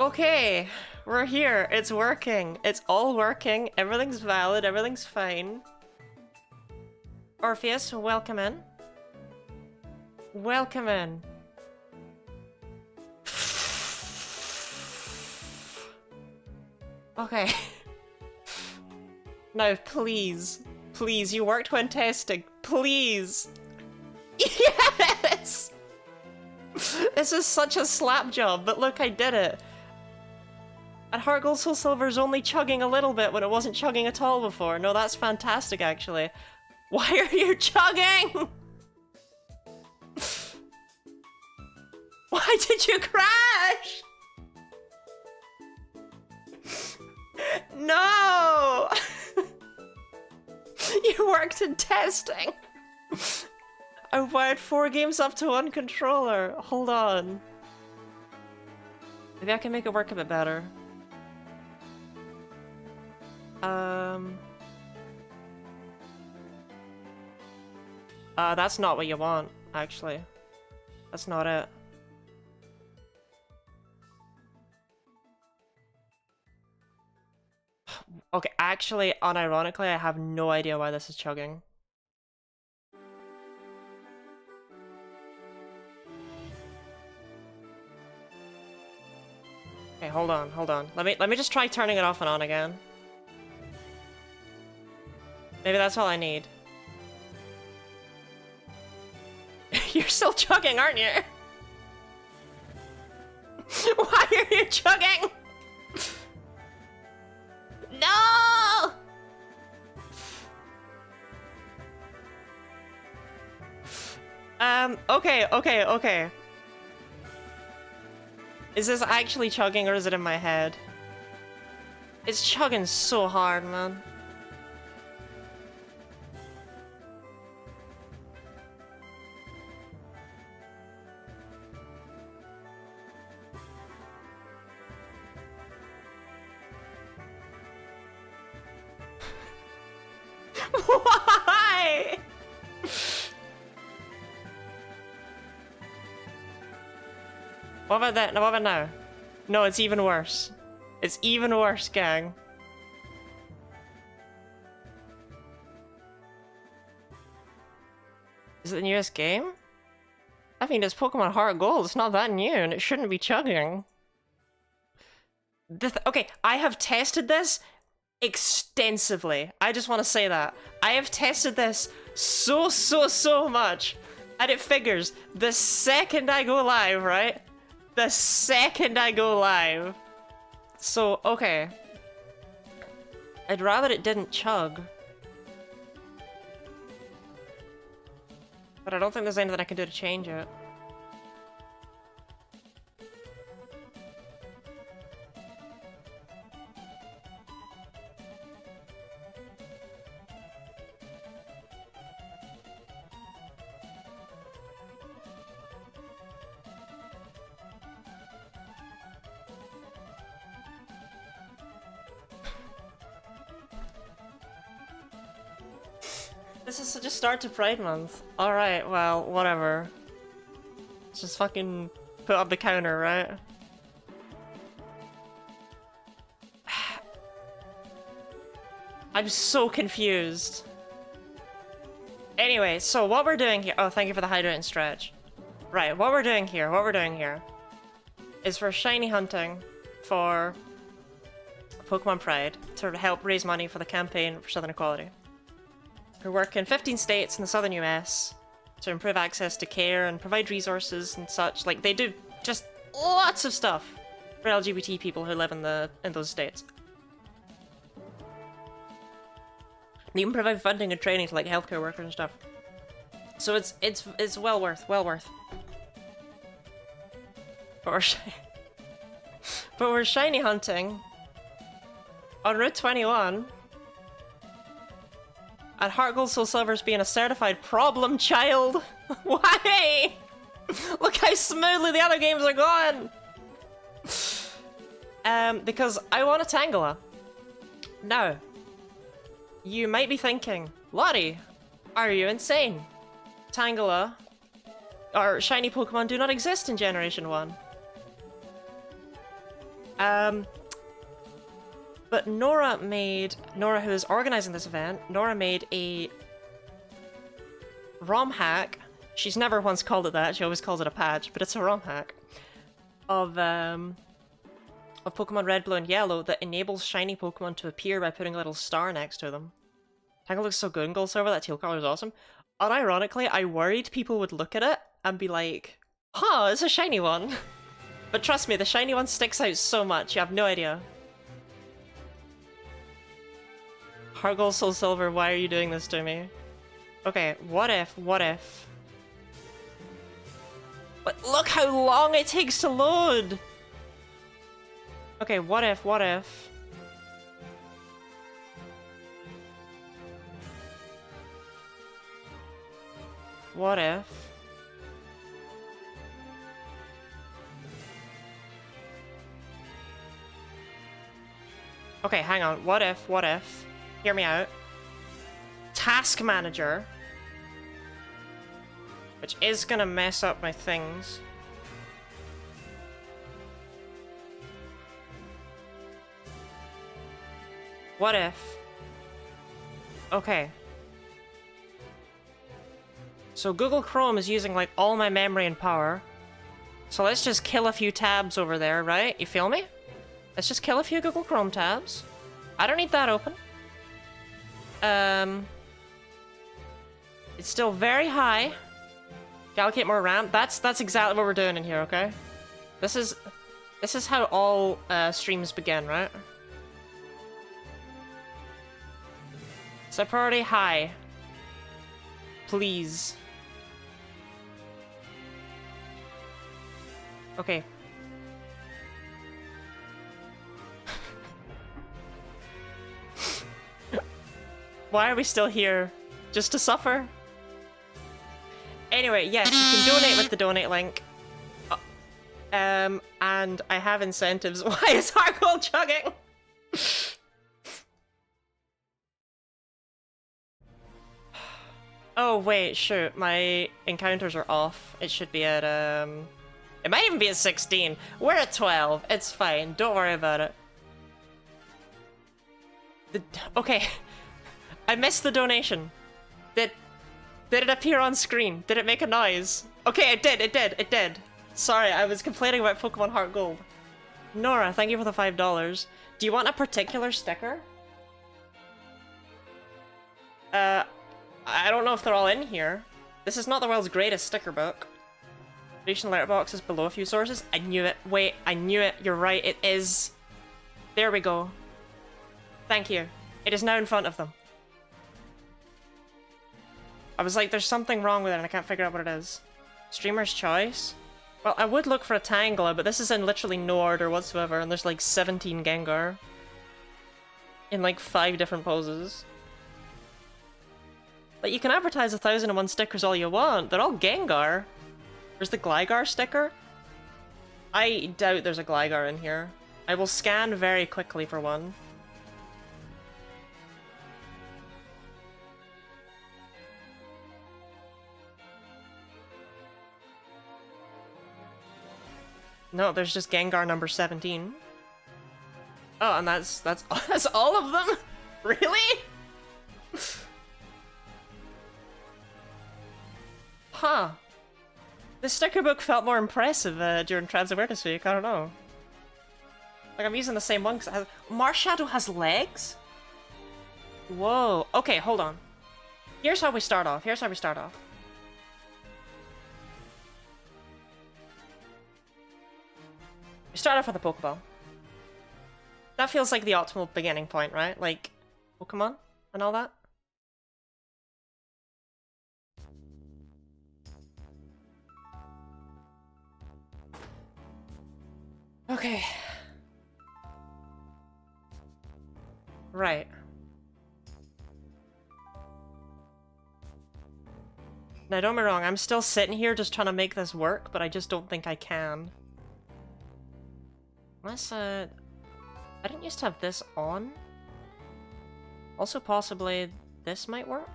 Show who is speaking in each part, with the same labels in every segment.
Speaker 1: Okay, we're here. It's working. It's all working. Everything's valid. Everything's fine. Orpheus, welcome in. Welcome in. Okay. Now, please. Please, you worked when testing. Please. Yes! This is such a slap job, but look, I did it. And Heart Gold Soul Silver's only chugging a little bit when it wasn't chugging at all before. No, that's fantastic, actually. Why are you chugging? Why did you crash? No! You worked in testing. I wired 4 games up to 1 controller. Hold on. Maybe I can make it work a bit better. That's not what you want, actually. That's not it. Okay, actually, unironically, I have no idea why this is chugging. Okay, hold on, hold on. Let me just try turning it off and on again. Maybe that's all I need. You're still chugging, aren't you? Why are you chugging? No! Okay. Is this actually chugging or is it in my head? It's chugging so hard, man. Why? What about that? What about now? No, it's even worse. It's even worse, gang. Is it the newest game? I mean, it's Pokemon Heart Gold. It's not that new, and it shouldn't be chugging. Okay, I have tested this extensively. I just want to say that. I have tested this so much. And it figures, the second I go live, right? The second I go live. So, okay. I'd rather it didn't chug. But I don't think there's anything I can do to change it. This is such a start to Pride Month. Alright, well, whatever. Let's just fucking put up the counter, right? I'm so confused. Anyway, so what we're doing here— oh, thank you for the hydrate and stretch. Right, what we're doing here is for shiny hunting for Pokemon Pride to help raise money for the campaign for Southern Equality. We work in 15 states in the southern US to improve access to care and provide resources and such. Like, they do just lots of stuff for LGBT people who live in those states. They even provide funding and training to like healthcare workers and stuff. So it's well worth. But we're shiny hunting on Route 21. And Heart Gold Soul Silver's being a certified problem child. Why? Look how smoothly the other games are going. Because I want a Tangela. Now, you might be thinking, Lottie, are you insane? Tangela, or shiny Pokemon, do not exist in Generation 1. But Nora, who is organizing this event, Nora made a ROM hack. She's never once called it that, she always calls it a patch, but it's a ROM hack of Pokemon Red, Blue, and Yellow that enables shiny Pokemon to appear by putting a little star next to them. Tangela looks so good in Gold Silver, that teal color is awesome. Unironically, I worried people would look at it and be like, huh, it's a shiny one. But trust me, the shiny one sticks out so much, you have no idea. Heart Gold, Soul Silver, why are you doing this to me? Okay, what if? But look how long it takes to load! Okay, what if? What if? Okay, hang on. What if? Hear me out. Task Manager. Which is gonna mess up my things. What if? Okay. So Google Chrome is using like all my memory and power. So let's just kill a few tabs over there, right? You feel me? Let's just kill a few Google Chrome tabs. I don't need that open. It's still very high. Allocate more RAM. That's exactly what we're doing in here, okay? This is how all streams begin, right? Set priority high. Please. Okay. Why are we still here? Just to suffer? Anyway, yes, you can donate with the donate link. And I have incentives. Why is Hargold chugging? Oh wait, shoot, my encounters are off. It should be at it might even be at 16. We're at 12. It's fine. Don't worry about it. Okay. I missed the donation. Did it appear on screen? Did it make a noise? Okay, it did. Sorry, I was complaining about Pokemon Heart Gold. Nora, thank you for the $5. Do you want a particular sticker? I don't know if they're all in here. This is not the world's greatest sticker book. Additional letterbox is below a few sources. I knew it. Wait, I knew it. You're right, it is. There we go. Thank you. It is now in front of them. I was like, there's something wrong with it and I can't figure out what it is. Streamer's choice? Well, I would look for a Tangela, but this is in literally no order whatsoever, and there's like 17 Gengar. In like 5 different poses. Like, you can advertise 1001 stickers all you want, they're all Gengar. There's the Gligar sticker. I doubt there's a Gligar in here. I will scan very quickly for one. No, there's just Gengar number 17. Oh, and that's all of them? Really? Huh. The sticker book felt more impressive during Trans Awareness Week, I don't know. Like, I'm using the same one because Marshadow has legs? Whoa. Okay, hold on. Here's how we start off. We start off with a Pokeball. That feels like the optimal beginning point, right? Like, Pokemon and all that. Okay. Right. Now, don't get me wrong, I'm still sitting here just trying to make this work, but I just don't think I can. Unless, I didn't used to have this on. Also, possibly this might work.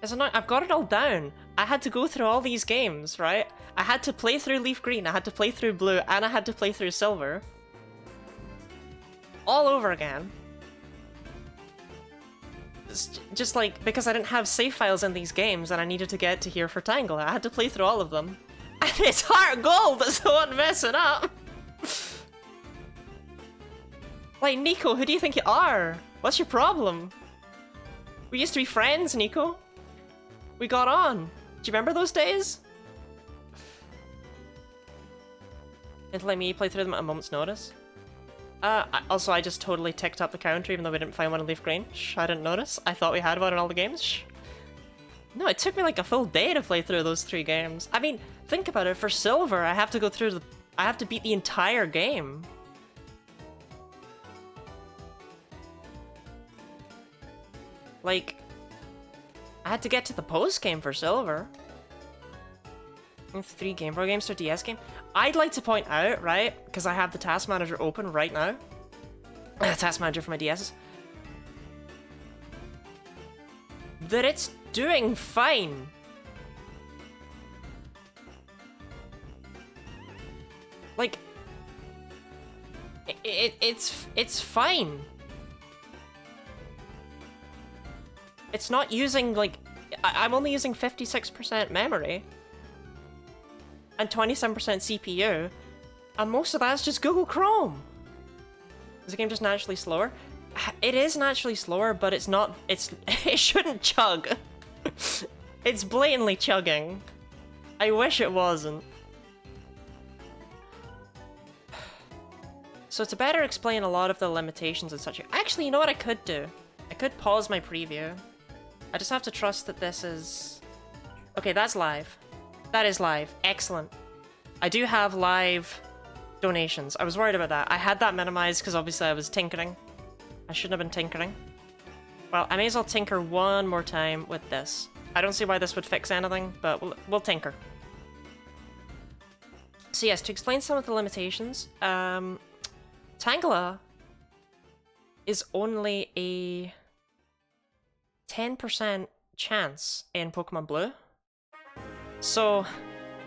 Speaker 1: It's annoying. I've got it all down, I had to go through all these games, right? I had to play through Leaf Green, I had to play through Blue, and I had to play through Silver. All over again. Just like, because I didn't have save files in these games and I needed to get to here for Tangela. I had to play through all of them. And it's Heart Gold that's the one messing up! Like, Nico, who do you think you are? What's your problem? We used to be friends, Nico. We got on. Do you remember those days? And let me play through them at a moment's notice. Also, I just totally ticked up the counter even though we didn't find one in Leaf Green. Shh, I didn't notice. I thought we had one in all the games. Shh. No, it took me like a full day to play through those 3 games. I mean, think about it. For Silver, I have to go through the... I have to beat the entire game. Like, I had to get to the post-game for Silver. 3 Game Boy games to a DS game. I'd like to point out, right, because I have the task manager open right now. Task manager for my DSs. That it's doing fine. Like, it's fine. It's not using, like, I'm only using 56% memory. And 27% CPU. And most of that's just Google Chrome. Is the game just naturally slower? It is naturally slower, but it's not, it shouldn't chug. It's blatantly chugging. I wish it wasn't. So to better explain a lot of the limitations and such, actually, you know what I could do? I could pause my preview. I just have to trust that this is... Okay, that's live. That is live. Excellent. I do have live donations. I was worried about that. I had that minimized because obviously I was tinkering. I shouldn't have been tinkering. Well, I may as well tinker one more time with this. I don't see why this would fix anything, but we'll tinker. So yes, to explain some of the limitations, Tangela is only a 10% chance in Pokemon Blue. So,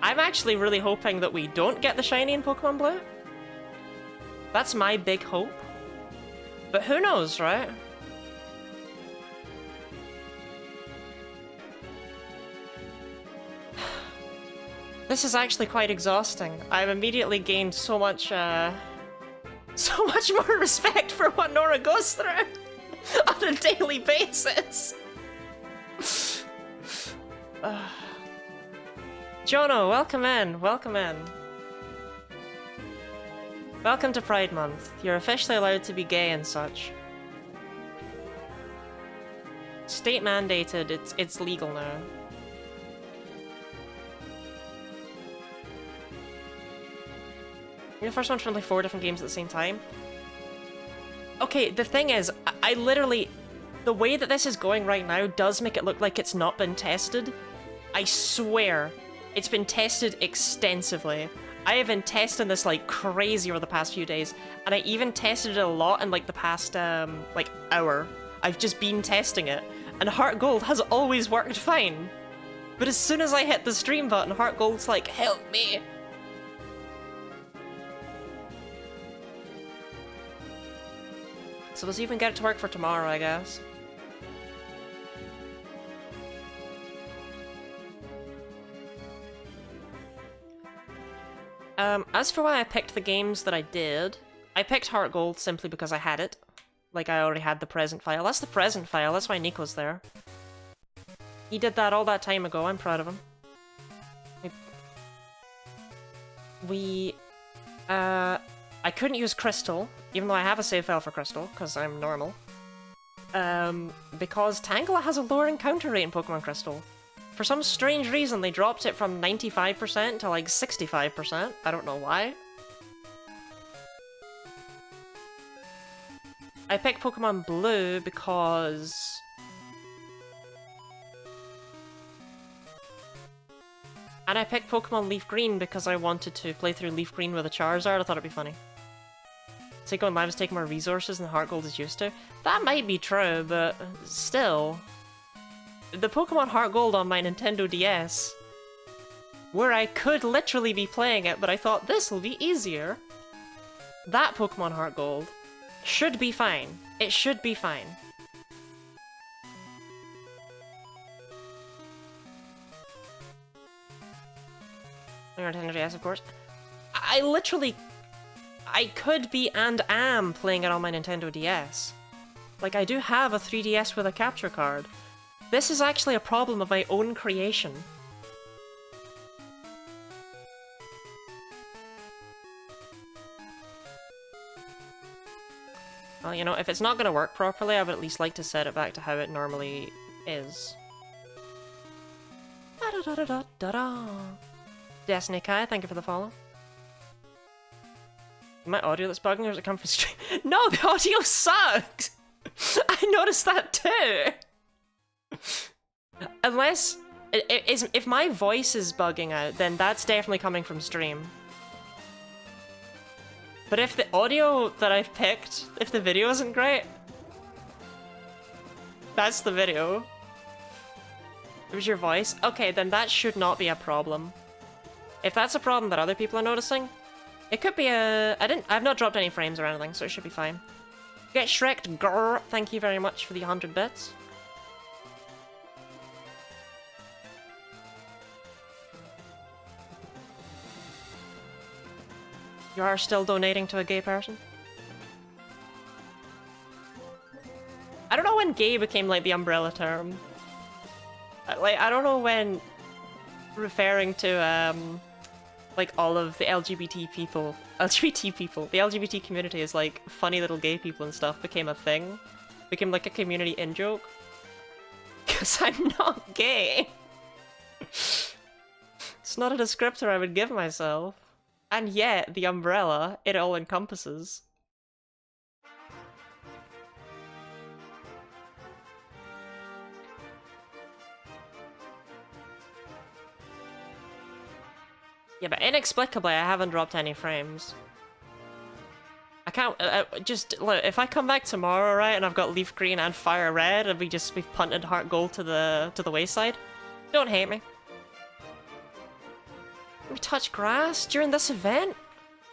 Speaker 1: I'm actually really hoping that we don't get the shiny in Pokemon Blue. That's my big hope. But who knows, right? This is actually quite exhausting. I've immediately gained so much more respect for what Nora goes through on a daily basis. Jono, welcome in, welcome in. Welcome to Pride Month. You're officially allowed to be gay and such. State mandated, it's legal now. You're the first one to play 4 different games at the same time. Okay, the thing is, I literally... The way that this is going right now does make it look like it's not been tested. I swear, it's been tested extensively. I have been testing this like crazy over the past few days, and I even tested it a lot in like the past, like, hour. I've just been testing it, and Heart Gold has always worked fine. But as soon as I hit the stream button, Heart Gold's like, help me! So we'll see if we can get it to work for tomorrow, I guess. As for why I picked the games that I did, I picked Heart Gold simply because I had it. Like, I already had the present file. That's the present file, that's why Nico's there. He did that all that time ago, I'm proud of him. I couldn't use Crystal, even though I have a save file for Crystal, because I'm normal. Because Tangela has a lower encounter rate in Pokemon Crystal. For some strange reason, they dropped it from 95% to like 65%. I don't know why. I picked Pokemon Blue because... And I picked Pokemon Leaf Green because I wanted to play through Leaf Green with a Charizard. I thought it'd be funny. Seiko and Live is taking more resources than Heart Gold is used to. That might be true, but still... the Pokemon Heart Gold on my Nintendo DS, where I could literally be playing it, but I thought this will be easier. That Pokemon Heart Gold should be fine. It should be fine. Nintendo DS, of course. I could be and am playing it on my Nintendo DS. Like, I do have a 3DS with a capture card. This is actually a problem of my own creation. Well, you know, if it's not going to work properly, I would at least like to set it back to how it normally is. Da-da-da-da-da-da-da. Destiny Kai, thank you for the follow. My audio that's bugging, or does it come from stream? No, the audio sucks! I noticed that too! Unless... if my voice is bugging out, then that's definitely coming from stream. But if the audio that I've picked, if the video isn't great, that's the video. It was your voice? Okay, then that should not be a problem. If that's a problem that other people are noticing, it could be a... I've not dropped any frames or anything, so it should be fine. Get Shrek'd, grrr, thank you very much for the 100 bits. You are still donating to a gay person? I don't know when gay became, like, the umbrella term. Like, I don't know when referring to, like, all of the LGBT people, the LGBT community is, like, funny little gay people and stuff became a thing. Became, like, a community in-joke. Because I'm not gay. It's not a descriptor I would give myself. And yet, the umbrella, it all encompasses. Yeah, but inexplicably, I haven't dropped any frames. I can't, just, look, if I come back tomorrow, right, and I've got Leaf Green and Fire Red, and we've punted Heart Gold to the wayside, don't hate me. We touch grass during this event?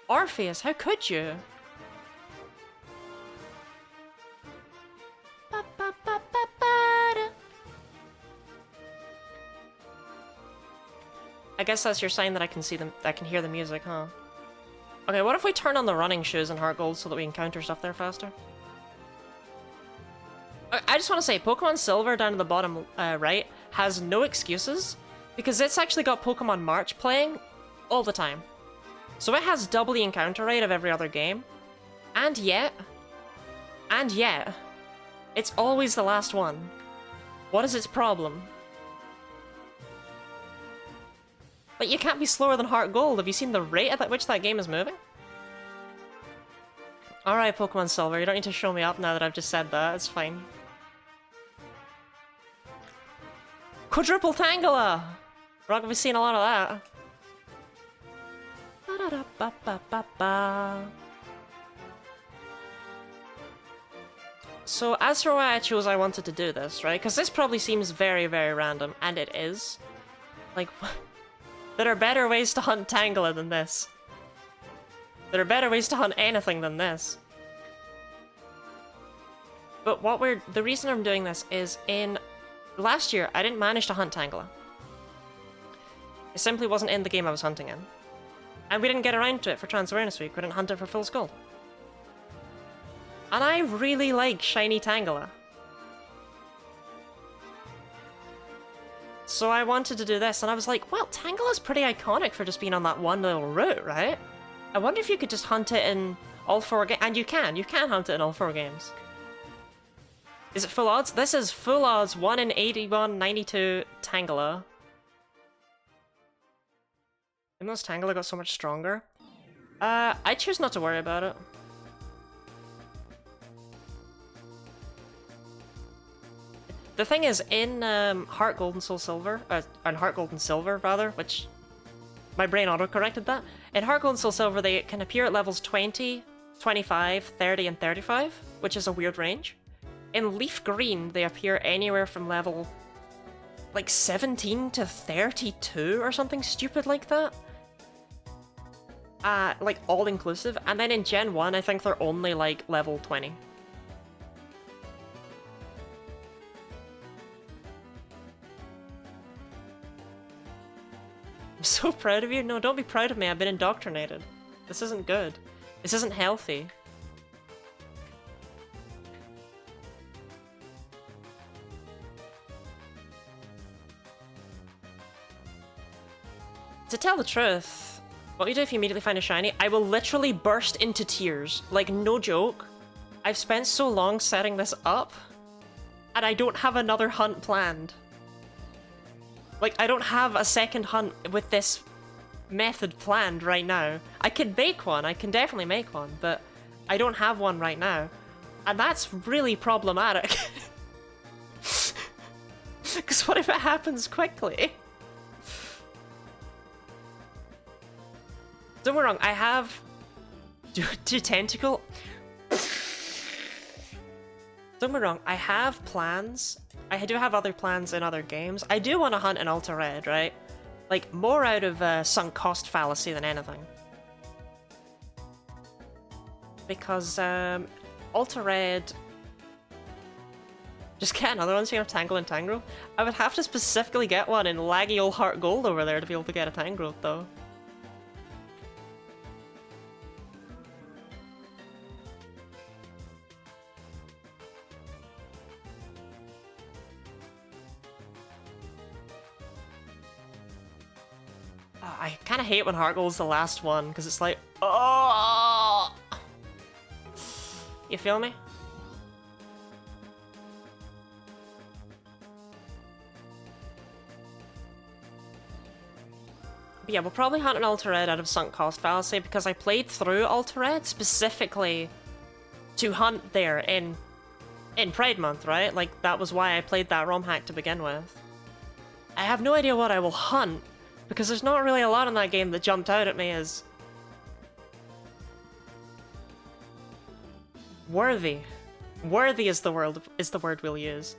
Speaker 1: Orpheus, how could you? I guess that's your sign that I can see them, I can hear the music, huh? Okay, what if we turn on the running shoes in Heart Gold so that we encounter stuff there faster? I just want to say, Pokemon Silver down at the bottom right has no excuses, because it's actually got Pokemon March playing all the time. So it has double the encounter rate of every other game. And yet, it's always the last one. What is its problem? But you can't be slower than Heart Gold. Have you seen the rate at which that game is moving? Alright, Pokemon Silver, you don't need to show me up now that I've just said that. It's fine. Quadruple Tangela! We're not gonna be seeing a lot of that. So, as for why I chose I wanted to do this, right? Because this probably seems very, very random, and it is. Like, there are better ways to hunt Tangela than this. There are better ways to hunt anything than this. But the reason I'm doing this is last year, I didn't manage to hunt Tangela. It simply wasn't in the game I was hunting in. And we didn't get around to it for Trans Awareness Week, we didn't hunt it for Full Skull. And I really like shiny Tangela. So I wanted to do this, and I was like, well, Tangela's pretty iconic for just being on that one little route, right? I wonder if you could just hunt it in all 4 games. And you can hunt it in all 4 games. Is it full odds? This is full odds, 1 in 81, 92 Tangela. Even though Tangela got so much stronger. I choose not to worry about it. The thing is, in Heart Gold and Soul Silver, and Heart Gold and Silver, rather, which my brain auto-corrected that. In Heart Gold and Soul Silver, they can appear at levels 20, 25, 30, and 35, which is a weird range. In Leaf Green, they appear anywhere from level like 17 to 32 or something stupid like that. Like all inclusive. And then in Gen 1, I think they're only like level 20. I'm so proud of you. No, don't be proud of me. I've been indoctrinated. This isn't good. This isn't healthy. To tell the truth, what you do if you immediately find a shiny, I will literally burst into tears. Like, no joke. I've spent so long setting this up, and I don't have another hunt planned. Like, I don't have a second hunt with this method planned right now. I can make one, I can definitely make one, but I don't have one right now. And that's really problematic. Because what if it happens quickly? Don't get me wrong, I have... Do tentacle... Don't get me wrong, I have plans. I do have other plans in other games. I do want to hunt an Ultra Red, right? Like, more out of sunk cost fallacy than anything. Because, Ultra Red... Just get another one so you have Tangle and Tangrowth. I would have to specifically get one in laggy old Heart Gold over there to be able to get a Tangrowth, though. I kind of hate when Heart Gold's the last one, because it's like, oh! You feel me? But yeah, we'll probably hunt an Ultra Red out of sunk cost fallacy, because I played through Ultra Red specifically to hunt there in Pride Month, right? Like, that was why I played that ROM hack to begin with. I have no idea what I will hunt, because there's not really a lot in that game that jumped out at me as worthy. Worthy is the word we'll use.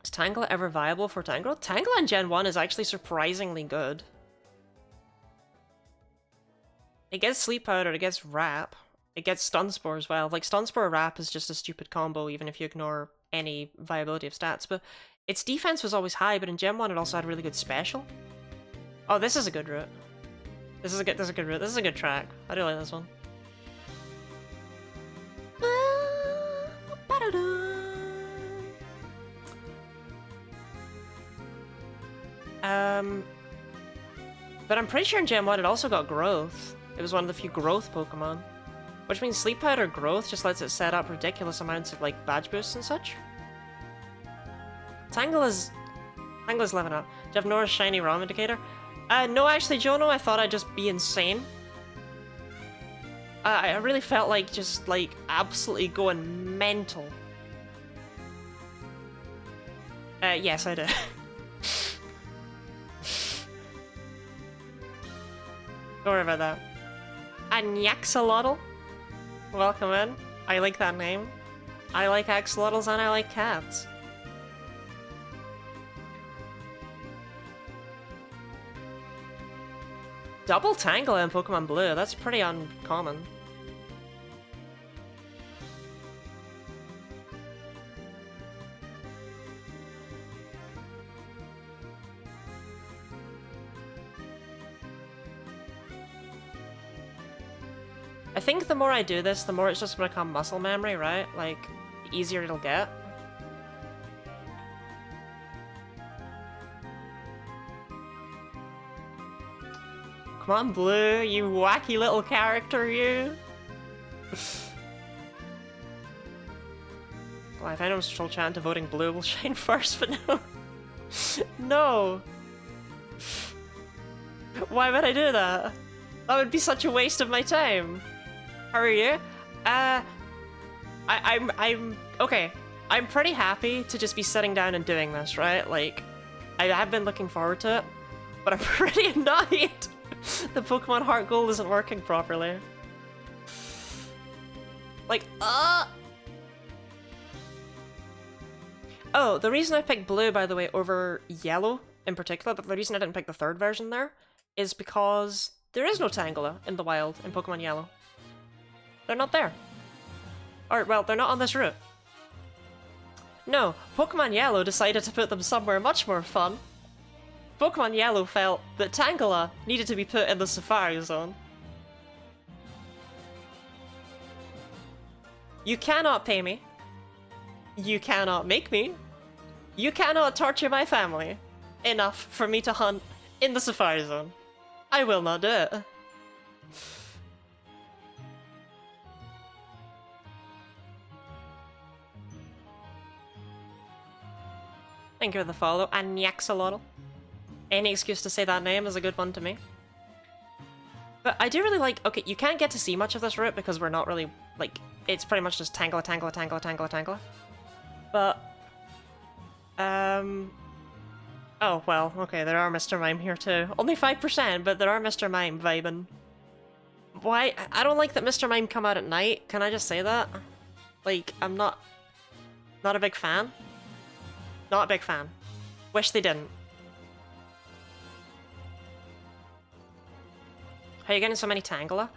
Speaker 1: Is Tangela ever viable for Tangrowth? Tangela in Gen 1 is actually surprisingly good. It gets Sleep Powder, it gets Wrap, it gets Stun Spore as well. Like, Stun Spore Wrap is just a stupid combo, even if you ignore any viability of stats, but its defense was always high, but in Gen 1 it also had really good special. Oh, this is a good route. This is a good route. This is a good track. I do like this one. But I'm pretty sure in Gen 1 it also got Growth. It was one of the few Growth Pokemon. Which means Sleep Powder Growth just lets it set up ridiculous amounts of, like, badge boosts and such. Tangela's living up. Do you have Nora's shiny ROM indicator? No, actually, Jono, I thought I'd just be insane. I really felt like just, like, absolutely going mental. Yes, I do. Don't worry about that. Anyaxolotl? Welcome in. I like that name. I like axolotls and I like cats. Double Tangela in Pokemon Blue, that's pretty uncommon. I think the more I do this, the more it's just gonna become muscle memory, right? Like, the easier it'll get. Come on, Blue, you wacky little character, you! Well, if anyone's troll chat into voting Blue will shine first, but no. No! Why would I do that? That would be such a waste of my time. How are you? I'm okay. I'm pretty happy to just be sitting down and doing this, right? Like, I have been looking forward to it, but I'm pretty annoyed the Pokemon Heart Gold isn't working properly. Like, Oh, the reason I picked blue, by the way, over yellow in particular, the reason I didn't pick the third version there, is because there is no Tangela in the wild in Pokemon Yellow. They're not there. Or, well, they're not on this route. No, Pokemon Yellow decided to put them somewhere much more fun. Pokemon Yellow felt that Tangela needed to be put in the Safari Zone. You cannot pay me. You cannot make me. You cannot torture my family enough for me to hunt in the Safari Zone. I will not do it. Thank you for the follow, Anyaxolotl. Any excuse to say that name is a good one to me. But I do really like... Okay, you can't get to see much of this route because we're not really... Like, it's pretty much just Tangela, Tangela, Tangela, Tangela, Tangela. But... Oh, well, okay, there are Mr. Mime here too. Only 5%, but there are Mr. Mime vibing. Why? I don't like that Mr. Mime come out at night. Can I just say that? Like, I'm not a big fan. Not a big fan. Wish they didn't. How are you getting so many Tangela?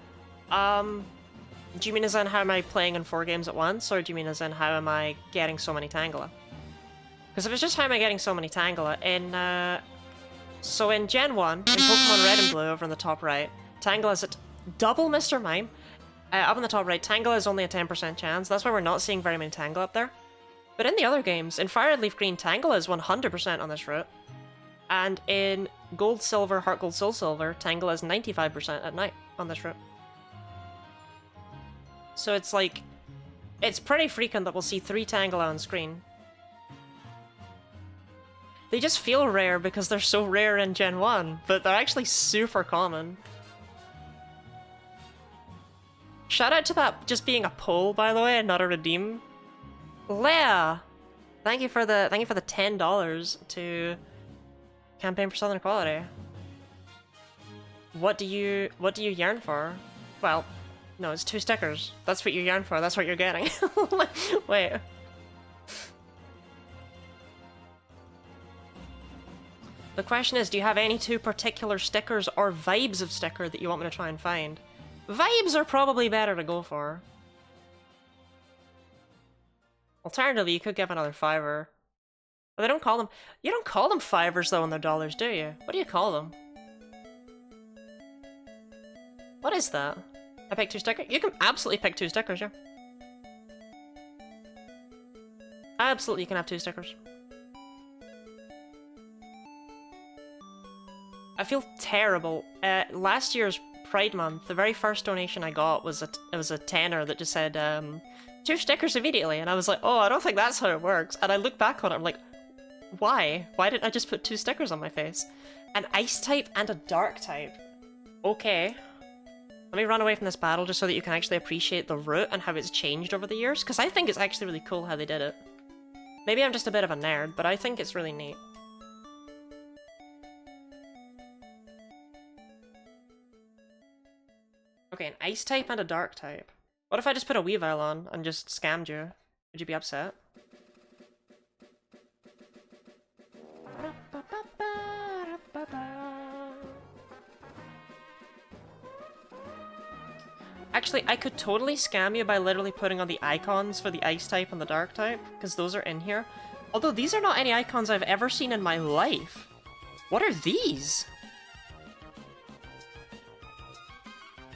Speaker 1: Do you mean as in how am I playing in 4 games at once, or do you mean as in how am I getting so many Tangela? Because if it's just how am I getting so many Tangela, so in Gen 1, in Pokemon Red and Blue over in the top right, Tangela is at double Mr. Mime. Up in the top right, Tangela is only a 10% chance. That's why we're not seeing very many Tangela up there. But in the other games, in Fire Red Leaf Green, Tangela is 100% on this route. And in Gold Silver, Heart Gold, Soul Silver, Tangela is 95% at night on this route. So it's like, it's pretty frequent that we'll see 3 Tangela on screen. They just feel rare because they're so rare in Gen 1, but they're actually super common. Shout out to that just being a poll, by the way, and not a redeem. Leia! Thank you for the $10 to campaign for Southern Equality. What do you yearn for? Well, no, it's 2 stickers. That's what you yearn for, that's what you're getting. Wait. The question is, do you have any 2 particular stickers or vibes of sticker that you want me to try and find? Vibes are probably better to go for. Alternatively, you could give another $5. But they don't call them... You don't call them $5s though when they're dollars, do you? What do you call them? What is that? I picked 2 stickers? You can absolutely pick 2 stickers, yeah. Absolutely, you can have 2 stickers. I feel terrible. Last year's Pride Month, the very first donation I got was a tenner that just said, 2 stickers immediately, and I was like, oh, I don't think that's how it works. And I look back on it, I'm like, why? Why didn't I just put 2 stickers on my face? An ice type and a dark type. Okay. Let me run away from this battle just so that you can actually appreciate the route and how it's changed over the years, because I think it's actually really cool how they did it. Maybe I'm just a bit of a nerd, but I think it's really neat. Okay, an ice type and a dark type. What if I just put a Weavile on and just scammed you? Would you be upset? Actually, I could totally scam you by literally putting on the icons for the ice type and the dark type, because those are in here. Although these are not any icons I've ever seen in my life. What are these?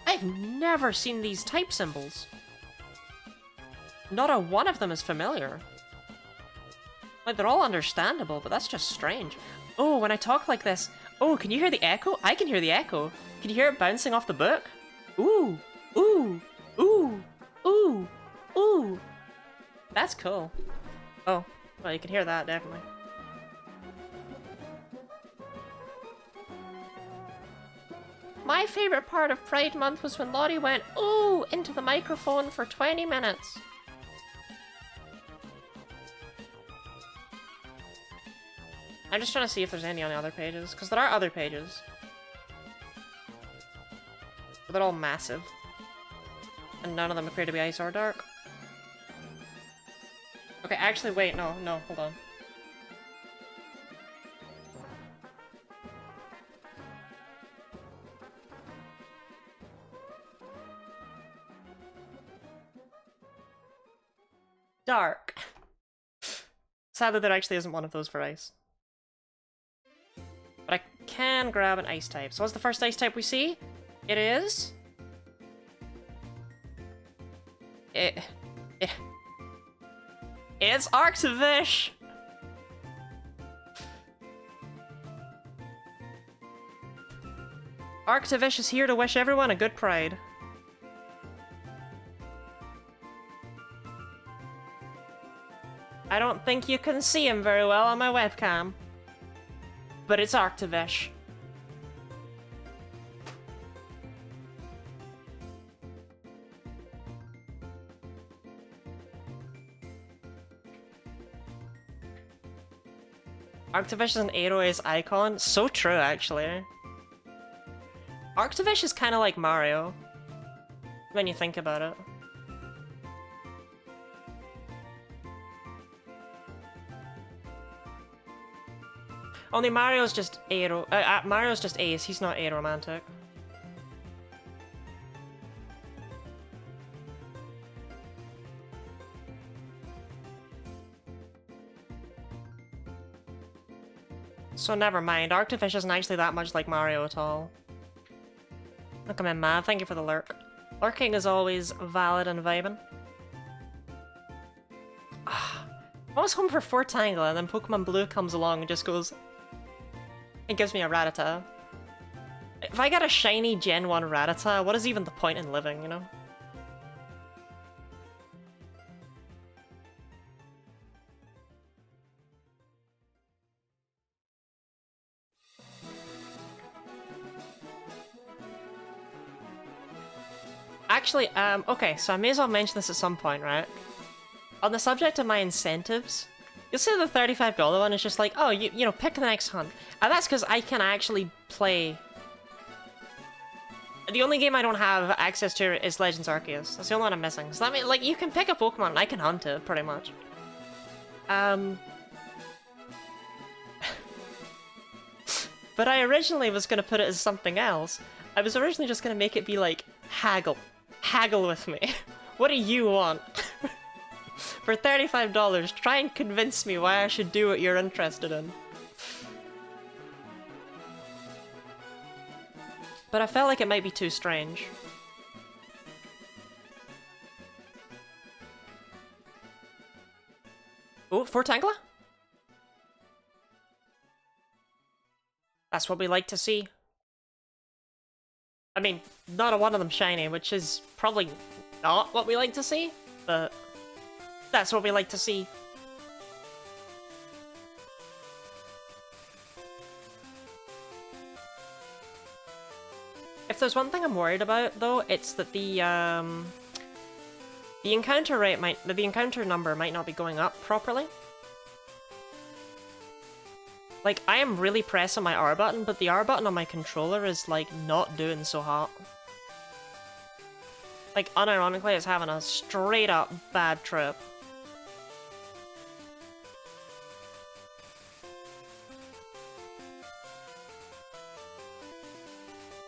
Speaker 1: I've never seen these type symbols. Not a one of them is familiar. Like, they're all understandable, but that's just strange. Oh, when I talk like this... Oh, can you hear the echo? I can hear the echo. Can you hear it bouncing off the book? Ooh! Ooh! Ooh! Ooh! Ooh! That's cool. Oh, well, you can hear that, definitely. My favorite part of Pride Month was when Lottie went, ooh, into the microphone for 20 minutes. I'm just trying to see if there's any on the other pages, because there are other pages. But they're all massive. And none of them appear to be ice or dark. Okay, actually, wait, no, hold on. Dark. Sadly, there actually isn't one of those for ice. But I can grab an ice type. So what's the first ice type we see? It is... It's Arctivish! Arctivish is here to wish everyone a good pride. I don't think you can see him very well on my webcam, but it's Arctivish. Arctivish is an 808's icon. So true, actually. Arctivish is kind of like Mario, when you think about it. Only Mario's just Mario's just ace, he's not aromantic. So never mind, Arctivish isn't actually that much like Mario at all. Look, I'm in mad, thank you for the lurk. Lurking is always valid and vibing. I was home for 4 Tangela and then Pokemon Blue comes along and just goes... It gives me a Rattata. If I get a shiny Gen 1 Rattata, what is even the point in living, you know? Actually, okay, so I may as well mention this at some point, right? On the subject of my incentives, you'll see the $35 one is just like, oh, you know, pick the next hunt. And that's because I can actually play... The only game I don't have access to is Legends Arceus. That's the only one I'm missing. So that means, like, you can pick a Pokemon and I can hunt it, pretty much. But I originally was going to put it as something else. I was originally just going to make it be like, haggle. Haggle with me. What do you want? For $35, try and convince me why I should do what you're interested in. But I felt like it might be too strange. Oh, 4 Tangela? That's what we like to see. I mean, not a one of them shiny, which is probably not what we like to see, but that's what we like to see. If there's one thing I'm worried about, though, it's that the encounter rate the encounter number might not be going up properly. Like, I am really pressing my R button, but the R button on my controller is, like, not doing so hot. Like, unironically, it's having a straight-up bad trip.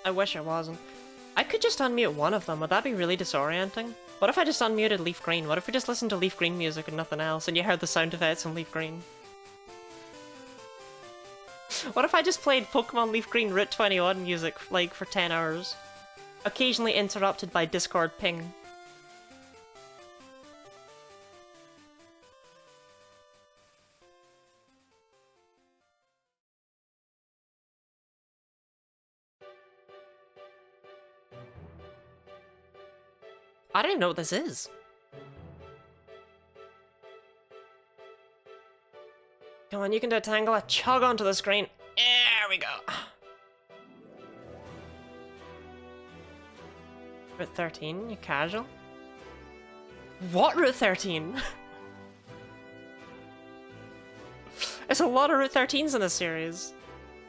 Speaker 1: I wish it wasn't. I could just unmute one of them, would that be really disorienting? What if I just unmuted Leaf Green? What if we just listened to Leaf Green music and nothing else, and you heard the sound effects in Leaf Green? What if I just played Pokemon Leaf Green Route 21 music, like, for 10 hours? Occasionally interrupted by Discord ping. I don't even know what this is. Come on, you can do it, Tangela. Chug onto the screen. There we go. Route 13, you casual? What Route 13? There's a lot of Route 13s in this series.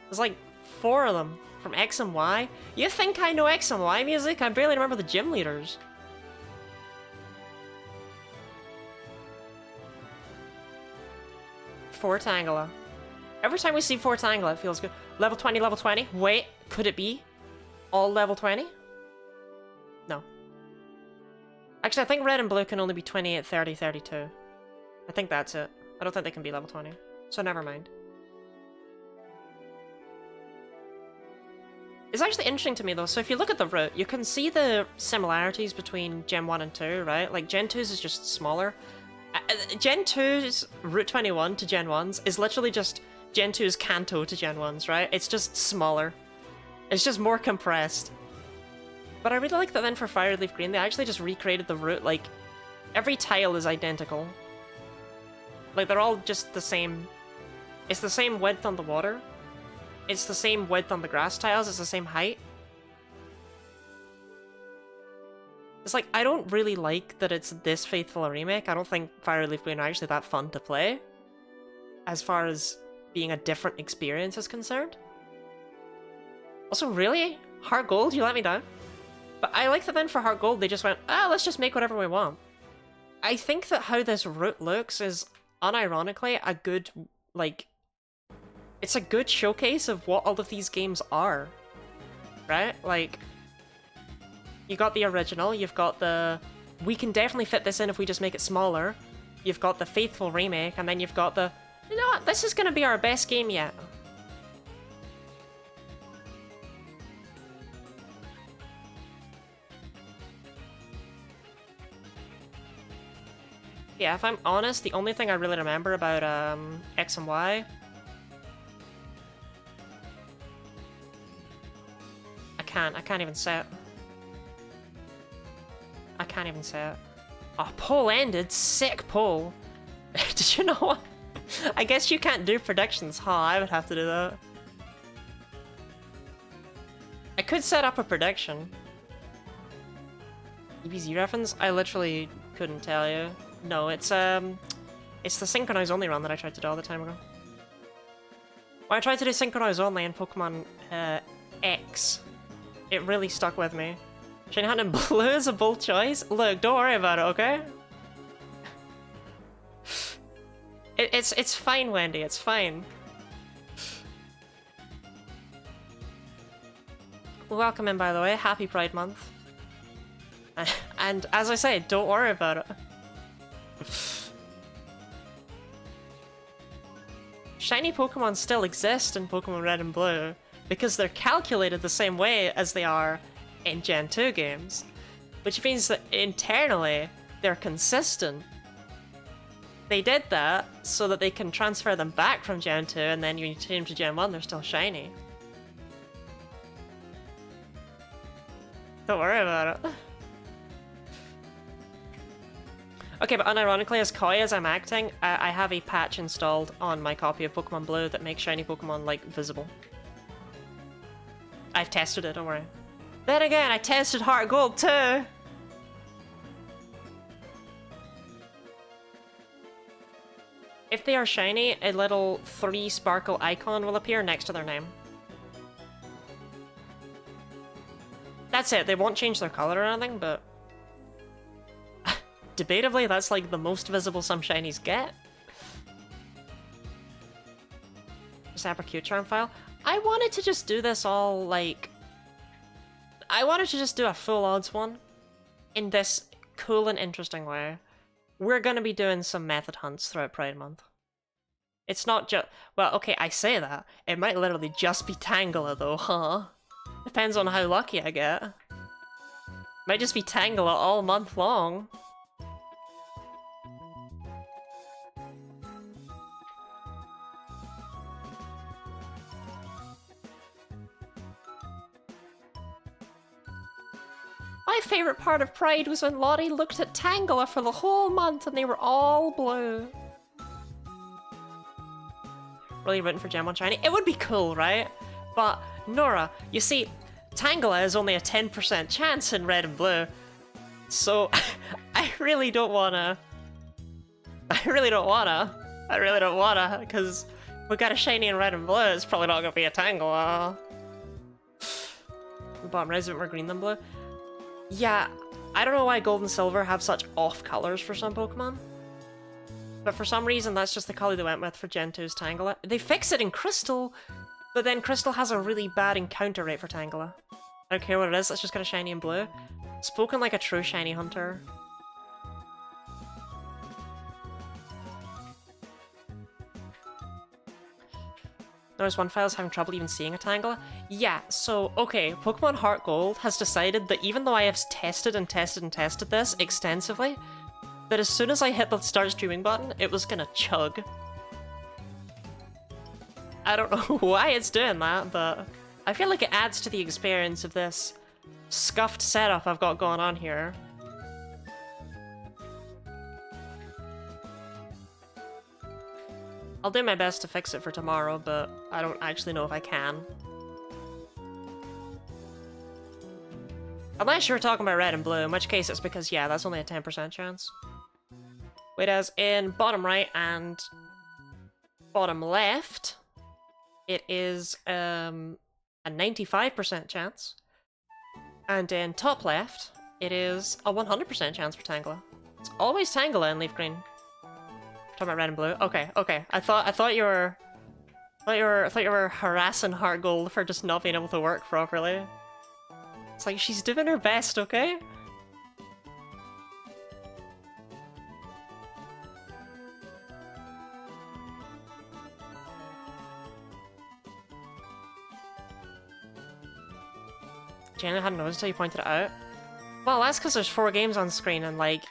Speaker 1: There's like 4 of them, from X and Y. You think I know X and Y music? I barely remember the gym leaders. Four Tangela. Every time we see 4 Tangela, it feels good. Level 20, level 20. Wait, could it be all level 20? No. Actually, I think red and blue can only be 28, 30, 32. I think that's it. I don't think they can be level 20. So never mind. It's actually interesting to me though, so if you look at the route, you can see the similarities between Gen 1 and 2, right? Like Gen 2's is just smaller. Gen 2's Route 21 to Gen 1's is literally just Gen 2's Kanto to Gen 1's, right? It's just smaller. It's just more compressed. But I really like that then for Fire Leaf Green, they actually just recreated the route, like, every tile is identical. Like, they're all just the same. It's the same width on the water. It's the same width on the grass tiles, it's the same height. It's like, I don't really like that it's this faithful a remake. I don't think Fire Leaf Green are actually that fun to play, as far as being a different experience is concerned. Also, really? Heart Gold? You let me down? But I like that then for Heart Gold, they just went, let's just make whatever we want. I think that how this route looks is, unironically, a good, like... It's a good showcase of what all of these games are. Right? Like... You got the original, you've got the... We can definitely fit this in if we just make it smaller. You've got the faithful remake, and then you've got the... You know what? This is gonna be our best game yet. Yeah, if I'm honest, the only thing I really remember about X and Y... I can't even say it. I can't even say it. Oh, poll ended. Sick poll. Did you know what? I guess you can't do predictions, huh? I would have to do that. I could set up a prediction. EBZ reference? I literally couldn't tell you. No, it's the synchronized only run that I tried to do all the time ago. When I tried to do synchronized only in Pokemon X, it really stuck with me. Shiny Hunt in Blue is a bold choice? Look, don't worry about it, okay? It's fine, Wendy, it's fine. Welcome in, by the way. Happy Pride Month. And as I say, don't worry about it. Shiny Pokemon still exist in Pokemon Red and Blue because they're calculated the same way as they are in Gen 2 games, which means that internally they're consistent. They did that so that they can transfer them back from Gen 2, and then you change to Gen 1, they're still shiny. Don't worry about it. Okay, but unironically, as coy as I'm acting, I have a patch installed on my copy of Pokemon Blue that makes shiny Pokemon, like, visible. I've tested it, don't worry. Then again, I tested Heart Gold too! If they are shiny, a little 3 sparkle icon will appear next to their name. That's it, they won't change their color or anything, but... debatably, that's like the most visible some shinies get. Sapper Q charm file. I wanted to just do this all, like... I wanted to just do a full odds one in this cool and interesting way. We're gonna be doing some method hunts throughout Pride Month. It's not just... Well, okay, I say that. It might literally just be Tangela though, huh? Depends on how lucky I get. Might just be Tangela all month long. My favourite part of Pride was when Lottie looked at Tangela for the whole month and they were all blue. Really rooting for Gen 1 shiny? It would be cool, right? But, Nora, you see, Tangela is only a 10% chance in Red and Blue. So, I really don't wanna, because we got a shiny in Red and Blue, it's probably not gonna be a Tangela. The bottom right is a bit more green than blue. Yeah, I don't know why Gold and Silver have such off colors for some Pokemon. But for some reason, that's just the color they went with for Gen 2's Tangela. They fix it in Crystal, but then Crystal has a really bad encounter rate for Tangela. I don't care what it is, let's just get a shiny in blue. Spoken like a true shiny hunter. There's one file's having trouble even seeing a Tangela. Yeah, so, okay, Pokemon Heart Gold has decided that even though I have tested and tested and tested this extensively, that as soon as I hit the start streaming button, it was gonna chug. I don't know why it's doing that, but I feel like it adds to the experience of this scuffed setup I've got going on here. I'll do my best to fix it for tomorrow, but I don't actually know if I can. Unless you're talking about red and blue, in which case it's because, yeah, that's only a 10% chance. Whereas in bottom right and bottom left, it is a 95% chance. And in top left, it is a 100% chance for Tangela. It's always Tangela in leaf green. Talking about red and blue. Okay, okay. I thought you were harassing Heart Gold for just not being able to work properly. It's like she's doing her best, okay? Jenny hadn't noticed until you pointed it out. Well, that's because there's 4 games on screen and like...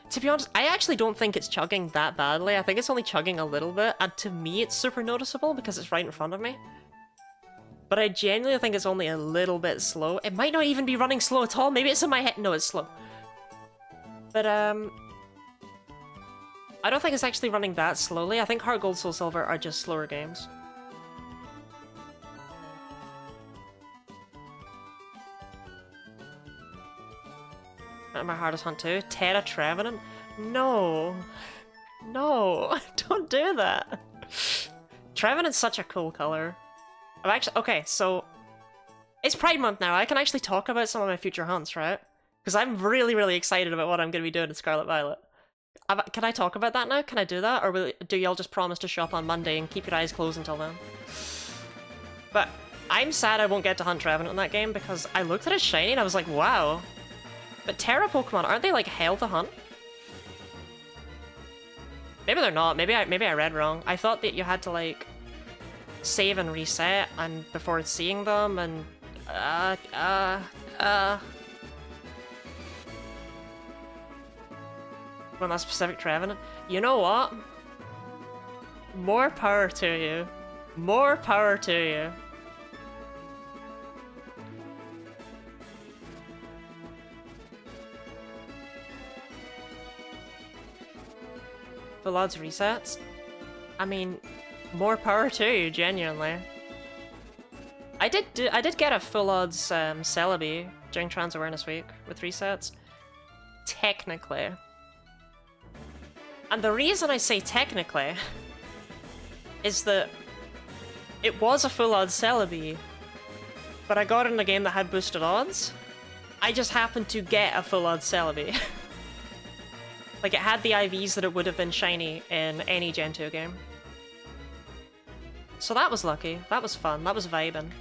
Speaker 1: To be honest, I actually don't think it's chugging that badly. I think it's only chugging a little bit, and to me it's super noticeable because it's right in front of me. But I genuinely think it's only a little bit slow. It might not even be running slow at all. Maybe it's in my head. No, it's slow. But, I don't think it's actually running that slowly. I think Heart Gold, Soul Silver are just slower games. My hardest hunt too. Terra Trevenant? No. No. Don't do that. Trevenant's such a cool color. I'm actually... Okay, so... It's Pride Month now. I can actually talk about some of my future hunts, right? Because I'm really, really excited about what I'm going to be doing in Scarlet Violet. Can I talk about that now? Can I do that? Or do y'all just promise to shop on Monday and keep your eyes closed until then? But I'm sad I won't get to hunt Trevenant in that game because I looked at it shiny and I was like, wow. But Terra Pokemon, aren't they like hell to hunt? Maybe they're not. Maybe I read wrong. I thought that you had to like save and reset and before seeing them and when that specific Trevenant. You know what? More power to you. More power to you. Full odds resets? I mean, more power to you, genuinely. I did get a full odds Celebi during Trans Awareness Week with resets. Technically. And the reason I say technically is that it was a full odds Celebi, but I got it in a game that had boosted odds. I just happened to get a full odds Celebi. Like, it had the IVs that it would have been shiny in any Gen 2 game. So that was lucky. That was fun. That was vibing.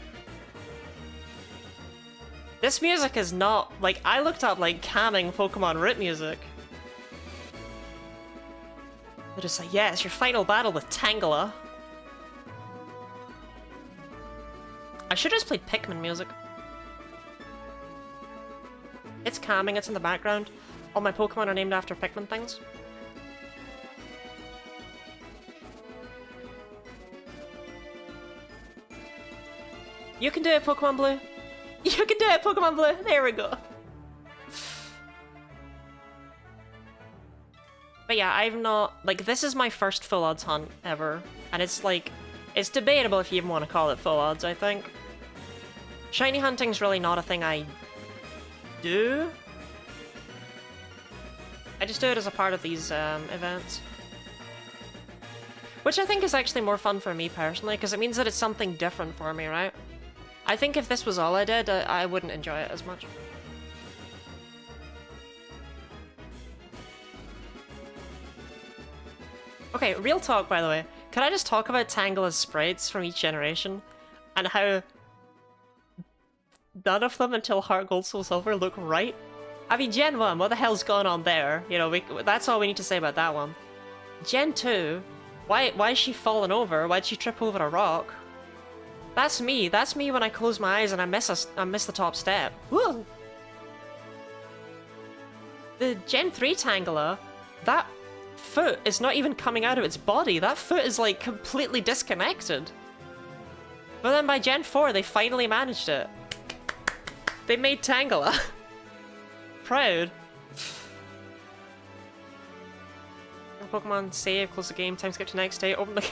Speaker 1: This music is not... Like, I looked up, like, calming Pokemon root music. They're just like, yeah, it's your final battle with Tangela. I should have just played Pikmin music. It's calming, it's in the background. All my Pokemon are named after Pikmin things. You can do it, Pokemon Blue! You can do it, Pokemon Blue! There we go! But yeah, I've not... Like, this is my first full odds hunt ever. And it's like... It's debatable if you even want to call it full odds, I think. Shiny hunting's really not a thing I do. I just do it as a part of these events. Which I think is actually more fun for me personally, because it means that it's something different for me, right? I think if this was all I did, I wouldn't enjoy it as much. Okay, real talk, by the way. Can I just talk about Tangela's sprites from each generation? And how none of them until Heart Gold Soul Silver look right? I mean, Gen 1, what the hell's going on there? You know, that's all we need to say about that one. Gen 2, Why is she falling over? Why'd she trip over a rock? That's me. That's me when I close my eyes and I miss the top step. Whoa! The Gen 3 Tangela, that foot is not even coming out of its body. That foot is like completely disconnected. But then by Gen 4, they finally managed it. They made Tangela. Proud. Pokemon save, close the game, time skip to next day, open the...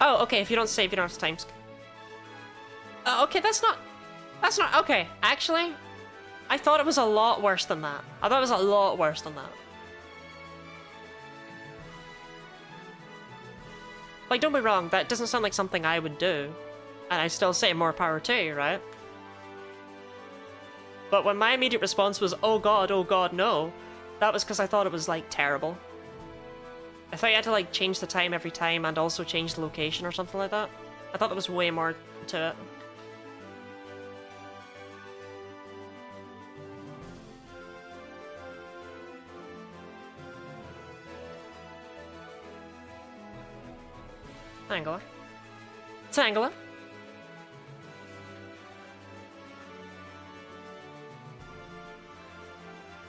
Speaker 1: Oh, okay, if you don't save, you don't have to time skip. Okay, that's not... Okay, actually, I thought it was a lot worse than that. I thought it was a lot worse than that. Like, don't be wrong, that doesn't sound like something I would do. And I still say more power to you, right? But when my immediate response was, oh god, no, that was because I thought it was, like, terrible. I thought you had to, like, change the time every time and also change the location or something like that. I thought there was way more to it. Tangela. Tangela.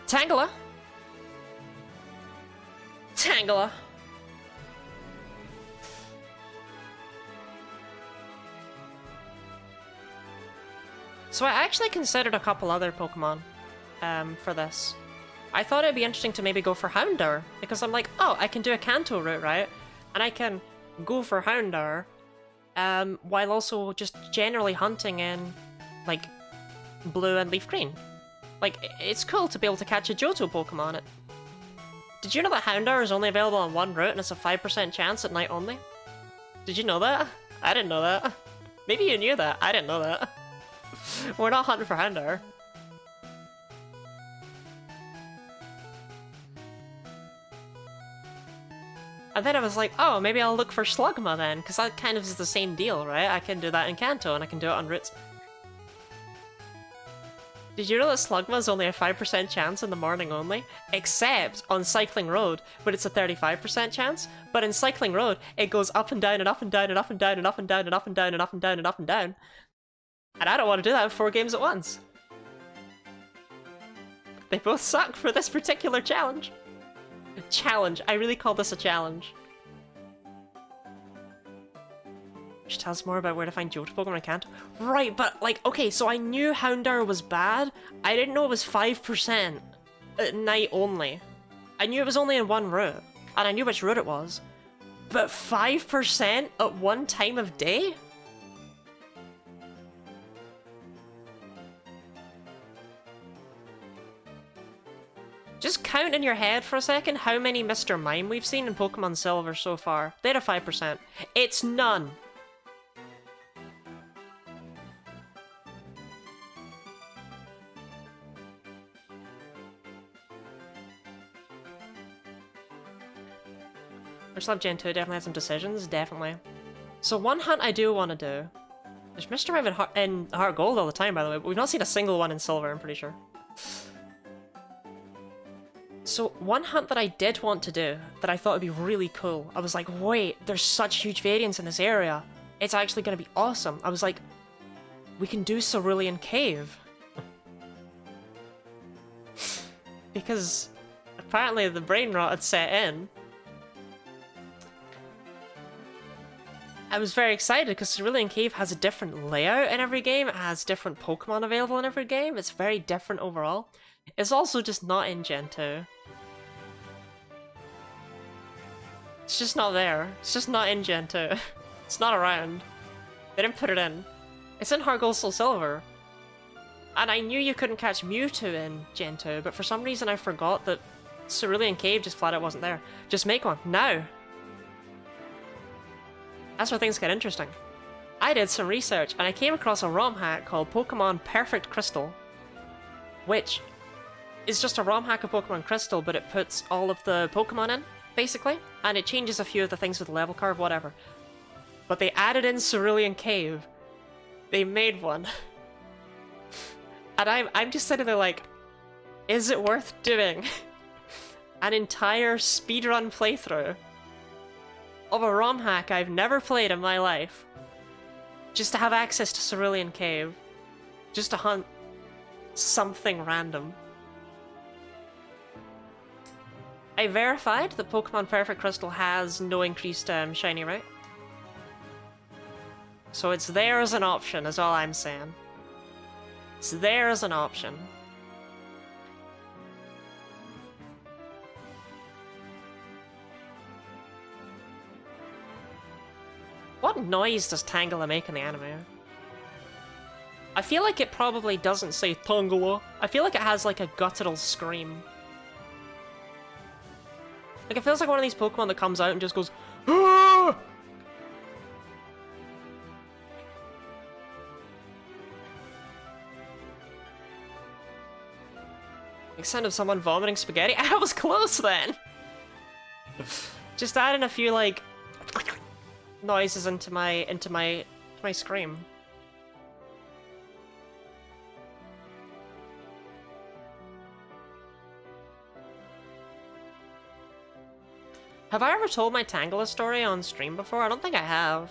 Speaker 1: Tangela. Tangela. So I actually considered a couple other Pokemon for this. I thought it'd be interesting to maybe go for Houndour, because I'm like, oh, I can do a Kanto route, right? And I can go for Houndour, while also just generally hunting in, like, blue and leaf green. Like, it's cool to be able to catch a Johto Pokemon. Did you know that Houndour is only available on one route and it's a 5% chance at night only? Did you know that? I didn't know that. Maybe you knew that. I didn't know that. We're not hunting for Houndour. And then I was like, oh, maybe I'll look for Slugma then, because that kind of is the same deal, right? I can do that in Kanto, and I can do it on routes. Did you know that Slugma is only a 5% chance in the morning only? Except on Cycling Road, where it's a 35% chance. But in Cycling Road, it goes up and down and up and down and up and down and up and down and up and down and up and down and up and down. And I don't want to do that in 4 games at once. They both suck for this particular challenge. Challenge. I really call this a challenge. Which tells more about where to find Johto Pokemon in Kanto. Right, but like, okay, so I knew Houndour was bad. I didn't know it was 5% at night only. I knew it was only in one route, and I knew which route it was. But 5% at one time of day? Just count in your head for a second how many Mr. Mime we've seen in Pokemon Silver so far. They're at 5%. It's none. First Love Gen 2 definitely has some decisions, definitely. So one hunt I do want to do. There's Mr. Mime in Heart Gold all the time, by the way, but we've not seen a single one in Silver, I'm pretty sure. So one hunt that I did want to do, that I thought would be really cool, I was like, wait, there's such huge variance in this area. It's actually going to be awesome. I was like, we can do Cerulean Cave. Because apparently the brain rot had set in. I was very excited because Cerulean Cave has a different layout in every game. It has different Pokemon available in every game. It's very different overall. It's also just not in Gen 2. It's just not there. It's just not in Gen 2. It's not around. They didn't put it in. It's in Heart Gold Soul Silver. And I knew you couldn't catch Mewtwo in Gen 2, but for some reason I forgot that Cerulean Cave just flat out wasn't there. Just make one. Now! That's where things get interesting. I did some research and I came across a ROM hack called Pokemon Perfect Crystal, which is just a ROM hack of Pokemon Crystal, but it puts all of the Pokemon in, basically, and it changes a few of the things with the level curve, whatever. But they added in Cerulean Cave. They made one. And I'm just sitting there like, is it worth doing? an entire speedrun playthrough of a ROM hack I've never played in my life, just to have access to Cerulean Cave, just to hunt something random. I verified that Pokemon Perfect Crystal has no increased shiny rate. So it's there as an option, is all I'm saying. It's there as an option. What noise does Tangela make in the anime? I feel like it probably doesn't say Tangela. I feel like it has like a guttural scream. Like it feels like one of these Pokemon that comes out and just goes, "Ah!" Like sound of someone vomiting spaghetti. I was close then. Just adding a few like noises into my scream. Have I ever told my Tangela story on stream before? I don't think I have.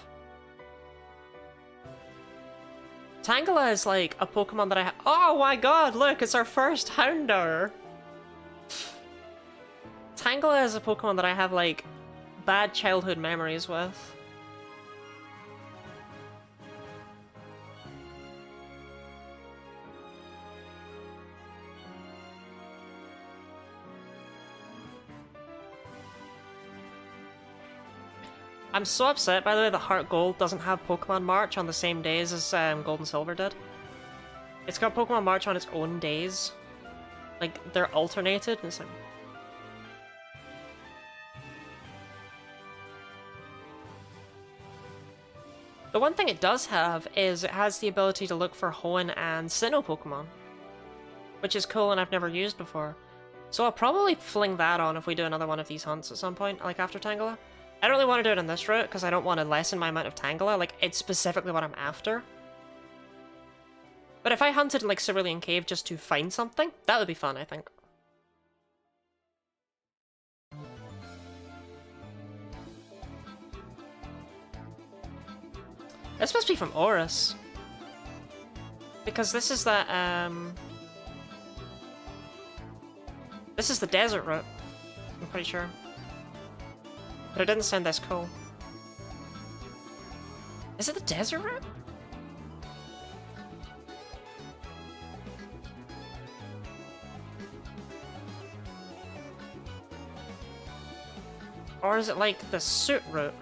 Speaker 1: Tangela is like a Pokemon that I oh my god, look, it's our first Houndour! Tangela is a Pokemon that I have like bad childhood memories with. I'm so upset, by the way, that Heart Gold doesn't have Pokemon March on the same days as Gold and Silver did. It's got Pokemon March on its own days. Like, they're alternated, and it's like... The one thing it does have is it has the ability to look for Hoenn and Sinnoh Pokemon. Which is cool and I've never used before. So I'll probably fling that on if we do another one of these hunts at some point, like after Tangela. I don't really want to do it on this route, because I don't want to lessen my amount of Tangela, like, it's specifically what I'm after. But if I hunted in, like, Cerulean Cave just to find something, that would be fun, I think. This must be from Oris. Because this is that, this is the desert route, I'm pretty sure. But it didn't sound this cool. Is it the desert route? Or is it like the suit route?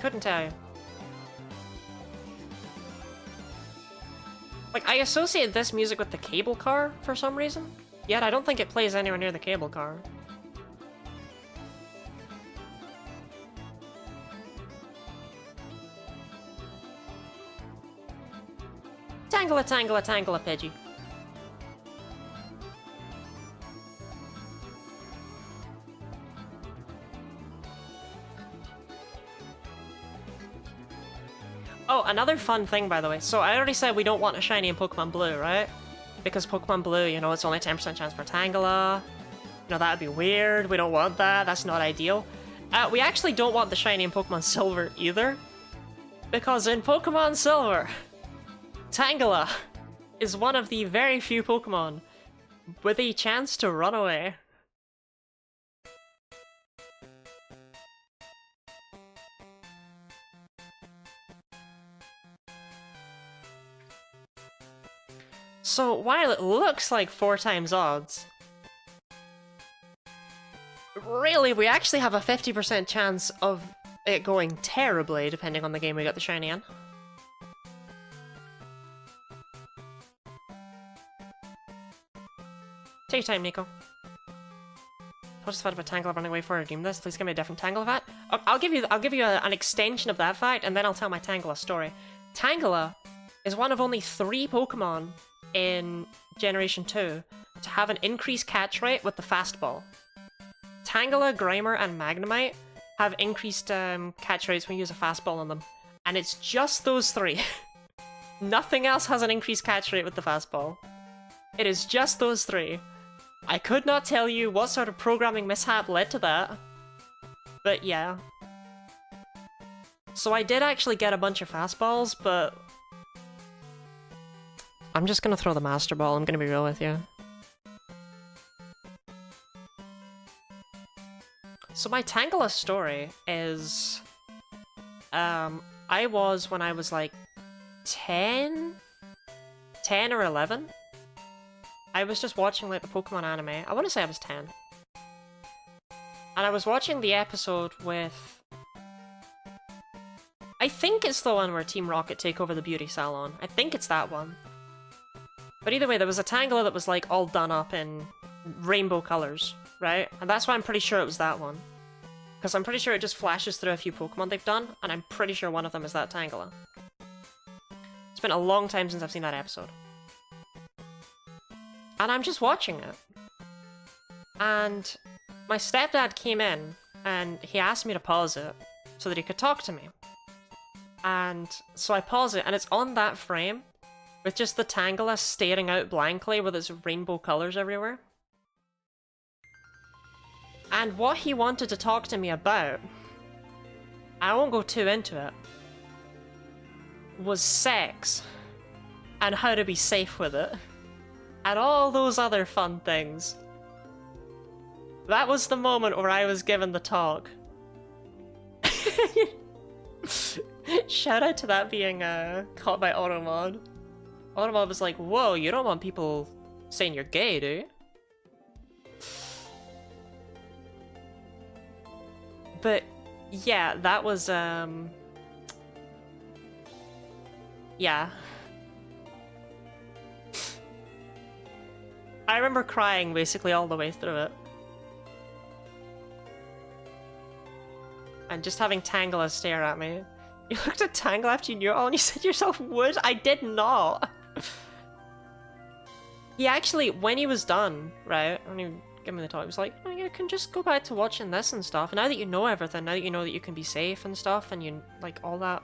Speaker 1: Couldn't tell you. Like, I associate this music with the cable car for some reason, yet I don't think it plays anywhere near the cable car. Tangela, Tangela, Tangela, Pidgey. Oh, another fun thing, by the way. So I already said we don't want a shiny in Pokemon Blue, right? Because Pokemon Blue, you know, it's only 10% chance for Tangela. You know, that would be weird. We don't want that. That's not ideal. We actually don't want the shiny in Pokemon Silver either. Because in Pokemon Silver, Tangela is one of the very few Pokemon with a chance to run away. So while it looks like 4 times odds, really we actually have a 50% chance of it going terribly depending on the game we got the shiny in. Take your time, Nico. What's the fact about Tangela running away for redeem this? Please give me a different Tangela fact. I'll give you an extension of that fact, and then I'll tell my Tangela story. Tangela is one of only 3 Pokemon in Generation 2 to have an increased catch rate with the fastball. Tangela, Grimer, and Magnemite have increased catch rates when you use a fastball on them, and it's just those 3. Nothing else has an increased catch rate with the fastball. It is just those 3. I could not tell you what sort of programming mishap led to that. But yeah. So I did actually get a bunch of fastballs, but... I'm just gonna throw the Master Ball, I'm gonna be real with you. So my Tangela story is... I was when I was like 10 or 11. I was just watching like the Pokemon anime. I want to say I was 10. And I was watching the episode with... I think it's the one where Team Rocket take over the beauty salon. I think it's that one. But either way, there was a Tangela that was like all done up in rainbow colors, right? And that's why I'm pretty sure it was that one. Because I'm pretty sure it just flashes through a few Pokemon they've done, and I'm pretty sure one of them is that Tangela. It's been a long time since I've seen that episode. And I'm just watching it. And my stepdad came in, and he asked me to pause it, so that he could talk to me. And so I pause it, and it's on that frame, with just the Tangela staring out blankly with its rainbow colours everywhere. And what he wanted to talk to me about, I won't go too into it, was sex, and how to be safe with it, and all those other fun things. That was the moment where I was given the talk. Shout out to that being caught by Automod. Automod was like, whoa, you don't want people saying you're gay, do you? But yeah, that was yeah. I remember crying basically all the way through it. And just having Tangela stare at me. You looked at Tangela after you knew it all and you said to yourself, would? I did not. He actually, when he was done, right, when he gave me the talk, he was like, oh, you can just go back to watching this and stuff. And now that you know everything, now that you know that you can be safe and stuff, and you, like, all that,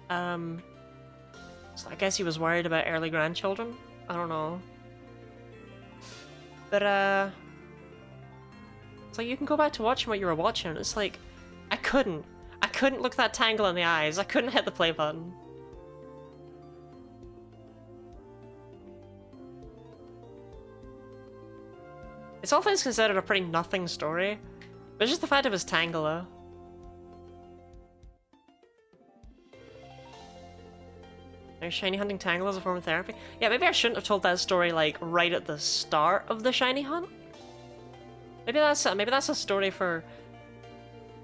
Speaker 1: so I guess he was worried about early grandchildren? I don't know. But, it's like, you can go back to watching what you were watching. It's like, I couldn't look that Tangela in the eyes. I couldn't hit the play button. It's all things considered a pretty nothing story, but it's just the fact it was Tangela. Are shiny hunting Tangela as a form of therapy? Yeah, maybe I shouldn't have told that story like right at the start of the shiny hunt. Maybe that's a story for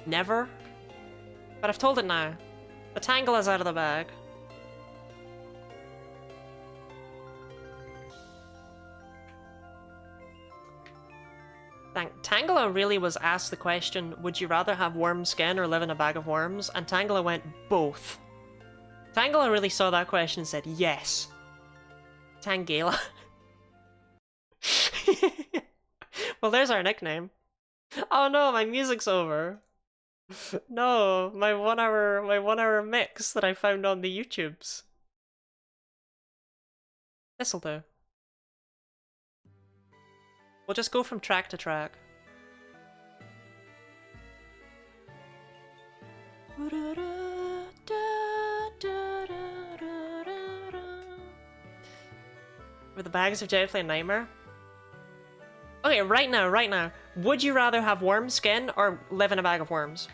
Speaker 1: never. But I've told it now. The Tangela's out of the bag. Tangela really was asked the question, would you rather have worm skin or live in a bag of worms? And Tangela went, both. Tangela really saw that question and said, yes. Tangela. Well, there's our nickname. Oh no, my music's over. No, my one hour mix that I found on the YouTubes. This'll do. We'll just go from track to track. Were the bags of definitely a nightmare? Okay, right now. Would you rather have worm skin or live in a bag of worms?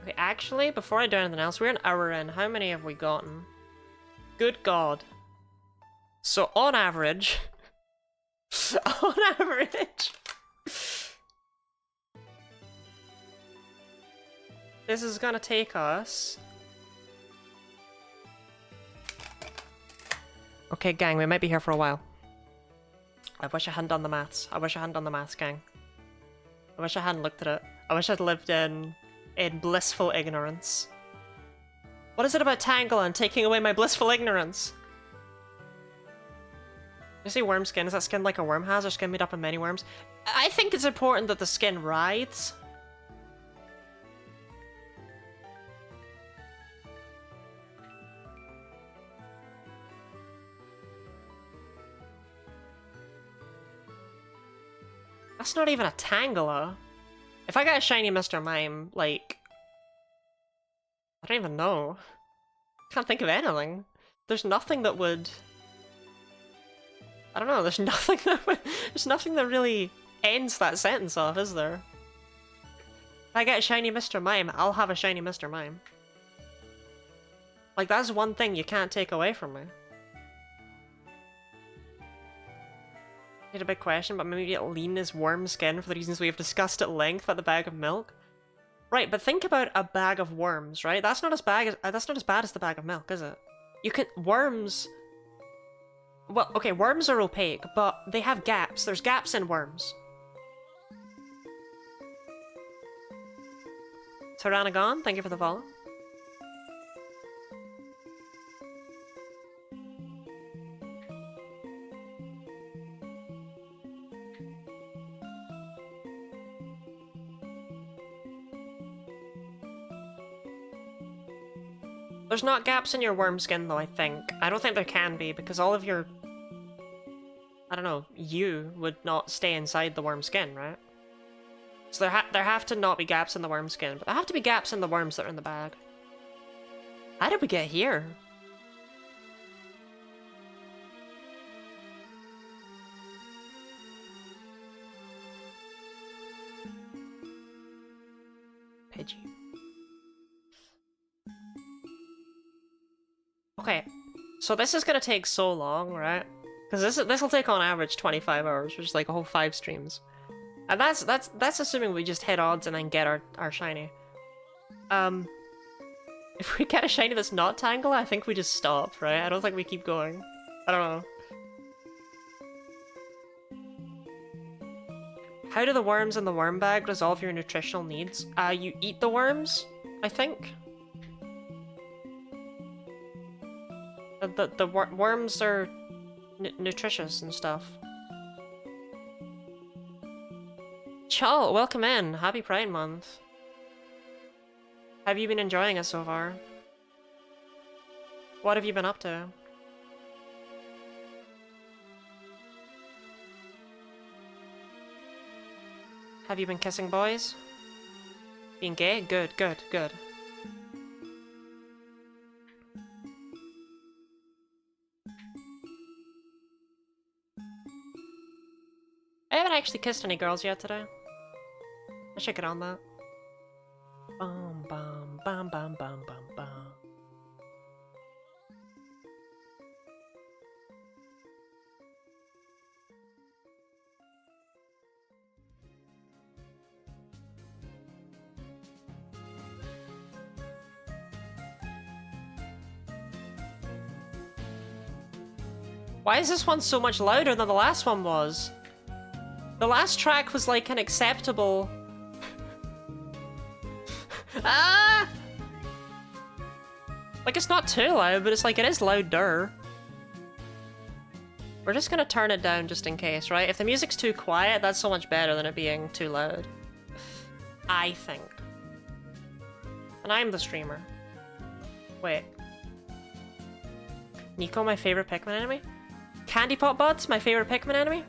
Speaker 1: Okay, actually, before I do anything else, we're an hour in. How many have we gotten? Good God. So, on average... on average... this is gonna take us... Okay, gang, we might be here for a while. I wish I hadn't done the maths. Gang. I wish I hadn't looked at it. I wish I'd lived in blissful ignorance. What is it about Tangela and taking away my blissful ignorance? You say worm skin, is that skin like a worm has, or skin made up of many worms? I think it's important that the skin writhes. That's not even a Tangela. If I got a shiny Mr. Mime, like... I don't even know. Can't think of anything. There's nothing that would... I don't know, there's nothing that would... There's nothing that really ends that sentence off, is there? If I get a shiny Mr. Mime, I'll have a shiny Mr. Mime. Like, that's one thing you can't take away from me. It's a big question, but maybe lean is worm skin for the reasons we have discussed at length about the bag of milk. Right, but think about a bag of worms, right? That's not as bad as the bag of milk, is it? You can worms. Well, okay, worms are opaque, but they have gaps. There's gaps in worms. Tyranagon, thank you for the follow. There's not gaps in your worm skin, though, I think. I don't think there can be, because all of your... I don't know, you would not stay inside the worm skin, right? So there have to not be gaps in the worm skin, but there have to be gaps in the worms that are in the bag. How did we get here? Pidgey. Okay, so this is gonna take so long, right? Because this will take on average 25 hours, which is like a whole 5 streams. And that's assuming we just hit odds and then get our shiny. If we get a shiny that's not Tangela, I think we just stop, right? I don't think we keep going. I don't know. How do the worms in the worm bag resolve your nutritional needs? You eat the worms, I think. The worms are nutritious and stuff. Chal, welcome in. Happy Pride Month. Have you been enjoying it so far? What have you been up to? Have you been kissing boys? Being gay? Good, good, good. I haven't actually kissed any girls yet today. I should get on that. Bum bum bum bum bum bum bum. Why is this one so much louder than the last one was? The last track was like an acceptable... Ah! Like, it's not too loud, but it's like, it is louder. We're just gonna turn it down just in case, right? If the music's too quiet, that's so much better than it being too loud. I think. And I'm the streamer. Wait. Nico, my favorite Pikmin enemy? Candy Pot Buds, my favorite Pikmin enemy?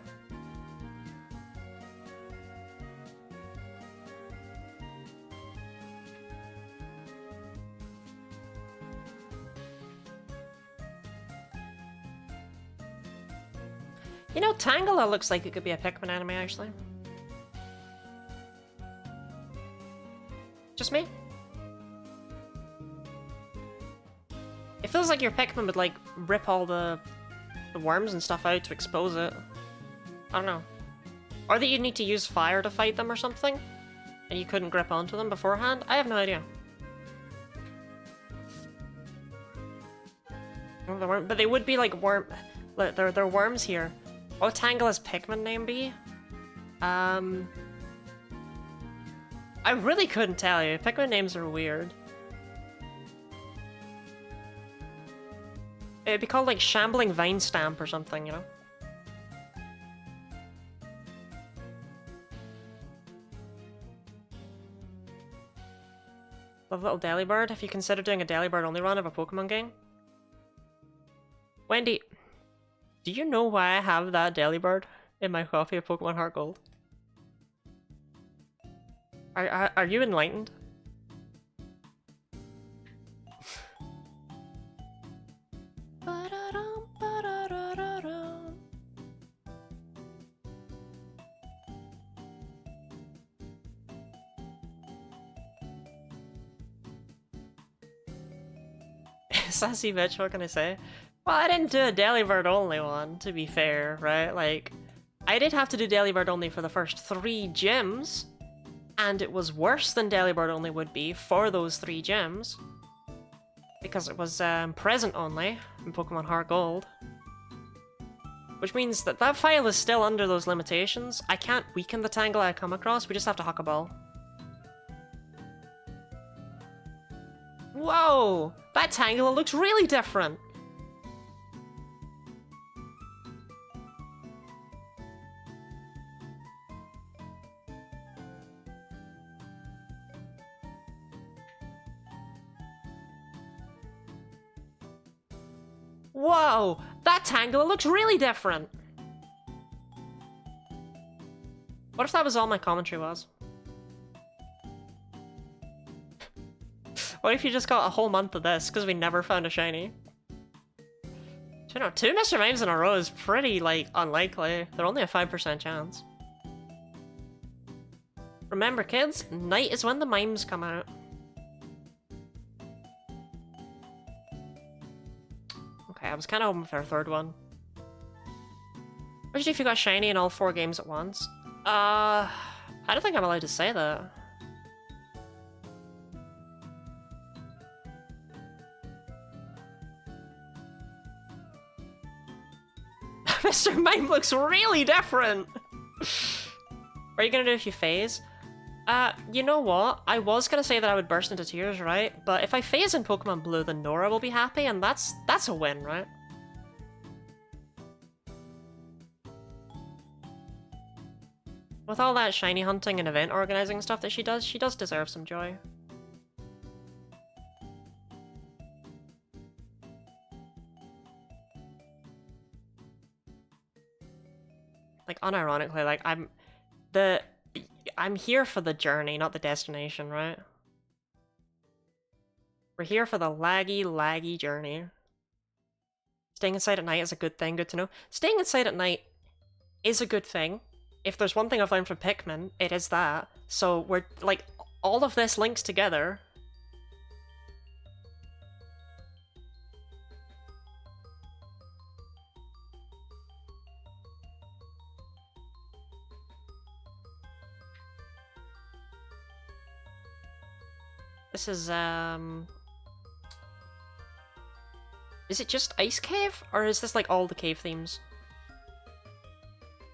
Speaker 1: You know, Tangela looks like it could be a Pikmin anime, actually. Just me? It feels like your Pikmin would, like, rip all the worms and stuff out to expose it. I don't know. Or that you'd need to use fire to fight them or something, and you couldn't grip onto them beforehand? I have no idea. Well, but they would be, like, worm... They're worms here. What would Tangela's Pikmin name be? I really couldn't tell you. Pikmin names are weird. It'd be called like Shambling Vine Stamp or something, you know? Love little Delibird. Have you considered doing a Delibird only run of a Pokemon game? Wendy, do you know why I have that Delibird in my copy of Pokemon Heart Gold? Are you enlightened? Sassy bitch, what can I say? Well, I didn't do a Delibird only one, to be fair, right? Like, I did have to do Delibird only for the first 3 gyms, and it was worse than Delibird only would be for those 3 gyms, because it was present only in Pokemon Heart Gold. Which means that that file is still under those limitations. I can't weaken the Tangela I come across, we just have to Huck a Ball. Whoa! That Tangela looks really different! Whoa! That Tangela looks really different! What if that was all my commentary was? What if you just got a whole month of this, because we never found a shiny? You know, 2 Mr. Mimes in a row is pretty, like, unlikely. They're only a 5% chance. Remember, kids, night is when the mimes come out. Okay, I was kind of hoping for a 3rd one. What did you do if you got shiny in all 4 games at once? I don't think I'm allowed to say that. Mr. Mime looks really different! What are you gonna do if you phase? You know what? I was gonna say that I would burst into tears, right? But if I phase in Pokemon Blue, then Nora will be happy, and that's a win, right? With all that shiny hunting and event organizing stuff that she does deserve some joy. Like, unironically, like, I'm here for the journey, not the destination, right? We're here for the laggy journey. Staying inside at night is a good thing, good to know. Staying inside at night is a good thing. If there's one thing I've learned from Pikmin, it is that. So we're, like, all of this links together. This is it just Ice Cave? Or is this like all the cave themes?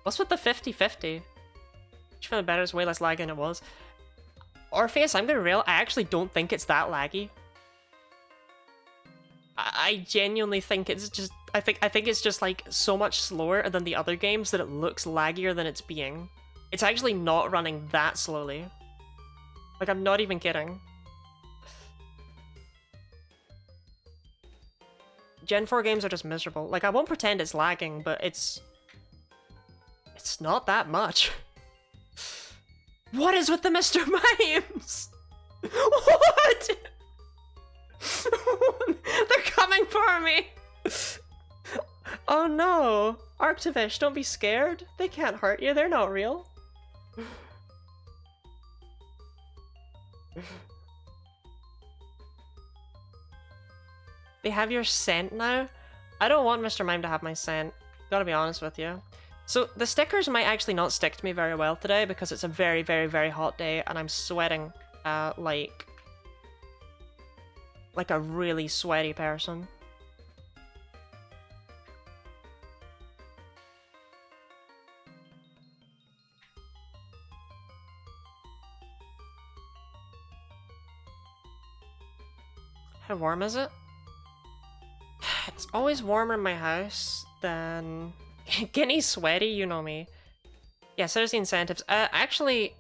Speaker 1: What's with the 50-50? Which found better, it's way less laggy than it was. Orpheus, I'm gonna be real, I actually don't think it's that laggy. I genuinely think it's just I think it's just like so much slower than the other games that it looks laggier than it's being. It's actually not running that slowly. Like, I'm not even kidding. Gen 4 games are just miserable. Like, I won't pretend it's lagging, but it's not that much. What is with the Mr. Mimes? What? They're coming for me! Oh no! Arctivish, don't be scared. They can't hurt you, they're not real. They have your scent now? I don't want Mr. Mime to have my scent. Gotta be honest with you. So the stickers might actually not stick to me very well today because it's a very, very, very hot day and I'm sweating like a really sweaty person. How warm is it? It's always warmer in my house than... Guinea's sweaty, you know me. Yeah, so there's the incentives. Actually,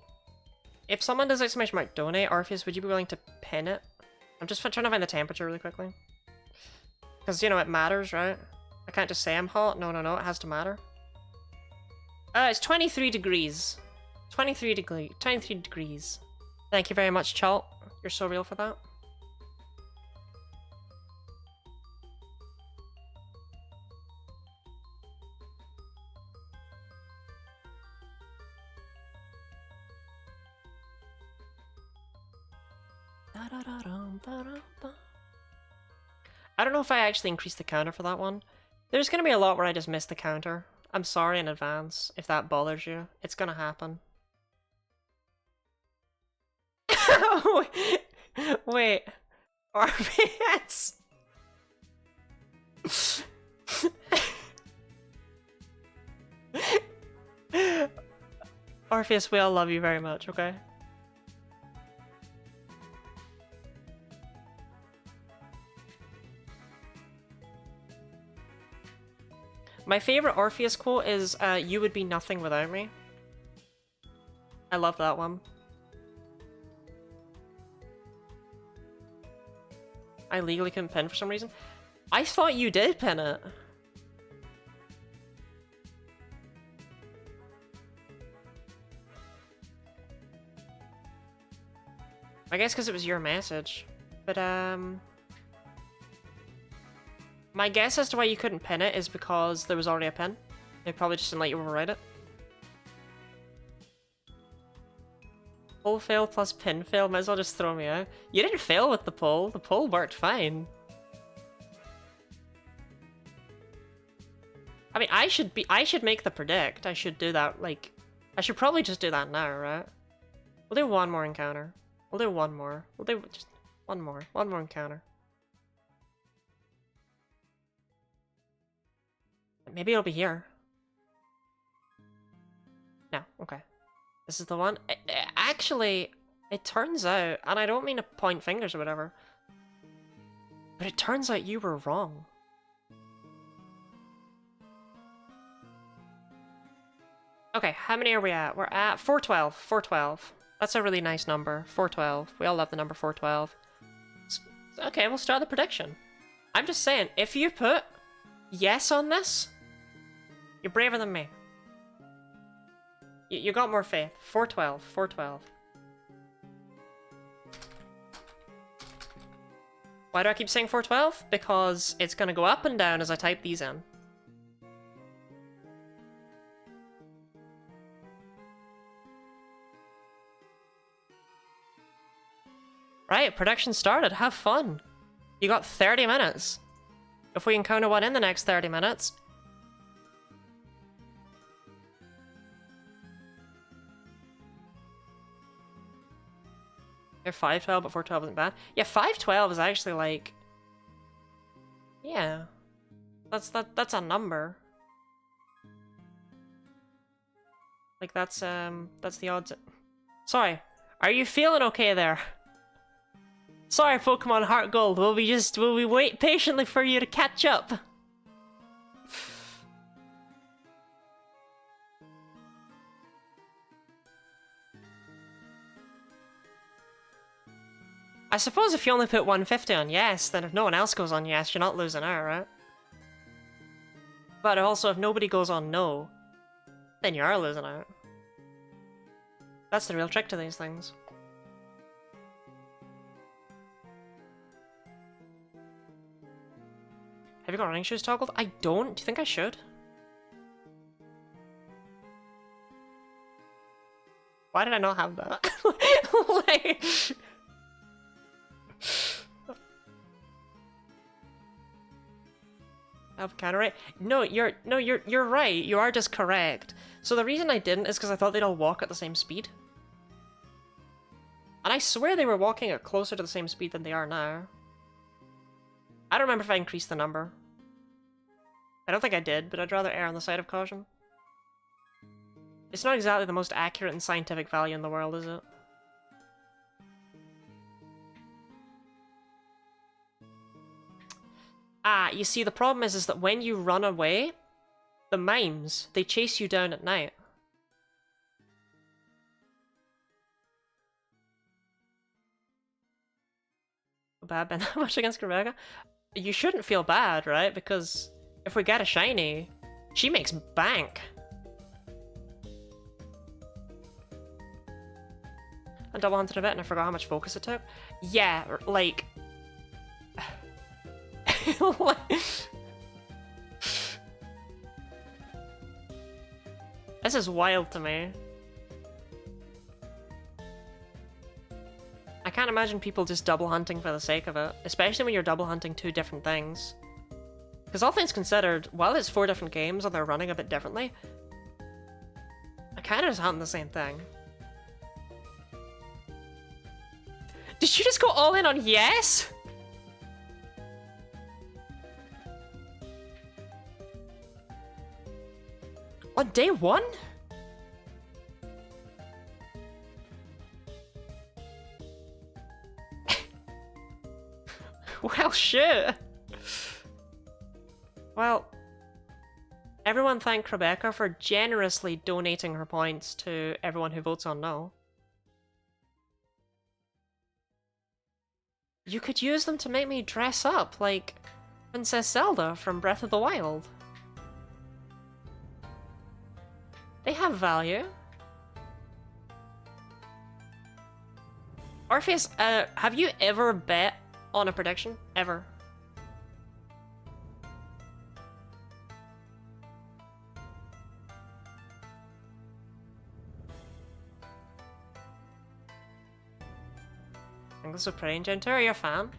Speaker 1: if someone does exclamation mark donate, Orpheus, would you be willing to pin it? I'm just trying to find the temperature really quickly. Because, you know, it matters, right? I can't just say I'm hot. No, it has to matter. It's 23 degrees. 23 degrees. Thank you very much, Chalt. You're so real for that. I don't know if I actually increased the counter for that one. There's gonna be a lot where I just miss the counter. I'm sorry in advance if that bothers you. It's gonna happen. Wait. RBS. Orpheus, we all love you very much, okay? My favorite Orpheus quote is, you would be nothing without me. I love that one. I legally couldn't pin for some reason. I thought you did pin it. I guess because it was your message. But, my guess as to why you couldn't pin it is because there was already a pin. They probably just didn't let you overwrite it. Poll fail plus pin fail, might as well just throw me out. You didn't fail with the poll. The poll worked fine. I mean, I should make the predict. I should do that, like, I should probably just do that now, right? We'll do one more encounter. We'll do one more. We'll do just one more. One more encounter. Maybe it'll be here. No, okay. This is the one. Actually, it turns out, and I don't mean to point fingers or whatever, but it turns out you were wrong. Okay, how many are we at? We're at 412. 412. That's a really nice number. 412. We all love the number 412. Okay, we'll start the prediction. I'm just saying, if you put yes on this, you're braver than me. You got more faith. 412. 412. Why do I keep saying 412? Because it's gonna go up and down as I type these in. Right, production started. Have fun. You got 30 minutes. If we encounter one in the next 30 minutes... You're 512, but 412 isn't bad. Yeah, 512 is actually like... Yeah. That's a number. Like, that's the odds... Sorry. Are you feeling okay there? Sorry, Pokemon Heart Gold. Will we wait patiently for you to catch up? I suppose if you only put 150 on yes, then if no one else goes on yes, you're not losing out, right? But also, if nobody goes on no, then you are losing out. That's the real trick to these things. Have you got running shoes toggled? I don't. Do you think I should? Why did I not have that? Like... Avocado, right? No, you're right. You are just correct. So the reason I didn't is because I thought they'd all walk at the same speed. And I swear they were walking at closer to the same speed than they are now. I don't remember if I increased the number. I don't think I did, but I'd rather err on the side of caution. It's not exactly the most accurate and scientific value in the world, is it? Ah, you see, the problem is that when you run away, the mimes, they chase you down at night. Bad Ben that much against Rebecca? You shouldn't feel bad, right? Because if we get a shiny, she makes bank. and double hunted a bit, and I forgot how much focus it took. Yeah, like... This is wild to me. I can't imagine people just double hunting for the sake of it, especially when you're double hunting two different things. Because all things considered, while it's 4 different games and they're running a bit differently, I kind of just hunt the same thing. Did you just go all in on yes? On day 1? Well, shit. Well, everyone thank Rebecca for generously donating her points to everyone who votes on no. You could use them to make me dress up like Princess Zelda from Breath of the Wild. They have value. Orpheus, have you ever bet on a prediction? Ever? Tangles of Prey and Gentur, are you a fan?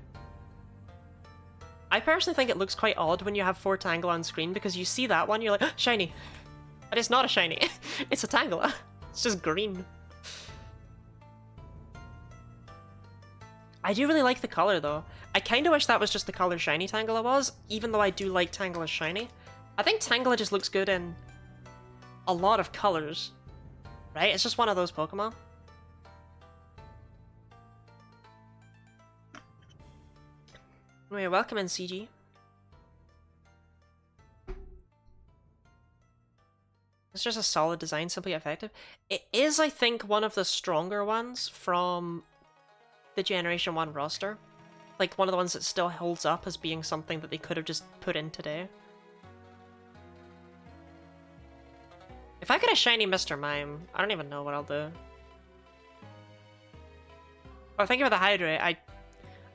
Speaker 1: I personally think it looks quite odd when you have 4 Tangela on screen because you see that one, you're like, oh, shiny! But it's not a shiny, it's a Tangela. It's just green. I do really like the color though. I kinda wish that was just the color shiny Tangela was, even though I do like Tangela shiny. I think Tangela just looks good in a lot of colors, right? It's just one of those Pokemon. Anyway, welcome in, CG. It's just a solid design, simply effective. It is, I think, one of the stronger ones from the Generation 1 roster. Like, one of the ones that still holds up as being something that they could have just put in today. If I get a shiny Mr. Mime, I don't even know what I'll do. Oh, thank you for the hydrate.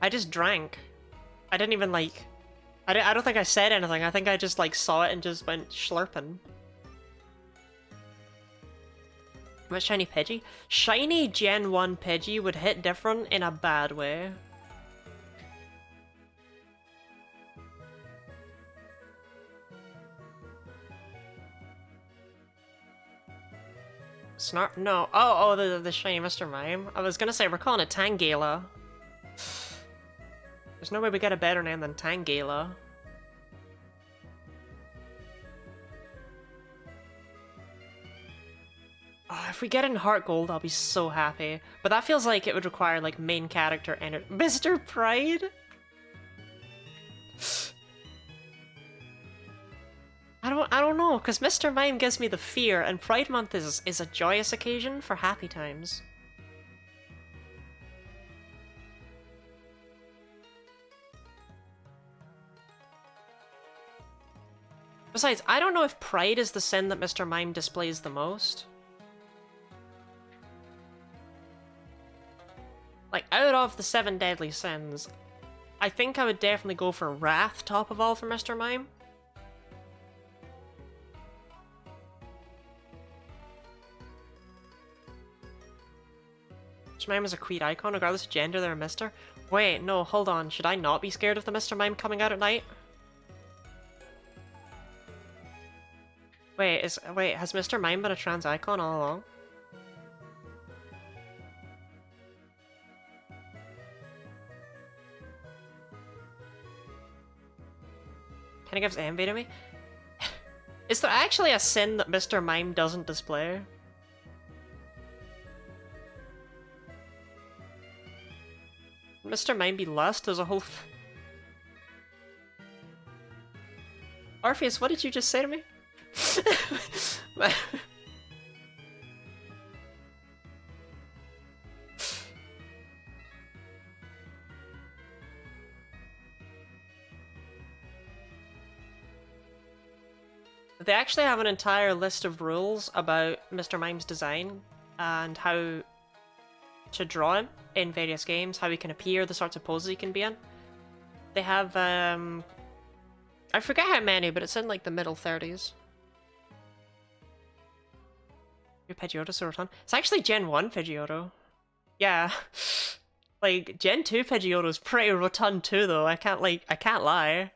Speaker 1: I just drank. I didn't even, like... I don't think I said anything. I think I just, like, saw it and just went slurping. What shiny Pidgey? Shiny Gen 1 Pidgey would hit different in a bad way. Snark? No. Oh, the shiny Mr. Mime. I was gonna say, we're calling it Tangela. There's no way we get a better name than Tangela. Oh, if we get in Heart Gold, I'll be so happy. But that feels like it would require, like, main character energy. Mr. Pride? I don't know, because Mr. Mime gives me the fear, and Pride Month is a joyous occasion for happy times. Besides, I don't know if pride is the sin that Mr. Mime displays the most. Like, out of the 7 deadly sins, I think I would definitely go for wrath top of all for Mr. Mime. Mr. Mime is a queer icon, regardless of gender, they're a Mr. Wait, no, hold on. Should I not be scared of the Mr. Mime coming out at night? Wait, has Mr. Mime been a trans icon all along? Kinda gives envy to me. Is there actually a sin that Mr. Mime doesn't display? Mr. Mime be lust? There's a whole... Orpheus, what did you just say to me? They actually have an entire list of rules about Mr. Mime's design and how to draw him in various games, how he can appear, the sorts of poses he can be in. They have, I forget how many, but it's in like the middle 30s. Your Pidgeotto so rotund. It's actually Gen 1 Pidgeotto. Yeah. Like, Gen 2 Pidgeotto's pretty rotund too, though. I can't lie.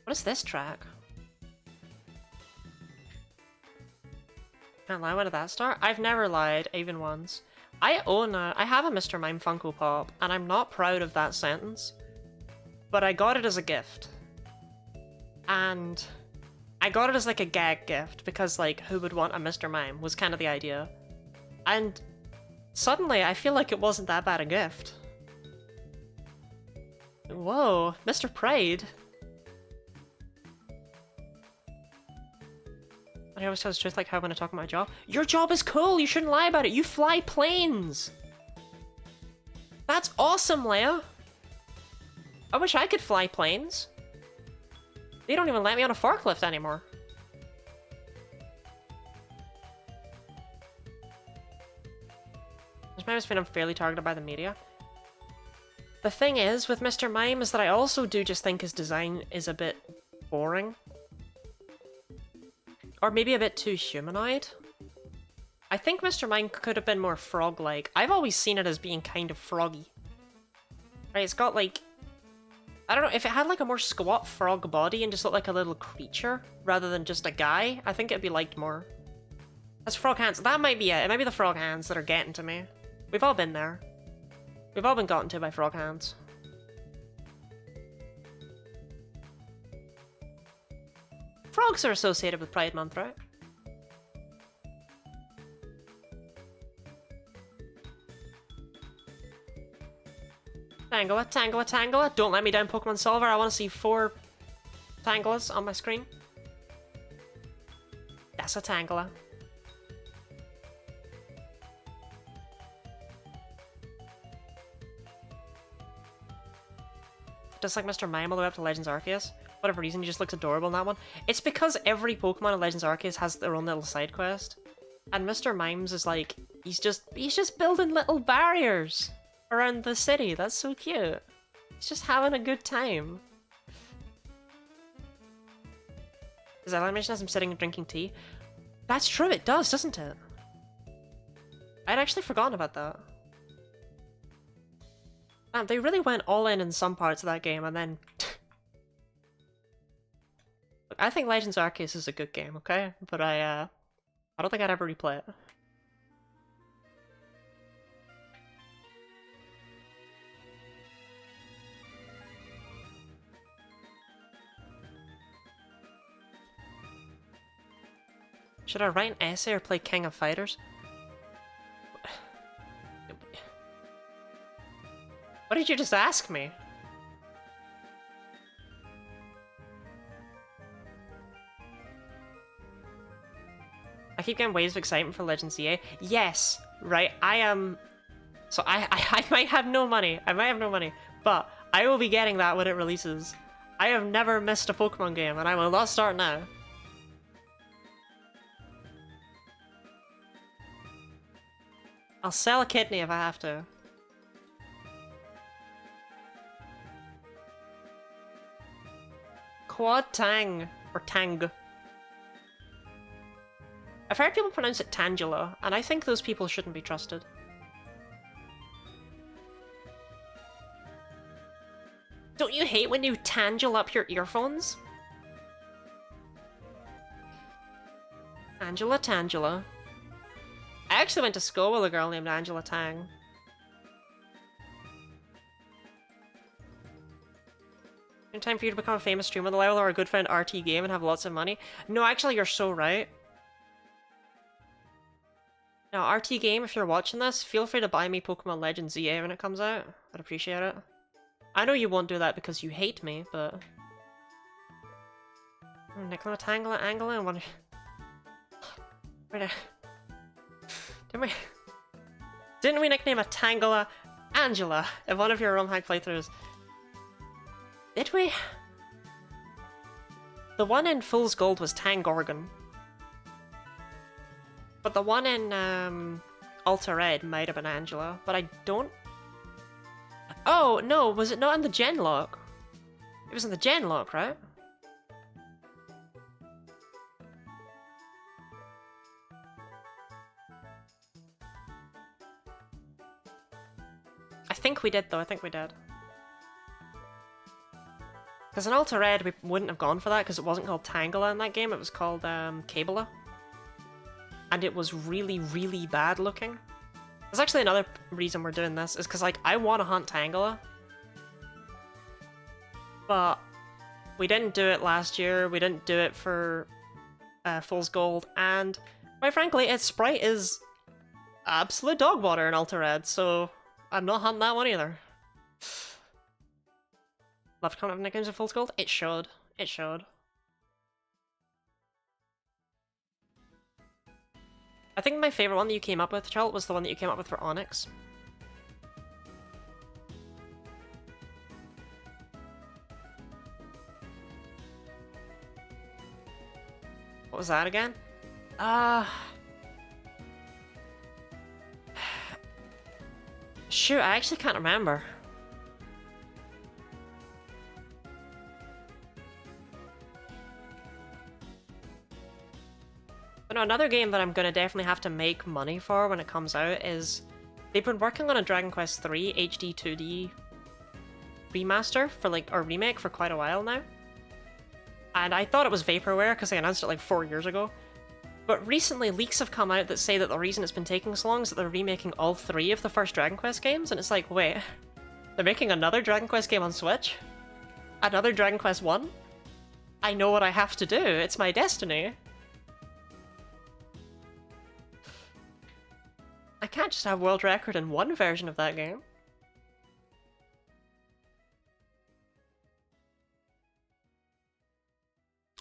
Speaker 1: What is this track? Can't lie, when did that start? I've never lied, even once. I have a Mr. Mime Funko Pop, and I'm not proud of that sentence. But I got it as a gift. And I got it as like a gag gift, because like, who would want a Mr. Mime was kind of the idea. And suddenly I feel like it wasn't that bad a gift. Whoa, Mr. Pride. I always tell the truth like how when I talk about my job. Your job is cool, you shouldn't lie about it. You fly planes. That's awesome, Leia. I wish I could fly planes. They don't even let me on a forklift anymore. This might have been unfairly targeted by the media. The thing is, with Mr. Mime, is that I also do just think his design is a bit boring. Or maybe a bit too humanoid. I think Mr. Mime could have been more frog-like. I've always seen it as being kind of froggy. Right, it's got like... I don't know, if it had like a more squat frog body and just looked like a little creature, rather than just a guy, I think it'd be liked more. That's frog hands. That might be it. It might be the frog hands that are getting to me. We've all been there. We've all been gotten to by frog hands. Frogs are associated with Pride Month, right? Tangela, Tangela, Tangela. Don't let me down, Pokemon Solver. I want to see 4 Tangelas on my screen. That's a Tangela. Just like Mr. Mime all the way up to Legends Arceus. Whatever reason, he just looks adorable in that one. It's because every Pokemon in Legends Arceus has their own little side quest. And Mr. Mimes is like, he's just building little barriers around the city. That's so cute. He's just having a good time. Does that animation has him sitting and drinking tea? That's true, it does, doesn't it? I'd actually forgotten about that. Man, they really went all in some parts of that game, and then... Look, I think Legends Arceus is a good game, okay? But I don't think I'd ever replay it. Should I write an essay or play King of Fighters? What did you just ask me? I keep getting waves of excitement for Legends EA. Yes, right, I am... So I might have no money. I might have no money. But I will be getting that when it releases. I have never missed a Pokemon game, and I will not start now. I'll sell a kidney if I have to. Quad Tang. Or Tang. I've heard people pronounce it Tangela, and I think those people shouldn't be trusted. Don't you hate when you tangle up your earphones? Angela Tangela. I actually went to school with a girl named Angela Tang. In time for you to become a famous streamer on the level or a good friend RT game and have lots of money? No, actually, you're so right. Now, RT game, if you're watching this, feel free to buy me Pokemon Legends EA when it comes out. I'd appreciate it. I know you won't do that because you hate me, but... Nicola Tangela Angela and one... Didn't we nickname a Tangela Angela in one of your ROM hack playthroughs? Did we? The one in Fool's Gold was Tangorgan. But the one in Alta Red might have been Angela, but I don't... Oh, no, was it not in the Genlock? It was in the Genlock, right? I think we did, though. I think we did. Because in Alta Red, we wouldn't have gone for that because it wasn't called Tangela in that game. It was called Kabela. And it was really, really bad looking. There's actually another reason we're doing this, is because, like, I want to hunt Tangela. But we didn't do it last year, we didn't do it for Fool's Gold, and quite frankly, its sprite is absolute dog water in Alta Red, so I'm not hunting that one either. Love to come up with nicknames of Fool's Gold? It should. It should. I think my favourite one that you came up with, Chelt, was the one that you came up with for Onyx. What was that again? Shoot, I actually can't remember. But no, another game that I'm gonna definitely have to make money for when it comes out is... They've been working on a Dragon Quest III HD 2D remaster for like, or remake for quite a while now. And I thought it was vaporware because they announced it like 4 years ago. But recently leaks have come out that say that the reason it's been taking so long is that they're remaking all 3 of the first Dragon Quest games, and it's like, wait, they're making another Dragon Quest game on Switch? Another Dragon Quest 1? I know what I have to do, it's my destiny. I can't just have world record in one version of that game.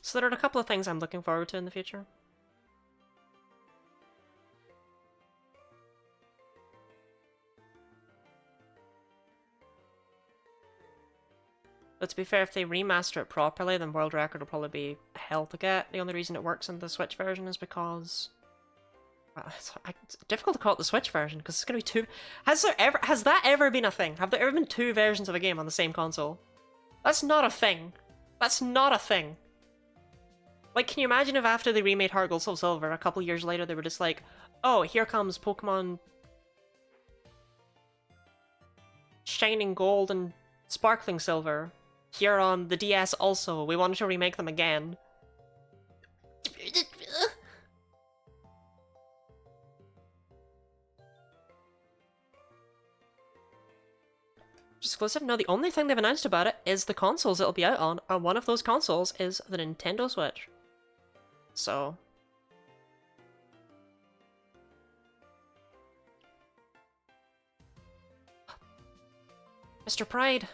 Speaker 1: So there are a couple of things I'm looking forward to in the future. But to be fair, if they remaster it properly, then world record will probably be hell to get. The only reason it works in the Switch version is because... It's difficult to call it the Switch version, because it's going to be two... Has that ever been a thing? Have there ever been 2 versions of a game on the same console? That's not a thing. That's not a thing. Like, can you imagine if after they remade Heart Gold Soul Silver, a couple years later they were just like, oh, here comes Pokemon Shining Gold and Sparkling Silver. Here on the DS also, we wanted to remake them again. Exclusive? No, the only thing they've announced about it is the consoles it'll be out on, and one of those consoles is the Nintendo Switch. So... Mr. Pride.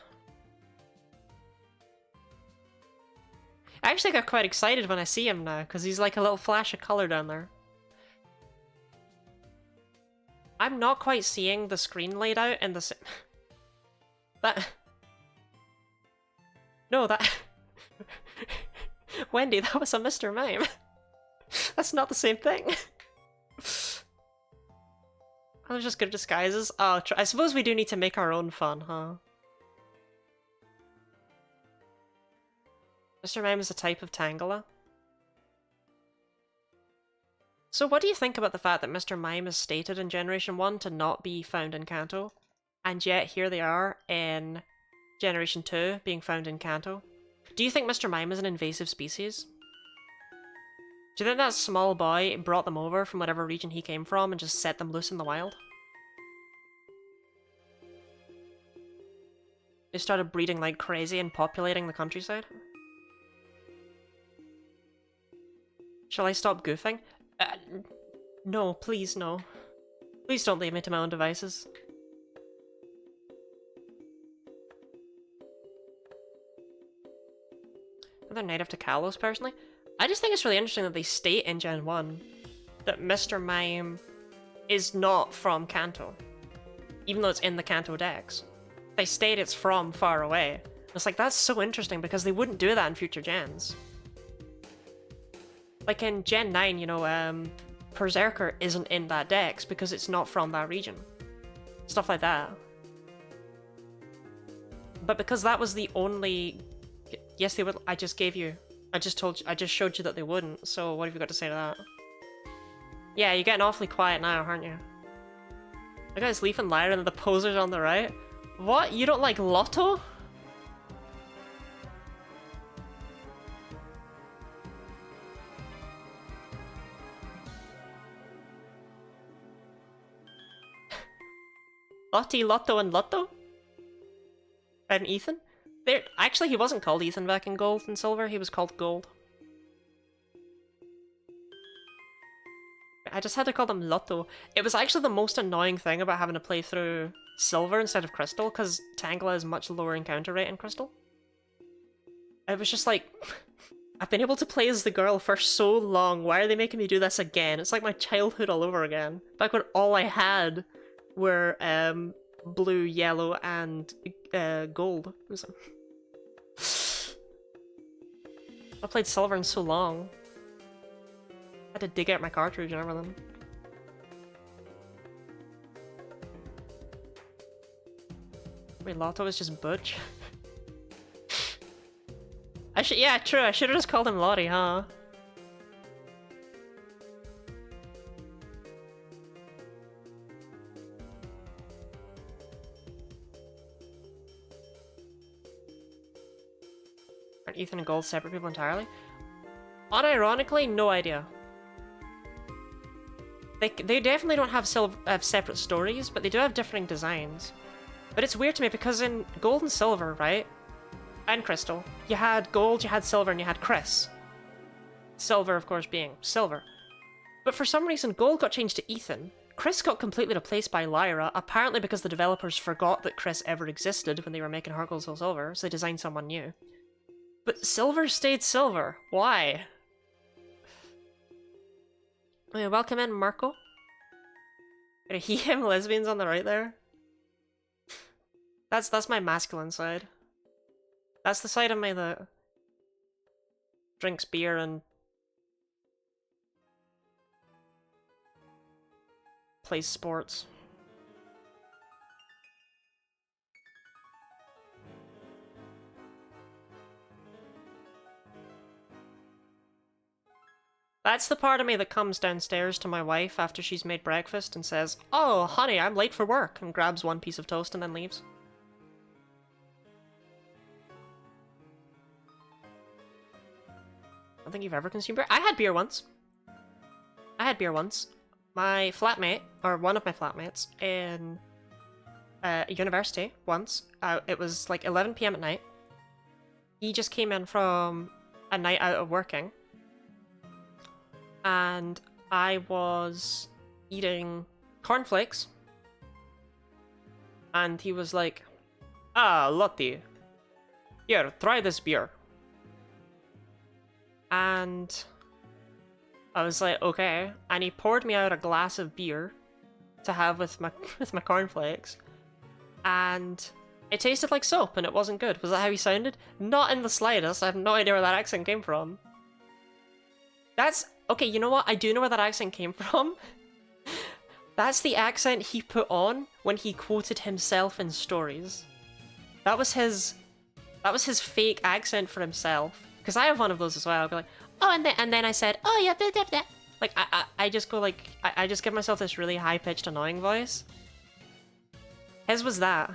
Speaker 1: I actually got quite excited when I see him now, because he's like a little flash of colour down there. I'm not quite seeing the screen laid out in the... That... No, that... Wendy, that was a Mr. Mime. That's not the same thing. I was just good at disguises. Oh, I suppose we do need to make our own fun, huh? Mr. Mime is a type of Tangela. So what do you think about the fact that Mr. Mime is stated in Generation 1 to not be found in Kanto? And yet here they are in Generation 2 being found in Kanto. Do you think Mr. Mime is an invasive species? Do you think that small boy brought them over from whatever region he came from and just set them loose in the wild? They started breeding like crazy and populating the countryside? Shall I stop goofing? No, please no. Please don't leave me to my own devices. They're native to Kalos, personally. I just think it's really interesting that they state in Gen 1 that Mr. Mime is not from Kanto, even though it's in the Kanto Dex. They state it's from far away, It's like, that's so interesting because they wouldn't do that in future gens. Like in Gen 9, you know, Berserker isn't in that dex because it's not from that region. Stuff like that. But because that was the only... Yes, they would. I just gave you... I just showed you that they wouldn't, so what have you got to say to that? Yeah, you're getting awfully quiet now, aren't you? Look at this Leaf and Lyra and the posers on the right. What? You don't like Lotto? Lottie, Lotto, and Lotto? And Ethan? Actually, he wasn't called Ethan back in Gold and Silver, he was called Gold. I just had to call them Lotto. It was actually the most annoying thing about having to play through Silver instead of Crystal, because Tangela is much lower encounter rate in Crystal. It was just like, I've been able to play as the girl for so long, why are they making me do this again? It's like my childhood all over again. Back when all I had were blue, yellow, and gold. I played Silver in so long. I had to dig out my cartridge and everything. Wait, Lotto is just Butch? Yeah, true, I should've just called him Lottie, huh? Aren't Ethan and Gold separate people entirely? Unironically, no idea. They definitely don't have separate stories, but they do have differing designs. But it's weird to me because in Gold and Silver, right? And Crystal, you had Gold, you had Silver, and you had Chris. Silver, of course, being Silver. But for some reason, Gold got changed to Ethan. Chris got completely replaced by Lyra, apparently because the developers forgot that Chris ever existed when they were making Heart Gold Soul Silver, so they designed someone new. But Silver stayed Silver. Why? Wait, welcome in, Marco. He, him, lesbians on the right there. That's my masculine side. That's the side of me that drinks beer and plays sports. That's the part of me that comes downstairs to my wife after she's made breakfast and says, "Oh, honey, I'm late for work," and grabs one piece of toast and then leaves. I don't think you've ever consumed beer. I had beer once. My flatmate, or one of my flatmates, in university once, it was like 11 PM at night. He just came in from a night out of working. And I was eating cornflakes. And he was like, "Ah, Lottie, here, try this beer." And I was like, okay. And he poured me out a glass of beer to have with my cornflakes. And it tasted like soap and it wasn't good. Was that how he sounded? Not in the slightest. I have no idea where that accent came from. That's... Okay, you know what? I do know where that accent came from. That's the accent he put on when he quoted himself in stories. That was his fake accent for himself. Because I have one of those as well. I'll be like, "Oh, and then I said, oh yeah, blah, blah, blah." Like I just go like I just give myself this really high pitched annoying voice. His was that.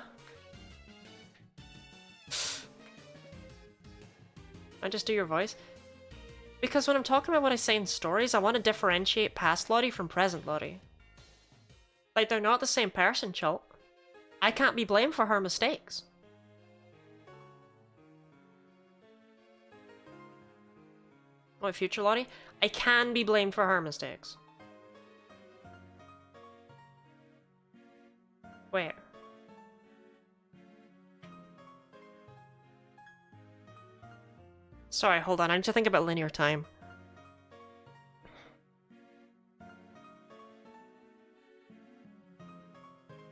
Speaker 1: I just do your voice. Because when I'm talking about what I say in stories, I want to differentiate past Lottie from present Lottie. Like, they're not the same person, Chult. I can't be blamed for her mistakes. What, future Lottie? I can be blamed for her mistakes. Where? Sorry, hold on. I need to think about linear time.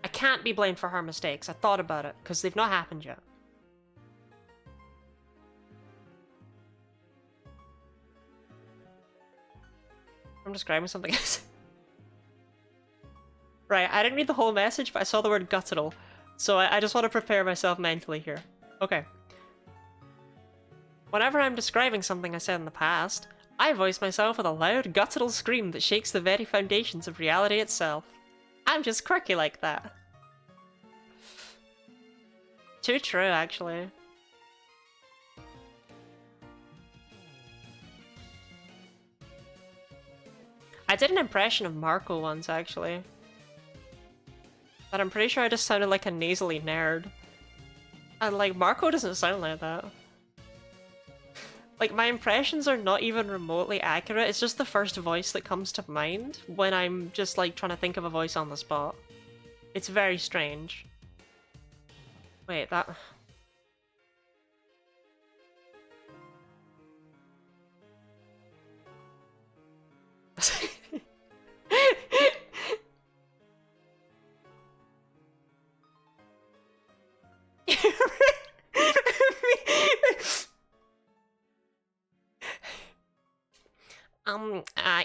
Speaker 1: I can't be blamed for her mistakes. I thought about it, because they've not happened yet. describing something else. Right, I didn't read the whole message, but I saw the word guttural. So I just want to prepare myself mentally here. Okay. Whenever I'm describing something I said in the past, I voice myself with a loud, guttural scream that shakes the very foundations of reality itself. I'm just quirky like that. Too true, actually. I did an impression of Marco once, actually. But I'm pretty sure I just sounded like a nasally nerd. And, like, Marco doesn't sound like that. Like, my impressions are not even remotely accurate, it's just the first voice that comes to mind when I'm just, like, trying to think of a voice on the spot. It's very strange. Wait, that...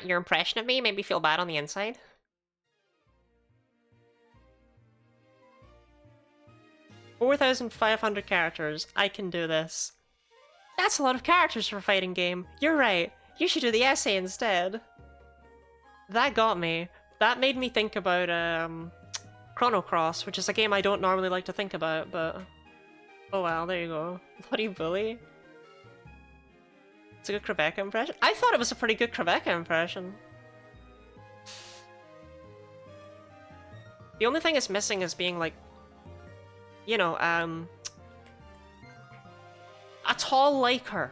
Speaker 1: Your impression of me made me feel bad on the inside. "4,500 characters. I can do this." That's a lot of characters for a fighting game. You're right. You should do the essay instead. That got me. That made me think about, Chrono Cross, which is a game I don't normally like to think about, but... Oh well, there you go. Bloody bully. It's a good Rebecca impression. I thought it was a pretty good Rebecca impression. The only thing it's missing is being like, you know, a tall like her.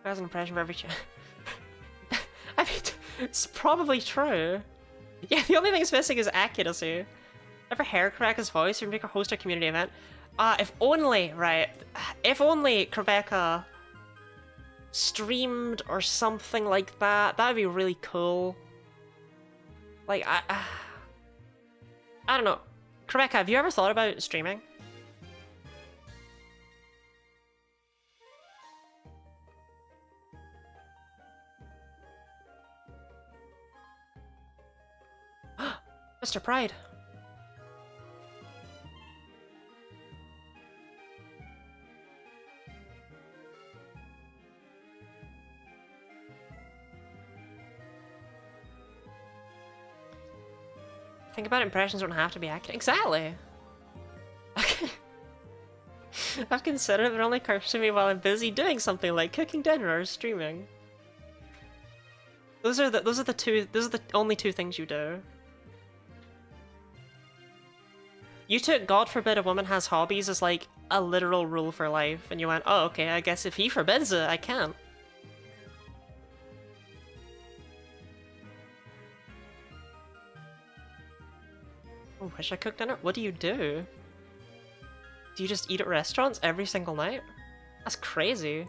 Speaker 1: That's an impression for every I mean, it's probably true. Yeah, the only thing it's missing is accuracy. Ever heard Rebecca's voice or make her host a community event? If only, right, if only Rebecca streamed or something like that, that'd be really cool. Like, I don't know. Rebecca, have you ever thought about streaming? Mr. Pride. Think about it, impressions don't have to be accurate. Exactly. I've considered it, but it only occurs to me while I'm busy doing something like cooking dinner or streaming. Those are the only two things you do. You took "God forbid a woman has hobbies" as like a literal rule for life, and you went, oh, okay, I guess if he forbids it, I can't. Oh, wish I cooked dinner? What do you do? Do you just eat at restaurants every single night? That's crazy.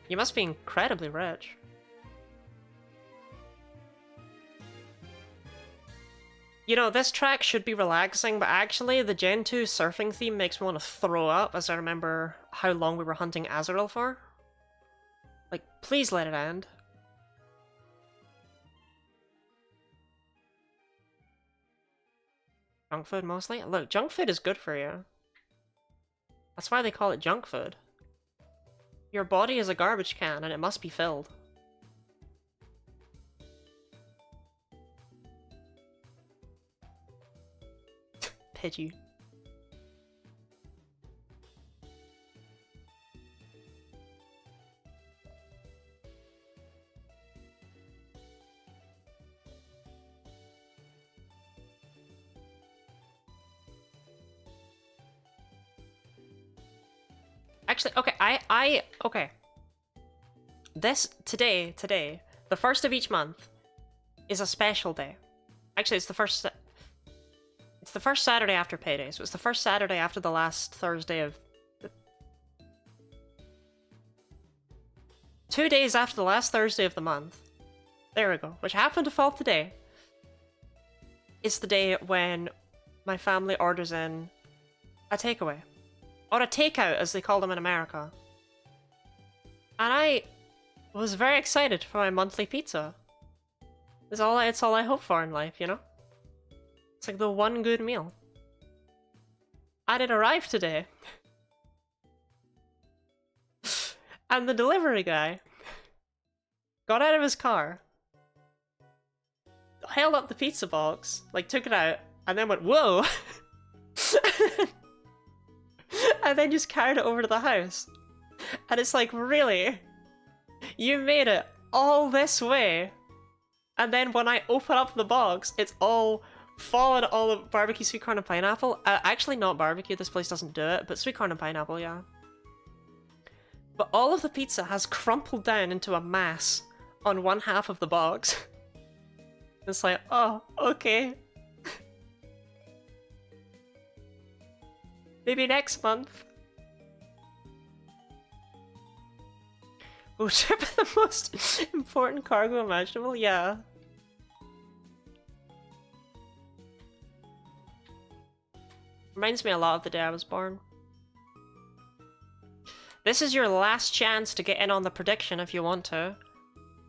Speaker 1: You must be incredibly rich. You know, this track should be relaxing, but actually the Gen 2 surfing theme makes me want to throw up as I remember how long we were hunting Azrael for. Like, please let it end. Junk food mostly? Look, junk food is good for you. That's why they call it junk food. Your body is a garbage can and it must be filled. Pidgey. Actually, okay, okay. Today, the first of each month is a special day. Actually, it's the first Saturday after payday, so it's the first Saturday after the last Thursday of... 2 days after the last Thursday of the month. There we go, which happened to fall today. is the day when my family orders in a takeaway. Or a takeout, as they call them in America. And I was very excited for my monthly pizza. It's all I hope for in life, you know? It's like the one good meal. And it arrived today. And the delivery guy got out of his car, held up the pizza box, like took it out, and then went, whoa! And then just carried it over to the house. And it's like, really? You made it all this way? And then when I open up the box, it's all fallen all of barbecue, sweet corn, and pineapple. Actually not barbecue, this place doesn't do it, but sweet corn and pineapple, yeah. But all of the pizza has crumpled down into a mass on one half of the box. It's like, oh, okay. Maybe next month. Oh, ship the most important cargo imaginable? Yeah. Reminds me a lot of the day I was born. This is your last chance to get in on the prediction if you want to.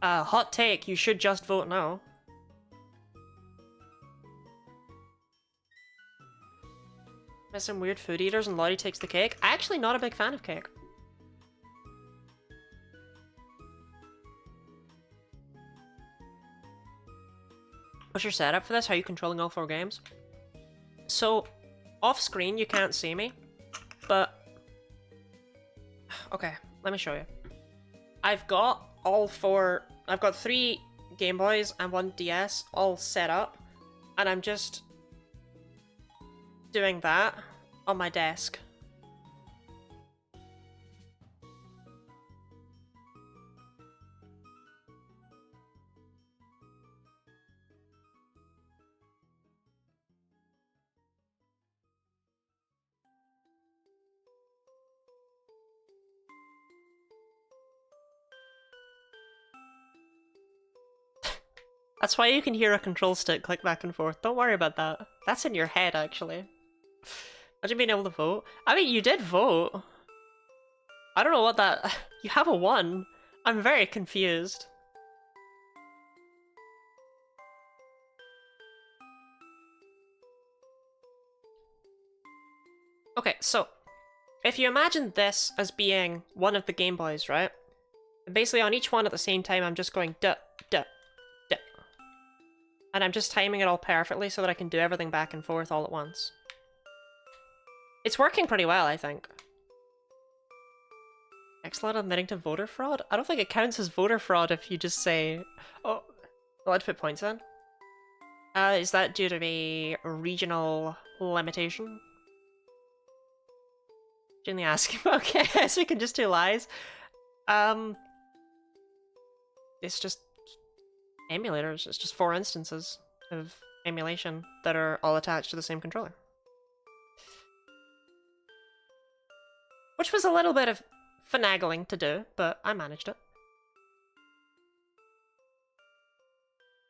Speaker 1: Hot take, you should just vote no. There's some weird food eaters and Lottie takes the cake. Actually not a big fan of cake. What's your setup for this? How are you controlling all 4 games? So, off screen you can't see me, but... Okay, let me show you. I've got all 4... I've got 3 Game Boys and 1 DS all set up, and I'm just doing that on my desk. That's why you can hear a control stick click back and forth. Don't worry about that. That's in your head, actually. Imagine being able to vote. I mean, you did vote. I don't know what that... You have a 1. I'm very confused. Okay, so... If you imagine this as being one of the Game Boys, right? Basically on each one at the same time, I'm just going duh, duh, duh. And I'm just timing it all perfectly so that I can do everything back and forth all at once. It's working pretty well, I think. Excellent admitting to voter fraud? I don't think it counts as voter fraud if you just say... Oh, well, I'd put points in. Is that due to a regional limitation? Genuinely asking. Okay, so we can just do lies. It's just emulators. It's just 4 instances of emulation that are all attached to the same controller. Which was a little bit of finagling to do, but I managed it.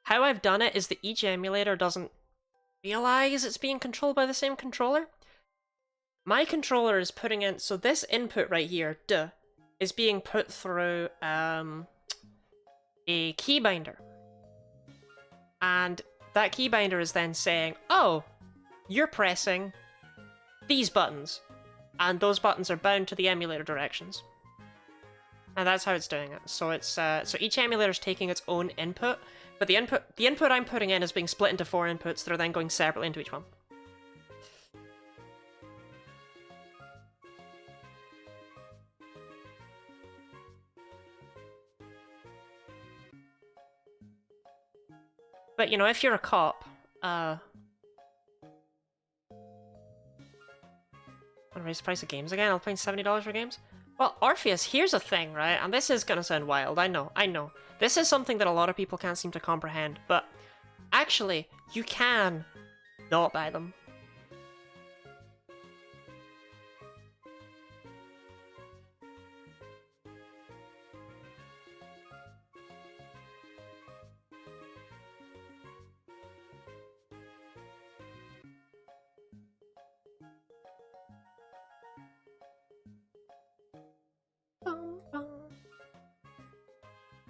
Speaker 1: How I've done it is that each emulator doesn't realize it's being controlled by the same controller. My controller is putting in, so this input right here, duh, is being put through a keybinder. And that keybinder is then saying, oh, you're pressing these buttons. And those buttons are bound to the emulator directions. And that's how it's doing it. So it's so each emulator is taking its own input, but the input I'm putting in is being split into 4 inputs that are then going separately into each one. But you know, if you're a cop, I'll raise the price of games again. I'll pay $70 for games. Well, Orpheus, here's a thing, right? And this is gonna sound wild, I know. This is something that a lot of people can't seem to comprehend, but actually, you can not buy them.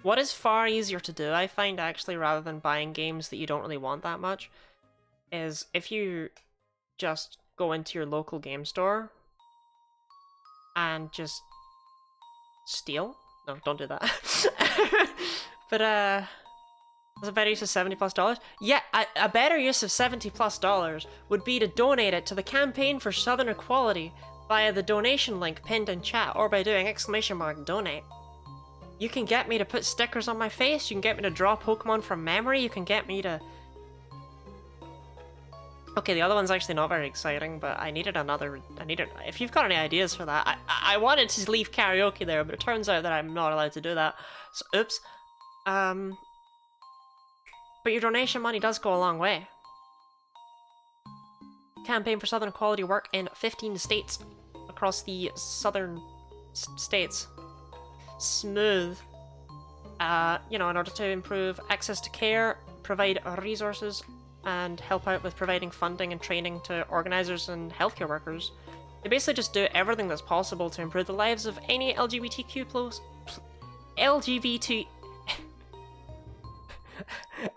Speaker 1: What is far easier to do, I find, actually, rather than buying games that you don't really want that much, is if you just go into your local game store and just steal. No, don't do that. But there's a better use of $70+. Yeah, a better use of $70+ would be to donate it to the Campaign for Southern Equality via the donation link pinned in chat, or by doing !donate. You can get me to put stickers on my face, you can get me to draw Pokemon from memory, you can get me to... Okay, the other one's actually not very exciting, but I needed another... If you've got any ideas for that, I wanted to leave karaoke there, but it turns out that I'm not allowed to do that. So, oops. But your donation money does go a long way. Campaign for Southern Equality work in 15 states across the southern states. Smooth. You know, in order to improve access to care, provide resources, and help out with providing funding and training to organizers and healthcare workers. They basically just do everything that's possible to improve the lives of any LGBT...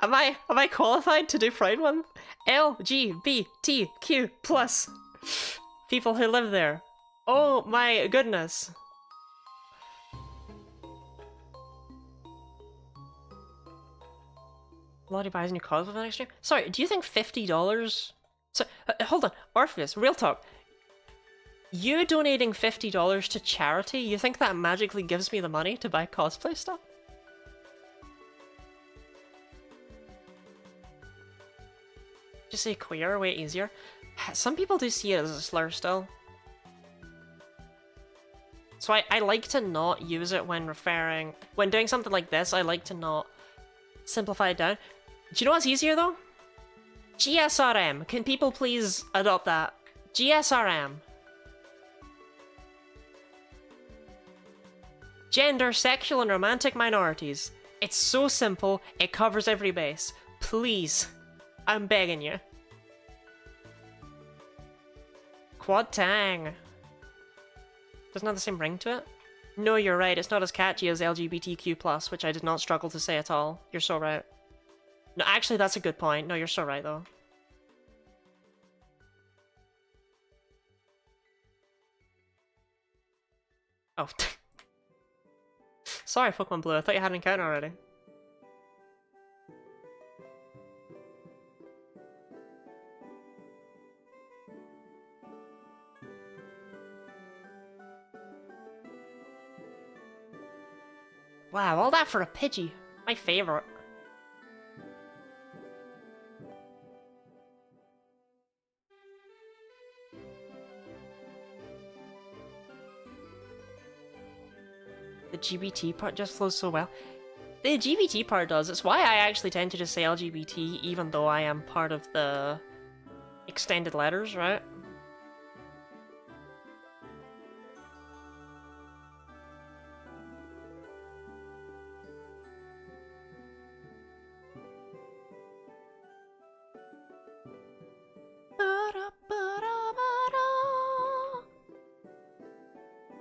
Speaker 1: Am I qualified to do Pride Month? LGBTQ plus people who live there. Oh my goodness. Lottie buys new cars with an extreme. Sorry, do you think $50? So hold on, Orpheus, real talk. You donating $50 to charity, you think that magically gives me the money to buy cosplay stuff? Just say queer, way easier. Some people do see it as a slur still. So I like to not use it when referring... When doing something like this, I like to not simplify it down. Do you know what's easier though? GSRM. Can people please adopt that? GSRM. Gender, sexual, and romantic minorities. It's so simple, it covers every base. Please. I'm begging you. Quad Tang. Doesn't have the same ring to it? No, you're right, it's not as catchy as LGBTQ+, which I did not struggle to say at all. You're so right. No, actually, that's a good point. No, you're so right, though. Oh. Sorry, Pokemon Blue, I thought you had an encounter already. Wow, all that for a Pidgey. My favorite. The GBT part just flows so well. The GBT part does. It's why I actually tend to just say LGBT, even though I am part of the extended letters, right?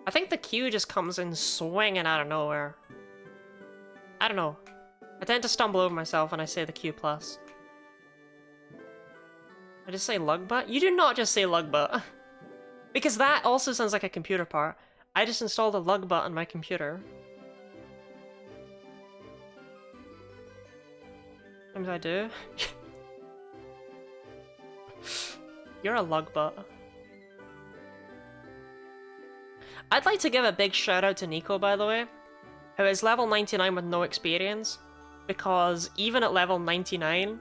Speaker 1: I think the Q just comes in swinging out of nowhere. I don't know. I tend to stumble over myself when I say the Q+. I just say Lugbutt? You do not just say Lugbutt. Because that also sounds like a computer part. I just installed a Lugbutt on my computer. Sometimes I do. You're a Lugbutt. I'd like to give a big shout out to Nico, by the way, who is level 99 with no experience, because even at level 99,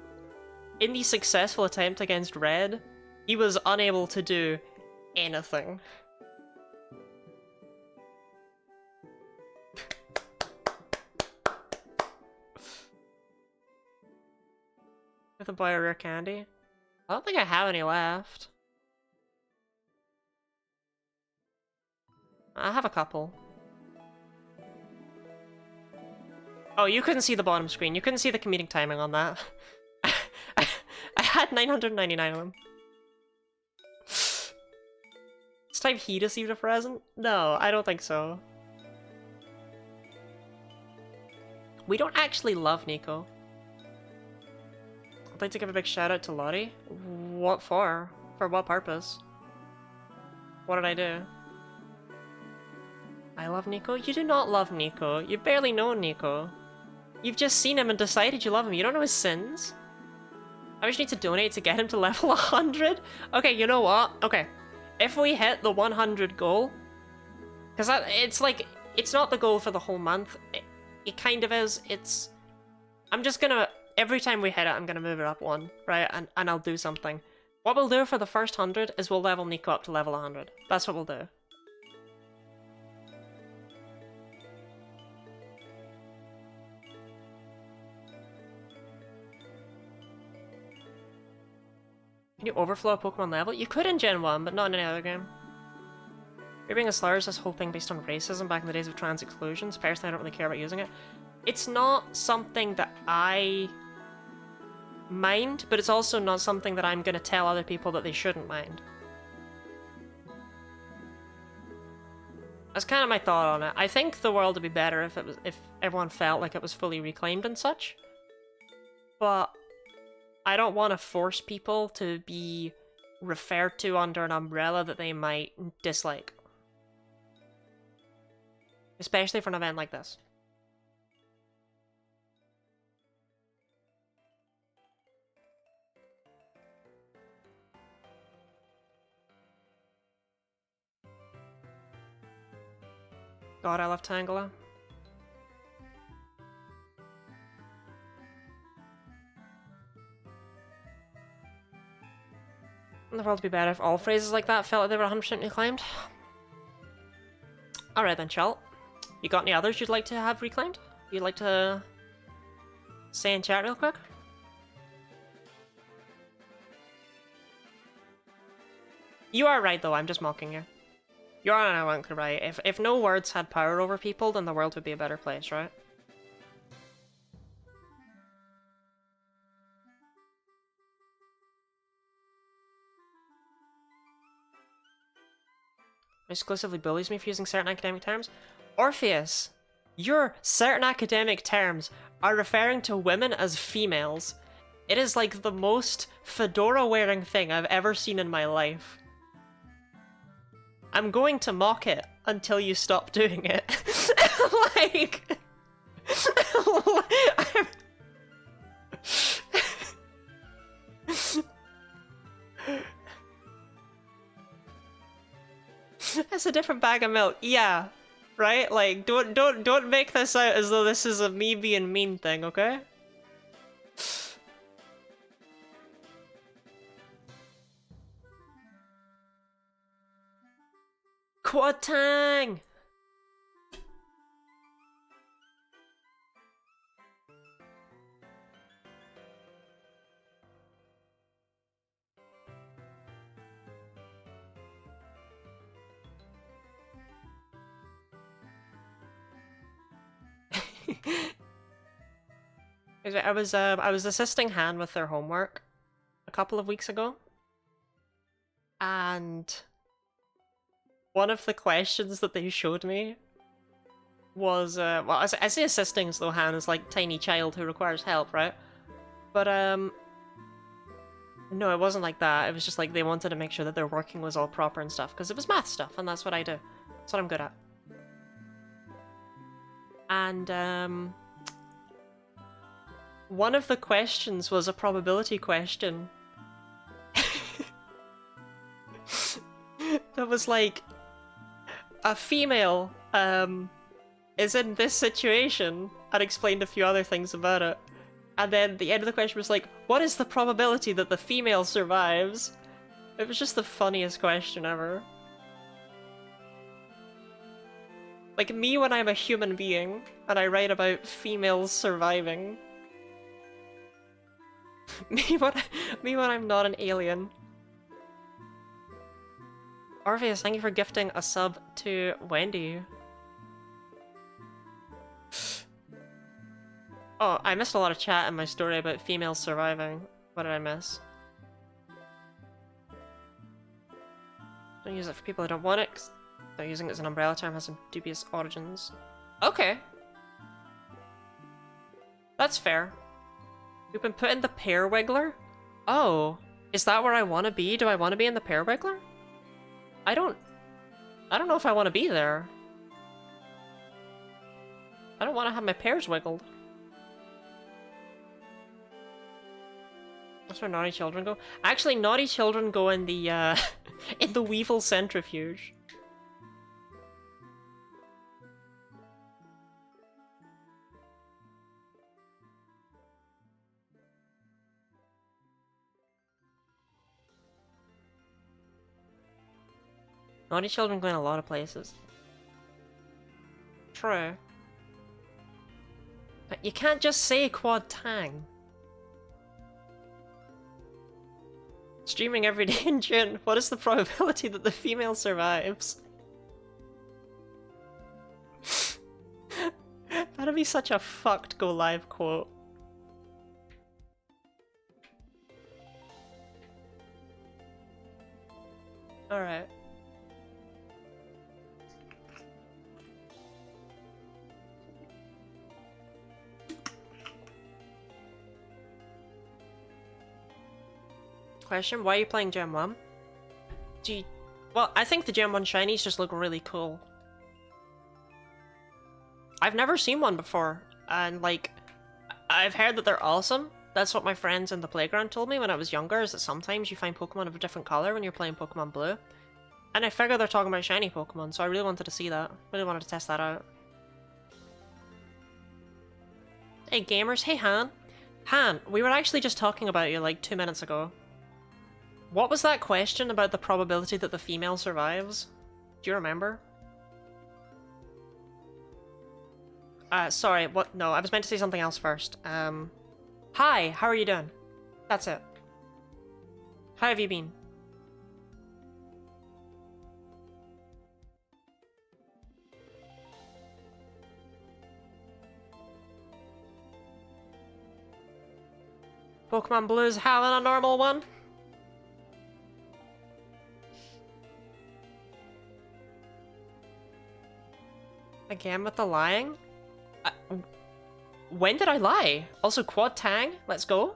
Speaker 1: in the successful attempt against Red, he was unable to do anything. With a buy a rare candy? I don't think I have any left. I have a couple. Oh, you couldn't see the bottom screen. You couldn't see the comedic timing on that. I had 999 of them. It's time he received a present? No, I don't think so. We don't actually love Nico. I'd like to give a big shout out to Lottie. What for? For what purpose? What did I do? I love Nico? You do not love Nico. You barely know Nico. You've just seen him and decided you love him. You don't know his sins. I just need to donate to get him to level 100. Okay, you know what? Okay. If we hit the 100 goal, because it's like, it's not the goal for the whole month. It kind of is. I'm just gonna, every time we hit it, I'm gonna move it up one, right? And I'll do something. What we'll do for the first 100 is we'll level Nico up to level 100. That's what we'll do. Can you overflow a Pokemon level? You could in Gen 1, but not in any other game. You're being a slur is this whole thing based on racism back in the days of trans exclusions. Personally, I don't really care about using it. It's not something that I mind, but it's also not something that I'm going to tell other people that they shouldn't mind. That's kind of my thought on it. I think the world would be better if everyone felt like it was fully reclaimed and such. But I don't want to force people to be referred to under an umbrella that they might dislike. Especially for an event like this. God, I love Tangela. The world would be better if all phrases like that felt like they were 100% reclaimed. Alright then, Chalt. You got any others you'd like to have reclaimed? You'd like to say in chat real quick? You are right though, I'm just mocking you. You're unironically right. If no words had power over people, then the world would be a better place, right? Exclusively bullies me for using certain academic terms. Orpheus, your certain academic terms are referring to women as females. It is like the most fedora-wearing thing I've ever seen in my life. I'm going to mock it until you stop doing it. Like... It's a different bag of milk. Yeah, right? Like, don't make this out as though this is a me being mean thing, okay? Quatang! I was assisting Han with their homework a couple of weeks ago, and one of the questions that they showed me was well, I say assisting as though Han is like tiny child who requires help, right? But no, it wasn't like that. It was just like they wanted to make sure that their working was all proper and stuff, because it was math stuff, and that's what I do. That's what I'm good at. And one of the questions was a probability question. That was like, a female is in this situation, and explained a few other things about it. And then the end of the question was like, what is the probability that the female survives? It was just the funniest question ever. Like me when I'm a human being, and I write about females surviving. me when I'm not an alien. Orpheus, thank you for gifting a sub to Wendy. Oh, I missed a lot of chat in my story about females surviving. What did I miss? Don't use it for people who don't want it, 'cause they're using it as an umbrella term, has some dubious origins. Okay. That's fair. We've been put in the Pear Wiggler? Oh, is that where I want to be? Do I want to be in the Pear Wiggler? I don't know if I want to be there. I don't want to have my pears wiggled. That's where naughty children go. Actually, naughty children go in the in the Weevil Centrifuge. Naughty children go in a lot of places. True. But you can't just say Quad Tang. Streaming every day in June. What is the probability that the female survives? That'd be such a fucked go live quote. Alright. Question, why are you playing Gen 1? Well, I think the Gen 1 shinies just look really cool. I've never seen one before, and like, I've heard that they're awesome. That's what my friends in the playground told me when I was younger, is that sometimes you find Pokemon of a different color when you're playing Pokemon Blue. And I figured they're talking about shiny Pokemon, so I really wanted to see that. Really wanted to test that out. Hey gamers, hey Han. Han, we were actually just talking about you like 2 minutes ago. What was that question about the probability that the female survives? Do you remember? Sorry, what? No, I was meant to say something else first. Hi, how are you doing? That's it. How have you been? Pokemon Blue's having a normal one? Again with the lying? When did I lie? Also, Quad Tang, let's go.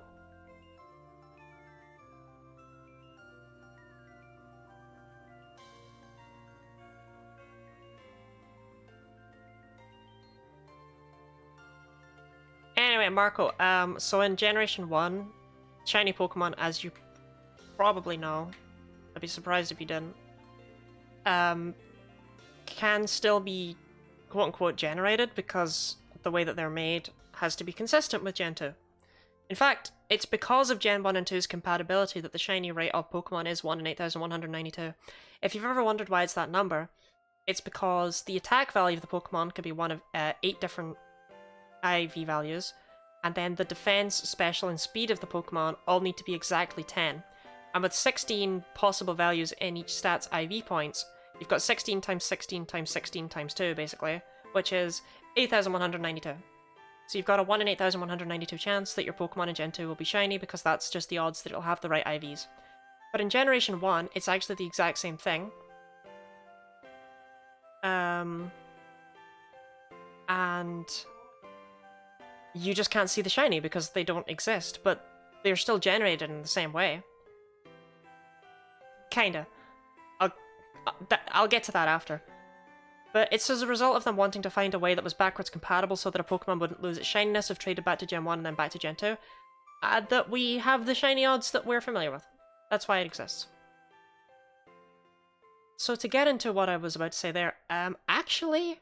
Speaker 1: Anyway, Marco, so in Generation 1, shiny Pokemon, as you probably know, I'd be surprised if you didn't, can still be quote-unquote generated because the way that they're made has to be consistent with Gen 2. In fact, it's because of Gen 1 and 2's compatibility that the shiny rate of Pokemon is 1 in 8,192. If you've ever wondered why it's that number, it's because the attack value of the Pokemon could be one of 8 different IV values, and then the defense, special, and speed of the Pokemon all need to be exactly 10. And with 16 possible values in each stat's IV points, you've got 16 times 16 times 16 times 2, basically, which is 8,192. So you've got a 1 in 8,192 chance that your Pokemon in Gen 2 will be shiny, because that's just the odds that it'll have the right IVs. But in Generation 1, it's actually the exact same thing. And you just can't see the shiny because they don't exist, but they're still generated in the same way. Kinda. I'll get to that after. But it's as a result of them wanting to find a way that was backwards compatible so that a Pokemon wouldn't lose its shininess if traded back to Gen 1 and then back to Gen 2, that we have the shiny odds that we're familiar with. That's why it exists. So to get into what I was about to say there, actually,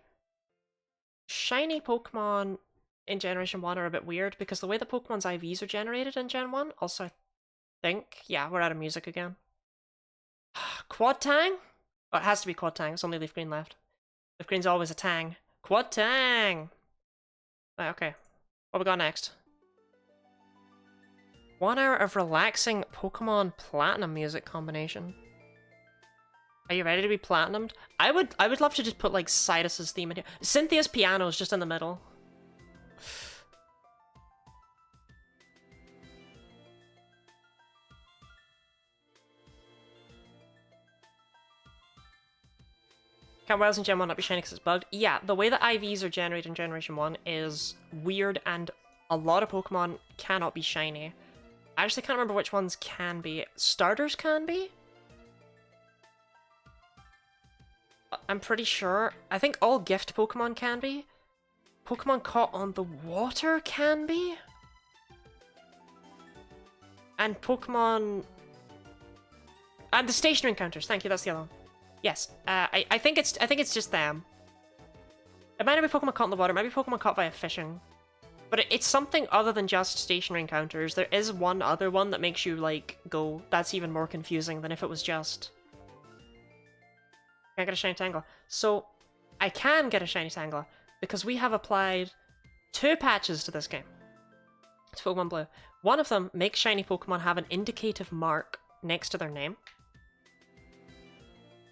Speaker 1: shiny Pokemon in Generation 1 are a bit weird because the way that Pokemon's IVs are generated in Gen 1, also I think, yeah, we're out of music again. Quad Tang? Oh, it has to be Quad Tang, it's only Leaf Green left. Leaf Green's always a Tang. Quad Tang! Right, okay. What we got next? 1 hour of relaxing Pokemon Platinum music combination. Are you ready to be platinumed? I would love to just put like Sidus's theme in here. Cynthia's piano is just in the middle. Can Wells in Gen 1 not be shiny because it's bugged? Yeah, the way that IVs are generated in Generation 1 is weird and A lot of Pokemon cannot be shiny. I actually can't remember which ones can be. Starters can be? I'm pretty sure. I think all gift Pokemon can be. Pokemon caught on the water can be? And Pokemon... And the stationary encounters, thank you, that's the other one. Yes, I think it's just them. It might not be Pokemon caught in the water, it might be Pokemon caught via fishing. But it's something other than just stationary encounters. There is one other one that makes you, like, go, that's even more confusing than if it was just... Can't get a shiny Tangela. So, I can get a shiny Tangela, because we have applied 2 patches to this game. It's Pokemon Blue. One of them makes shiny Pokemon have an indicative mark next to their name.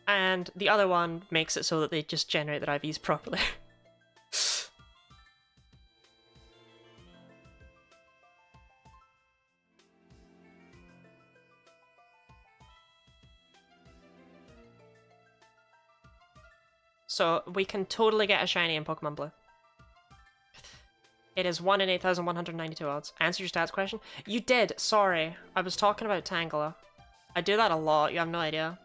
Speaker 1: And the other one makes it so that they just generate their IVs properly. So we can totally get a shiny in Pokemon Blue. It is 1 in 8,192 odds. Answer your stats question? You did, sorry. I was talking about Tangela. I do that a lot, you have no idea.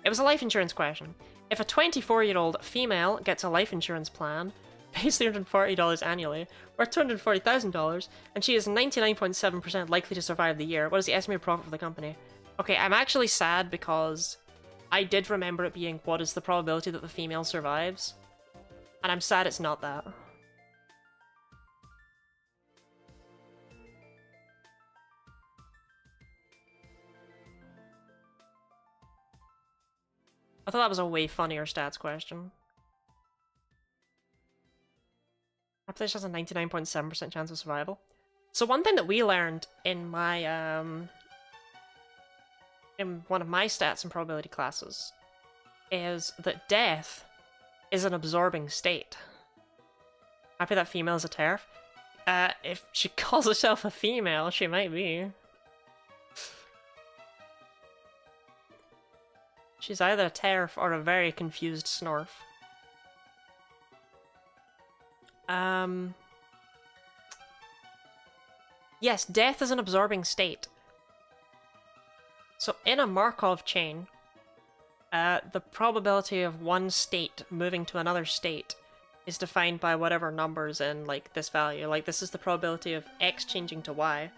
Speaker 1: It was a life insurance question. If a 24-year-old female gets a life insurance plan, pays $340 annually, worth $240,000, and she is 99.7% likely to survive the year, what is the estimated profit for the company? Okay, I'm actually sad because I did remember it being what is the probability that the female survives, and I'm sad it's not that. I thought that was a way funnier stats question. Population has a 99.7% chance of survival. So one thing that we learned in my, in one of my stats and probability classes is that death is an absorbing state. Happy that female is a TERF? If she calls herself a female, she might be. She's either a TERF or a very confused Snorf. Yes, death is an absorbing state. So in a Markov chain, the probability of one state moving to another state is defined by whatever numbers in, like, this value. Like, this is the probability of X changing to Y.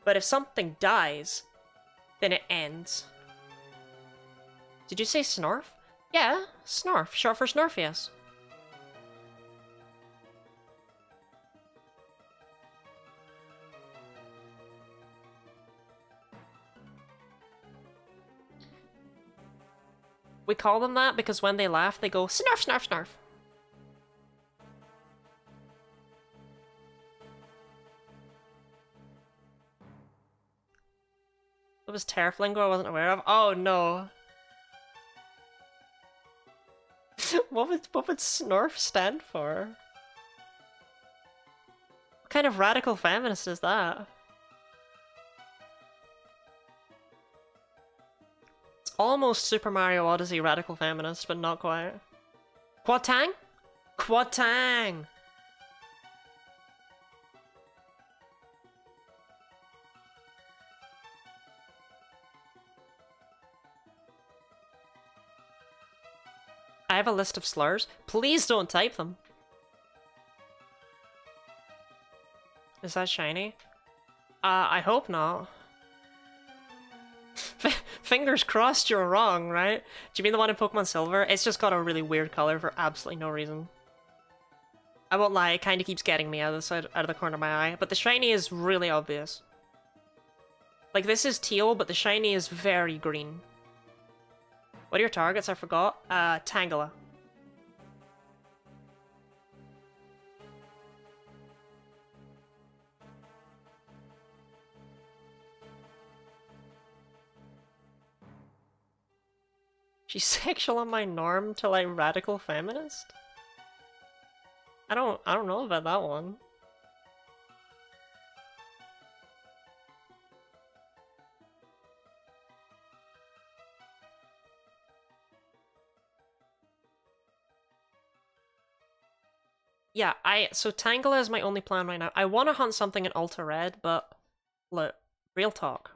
Speaker 1: But if something dies, then it ends. Did you say Snorf? Yeah, Snorf. Short for Snorfius. We call them that because when they laugh, they go Snarf, Snarf, Snarf. It was TERF lingo I wasn't aware of. Oh no. What would Snorf stand for? What kind of radical feminist is that? It's almost Super Mario Odyssey radical feminist, but not quite. Quatang? Quatang! I have a list of slurs. Please don't type them. Is that shiny? I hope not. Fingers crossed you're wrong, right? Do you mean the one in Pokemon Silver? It's just got a really weird color for absolutely no reason. I won't lie, it kind of keeps getting me out of the corner of my eye, but the shiny is really obvious. Like, this is teal, but the shiny is very green. What are your targets? I forgot. Tangela. She's sexual on my norm to, like, radical feminist? I don't know about that one. yeah, so Tangela is my only plan right now. I want to hunt something in Ultra Red, but look, real talk.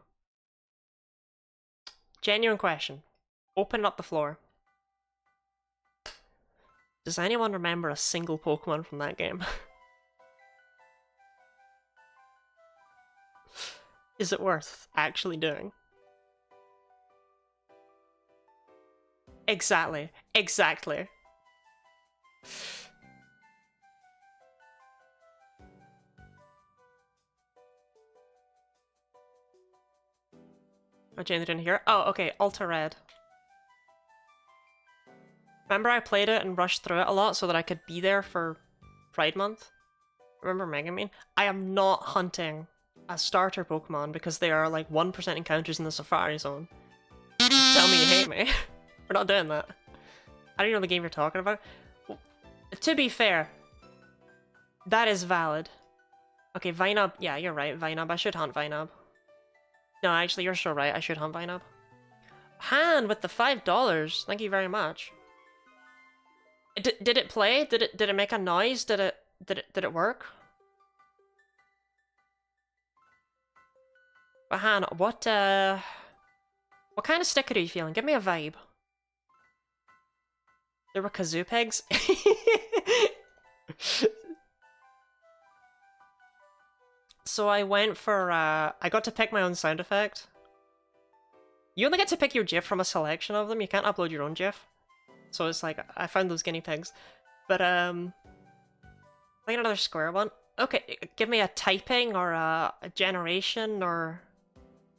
Speaker 1: Genuine question. Open up the floor. Does anyone remember a single Pokemon from that game? Is it worth actually doing? Exactly. Exactly. Oh, Jane didn't hear it? Oh, okay, Ultra Red. Remember I played it and rushed through it a lot so that I could be there for Pride Month? Remember Megamine? I am not hunting a starter Pokemon because they are like 1% encounters in the Safari Zone. Tell me you hate me. We're not doing that. I don't know the game you're talking about. To be fair, that is valid. Okay, Vinub. Yeah, you're right, Vinub. I should hunt Vinub. No, actually, you're so right. I should hunt Vinub. Han with the $5. Thank you very much. Did it play? Did it make a noise? Did it work? But Han, what kind of sticker are you feeling? Give me a vibe. There were kazoo pegs. So I went for I got to pick my own sound effect. You only get to pick your GIF from a selection of them. You can't upload your own GIF. So it's like I found those guinea pigs. But like another square one. Okay, give me a typing or a generation or,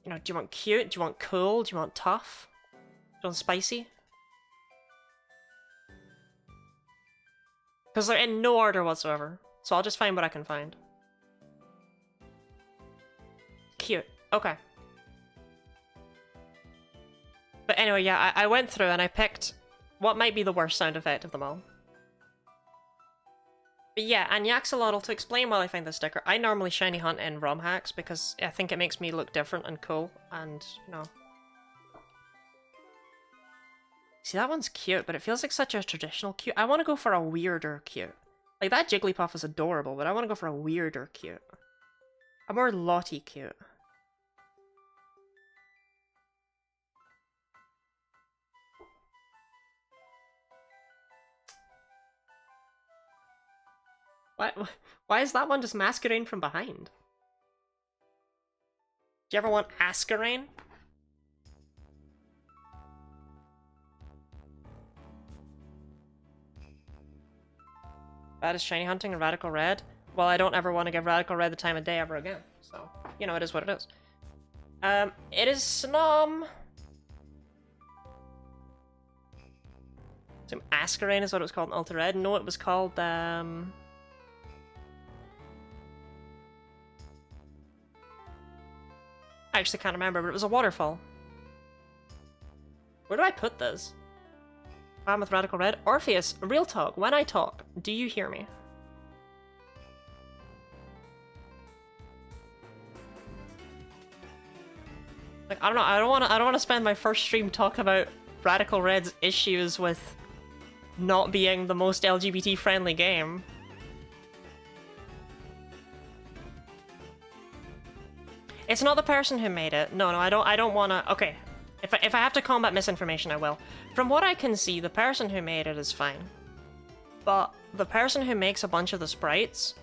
Speaker 1: you know, do you want cute? Do you want cool? Do you want tough? Do you want spicy? Because they're in no order whatsoever. So I'll just find what I can find. Cute. Okay. But anyway, yeah, I went through and I picked what might be the worst sound effect of them all. But yeah, and Yaxolotl, to explain why I find this sticker, I normally shiny hunt in ROM hacks because I think it makes me look different and cool, and, you know. See, that one's cute, but it feels like such a traditional cute. I want to go for a weirder cute. Like, that Jigglypuff is adorable, but I want to go for a weirder cute. A more Lottie cute. Why is that one just masquerading from behind? Do you ever want Ascarane? That is shiny hunting and Radical Red. Well, I don't ever want to give Radical Red the time of day ever again. So, you know, it is what it is. It is Snom. So Ascarane is what it was called in Ultra Red. No, it was called, I actually can't remember, but it was a waterfall. Where do I put this? I'm with Radical Red. Orpheus, real talk. When I talk, do you hear me? Like, I don't know. I don't want to spend my first stream talking about Radical Red's issues with not being the most LGBT friendly game. It's not the person who made it. No, I don't want to. Okay, if I have to combat misinformation, I will. From what I can see, the person who made it is fine, but the person who makes a bunch of the sprites,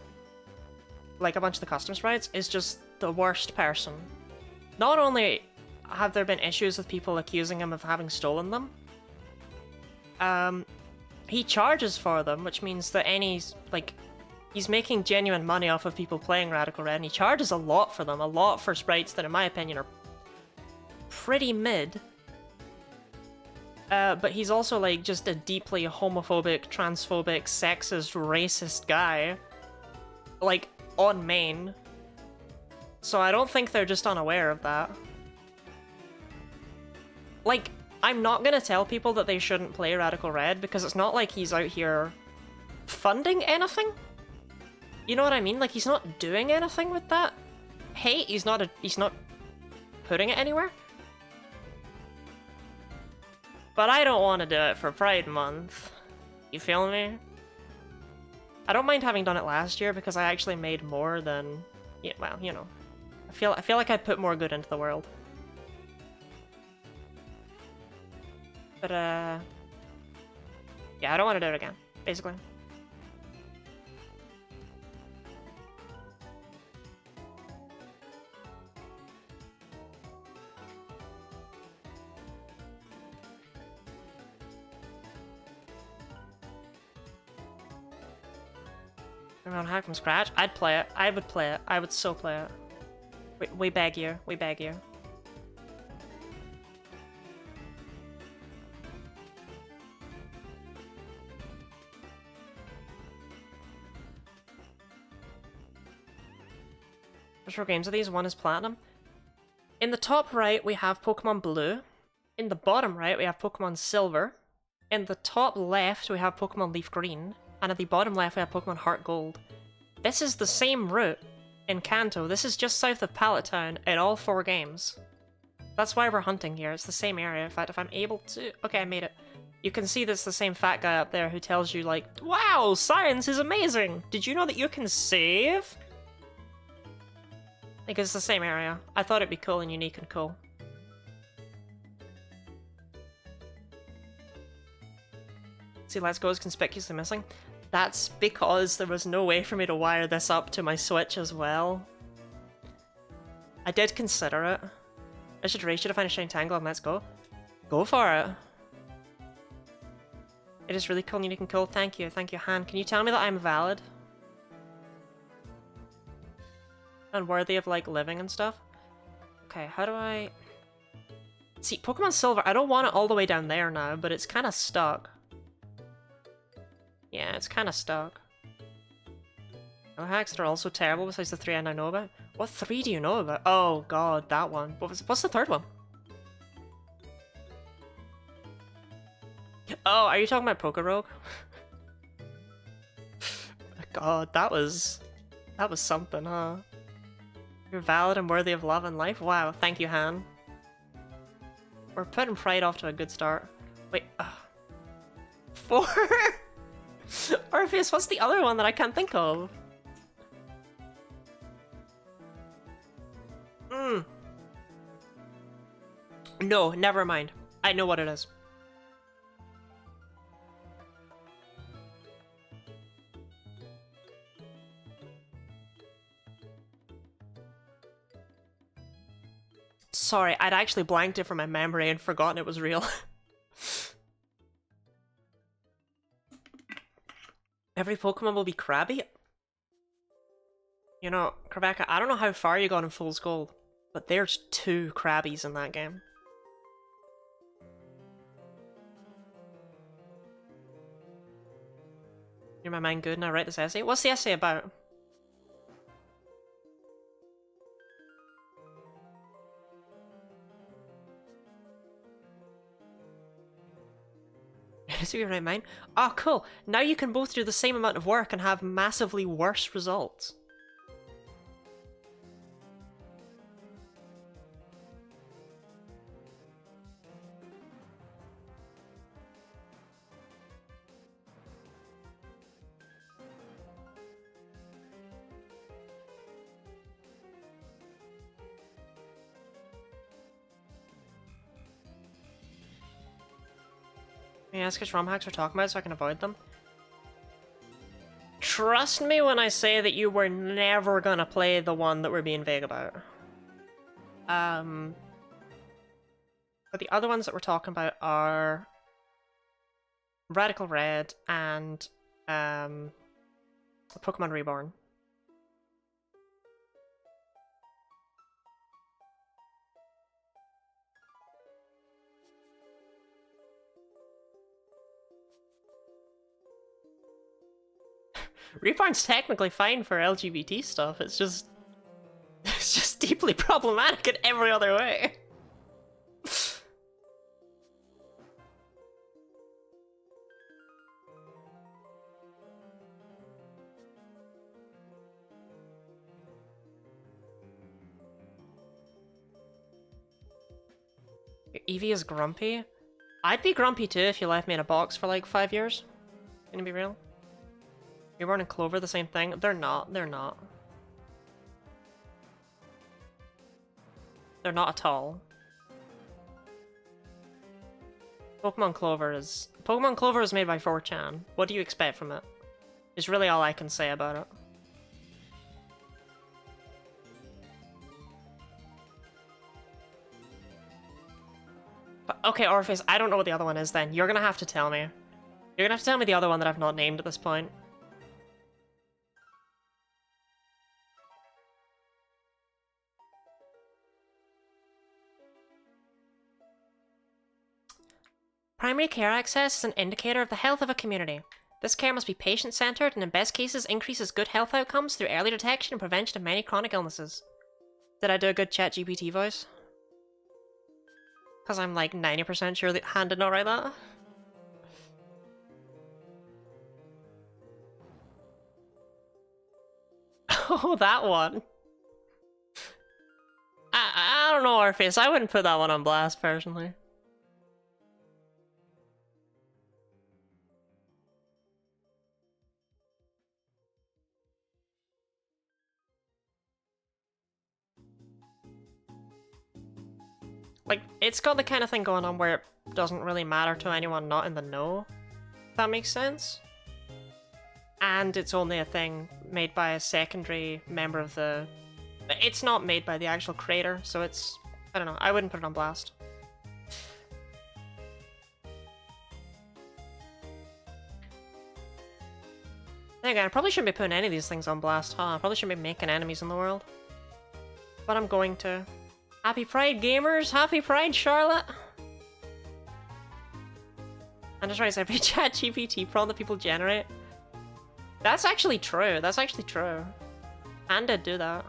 Speaker 1: like a bunch of the custom sprites, is just the worst person. Not only have there been issues with people accusing him of having stolen them, he charges for them, which means that he's making genuine money off of people playing Radical Red, and he charges a lot for them, a lot for sprites that in my opinion are pretty mid. But he's also like just a deeply homophobic, transphobic, sexist, racist guy. Like, on main. So I don't think they're just unaware of that. Like, I'm not gonna tell people that they shouldn't play Radical Red because it's not like he's out here funding anything. You know what I mean? Like, he's not doing anything with that hate. He's not putting it anywhere. But I don't want to do it for Pride Month. You feel me? I don't mind having done it last year because I actually made more than... Yeah, well, you know. I feel like I put more good into the world. But, yeah, I don't want to do it again, basically. Around hack from scratch? I'd play it. I would play it. I would so play it. We beg you. We beg you. Which four games are these? One is Platinum. In the top right, we have Pokemon Blue. In the bottom right, we have Pokemon Silver. In the top left, we have Pokemon Leaf Green. And at the bottom left, we have Pokemon Heart Gold. This is the same route in Kanto. This is just south of Pallet Town in all 4 games. That's why we're hunting here. It's the same area. In fact, if I'm able to... Okay, I made it. You can see there's the same fat guy up there who tells you, like, wow, science is amazing! Did you know that you can save? Like, it's the same area. I thought it'd be cool and unique and cool. See, Let's Go is conspicuously missing. That's because there was no way for me to wire this up to my Switch as well. I did consider it. I should race you to find a shiny Tangela and Let's Go. Go for it. It is really cool and unique and cool. Thank you, Han. Can you tell me that I'm valid? And worthy of, like, living and stuff? Okay, how do I... See, Pokemon Silver, I don't want it all the way down there now, but it's kind of stuck. Yeah, it's kind of stuck. No hacks that are also terrible besides the 3 I now know about. What 3 do you know about? Oh god, that one. What's the third one? Oh, are you talking about Pokerogue? God, that was something, huh? You're valid and worthy of love and life? Wow, thank you, Han. We're putting Pride off to a good start. Wait, 4? Orpheus, what's the other one that I can't think of? No, never mind. I know what it is. Sorry, I'd actually blanked it from my memory and forgotten it was real. Every Pokemon will be crabby? You know, Rebecca, I don't know how far you got in Fool's Gold, but there's 2 Krabbies in that game. You're my mind good and I write this essay? What's the essay about? Is your right mind? Oh, cool. Now you can both do the same amount of work and have massively worse results. Can you ask which ROM hacks we're talking about so I can avoid them? Trust me when I say that you were never gonna play the one that we're being vague about. But the other ones that we're talking about are Radical Red and Pokemon Reborn. Reborn's technically fine for LGBT stuff, it's just deeply problematic in every other way. Eevee is grumpy? I'd be grumpy too if you left me in a box for like 5 years. Gonna be real. Airborne and Clover the same thing? They're not. They're not. They're not at all. Pokemon Clover is made by 4chan. What do you expect from it? Is really all I can say about it. But, okay, Orpheus, I don't know what the other one is then. You're gonna have to tell me. You're gonna have to tell me the other one that I've not named at this point. Primary care access is an indicator of the health of a community. This care must be patient-centered and in best cases increases good health outcomes through early detection and prevention of many chronic illnesses. Did I do a good ChatGPT voice? Because I'm like 90% sure that Han did not write that. Oh, that one. I don't know, Orpheus. I wouldn't put that one on blast, personally. Like, it's got the kind of thing going on where it doesn't really matter to anyone not in the know. If that makes sense? And it's only a thing made by a secondary member of the... It's not made by the actual creator, so it's... I don't know, I wouldn't put it on blast. Then again, I probably shouldn't be putting any of these things on blast, huh? I probably shouldn't be making enemies in the world. But I'm going to. Happy Pride, gamers! Happy Pride, Charlotte! I'm just trying to say, every ChatGPT prompt that people generate. That's actually true. That's actually true. And did do that.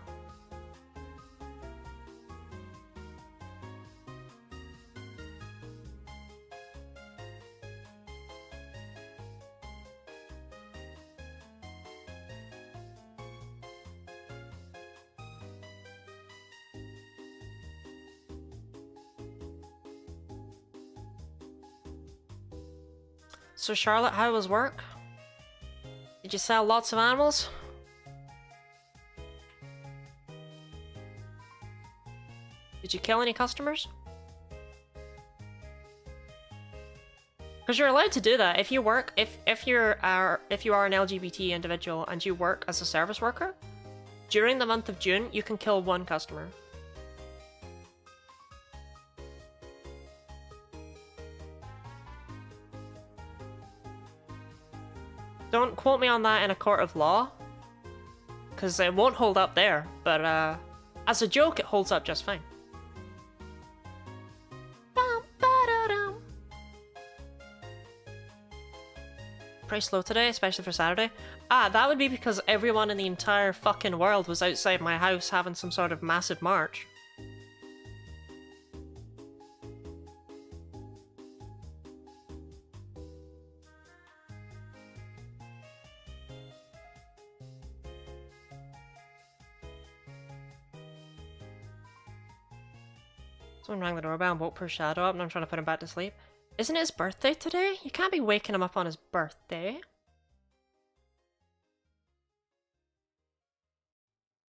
Speaker 1: So Charlotte, how was work? Did you sell lots of animals? Did you kill any customers? Because you're allowed to do that if you work. If you are an LGBT individual and you work as a service worker, during the month of June you can kill one customer. Don't quote me on that in a court of law, because it won't hold up there, but as a joke it holds up just fine. Pretty slow today, especially for Saturday. Ah, that would be because everyone in the entire fucking world was outside my house having some sort of massive march. Someone rang the doorbell and woke poor Shadow up and I'm trying to put him back to sleep. Isn't it his birthday today? You can't be waking him up on his birthday.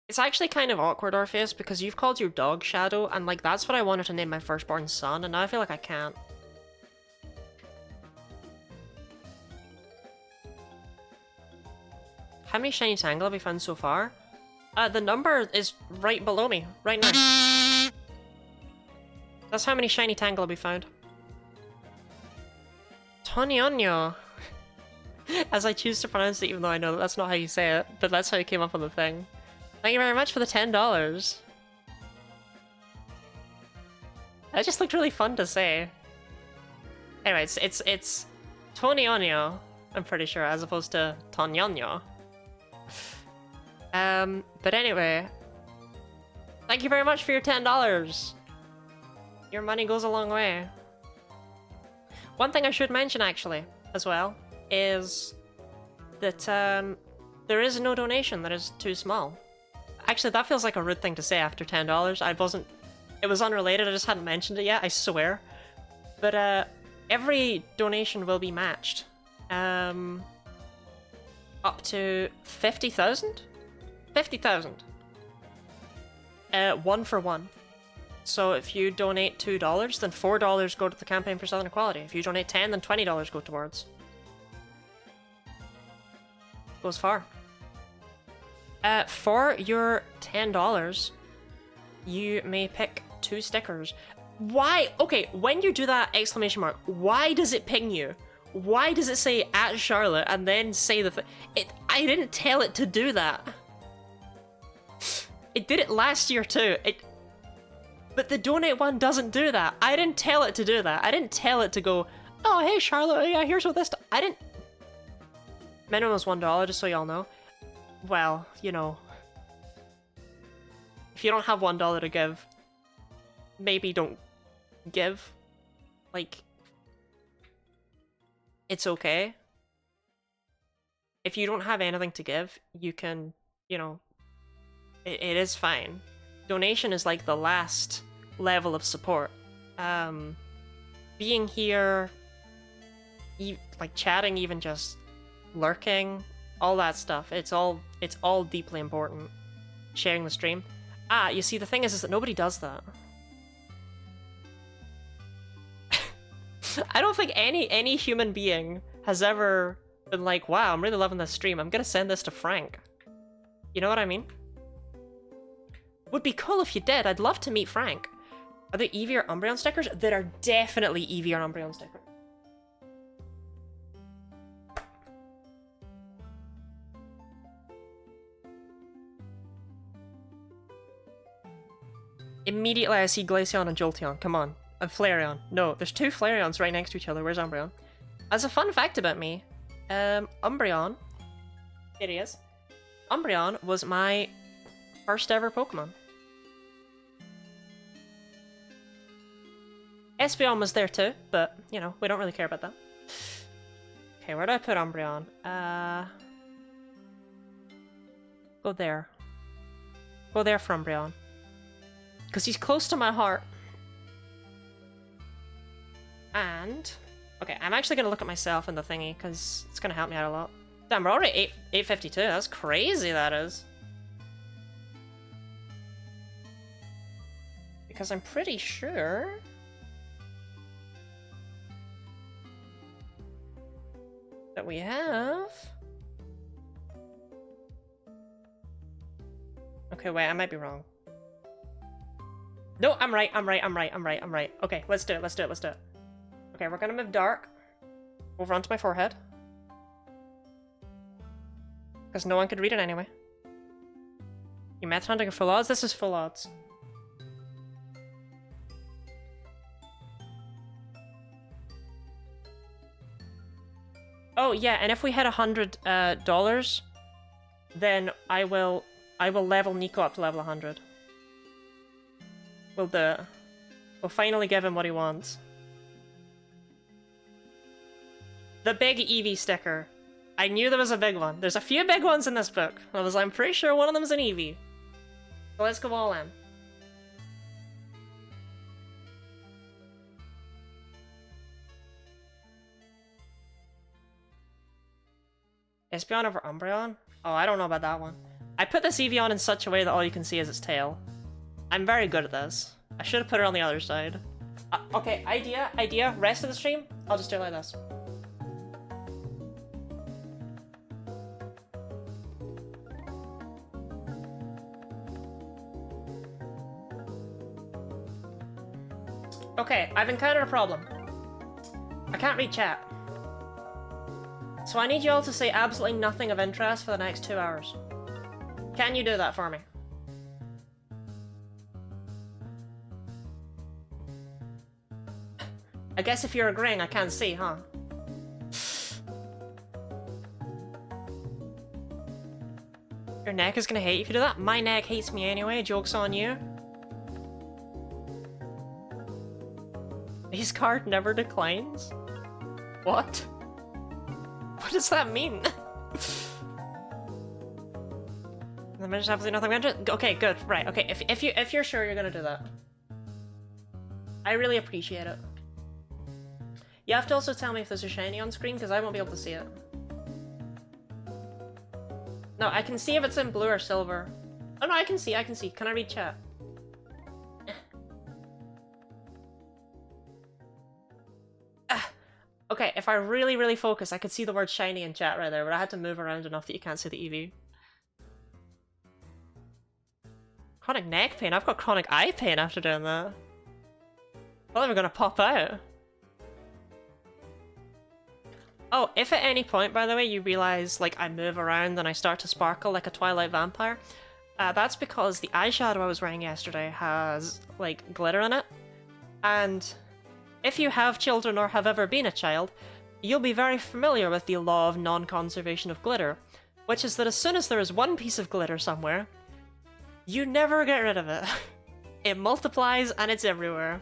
Speaker 1: It's actually kind of awkward, Orpheus, because you've called your dog Shadow and like that's what I wanted to name my firstborn son and now I feel like I can't. How many shiny Tangela have we found so far? The number is right below me, right now. That's how many shiny Tangela we found. Tonionyo. As I choose to pronounce it, even though I know that that's not how you say it, but that's how it came up on the thing. Thank you very much for the $10. That just looked really fun to say. Anyway, it's Tonionyo, I'm pretty sure, as opposed to Tonionyo. But anyway, thank you very much for your $10. Your money goes a long way. One thing I should mention, actually, as well, is that there is no donation that is too small. Actually, that feels like a rude thing to say after $10. It was unrelated, I just hadn't mentioned it yet, I swear. But every donation will be matched. up to 50,000? 50,000. 1 for 1. So if you donate $2, then $4 go to the Campaign for Southern Equality. If you donate 10, then $20 go towards. Goes far. For your $10, you may pick 2 stickers. Why? Okay, when you do that exclamation mark, why does it ping you? Why does it say @Charlotte and then say the I didn't tell it to do that. It did it last year too. But the donate one doesn't do that. I didn't tell it to do that. I didn't tell it to go, oh hey Charlotte, yeah, here's what this I didn't. Minimum is $1, just so y'all know. Well, you know. If you don't have $1 to give, maybe don't give. Like, it's okay. If you don't have anything to give, you can, you know, it is fine. Donation is like the last level of support. Being here, like chatting, even just lurking, all that stuff, it's all deeply important. Sharing the stream. Ah, you see, the thing is that nobody does that. I don't think any human being has ever been like, wow, I'm really loving this stream, I'm gonna send this to Frank. You know what I mean? Would be cool if you did. I'd love to meet Frank. Are there Eevee or Umbreon stickers? There are definitely Eevee or Umbreon stickers. Immediately I see Glaceon and Jolteon. Come on. And Flareon. No, there's 2 Flareons right next to each other. Where's Umbreon? As a fun fact about me, Umbreon, here he is. Umbreon was my first ever Pokemon. Espeon was there too, but, you know, we don't really care about that. Okay, where do I put Umbreon? Go there. Go there for Umbreon. Because he's close to my heart. And... okay, I'm actually going to look at myself in the thingy, because it's going to help me out a lot. Damn, we're already 852. That's crazy, that is. Because I'm pretty sure... that we have... okay, wait, I might be wrong. No, I'm right. Okay, let's do it. Okay, we're gonna move Dark over onto my forehead. Because no one could read it anyway. You method hunting are full odds? This is full odds. Oh yeah, and if we hit $100, then I will level Nico up to level 100. We'll do it. We'll finally give him what he wants. The big Eevee sticker. I knew there was a big one. There's a few big ones in this book. I'm pretty sure one of them's an Eevee. So let's go all in. Espeon over Umbreon? Oh, I don't know about that one. I put this Eevee on in such a way that all you can see is its tail. I'm very good at this. I should have put it on the other side. Okay, idea, rest of the stream, I'll just do it like this. Okay, I've encountered a problem. I can't read chat. So I need you all to say absolutely nothing of interest for the next 2 hours. Can you do that for me? I guess if you're agreeing, I can't see, huh? Your neck is gonna hate you if you do that? My neck hates me anyway, joke's on you. This card never declines? What? What does that mean? The minute absolutely nothing mentioned? Okay, good, right, okay, if you're sure you're gonna do that. I really appreciate it. You have to also tell me if there's a shiny on screen, because I won't be able to see it. No, I can see if it's in blue or silver. Oh no, I can see, I can see. Can I read chat? Okay, if I really, really focus, I could see the word shiny in chat right there, but I had to move around enough that you can't see the EV. Chronic neck pain? I've got chronic eye pain after doing that. Well, they're gonna pop out. Oh, if at any point, by the way, you realize, like, I move around and I start to sparkle like a Twilight vampire, that's because the eyeshadow I was wearing yesterday has, like, glitter in it. And if you have children or have ever been a child, you'll be very familiar with the law of non-conservation of glitter, which is that as soon as there is one piece of glitter somewhere, you never get rid of it. It multiplies and it's everywhere.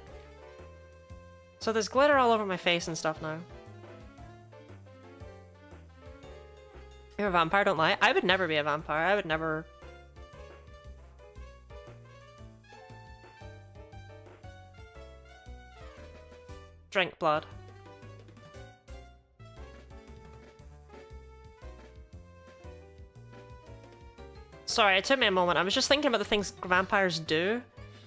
Speaker 1: So there's glitter all over my face and stuff now. You're a vampire, don't lie. I would never be a vampire. I would never... drink blood. Sorry, it took me a moment. I was just thinking about the things vampires do,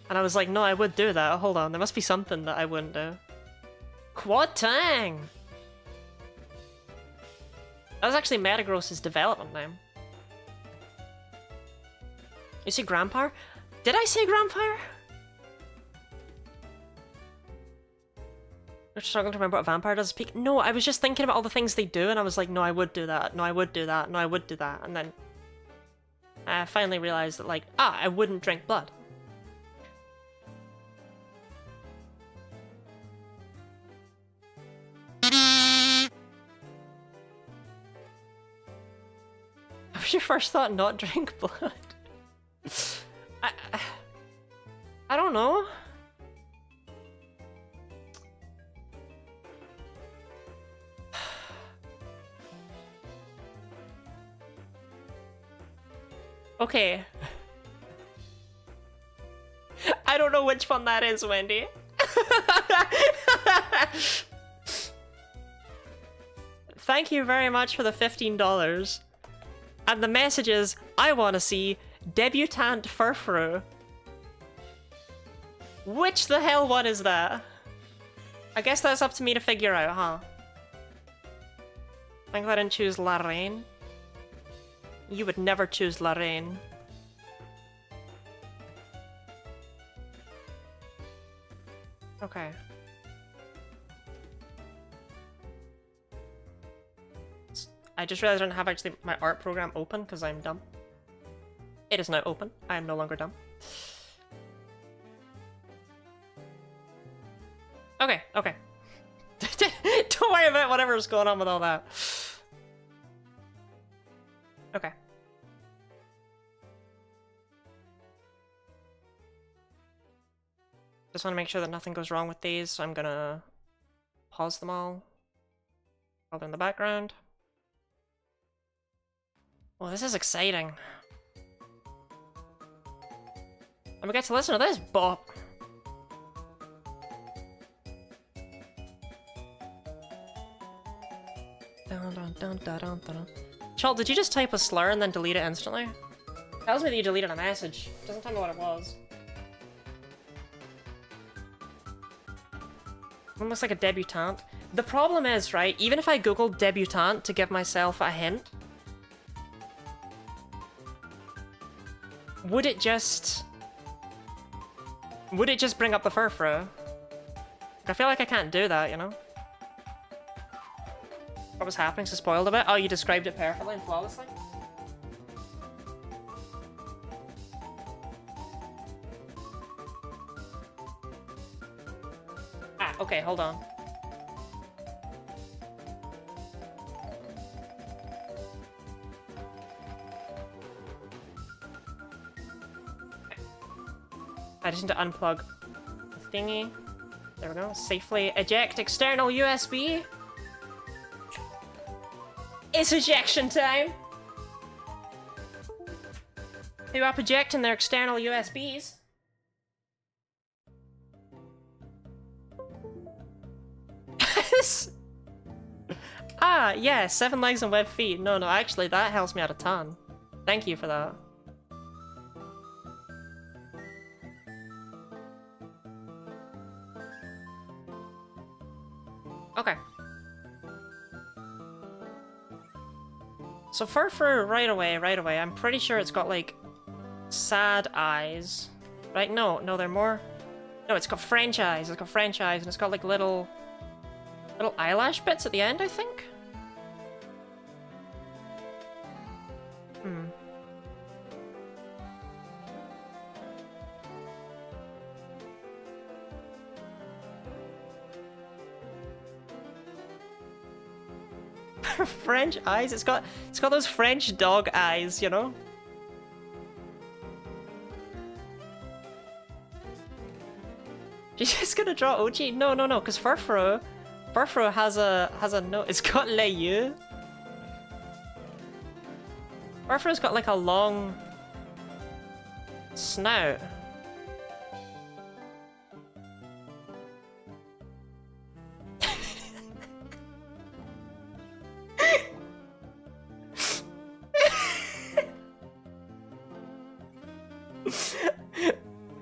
Speaker 1: and I was like, no, I would do that. Hold on, there must be something that I wouldn't do. Quad Tang! That was actually Metagross's development name. You see Grampire? Did I say Grampire? You're struggling to remember what a vampire does speak? No, I was just thinking about all the things they do, and I was like, no, I would do that. No, I would do that. No, I would do that. And then I finally realized that, like, I wouldn't drink blood. Was your first thought not drink blood? I don't know. Okay. I don't know which one that is, Wendy. Thank you very much for the $15. And the message is, I want to see Debutante Furfrou. Which the hell one is that? I guess that's up to me to figure out, huh? I'm glad I didn't choose Lorraine. You would never choose Lorraine. Okay. I just realized I don't have actually my art program open because I'm dumb. It is now open. I am no longer dumb. Okay, okay. Don't worry about whatever's going on with all that. Okay. Just want to make sure that nothing goes wrong with these, so I'm gonna pause them all while they're in the background. Well, this is exciting. And we get to listen to this bop. Dun, dun, dun, dun, dun, dun. Chalt, did you just type a slur and then delete it instantly? Tells me that you deleted a message. Doesn't tell me what it was. One looks like a debutante. The problem is, right, even if I googled debutante to give myself a hint, would it just bring up the Furfrou? I feel like I can't do that, you know? What was happening? So spoiled a bit? Oh, you described it perfectly and flawlessly? Ah, okay, hold on. I just need to unplug the thingy. There we go. Safely eject external USB. It's ejection time! Who are ejecting their external USBs? Ah, yeah, 7 legs and web feet. No, actually, that helps me out a ton. Thank you for that. Okay. So Furfur, right away, right away. I'm pretty sure it's got, like, sad eyes. Right? No, they're more... No, it's got French eyes. It's got French eyes, and it's got, like, little eyelash bits at the end, I think? Hmm. French eyes? It's got those French dog eyes, you know? She's just gonna draw Ochi? No, because Furfur has a no. It's got les yeux. Furfur's got like a long snout.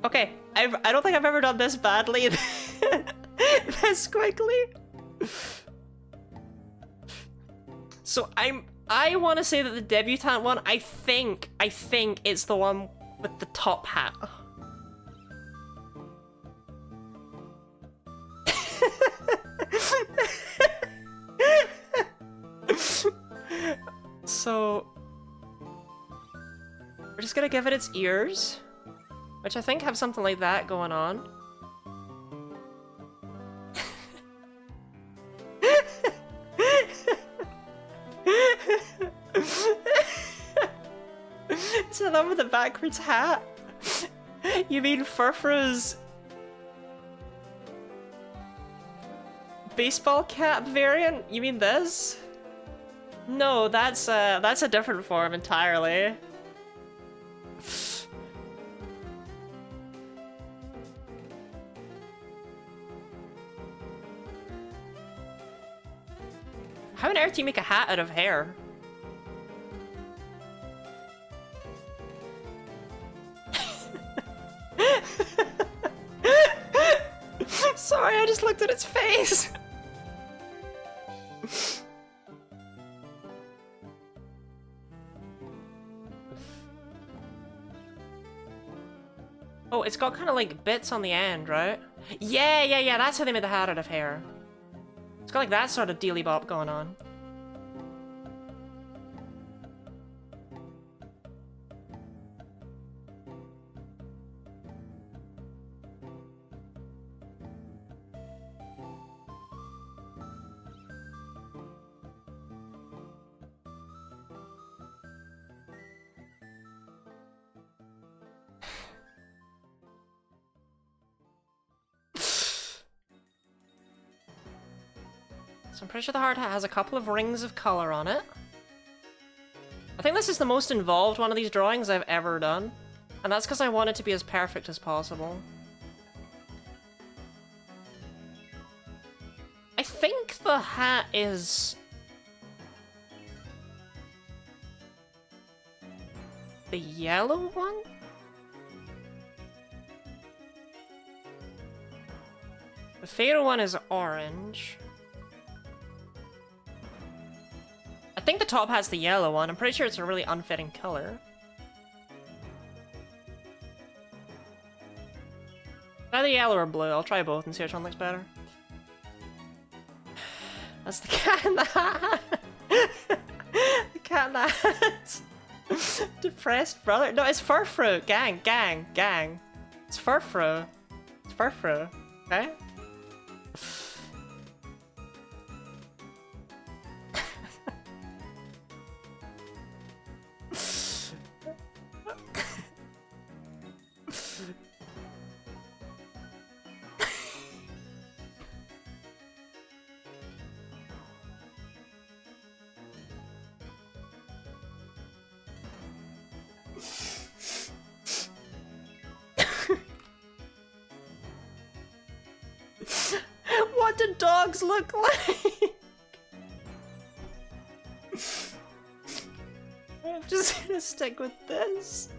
Speaker 1: Okay, I don't think I've ever done this badly this quickly. So I want to say that the debutante one, I think it's the one with the top hat. So we're just gonna give it its ears, which I think have something like that going on. It's the one with the backwards hat. You mean Furfur's baseball cap variant? You mean this? No, that's a different form entirely. How on earth do you make a hat out of hair? Sorry, I just looked at its face. Oh, it's got kind of like bits on the end, right? Yeah, that's how they made the hat out of hair. It's got like that sort of dealy bop going on. So I'm pretty sure the hard hat has a couple of rings of color on it. I think this is the most involved one of these drawings I've ever done. And that's because I want it to be as perfect as possible. I think the hat is... the yellow one? The fatal one is orange. I think the top hat's the yellow one. I'm pretty sure it's a really unfitting color. Either yellow or blue. I'll try both and see which one looks better. That's the cat in the hat. The cat in the hat. Depressed brother. No, it's Furfur. Gang. It's Furfur. It's Furfur. Okay? What do dogs look like? just gonna stick with this.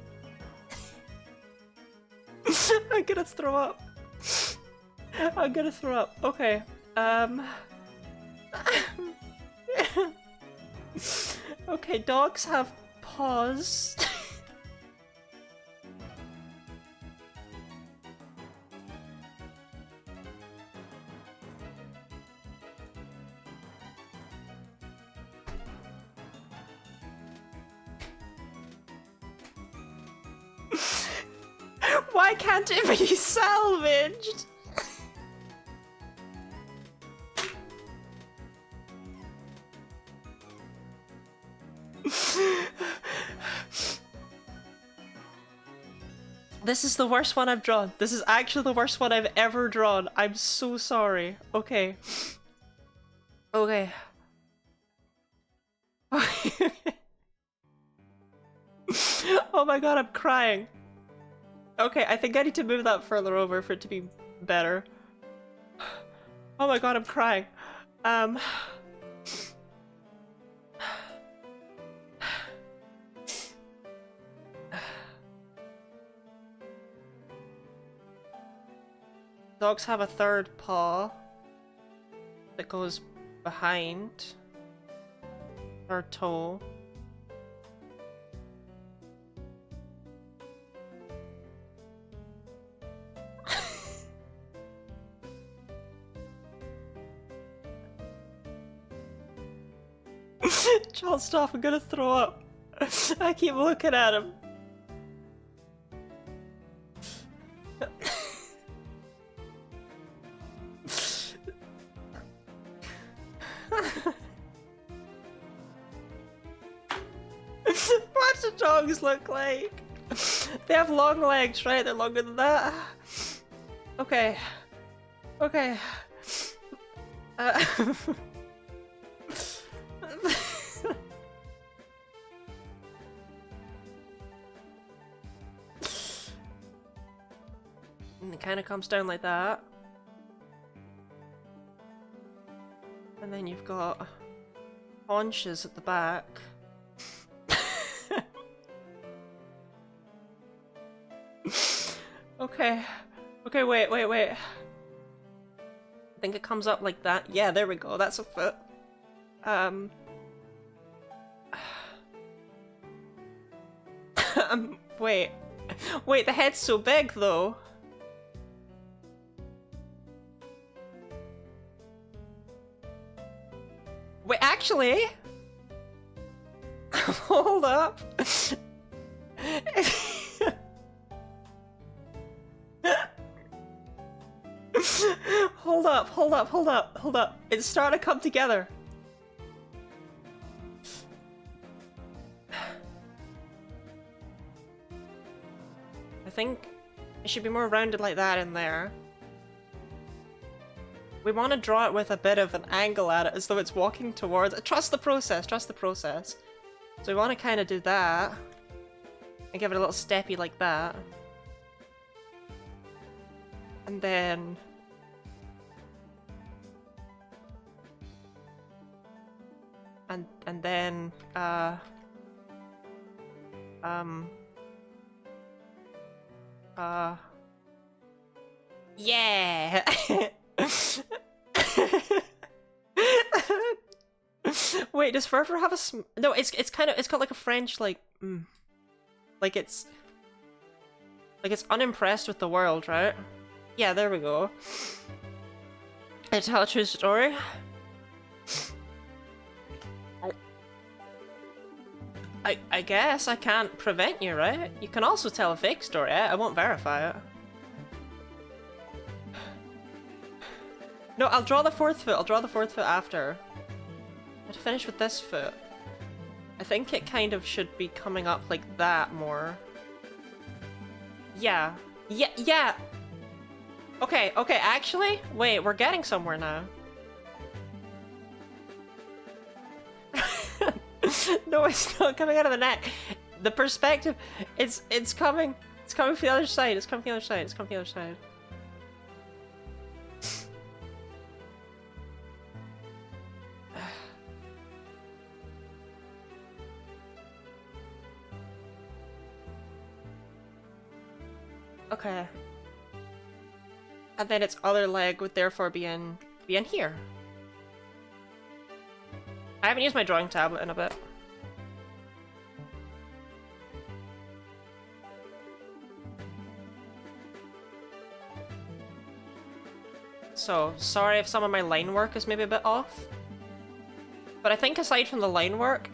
Speaker 1: I'm gonna throw up. I'm gonna throw up. Okay. Okay, dogs have paws. Why can't it be salvaged? This is the worst one I've drawn. This is actually the worst one I've ever drawn. I'm so sorry. Okay. Okay. Oh my god, I'm crying. Okay, I think I need to move that further over for it to be better. Oh my god, I'm crying. Dogs have a third paw that goes behind their toe. John, stop, I'm gonna throw up. I keep looking at him. What do dogs look like? They have long legs, right? They're longer than that. Okay. Okay. And it kind of comes down like that. And then you've got haunches at the back. Okay. Okay, wait. I think it comes up like that. Yeah, there we go. That's a foot. Wait. Wait, the head's so big, though. Wait, actually... Hold up. Hold up. It's starting to come together. I think it should be more rounded like that in there. We want to draw it with a bit of an angle at it, as though it's walking towards it. Trust the process, trust the process. So we want to kind of do that. And give it a little steppy like that. And then... And then, yeah! Wait, does Furfur have a no, it's got like a French, like, like it's unimpressed with the world, right? Yeah, there we go. I tell a true story. I guess I can't prevent you, right? You can also tell a fake story. I won't verify it. No, I'll draw the fourth foot. I'll draw the fourth foot after. I have to finish with this foot. I think it kind of should be coming up like that more. Yeah. Yeah! Okay, actually? Wait, we're getting somewhere now. No, it's not coming out of the neck. The perspective, it's coming from the other side. It's coming from the other side. It's coming from the other side. Okay. And then its other leg would therefore be in here. I haven't used my drawing tablet in a bit. So, sorry if some of my line work is maybe a bit off. But I think aside from the line work...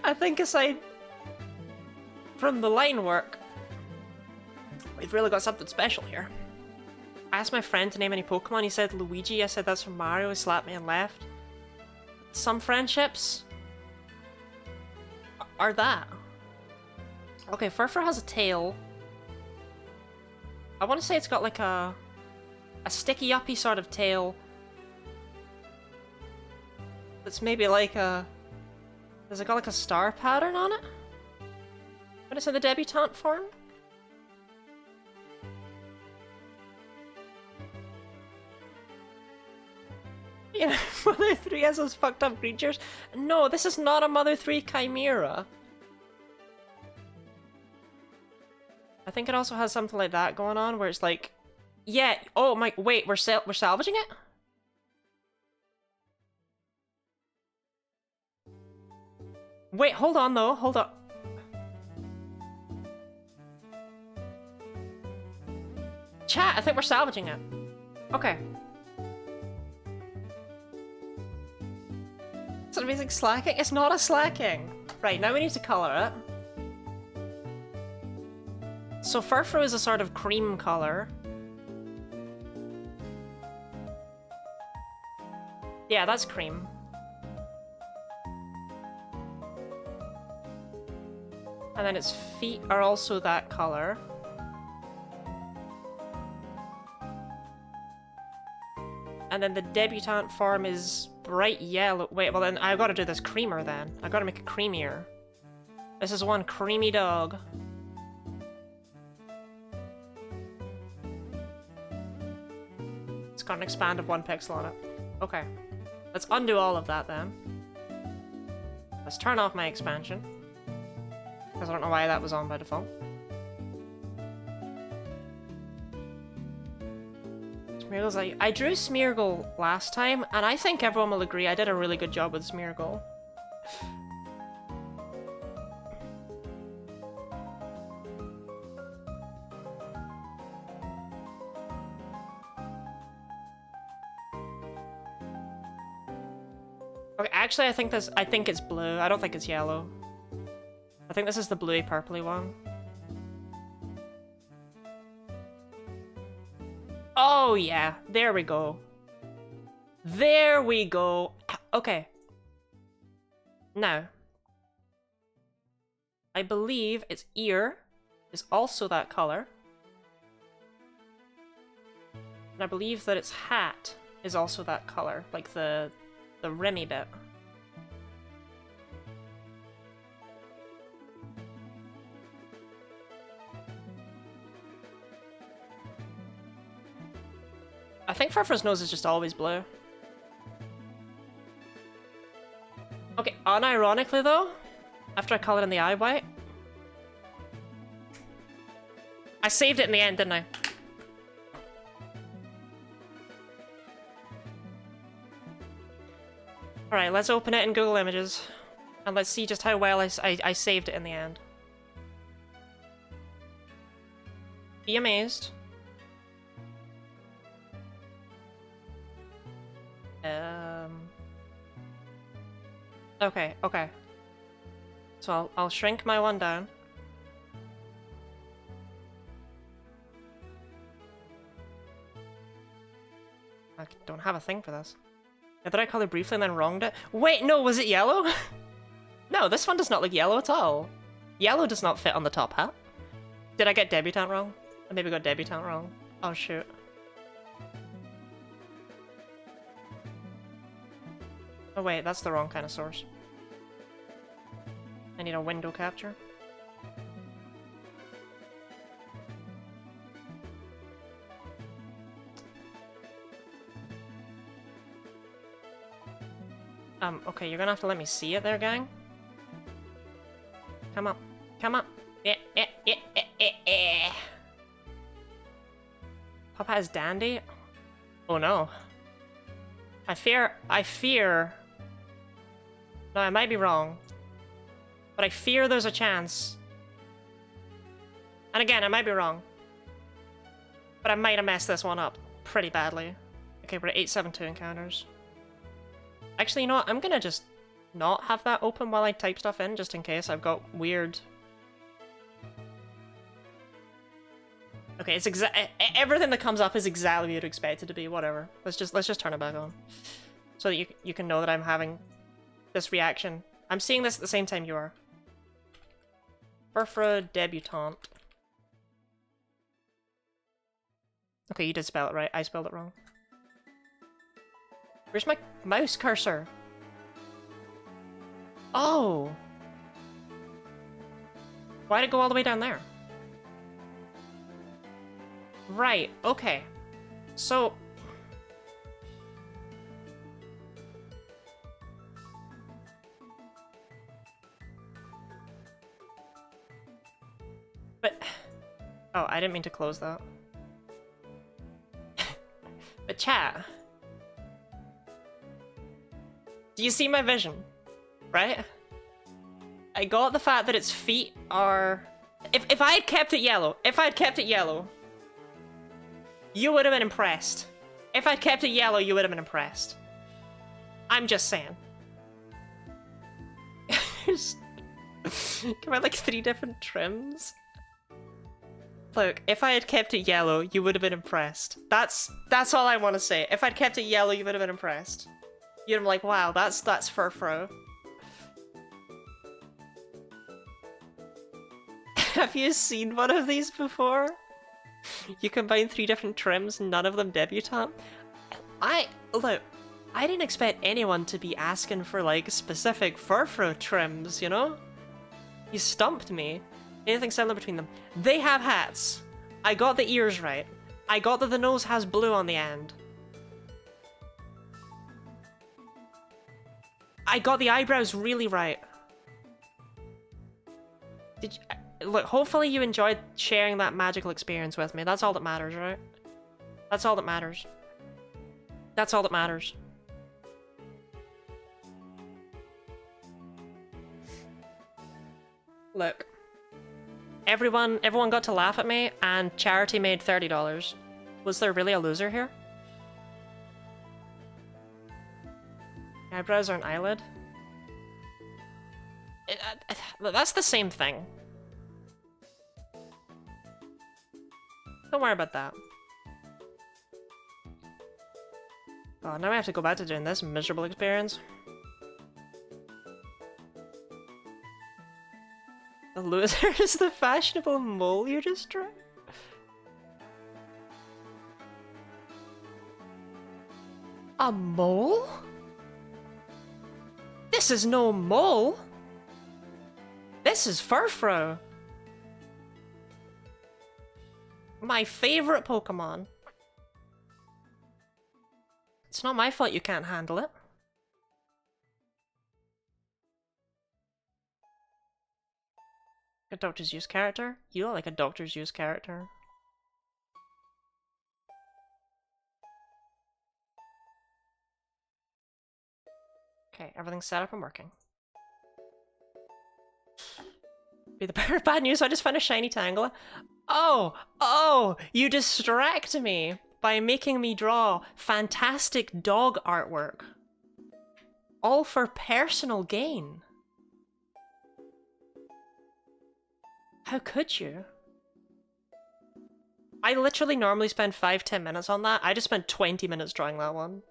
Speaker 1: I think aside from the line work, we've really got something special here. I asked my friend to name any Pokemon, he said Luigi, I said that's from Mario, he slapped me and left. Some friendships are that. Okay, Furfur has a tail. I want to say it's got like a sticky-uppy sort of tail. That's maybe like a... Has it got like a star pattern on it? When it's in the debutante form? Yeah, Mother 3 has those fucked up creatures. No, this is not a Mother 3 Chimera. I think it also has something like that going on, where it's like... Yeah, oh my... Wait, we're salvaging it? Wait, hold on though, hold on. Chat, I think we're salvaging it. Okay. It's an amazing slacking? It's not a slacking! Right, now we need to colour it. So Furfur is a sort of cream colour. Yeah, that's cream. And then its feet are also that colour. And then the debutante form is bright yellow. Wait, well then I've got to do this creamer then. I've got to make it creamier. This is one creamy dog. It's got an expand of 1 pixel on it. Okay. Let's undo all of that then. Let's turn off my expansion. Because I don't know why that was on by default. Smeargle's I drew Smeargle last time, and I think everyone will agree I did a really good job with Smeargle. Okay, actually I think it's blue. I don't think it's yellow. I think this is the bluey purpley one. Oh yeah, there we go. There we go. Okay. Now, I believe its ear is also that color. And I believe that its hat is also that color, like the rimmy bit. I think Furfur's nose is just always blue. Okay, unironically though, after I colored in the eye white, I saved it in the end, didn't I? Alright, let's open it in Google Images, and let's see just how well I saved it in the end. Be amazed. Okay. So I'll shrink my one down. I don't have a thing for this. Yeah, did I color briefly and then wronged it? Wait, no, was it yellow? No, this one does not look yellow at all. Yellow does not fit on the top hat. Did I get debutante wrong? I maybe got debutante wrong. Oh shoot. Oh wait, that's the wrong kind of source. I need a window capture. Okay, you're gonna have to let me see it there, gang. Come on. Come on. Popeye's dandy? Oh no. I fear... No, I might be wrong. But I fear there's a chance. And again, I might be wrong. But I might have messed this one up pretty badly. Okay, we're at 872 encounters. Actually, you know what? I'm gonna just not have that open while I type stuff in, just in case I've got weird... Okay, it's everything that comes up is exactly what you'd expect it to be, whatever. Let's just turn it back on. So that you can know that I'm having this reaction. I'm seeing this at the same time you are. Furfra debutante. Okay, you did spell it right. I spelled it wrong. Where's my mouse cursor? Oh! Why'd it go all the way down there? Right, okay. So... But... Oh, I didn't mean to close that. But chat... Do you see my vision? Right? I got the fact that its feet are... If I had kept it yellow, you would have been impressed. If I'd kept it yellow, you would have been impressed. I'm just saying. Come on, like 3 different trims? Look, if I had kept it yellow, you would have been impressed. That's all I want to say. If I'd kept it yellow, you would have been impressed. You'd have been like, wow, that's Furfro. Have you seen one of these before? You combine 3 different trims, none of them debutante? Look, I didn't expect anyone to be asking for, like, specific Furfro trims, you know? You stumped me. Anything similar between them. They have hats. I got the ears right. I got that the nose has blue on the end. I got the eyebrows really right. Did you... Look, hopefully you enjoyed sharing that magical experience with me. That's all that matters, right? That's all that matters. That's all that matters. Look. Everyone got to laugh at me, and Charity made $30. Was there really a loser here? Eyebrows are an eyelid? That's the same thing. Don't worry about that. Oh, now I have to go back to doing this miserable experience. The loser is the fashionable mole you just drew? A mole? This is no mole! This is Furfro! My favorite Pokemon. It's not my fault you can't handle it. A Doctor's Use character? You look like a Doctor's Use character. Okay, everything's set up and working. Be the bearer of bad news, I just found a shiny Tangela. Oh, you distract me by making me draw fantastic dog artwork. All for personal gain. How could you? I literally normally spend 5-10 minutes on that. I just spent 20 minutes drawing that one.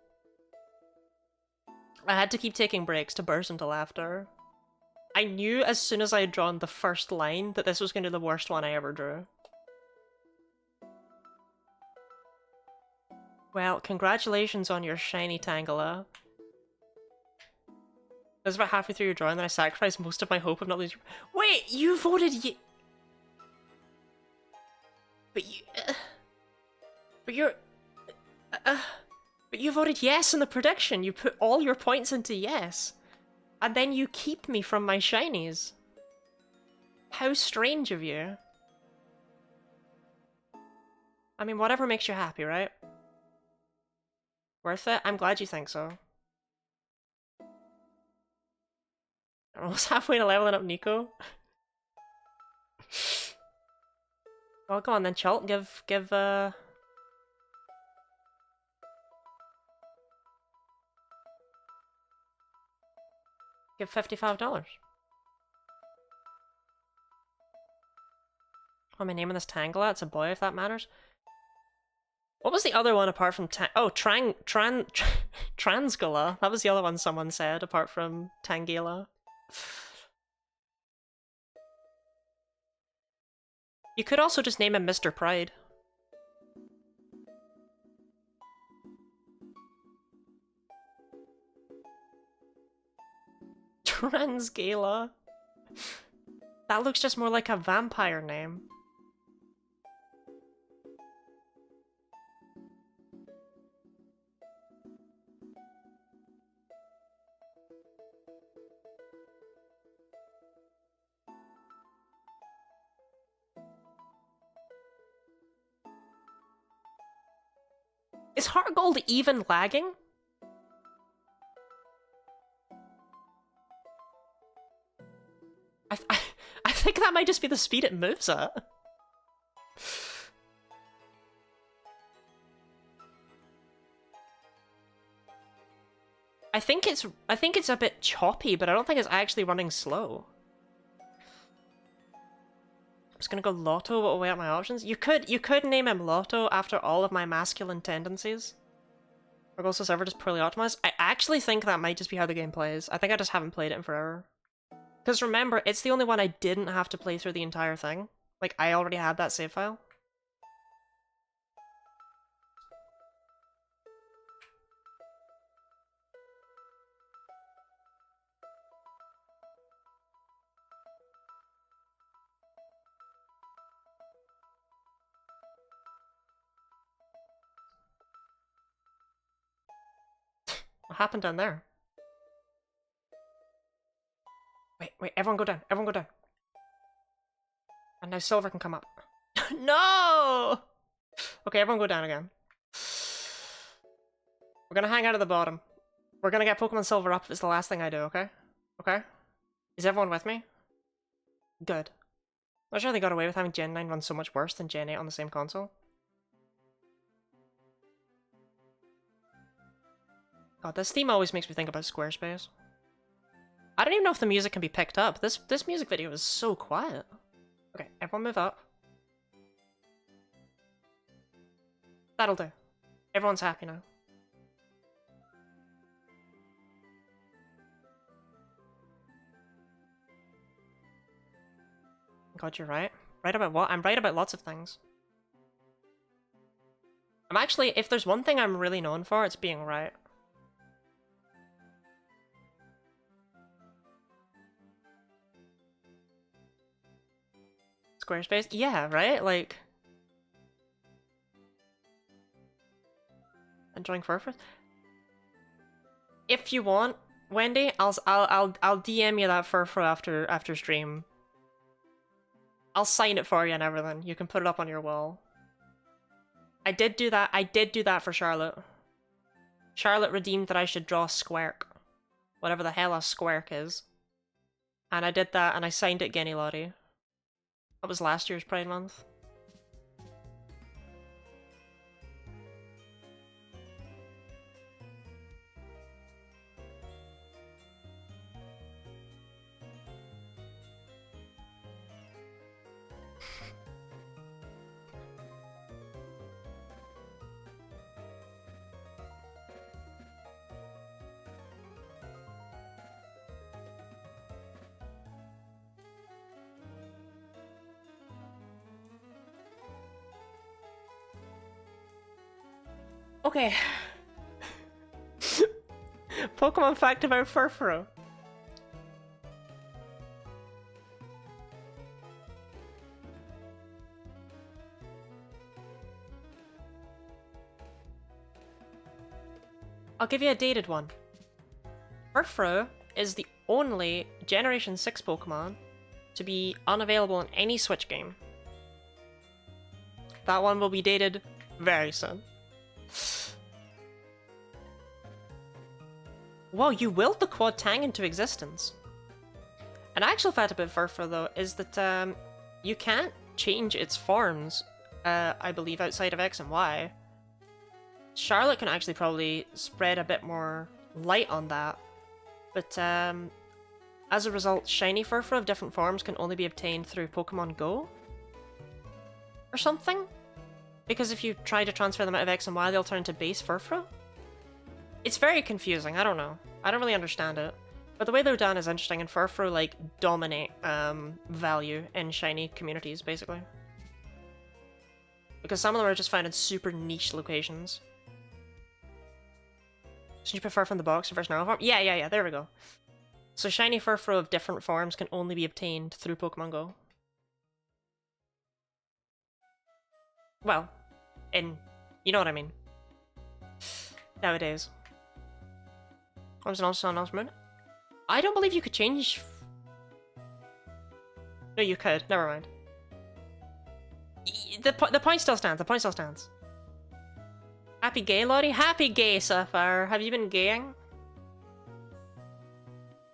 Speaker 1: I had to keep taking breaks to burst into laughter. I knew as soon as I had drawn the first line that this was going to be the worst one I ever drew. Well, congratulations on your shiny Tangela. This is about halfway through your drawing that I sacrificed most of my hope of not losing. Wait, you voted But But you voted yes in the prediction. You put all your points into yes. And then you keep me from my shinies. How strange of you. I mean, whatever makes you happy, right? Worth it? I'm glad you think so. I'm almost halfway to leveling up Nico. Well, go on then, Chult. Give $55. Oh, am I naming this Tangela? It's a boy, if that matters. What was the other one apart from Transgala? That was the other one someone said apart from Tangela. You could also just name him Mr. Pride. Transgala. That looks just more like a vampire name. Is Heart Gold even lagging? I think that might just be the speed it moves at. I think it's a bit choppy, but I don't think it's actually running slow. I'm just gonna go Lotto. What will weigh out my options? You could name him Lotto after all of my masculine tendencies. Or also server just poorly optimized. I actually think that might just be how the game plays. I think I just haven't played it in forever. Because remember, it's the only one I didn't have to play through the entire thing. Like, I already had that save file. What happened down there? Wait, everyone go down. Everyone go down. And now Silver can come up. No! Okay, everyone go down again. We're gonna hang out at the bottom. We're gonna get Pokemon Silver up if it's the last thing I do, okay? Okay? Is everyone with me? Good. I'm not sure they got away with having Gen 9 run so much worse than Gen 8 on the same console. God, this theme always makes me think about Squarespace. I don't even know if the music can be picked up. This music video is so quiet. Okay, everyone move up. That'll do. Everyone's happy now. God, you're right. Right about what? I'm right about lots of things. I'm actually, if there's one thing I'm really known for, it's being right. Squarespace? Yeah, right? Like... enjoying Furfur? If you want, Wendy, I'll DM you that Furfur after stream. I'll sign it for you and everything. You can put it up on your wall. I did do that for Charlotte. Charlotte redeemed that I should draw Squirk. Whatever the hell a Squirk is. And I did that and I signed it Genny Lottie. That was last year's Pride Month. Okay. Pokemon fact about Furfuro. I'll give you a dated one. Furfrou is the only Generation 6 Pokemon to be unavailable in any Switch game. That one will be dated very soon. Whoa, you willed the Quad Tang into existence. An actual fact about Furfrou, though, is that you can't change its forms, I believe, outside of X and Y. Charlotte can actually probably spread a bit more light on that, but as a result, shiny Furfrou of different forms can only be obtained through Pokemon Go? Or something? Because if you try to transfer them out of X and Y, they'll turn to base Furfrou? It's very confusing, I don't know. I don't really understand it. But the way they're done is interesting, and Furfrou, like, dominate value in shiny communities, basically. Because some of them are just found in super niche locations. So you prefer from the box versus normal form? Yeah, there we go. So shiny Furfrou of different forms can only be obtained through Pokemon Go. Well, you know what I mean. Nowadays. What was an also announcement? I don't believe you could change... No, you could. Never mind. The point still stands. The point still stands. Happy gay, Lottie? Happy gay, Sapphire. Have you been gaying?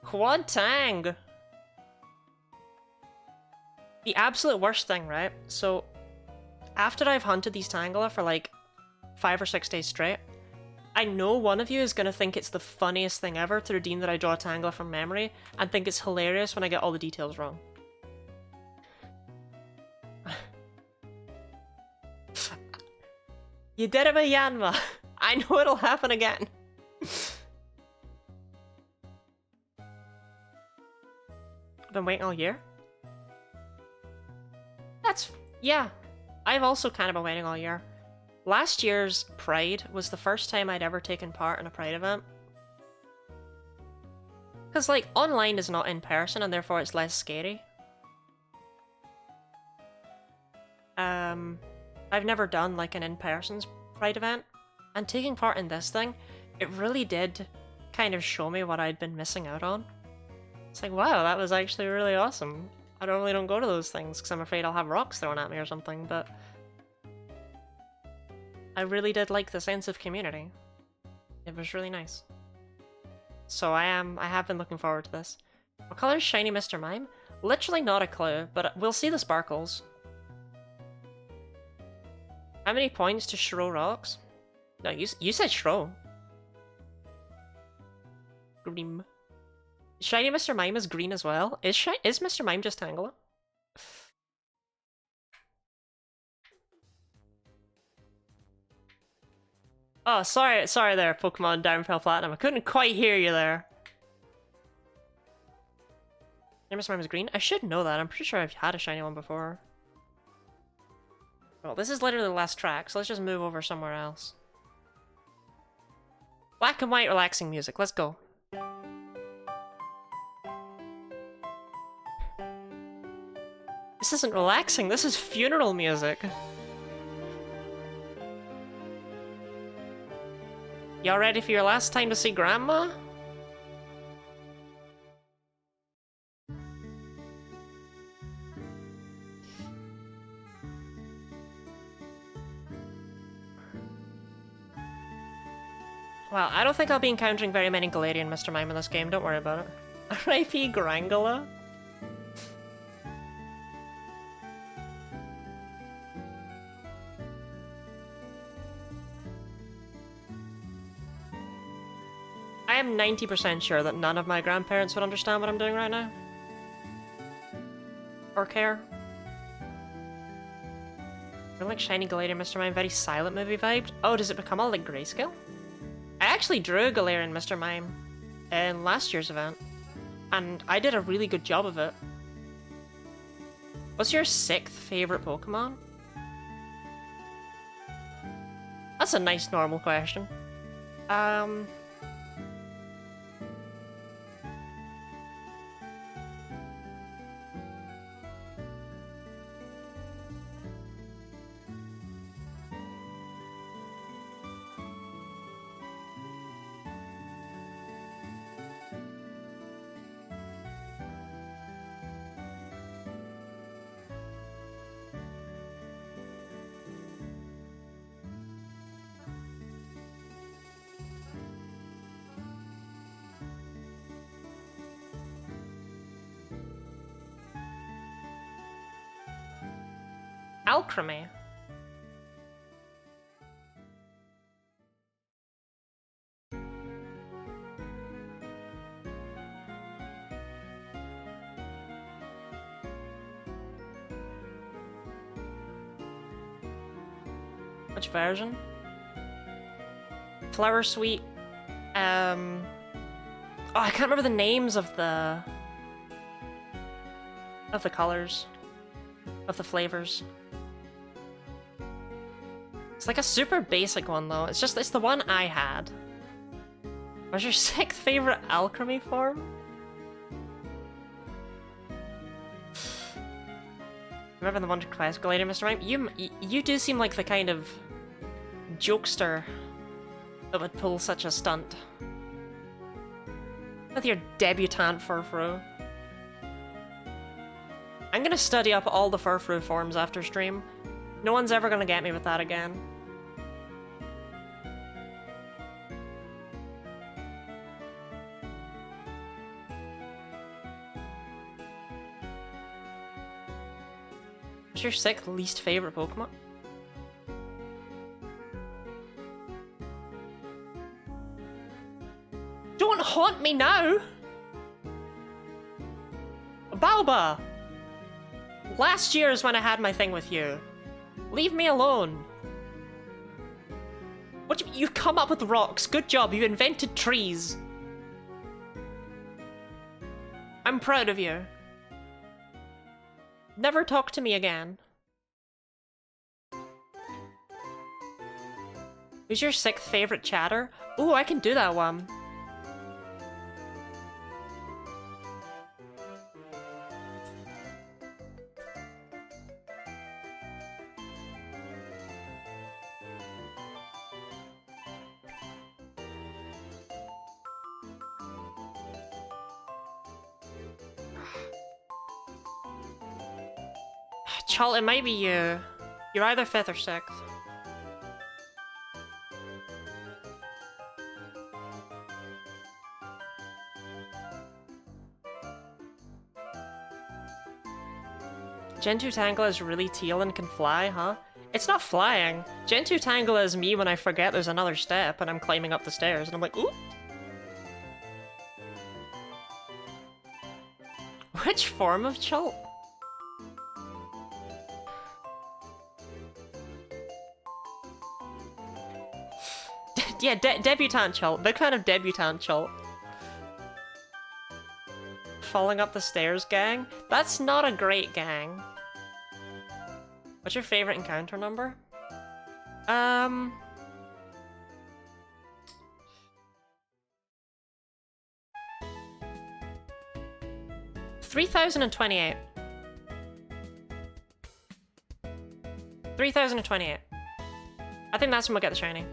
Speaker 1: Quad Tang! The absolute worst thing, right? So, after I've hunted these Tangela for like 5 or 6 days straight, I know one of you is going to think it's the funniest thing ever to redeem that I draw a Tangela from memory, and think it's hilarious when I get all the details wrong. You did it with Yanma! I know it'll happen again! I've been waiting all year? Yeah. I've also kind of been waiting all year. Last year's Pride was the first time I'd ever taken part in a Pride event. Because, like, online is not in person, and therefore it's less scary. I've never done, like, an in-person Pride event, and taking part in this thing, it really did kind of show me what I'd been missing out on. It's like, wow, that was actually really awesome. I normally don't go to those things, because I'm afraid I'll have rocks thrown at me or something, but... I really did like the sense of community. It was really nice. So I have been looking forward to this. What color is shiny Mr. Mime? Literally not a clue, but we'll see the sparkles. How many points to Shro rocks? No, you said Shro. Green. Shiny Mr. Mime is green as well. Is Mr. Mime just Tangela? Oh, sorry there, Pokemon Downfell Platinum. I couldn't quite hear you there. Mr. Mime is green? I should know that. I'm pretty sure I've had a shiny one before. Well, this is literally the last track, so let's just move over somewhere else. Black and white relaxing music. Let's go. This isn't relaxing. This is funeral music. Y'all ready for your last time to see Grandma? Well, I don't think I'll be encountering very many Galarian Mr. Mime in this game, don't worry about it. R.I.P. Grangula? I am 90% sure that none of my grandparents would understand what I'm doing right now. Or care. I like shiny Galarian Mr. Mime, very silent movie vibed. Oh, does it become all like grayscale? I actually drew a Galarian Mr. Mime in last year's event, and I did a really good job of it. What's your 6th favorite Pokemon? That's a nice normal question. Alchemy. Which version? Flower Sweet. Oh, I can't remember the names of the colors, of the flavors. It's like a super basic one though. It's the one I had. What's your 6th favorite alchemy form? Remember the Wonder Quest, Gladiator, Mr. Mime? You do seem like the kind of jokester that would pull such a stunt. With your debutante Furfrou. I'm gonna study up all the Furfrou forms after stream. No one's ever gonna get me with that again. What's your 6th least favorite Pokemon? Don't haunt me now! Balba! Last year is when I had my thing with you. Leave me alone. What do you mean? You've come up with rocks. Good job, you invented trees. I'm proud of you. Never talk to me again. Who's your 6th favorite chatter? Ooh, I can do that one. Chal, it might be you. You're either 5th or 6th. Gen 2 Tangela is really teal and can fly, huh? It's not flying. Gen 2 Tangela is me when I forget there's another step and I'm climbing up the stairs and I'm like, ooh! Which form of Chult? Yeah, debutante Chult. Big fan of debutante Chult. Falling up the stairs gang? That's not a great gang. What's your favorite encounter number? 3028. 3028. I think that's when we'll get the shiny.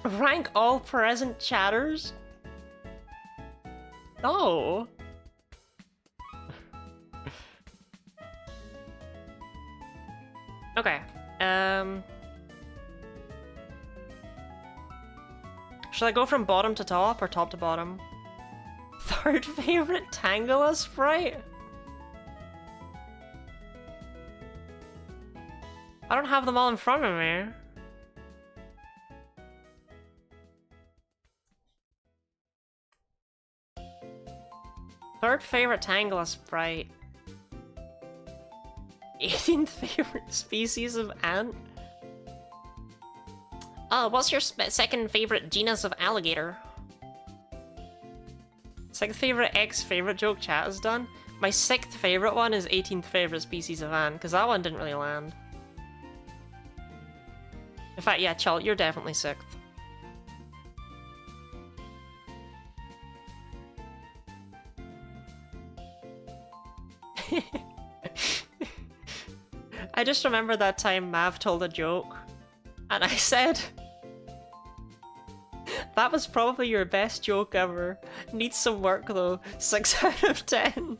Speaker 1: Rank all present chatters? No. Okay. Should I go from bottom to top or top to bottom? 3rd favorite Tangela sprite? I don't have them all in front of me. Third favorite Tangela sprite. 18th favorite species of ant. What's your 2nd favorite genus of alligator? 2nd favorite favorite joke chat is done. My 6th favorite one is 18th favorite species of ant, because that one didn't really land. In fact, yeah, Chult, you're definitely 6th. I just remember that time Mav told a joke, and I said, that was probably your best joke ever. Needs some work though. 6 out of 10.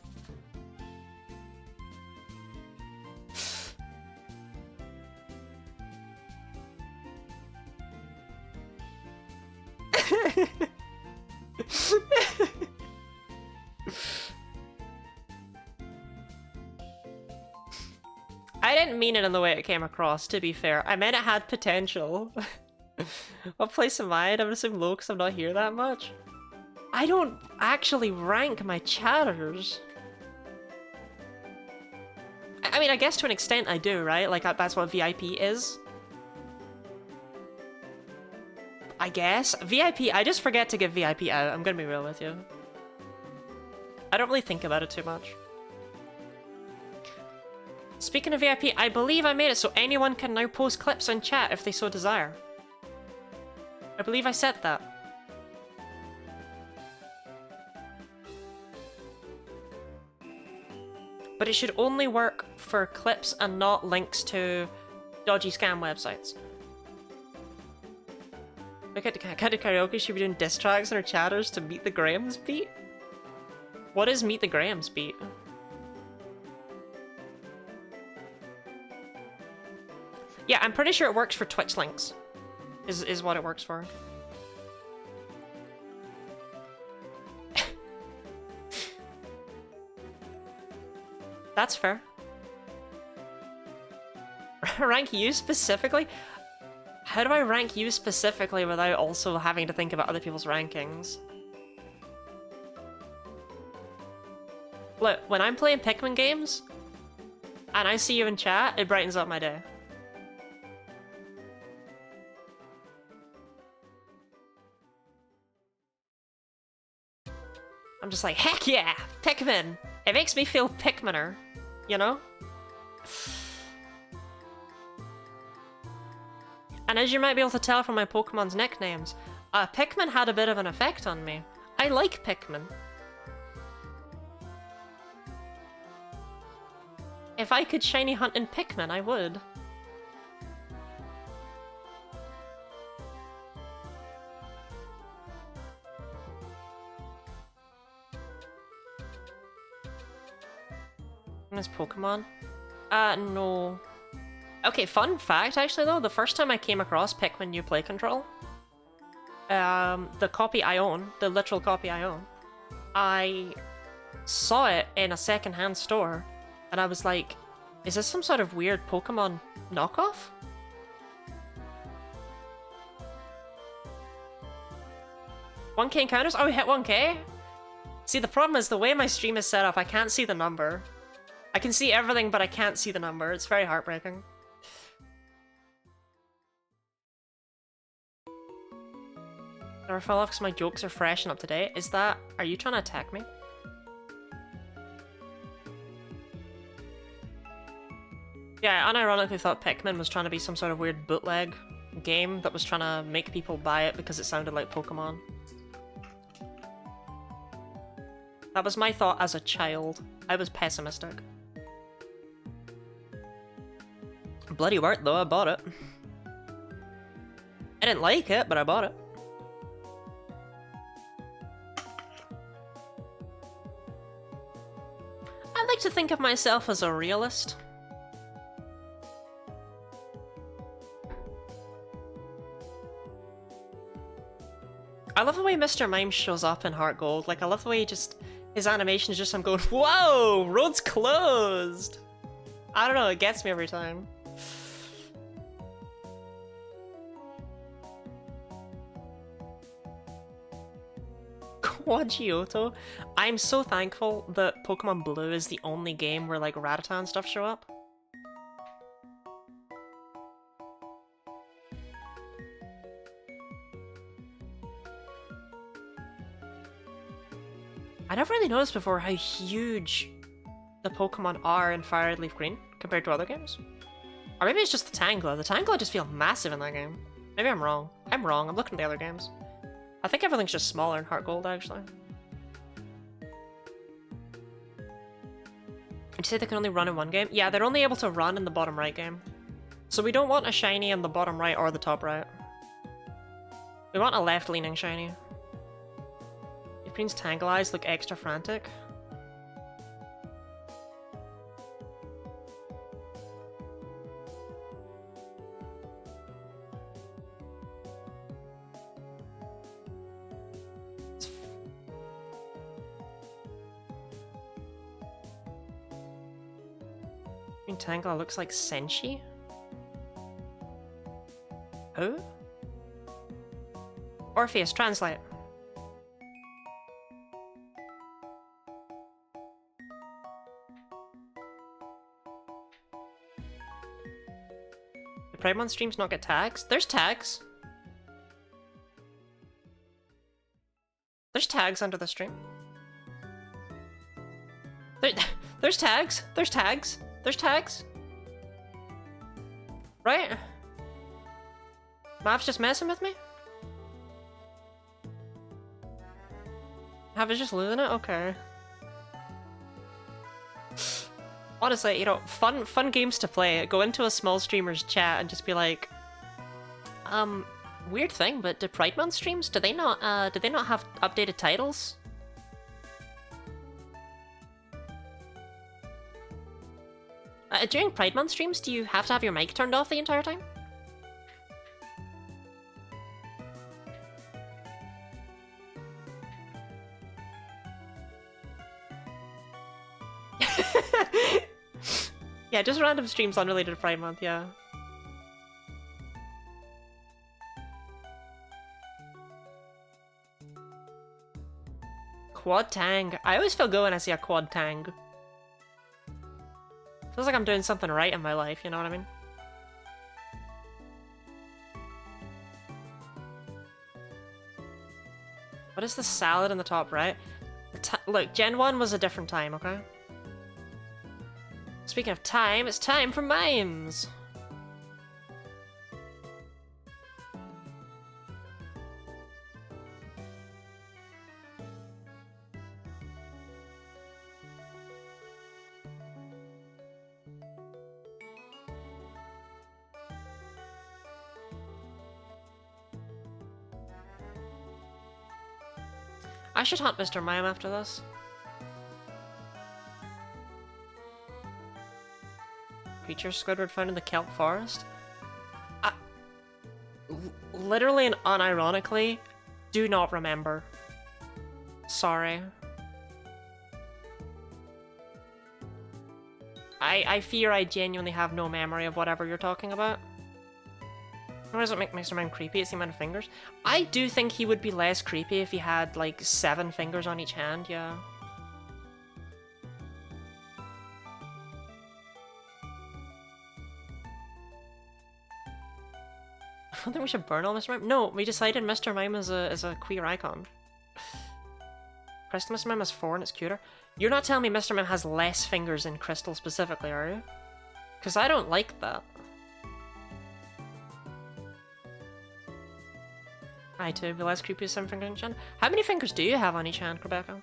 Speaker 1: I didn't mean it in the way it came across, to be fair. I meant it had potential. What place am I in? I'm assuming low because I'm not here that much. I don't actually rank my chatters. I mean, I guess to an extent I do, right? Like, that's what VIP is. I guess. VIP, I just forget to give VIP out. I'm gonna be real with you. I don't really think about it too much. Speaking of VIP, I believe I made it so anyone can now post clips in chat if they so desire. I believe I said that. But it should only work for clips and not links to dodgy scam websites. Look at kind of karaoke, should be doing diss tracks on her chatters to Meet the Grahams beat? What is Meet the Grahams beat? Yeah, I'm pretty sure it works for Twitch links. Is what it works for. That's fair. Rank you specifically? How do I rank you specifically without also having to think about other people's rankings? Look, when I'm playing Pikmin games, and I see you in chat, it brightens up my day. I'm just like, heck yeah! Pikmin! It makes me feel Pikminer, you know? And as you might be able to tell from my Pokemon's nicknames, Pikmin had a bit of an effect on me. I like Pikmin. If I could shiny hunt in Pikmin, I would. Miss Pokemon? No. Okay, fun fact actually though, the first time I came across Pikmin New Play Control, the copy I own, the literal copy I own, I saw it in a secondhand store, and I was like, is this some sort of weird Pokemon knockoff? $1K encounters? Oh, we hit 1K? See, the problem is the way my stream is set up, I can't see the number. I can see everything, but I can't see the number. It's very heartbreaking. Never fall off because my jokes are fresh and up to date. Is that... Are you trying to attack me? Yeah, I unironically thought Pikmin was trying to be some sort of weird bootleg game that was trying to make people buy it because it sounded like Pokemon. That was my thought as a child. I was pessimistic. Bloody worked though, I bought it. I didn't like it, but I bought it. I like to think of myself as a realist. I love the way Mr. Mime shows up in Heart Gold. Like, I love the way he just... His animation is just him going, whoa! Road's closed! I don't know, it gets me every time. Quagioto. I'm so thankful that Pokemon Blue is the only game where, like, Rattata and stuff show up. I never really noticed before how huge the Pokemon are in Fire Red Leaf Green compared to other games. Or maybe it's just the Tangela. The Tangela just feel massive in that game. Maybe I'm wrong. I'm wrong. I'm looking at the other games. I think everything's just smaller in Heart Gold, actually. you say they can only run in one game? Yeah, they're only able to run in the bottom right game. So we don't want a shiny in the bottom right or the top right. We want a left-leaning shiny. It means Tangela look extra frantic. Tangela looks like Senshi? Who? Orpheus, translate. The Pride streams not get tags? There's tags. There's tags under the stream. There's tags. There's tags. There's tags. Right? Mav's just messing with me? Mav is just losing it? Okay. Honestly, you know, fun games to play. Go into a small streamer's chat and just be like, weird thing, but do Pride Month streams, do they not have updated titles? During Pride Month streams, do you have to have your mic turned off the entire time? Yeah, just random streams unrelated to Pride Month, yeah. Quad Tang. I always feel good when I see a Quad Tang. Feels like I'm doing something right in my life, you know what I mean? What is the salad in the top right? Look, Gen 1 was a different time, okay? Speaking of time, it's time for memes! I should hunt Mr. Mime after this. Creature Squidward found in the kelp forest? Literally and unironically, do not remember. Sorry. I fear I genuinely have no memory of whatever you're talking about. Why does it make Mr. Mime creepy? It's the amount of fingers. I do think he would be less creepy if he had, like, 7 fingers on each hand, yeah. I don't think we should burn all Mr. Mime. No, we decided Mr. Mime is a queer icon. Crystal Mr. Mime has 4 and it's cuter. You're not telling me Mr. Mime has less fingers in Crystal specifically, are you? Because I don't like that. I too, be less creepy with 7 fingers on each hand. How many fingers do you have on each hand, Rebecca?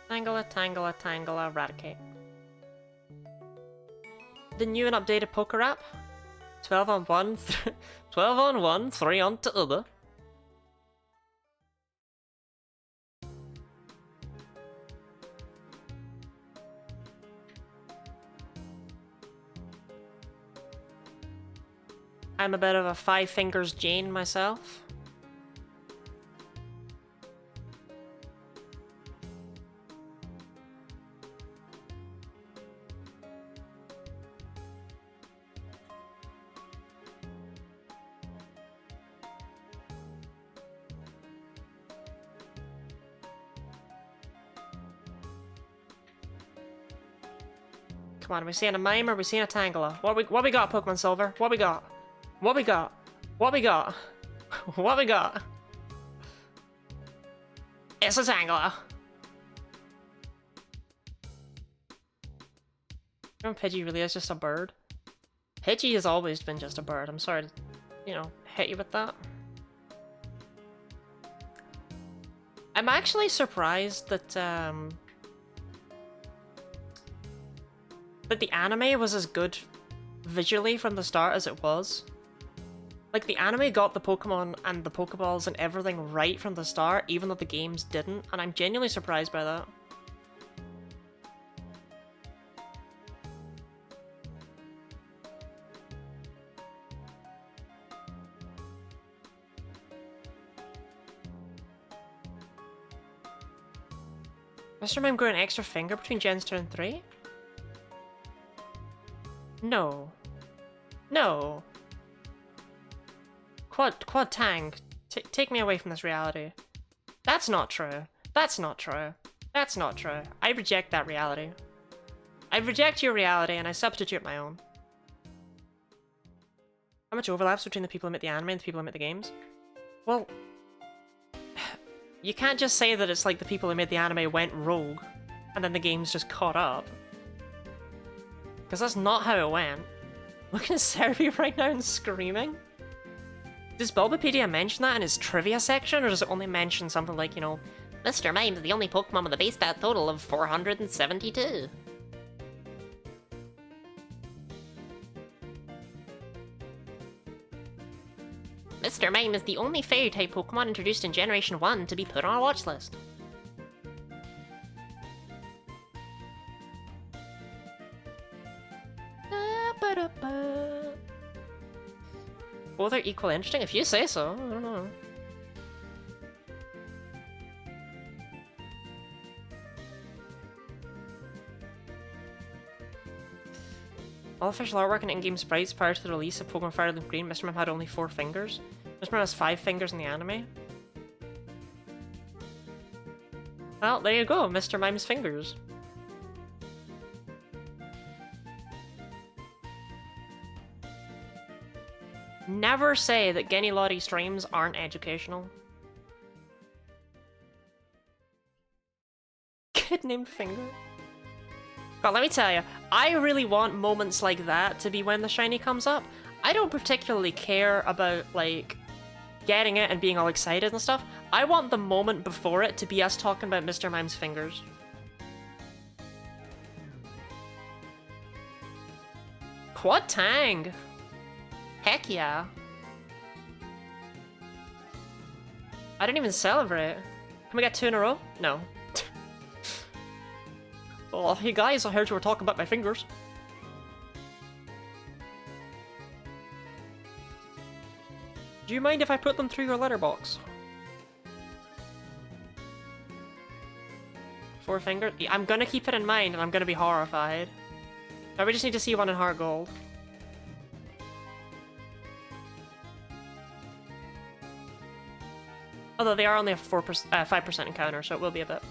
Speaker 1: Tangela, Tangela, Tangela, eradicate. The new and updated poker app? 12 on 1, 12 on 1, 3 on to other. I'm a bit of a 5 fingers Jane myself. Come on, are we seeing a mime or are we seeing a Tangela? What we got, Pokemon Silver? What we got? What we got? What we got? What we got? It's a Tangela. You know, Pidgey really is just a bird. Pidgey has always been just a bird. I'm sorry to, you know, hit you with that. I'm actually surprised that, that the anime was as good visually from the start as it was. Like, the anime got the Pokemon and the Pokeballs and everything right from the start, even though the games didn't, and I'm genuinely surprised by that. Mr. Mime grew an extra finger between Gens 2 and 3? No. No. Quad Tang, take me away from this reality. That's not true. That's not true. That's not true. I reject that reality. I reject your reality and I substitute my own. How much overlaps between the people who make the anime and the people who make the games? Well, you can't just say that it's like the people who made the anime went rogue, and then the games just caught up. Because that's not how it went. Looking at Serby right now and screaming? Does Bulbapedia mention that in his trivia section, or does it only mention something like, you know, Mr. Mime is the only Pokemon with a base stat total of 472? Mr. Mime is the only Fairy-type Pokemon introduced in Generation 1 to be put on a watch list. Both are equally interesting, if you say so. I don't know. All official artwork and in-game sprites prior to the release of Pokemon Fire and Green, Mr. Mime had only 4 fingers. Mr. Mime has 5 fingers in the anime. Well, there you go, Mr. Mime's fingers. Never say that Genny Lottie streams aren't educational. Kid named Finger. God, let me tell you, I really want moments like that to be when the shiny comes up. I don't particularly care about, like, getting it and being all excited and stuff. I want the moment before it to be us talking about Mr. Mime's fingers. Quad Tang! Heck yeah. I didn't even celebrate. Can we get 2 in a row? No. Oh, hey guys, I heard you were talking about my fingers. Do you mind if I put them through your letterbox? 4 fingers? Yeah, I'm gonna keep it in mind and I'm gonna be horrified. Now we just need to see one in Heart Gold. Although they are only a 5% encounter, so it will be a bit.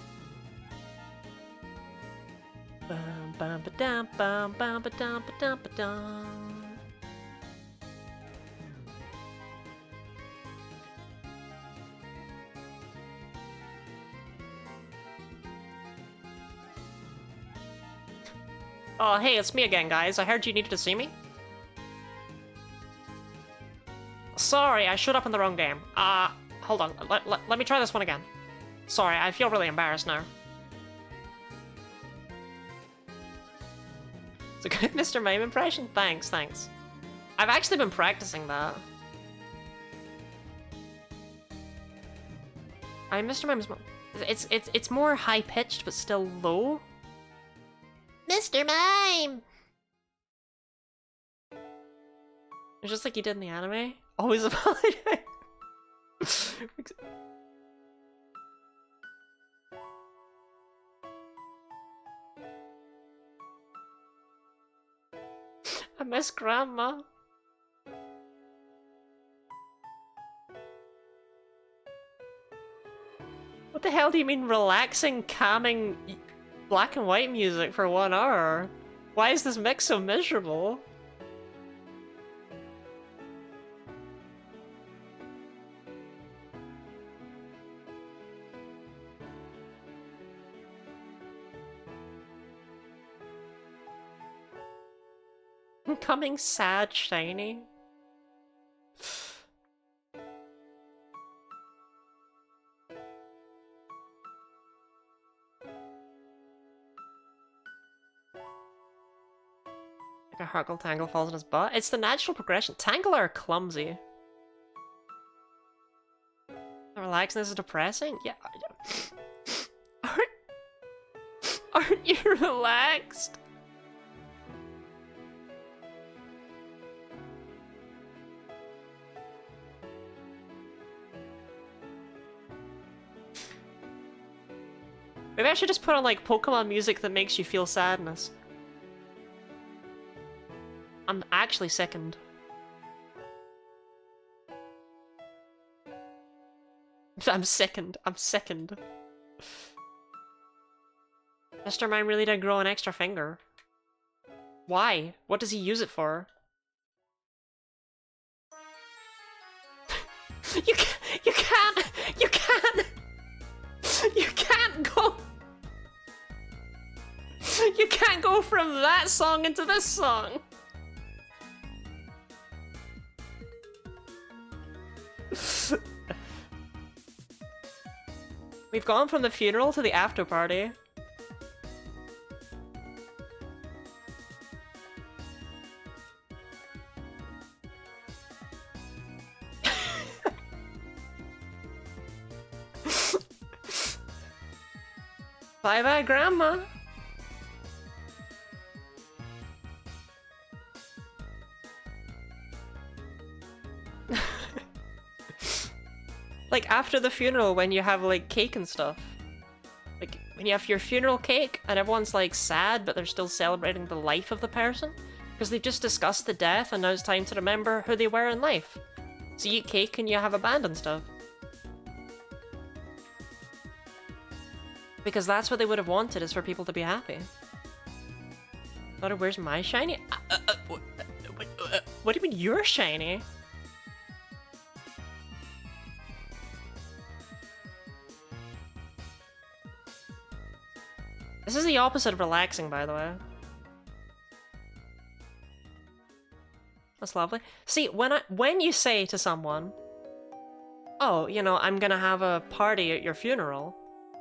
Speaker 1: Oh, hey, it's me again, guys. I heard you needed to see me. Sorry, I showed up in the wrong game. Hold on. Let me try this one again. Sorry, I feel really embarrassed now. It's a good Mr. Mime impression? Thanks, thanks. I've actually been practicing that. Mr. Mime's... It's more high-pitched, but still low. Mr. Mime! It's just like you did in the anime. Always apologize. I miss Grandma. What the hell do you mean relaxing, calming black and white music for 1 hour? Why is this mix so miserable? Coming sad shiny. Like a Harkle Tangle falls in his butt. It's the natural progression. Tangela are clumsy. Relaxing is depressing? Yeah. Aren't you relaxed? Maybe I should just put on like Pokemon music that makes you feel sadness. I'm actually sickened. I'm sickened. I'm sickened. Mr. Mime really did grow an extra finger. Why? What does he use it for? You can't go. You can't go from that song into this song. We've gone from the funeral to the after party. Bye-bye, Grandma. Like, after the funeral, when you have, like, cake and stuff. Like, when you have your funeral cake, and everyone's, like, sad, but they're still celebrating the life of the person. Because they've just discussed the death, and now it's time to remember who they were in life. So you eat cake and you have a band and stuff. Because that's what they would have wanted, is for people to be happy. Daughter, where's my shiny? What do you mean you're shiny? This is the opposite of relaxing, by the way. That's lovely. See, when you say to someone, oh, you know, I'm gonna have a party at your funeral,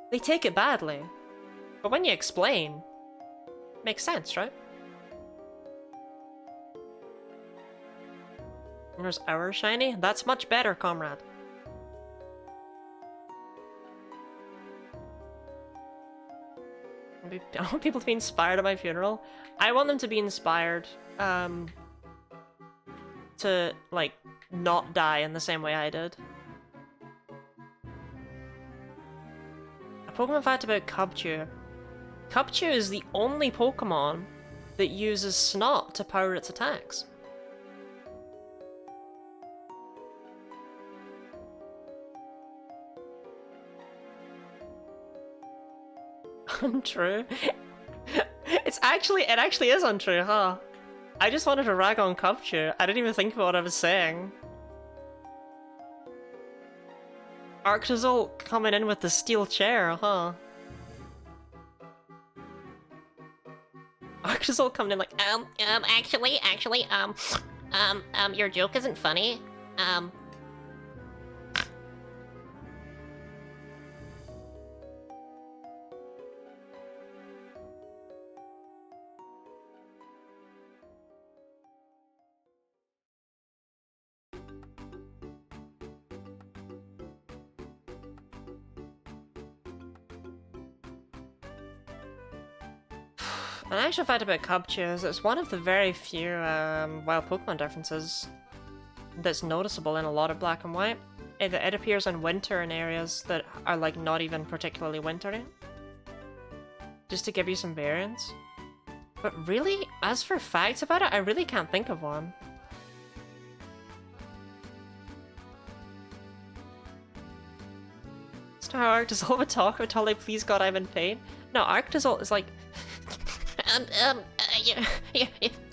Speaker 1: they take it badly. But when you explain, it makes sense, right? There's our shiny? That's much better, comrade. I want people to be inspired at my funeral. I want them to be inspired, to, like, not die in the same way I did. A Pokemon fact about Cubchoo. Cubchoo is the only Pokemon that uses Snot to power its attacks. Untrue. It actually is untrue, huh? I just wanted to rag on Cubchoo. I didn't even think about what I was saying. Arctozolt coming in with the steel chair, huh? Arctozolt coming in like,
Speaker 2: actually, your joke isn't funny.
Speaker 1: An actual fact about Cubchoo is it's one of the very few wild Pokemon differences that's noticeable in a lot of Black and White. It appears in winter in areas that are like not even particularly wintry. Just to give you some variance. But really, as for facts about it, I really can't think of one. It's not how Arctozolt would talk or tell please God I'm in pain. No, Arctozolt is like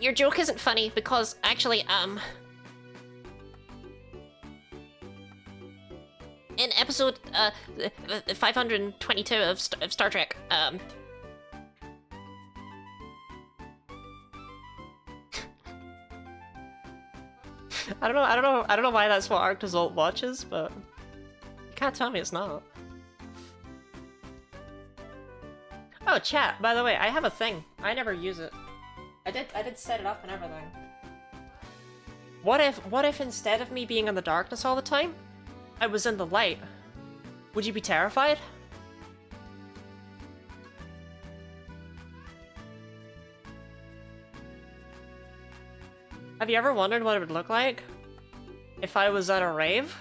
Speaker 2: your joke isn't funny because actually, in episode 522 of Star Trek,
Speaker 1: I don't know why that's what Arctozult watches, but you can't tell me it's not. Oh, chat, by the way, I have a thing. I never use it. I did set it up and everything. What if instead of me being in the darkness all the time, I was in the light? Would you be terrified? Have you ever wondered what it would look like if I was at a rave?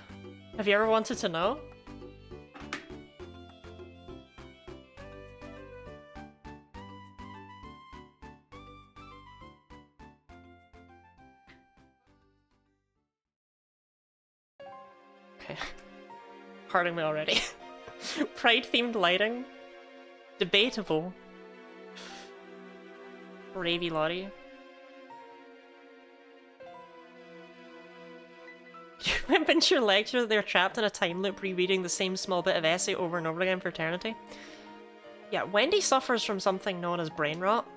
Speaker 1: Have you ever wanted to know? Okay. Parting me already. Pride-themed lighting? Debatable. Ravey Lottie. You pinch your lecture, they're trapped in a time loop rereading the same small bit of essay over and over again for eternity. Yeah, Wendy suffers from something known as brain rot.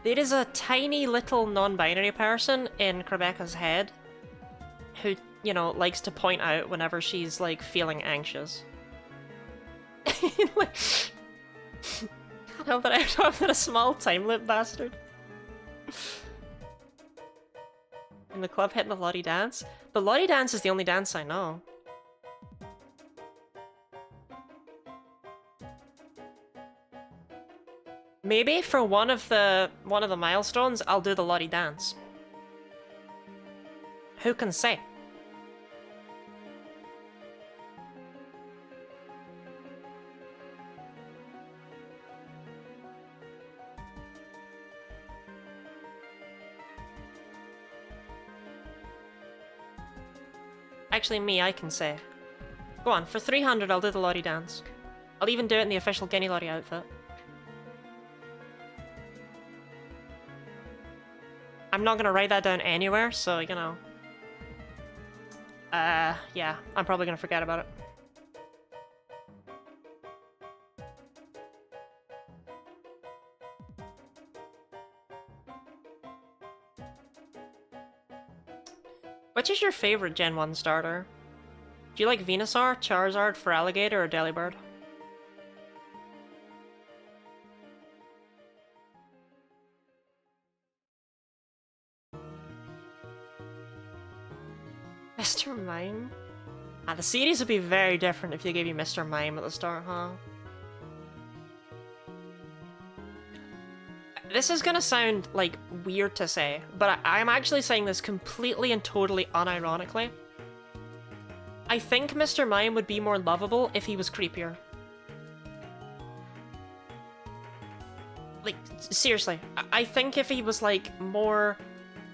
Speaker 1: There is a tiny little non-binary person in Rebecca's head who, you know, likes to point out whenever she's, like, feeling anxious. Like, can't help it, I'm a small time loop bastard. In the club hitting the Lottie dance? The Lottie dance is the only dance I know. Maybe for one of the milestones, I'll do the Lottie dance. Who can say? Actually, me, I can say. Go on, for 300 I'll do the Lottie dance. I'll even do it in the official Guinea Lottie outfit. I'm not gonna write that down anywhere, so, you know. Yeah, I'm probably gonna forget about it. Which is your favorite Gen 1 starter? Do you like Venusaur, Charizard, Feraligatr, or Delibird? Mr. Mime? Ah, the series would be very different if you gave you Mr. Mime at the start, huh? This is gonna sound, like, weird to say, but I'm actually saying this completely and totally unironically. I think Mr. Mime would be more lovable if he was creepier. Like, seriously, I think if he was, like, more...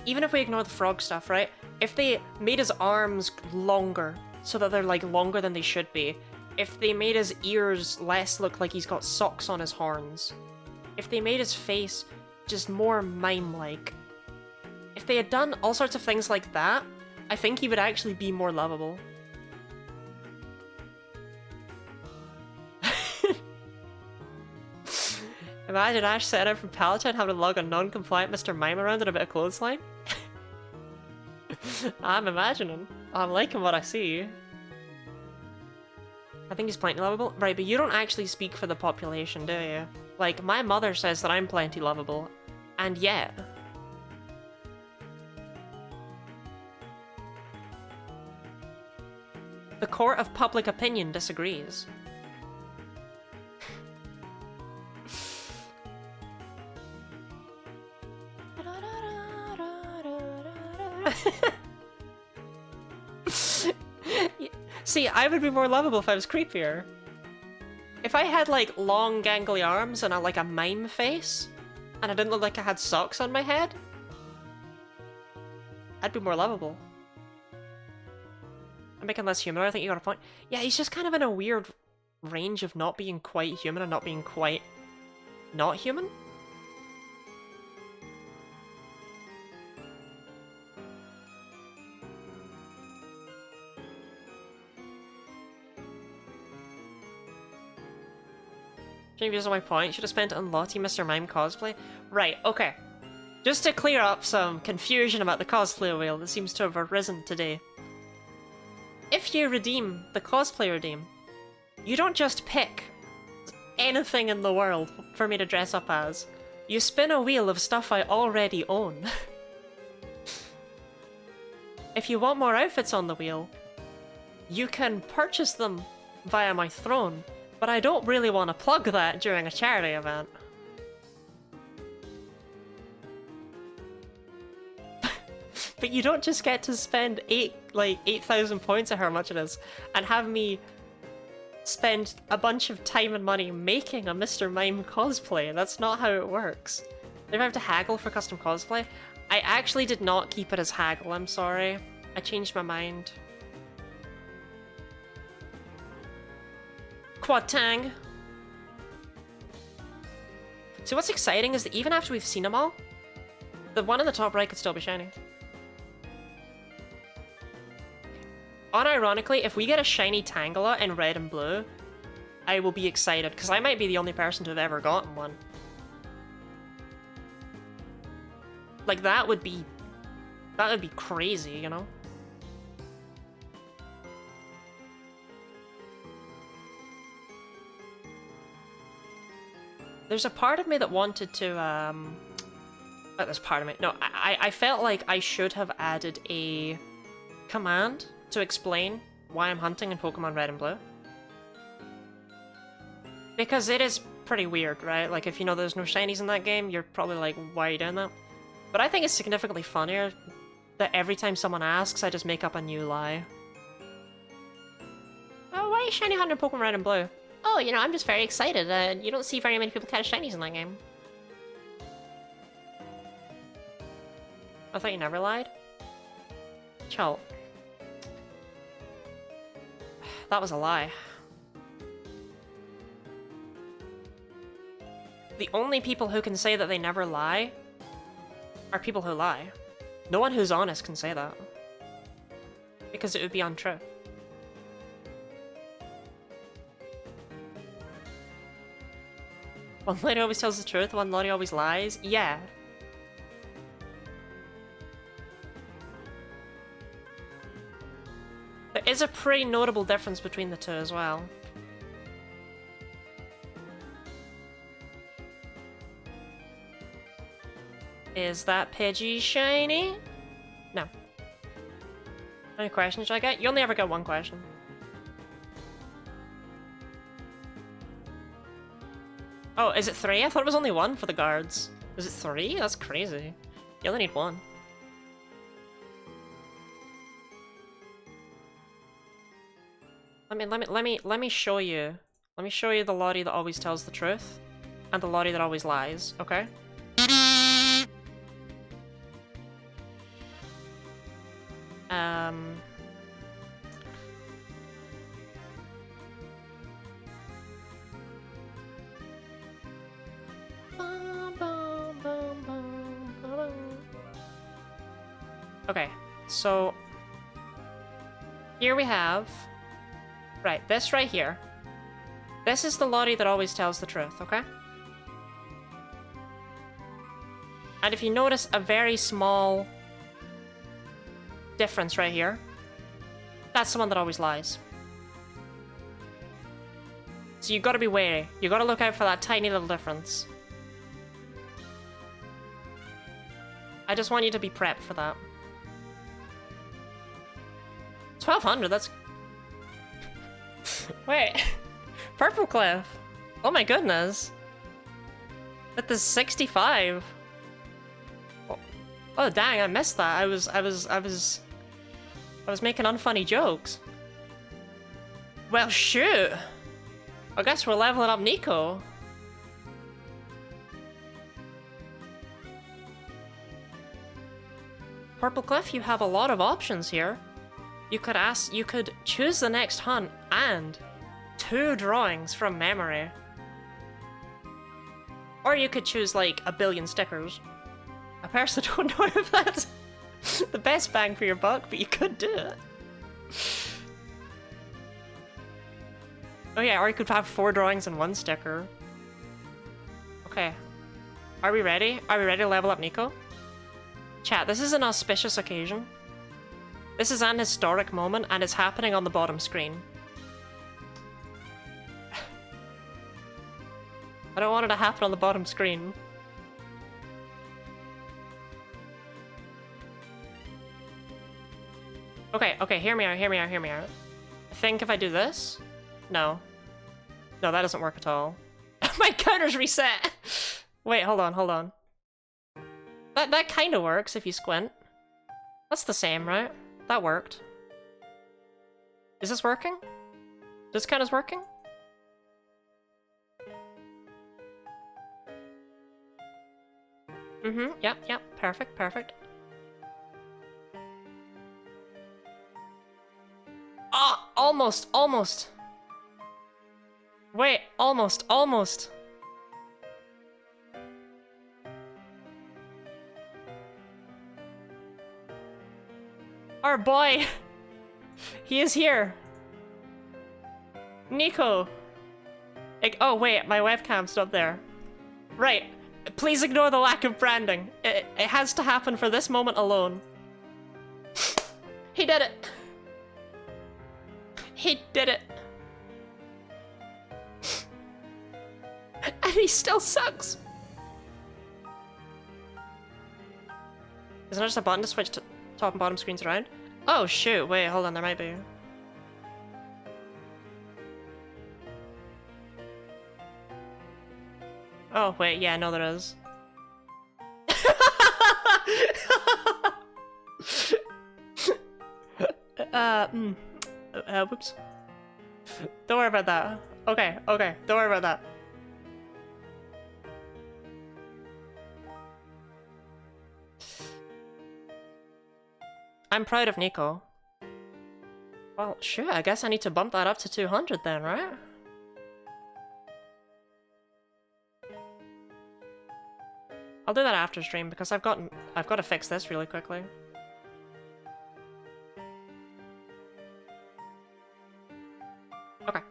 Speaker 1: Even if we ignore the frog stuff, right? If they made his arms longer, so that they're, like, longer than they should be. If they made his ears less look like he's got socks on his horns. If they made his face just more mime-like. If they had done all sorts of things like that, I think he would actually be more lovable. Imagine Ash set out from Palatine having to lug a non-compliant Mr. Mime around in a bit of clothesline. I'm imagining. I'm liking what I see. I think he's plenty lovable. Right, but you don't actually speak for the population, do you? Like, my mother says that I'm plenty lovable. And yet... the court of public opinion disagrees. See, I would be more lovable if I was creepier. If I had, like, long gangly arms and like a mime face, and I didn't look like I had socks on my head, I'd be more lovable. I'm making less human, I think you got a point. Yeah, he's just kind of in a weird range of not being quite human and not being quite not human. Shouldn't use my point. Should have spent it on Lottie Mr. Mime cosplay. Right, okay. Just to clear up some confusion about the cosplay wheel that seems to have arisen today. If you redeem the cosplay redeem, you don't just pick anything in the world for me to dress up as. You spin a wheel of stuff I already own. If you want more outfits on the wheel, you can purchase them via my throne, but I don't really want to plug that during a charity event. But you don't just get to spend 8,000 points or however much it is, and have me spend a bunch of time and money making a Mr. Mime cosplay. That's not how it works. If I have to haggle for custom cosplay, I actually did not keep it as haggle, I'm sorry. I changed my mind. Quad Tang. So what's exciting is that even after we've seen them all, the one in the top right could still be shiny. Unironically, if we get a shiny Tangela in red and blue, I will be excited, because I might be the only person to have ever gotten one. Like, that would be crazy, you know? There's a part of me that wanted to, there's part of me. No, I felt like I should have added a command to explain why I'm hunting in Pokemon Red and Blue. Because it is pretty weird, right? Like, if you know there's no shinies in that game, you're probably like, why are you doing that? But I think it's significantly funnier that every time someone asks, I just make up a new lie. Oh, why are you shiny hunting in Pokemon Red and Blue?
Speaker 2: Oh, you know, I'm just very excited. You don't see very many people catch shinies in that game.
Speaker 1: I thought you never lied? Chult. That was a lie. The only people who can say that they never lie are people who lie. No one who's honest can say that. Because it would be untrue. One lady always tells the truth, one lady always lies. Yeah. There is a pretty notable difference between the two as well. Is that Pidgey shiny? No. How many questions did I get? You only ever get one question. Oh, is it 3? I thought it was only 1 for the guards. Is it 3? That's crazy. You only need 1. Let me show you. Let me show you the Lottie that always tells the truth, and the Lottie that always lies, okay? Okay, so here we have, right, this right here. This is the Lottie that always tells the truth, okay? And if you notice a very small difference right here, that's the one that always lies. So you gotta be wary. You gotta look out for that tiny little difference. I just want you to be prepped for that. 1200, that's... Wait. Purple Cliff. Oh my goodness. That is 65. Oh dang, I missed that. I was making unfunny jokes. Well shoot. I guess we're leveling up Nico. Purple Cliff, you have a lot of options here. You could choose the next hunt and 2 drawings from memory. Or you could choose like a billion stickers. I personally don't know if that's the best bang for your buck, but you could do it. Oh yeah, or you could have 4 drawings and 1 sticker. Okay. Are we ready? Are we ready to level up Nico? Chat, this is an auspicious occasion. This is an historic moment, and it's happening on the bottom screen. I don't want it to happen on the bottom screen. Okay, okay, hear me out, hear me out, hear me out. I think if I do this... No. No, that doesn't work at all. My counter's reset! Wait, hold on, hold on. That kind of works if you squint. That's the same, right? That worked. Is this working? This count is working? Mm-hmm, yep, yep, perfect, perfect. Ah, almost, almost. Wait, almost, almost. Our boy! He is here! Nico! Oh wait, my webcam's not there. Right, please ignore the lack of branding. It has to happen for this moment alone. He did it! He did it! And he still sucks! Isn't there just a button to switch to top and bottom screens around? Oh shoot, wait, hold on, there might be. Oh wait, yeah, no there is. Whoops. Don't worry about that. Okay, okay, don't worry about that. I'm proud of Nico. Well, sure, I guess I need to bump that up to 200 then, right? I'll do that after stream because I've got to fix this really quickly. Okay.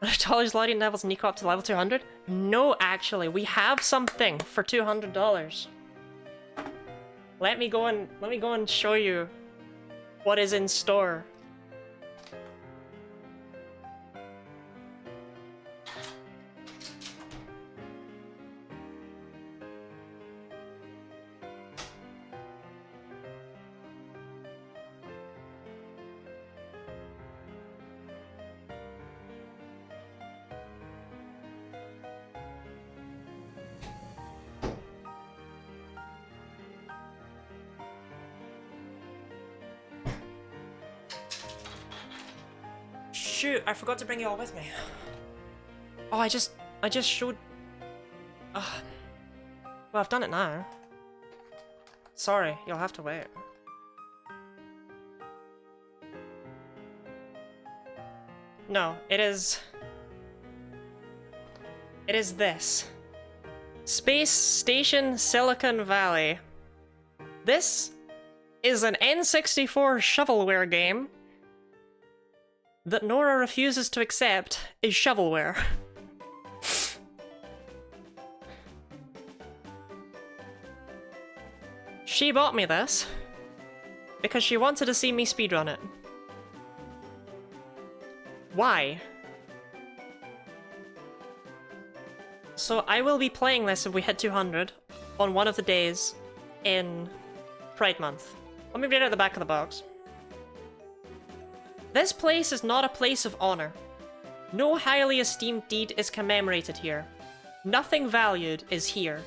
Speaker 1: $100 loading levels Nico up to level 200? No, actually, we have something for $200. Let me go and show you what is in store. Shoot, I forgot to bring you all with me. Oh, I just showed... Well, I've done it now. Sorry, you'll have to wait. No, it is... It is this. Space Station Silicon Valley. This is an N64 shovelware game that Nora refuses to accept is shovelware. She bought me this because she wanted to see me speedrun it. Why? So I will be playing this if we hit 200 on one of the days in Pride Month. Let me read out the back of the box. This place is not a place of honor. No highly esteemed deed is commemorated here. Nothing valued is here.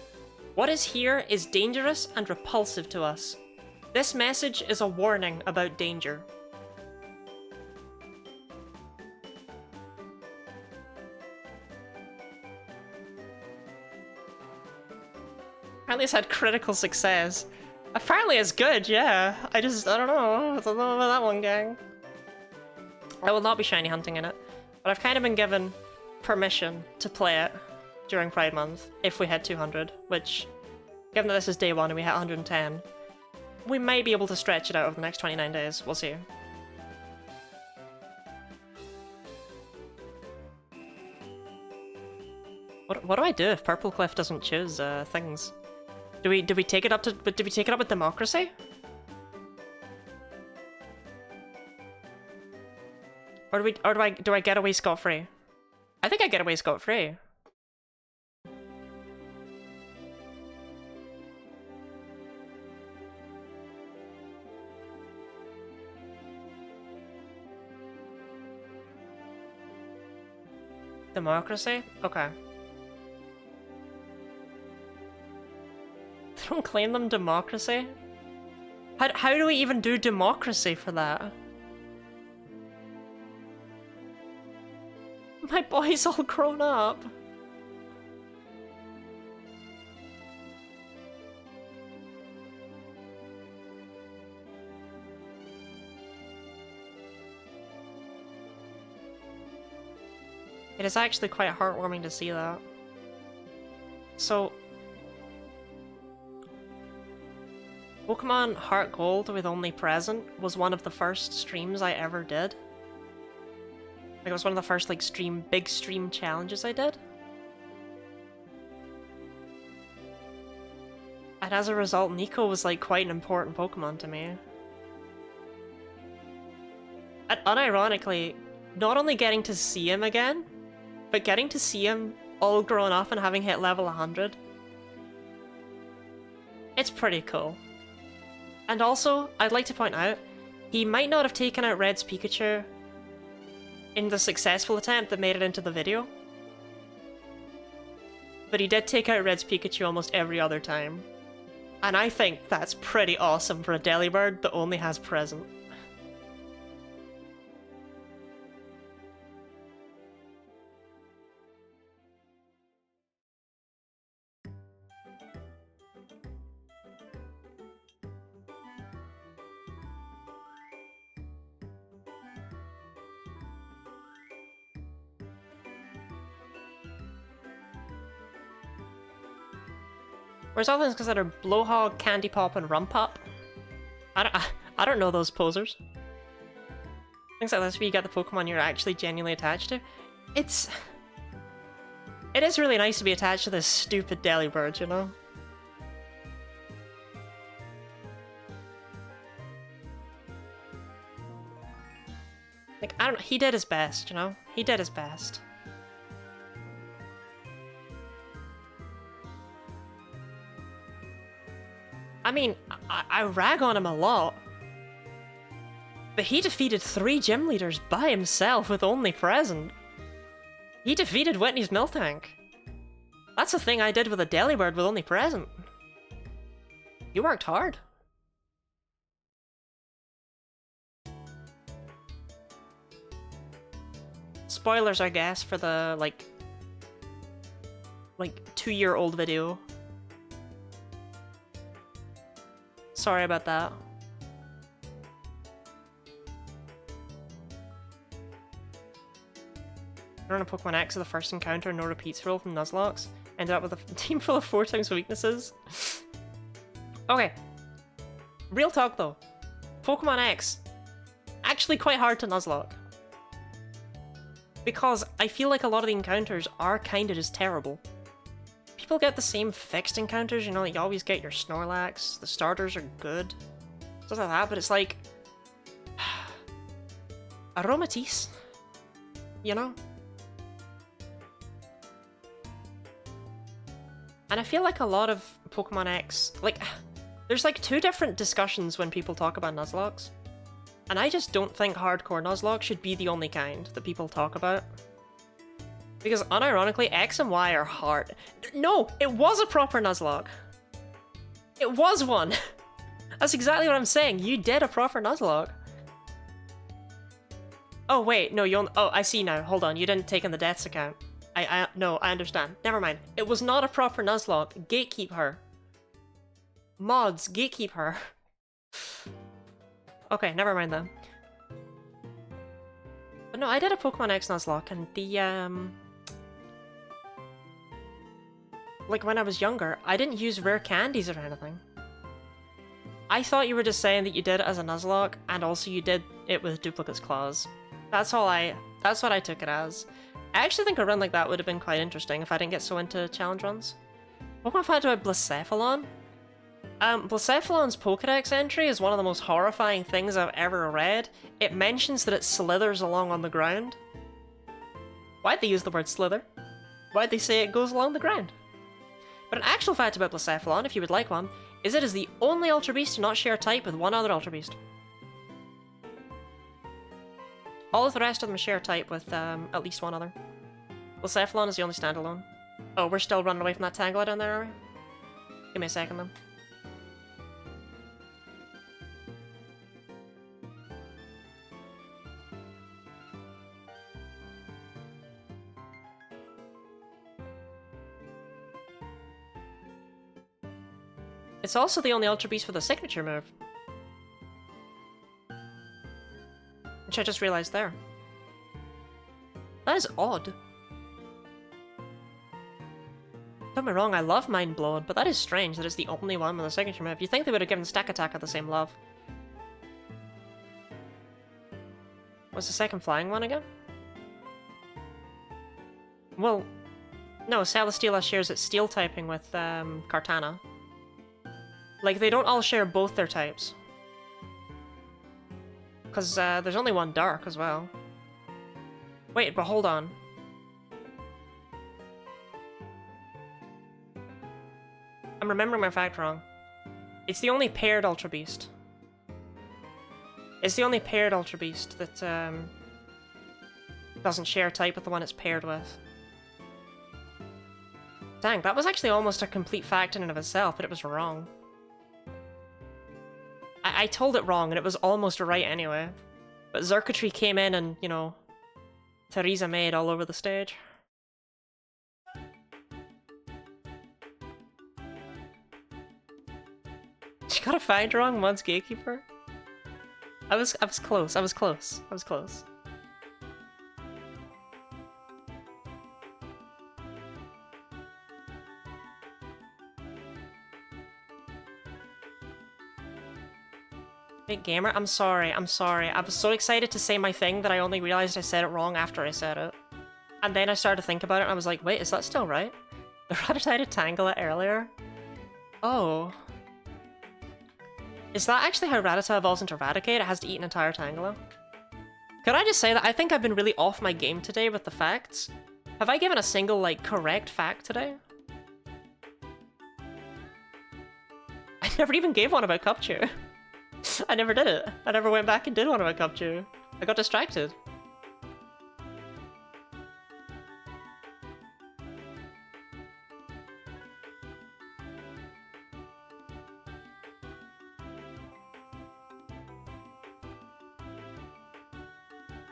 Speaker 1: What is here is dangerous and repulsive to us. This message is a warning about danger. Apparently it's had critical success. Apparently it's good, yeah. I don't know. I don't know about that one, gang. I will not be shiny hunting in it, but I've kind of been given permission to play it during Pride Month if we hit 200, which, given that this is day 1 and we hit 110, we may be able to stretch it out over the next 29 days. We'll see. What do I do if Purple Cliff doesn't choose things? Do we take it up to do we take it up with democracy? Or do I get away scot-free? I think I get away scot-free. Democracy? Okay. They don't claim them democracy? How do we even do democracy for that? My boy's all grown up. It is actually quite heartwarming to see that. So, Pokemon Heart Gold with Only Present was one of the first streams I ever did. Like, it was one of the first, like, big stream challenges I did. And as a result, Nico was, like, quite an important Pokemon to me. And unironically, not only getting to see him again, but getting to see him all grown up and having hit level 100. It's pretty cool. And also, I'd like to point out, he might not have taken out Red's Pikachu in the successful attempt that made it into the video, but he did take out Red's Pikachu almost every other time. And I think that's pretty awesome for a Delibird that only has present. Where's all things considered Blowhog, Candy Pop, and Rum Pop? I don't know those posers. Things like this where you get the Pokemon you're actually genuinely attached to. It is really nice to be attached to this stupid Delibird, you know? Like, I don't know, he did his best, you know? He did his best. I mean, I rag on him a lot, but he defeated 3 gym leaders by himself with only present. He defeated Whitney's Miltank. That's a thing I did with a Delibird with only present. You worked hard. Spoilers, I guess, for the, like 2-year-old video. Sorry about that. Run a Pokemon X of the first encounter, no repeats rule from Nuzlocke. Ended up with a team full of 4 times weaknesses. Okay. Real talk though. Pokemon X. Actually quite hard to Nuzlocke. Because I feel like a lot of the encounters are kinda just terrible. People get the same fixed encounters, you know, like you always get your Snorlax, the starters are good, stuff like that, but it's like... Aromatisse, you know? And I feel like a lot of Pokemon X, like, there's like 2 different discussions when people talk about Nuzlocke, and I just don't think hardcore Nuzlocke should be the only kind that people talk about. Because unironically, X and Y are hard. No, it was a proper Nuzlocke. It was one. That's exactly what I'm saying. You did a proper Nuzlocke. Oh wait, no, oh, I see now. Hold on, you didn't take in the deaths account. No, I understand. Never mind. It was not a proper Nuzlocke. Gatekeep her. Mods, gatekeep her. Okay, never mind then. But no, I did a Pokemon X Nuzlocke, and the, like, when I was younger, I didn't use rare candies or anything. I thought you were just saying that you did it as a Nuzlocke, and also you did it with Duplicate's Claws. That's what I took it as. I actually think a run like that would have been quite interesting if I didn't get so into challenge runs. Pokemon fact about Blacephalon? Blacephalon's Pokedex entry is one of the most horrifying things I've ever read. It mentions that it slithers along on the ground. Why'd they use the word slither? Why'd they say it goes along the ground? But an actual fact about Blacephalon, if you would like one, is it is the only Ultra Beast to not share type with one other Ultra Beast. All of the rest of them share type with at least one other. Blacephalon is the only standalone. Oh, we're still running away from that Tangela down there, are we? Give me a second then. It's also the only Ultra Beast with a signature move. Which I just realized there. That is odd. Don't get me wrong, I love Mind Blown, but that is strange that it's the only one with a signature move. You'd think they would have given Stack Attacker the same love. What's the second flying one again? Well, no, Celesteela shares its steel typing with Kartana. Like, they don't all share both their types. Because there's only one dark as well. Wait, but hold on. I'm remembering my fact wrong. It's the only paired Ultra Beast. It's the only paired Ultra Beast that doesn't share type with the one it's paired with. Dang, that was actually almost a complete fact in and of itself, but it was wrong. I told it wrong, and it was almost right anyway. But Xurkitree came in and, you know, Theresa Maid all over the stage. She got a find wrong once Gatekeeper? I was close, I was close. Big Gamer, I'm sorry. I was so excited to say my thing that I only realized I said it wrong after I said it. And then I started to think about it and I was like, wait, is that still right? The Rattata did Tangela earlier? Oh. Is that actually how Rattata evolves into Raticate? It has to eat an entire Tangela? Could I just say that I think I've been really off my game today with the facts? Have I given a single, like, correct fact today? I never even gave one about Cupchew. I never did it. I never went back and did one about Cupchew. I got distracted.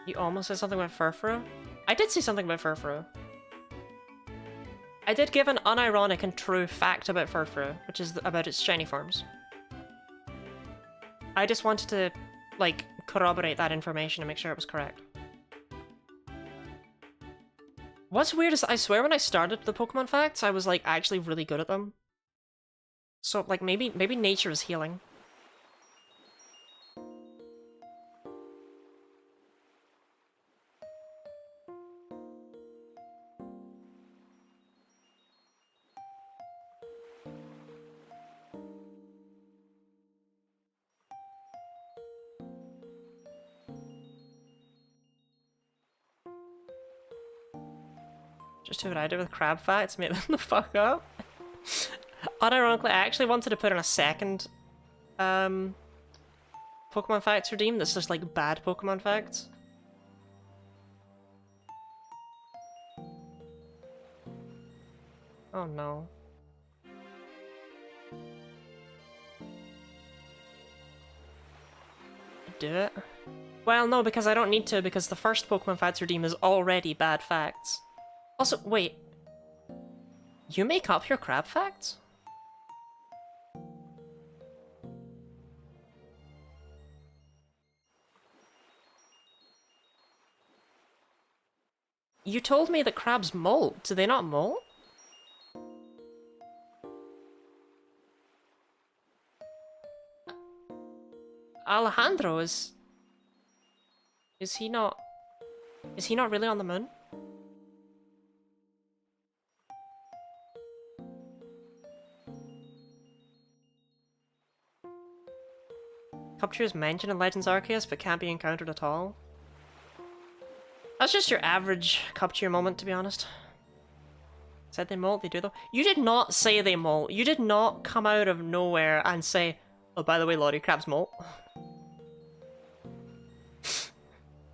Speaker 1: You almost said something about Furfuru? I did say something about Furfuru. I did give an unironic and true fact about Furfuru, which is about its shiny forms. I just wanted to, like, corroborate that information and make sure it was correct. What's weird is I swear when I started the Pokemon facts, I was, like, actually really good at them. So, like, maybe nature is healing. Just do what I did with crab facts, made them the fuck up. Unironically, I actually wanted to put in a second Pokemon facts redeem that's just like bad Pokemon facts. Oh no. Do it? Well, no, because I don't need to, because the first Pokemon facts redeem is already bad facts. Also, wait. You make up your crab facts? You told me that crabs molt. Do they not molt? Alejandro is he not really on the moon? Cupchew is mentioned in Legends Arceus, but can't be encountered at all. That's just your average Cupchew moment, to be honest. Said they molt, they do though. You did not say they molt. You did not come out of nowhere and say, oh, by the way, Lottie Crabs molt.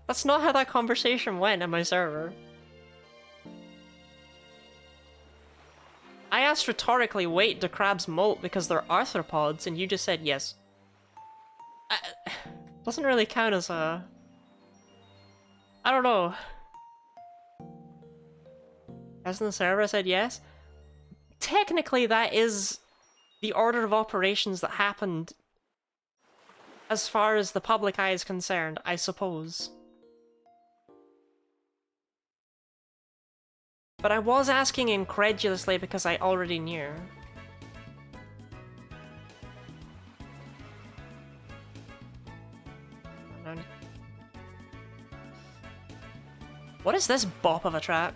Speaker 1: That's not how that conversation went in my server. I asked rhetorically, wait, do crabs molt because they're arthropods, and you just said yes. Doesn't really count as a... I don't know. As in the server, I said yes. Technically, that is the order of operations that happened as far as the public eye is concerned, I suppose. But I was asking incredulously because I already knew. What is this bop of a track?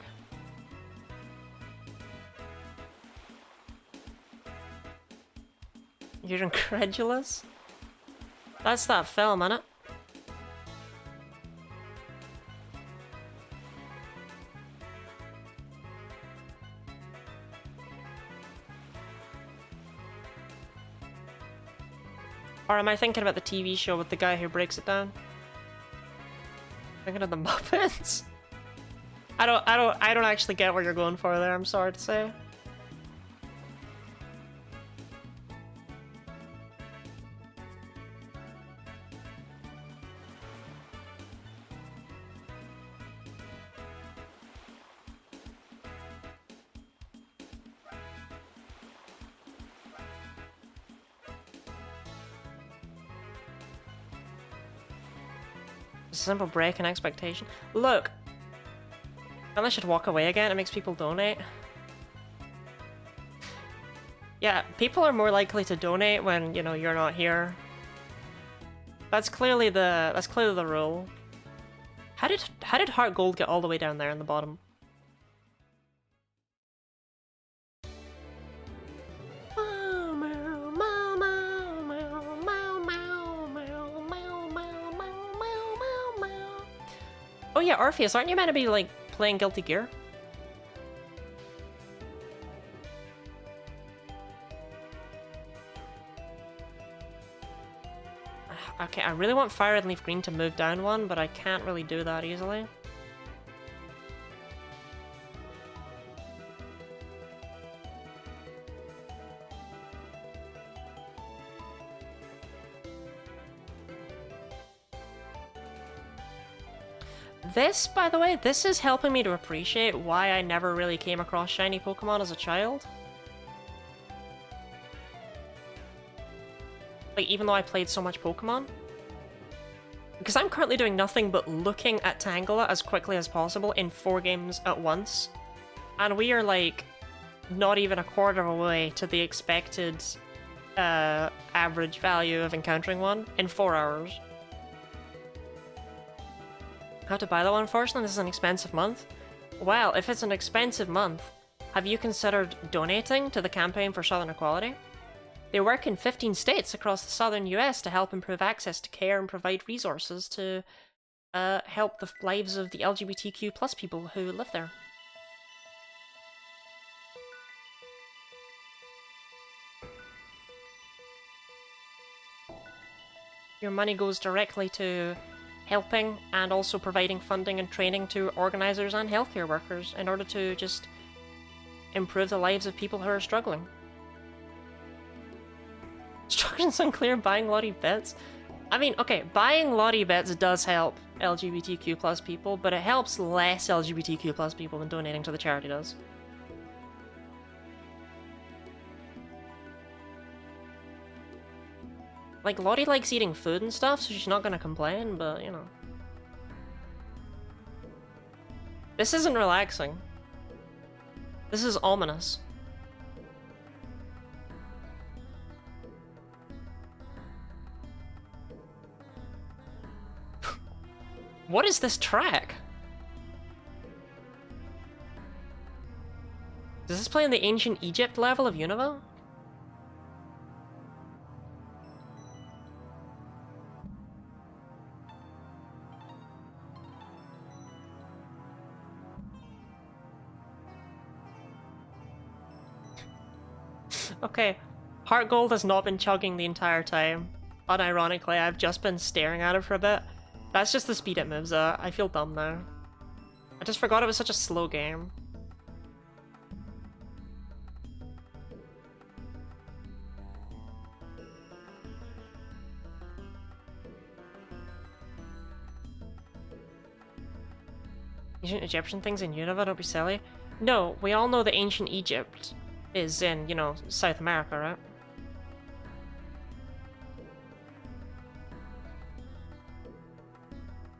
Speaker 1: You're incredulous? That's that film, innit? Or am I thinking about the TV show with the guy who breaks it down? Thinking of the Muppets? I don't actually get what you're going for there, I'm sorry to say. Simple break in expectation. Look! And I should walk away again, it makes people donate. Yeah, people are more likely to donate when, you know, you're not here. That's clearly the rule. How did Heart Gold get all the way down there in the bottom? Oh yeah, Orpheus, aren't you meant to be, like, playing Guilty Gear? Okay, I really want Fire and Leaf Green to move down one, but I can't really do that easily. This, by the way, this is helping me to appreciate why I never really came across shiny Pokemon as a child. Like, even though I played so much Pokemon. Because I'm currently doing nothing but looking at Tangela as quickly as possible in 4 games at once. And we are, like, not even a quarter of a way to the expected average value of encountering one in 4 hours. Have to buy that one, unfortunately. This is an expensive month. Well, if it's an expensive month, have you considered donating to the Campaign for Southern Equality? They work in 15 states across the southern US to help improve access to care and provide resources to help the lives of the LGBTQ plus people who live there. Your money goes directly to helping and also providing funding and training to organisers and healthcare workers in order to just improve the lives of people who are struggling. Instructions unclear, buying Lottie bits? I mean, okay, buying Lottie bits does help LGBTQ plus people, but it helps less LGBTQ plus people than donating to the charity does. Like, Lottie likes eating food and stuff, so she's not gonna complain, but, you know. This isn't relaxing. This is ominous. What is this track? Does this play in the ancient Egypt level of Unova? Okay, Heart Gold has not been chugging the entire time. Unironically, I've just been staring at it for a bit. That's just the speed it moves at. I feel dumb now. I just forgot it was such a slow game. Ancient Egyptian things in Unova, don't be silly. No, we all know that ancient Egypt is in, you know, South America, right?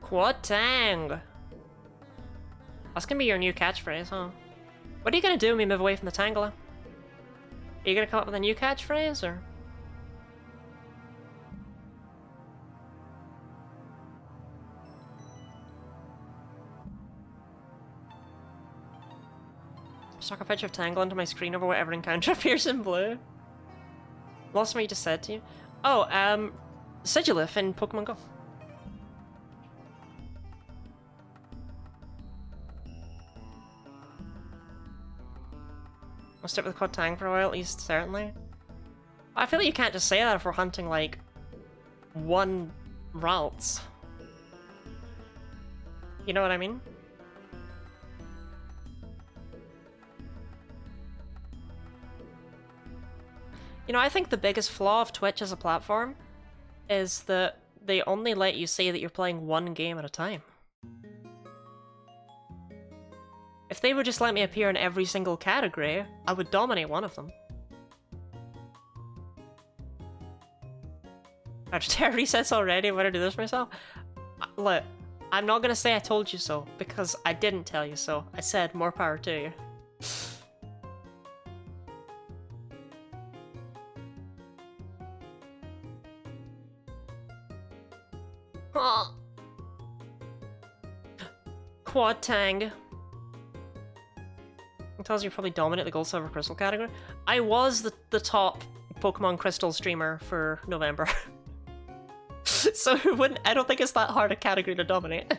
Speaker 1: Quad Tang! That's gonna be your new catchphrase, huh? What are you gonna do when we move away from the Tangela? Are you gonna come up with a new catchphrase, or...? Stuck a picture of Tangle into my screen over whatever encounter appears in blue. Lost what you just said to you. Oh, Sigilif in Pokemon Go. I'll stick with Quad Tang for a while, at least, certainly. I feel like you can't just say that if we're hunting, like, one Ralts. You know what I mean? You know, I think the biggest flaw of Twitch as a platform is that they only let you say that you're playing one game at a time. If they would just let me appear in every single category, I would dominate one of them. I've 10 resets already, why did I do this for myself? Look, I'm not gonna say I told you so, because I didn't tell you so. I said more power to you. Quad Tang. It tells you probably dominate the Gold, Silver, Crystal category. I was the top Pokemon Crystal streamer for November. So it wouldn't, I don't think it's that hard a category to dominate.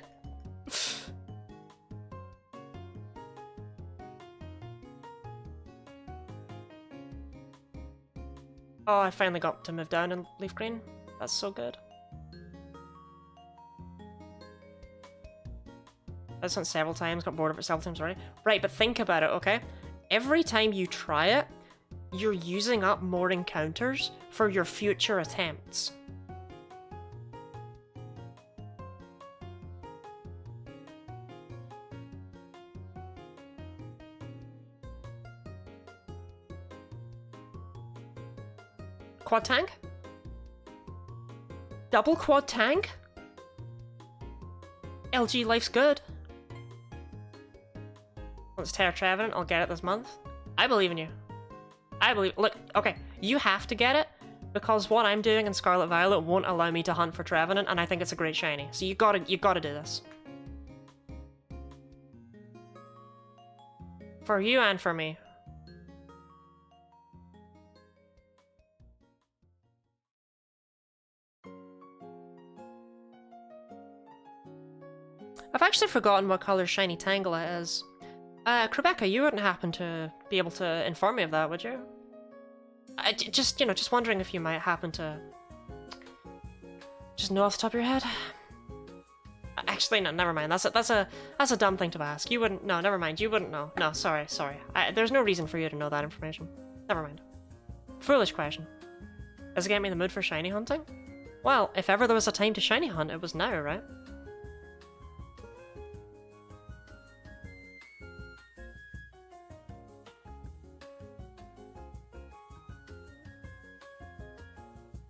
Speaker 1: Oh, I finally got to move down in Leaf Green. That's so good. I've done it several times, got bored of it several times already. Right, but think about it, okay? Every time you try it, you're using up more encounters for your future attempts. Quad Tank? Double Quad Tank? LG Life's good. Let's Terra Trevenant, I'll get it this month. I believe in you. I believe- look, okay, you have to get it, because what I'm doing in Scarlet Violet won't allow me to hunt for Trevenant, and I think it's a great shiny. So you gotta do this. For you and for me. I've actually forgotten what color shiny Tangela is. Rebecca, you wouldn't happen to be able to inform me of that, would you? Just, you know, just wondering if you might happen to... just know off the top of your head? Actually, no, never mind. That's a dumb thing to ask. You wouldn't... no, never mind. You wouldn't know. No, sorry. There's no reason for you to know that information. Never mind. Foolish question. Does it get me in the mood for shiny hunting? Well, if ever there was a time to shiny hunt, it was now, right?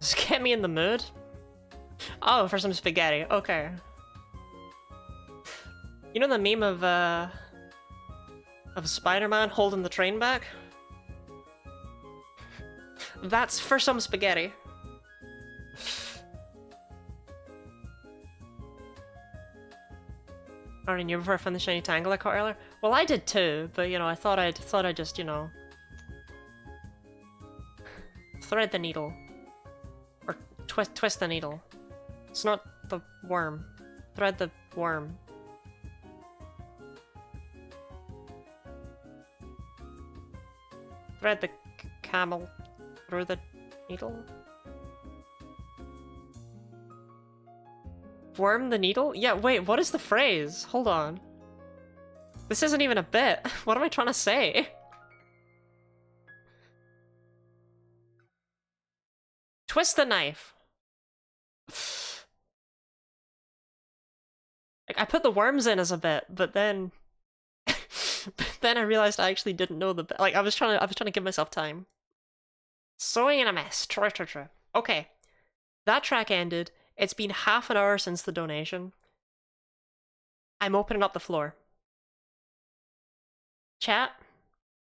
Speaker 1: Just get me in the mood? Oh, for some spaghetti. Okay. You know the meme of Spider-Man holding the train back? That's for some spaghetti. I already knew before I found the shiny Tangle I caught earlier. Well, I did too, but you know, I thought I'd just, you know, thread the needle. Or twist the needle. It's not the worm. Thread the worm. Thread the camel Throw the needle? Worm the needle? Yeah, wait, what is the phrase? Hold on. This isn't even a bit. What am I trying to say? Twist the knife. Like, I put the worms in as a bit, but then... but then I realized I actually didn't know the bit. Like, I was trying to give myself time. Sewing in a mess. True. Okay. That track ended. It's been half an hour since the donation. I'm opening up the floor. Chat,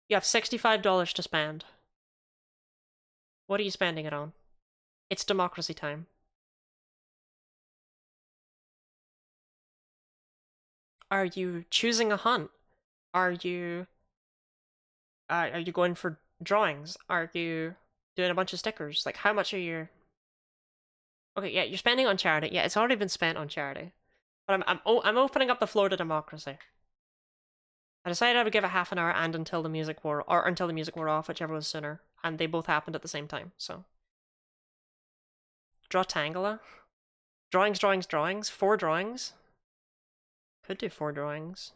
Speaker 1: you have $65 to spend. What are you spending it on? It's democracy time. Are you choosing a hunt? Are you going for drawings? Are you doing a bunch of stickers? Like, how much are you? Okay, yeah, you're spending on charity. Yeah, it's already been spent on charity. But I'm opening up the floor to democracy. I decided I would give it half an hour and until the music wore off, whichever was sooner, and they both happened at the same time. So, draw Tangela. Drawings. 4 drawings. Could do 4 drawings.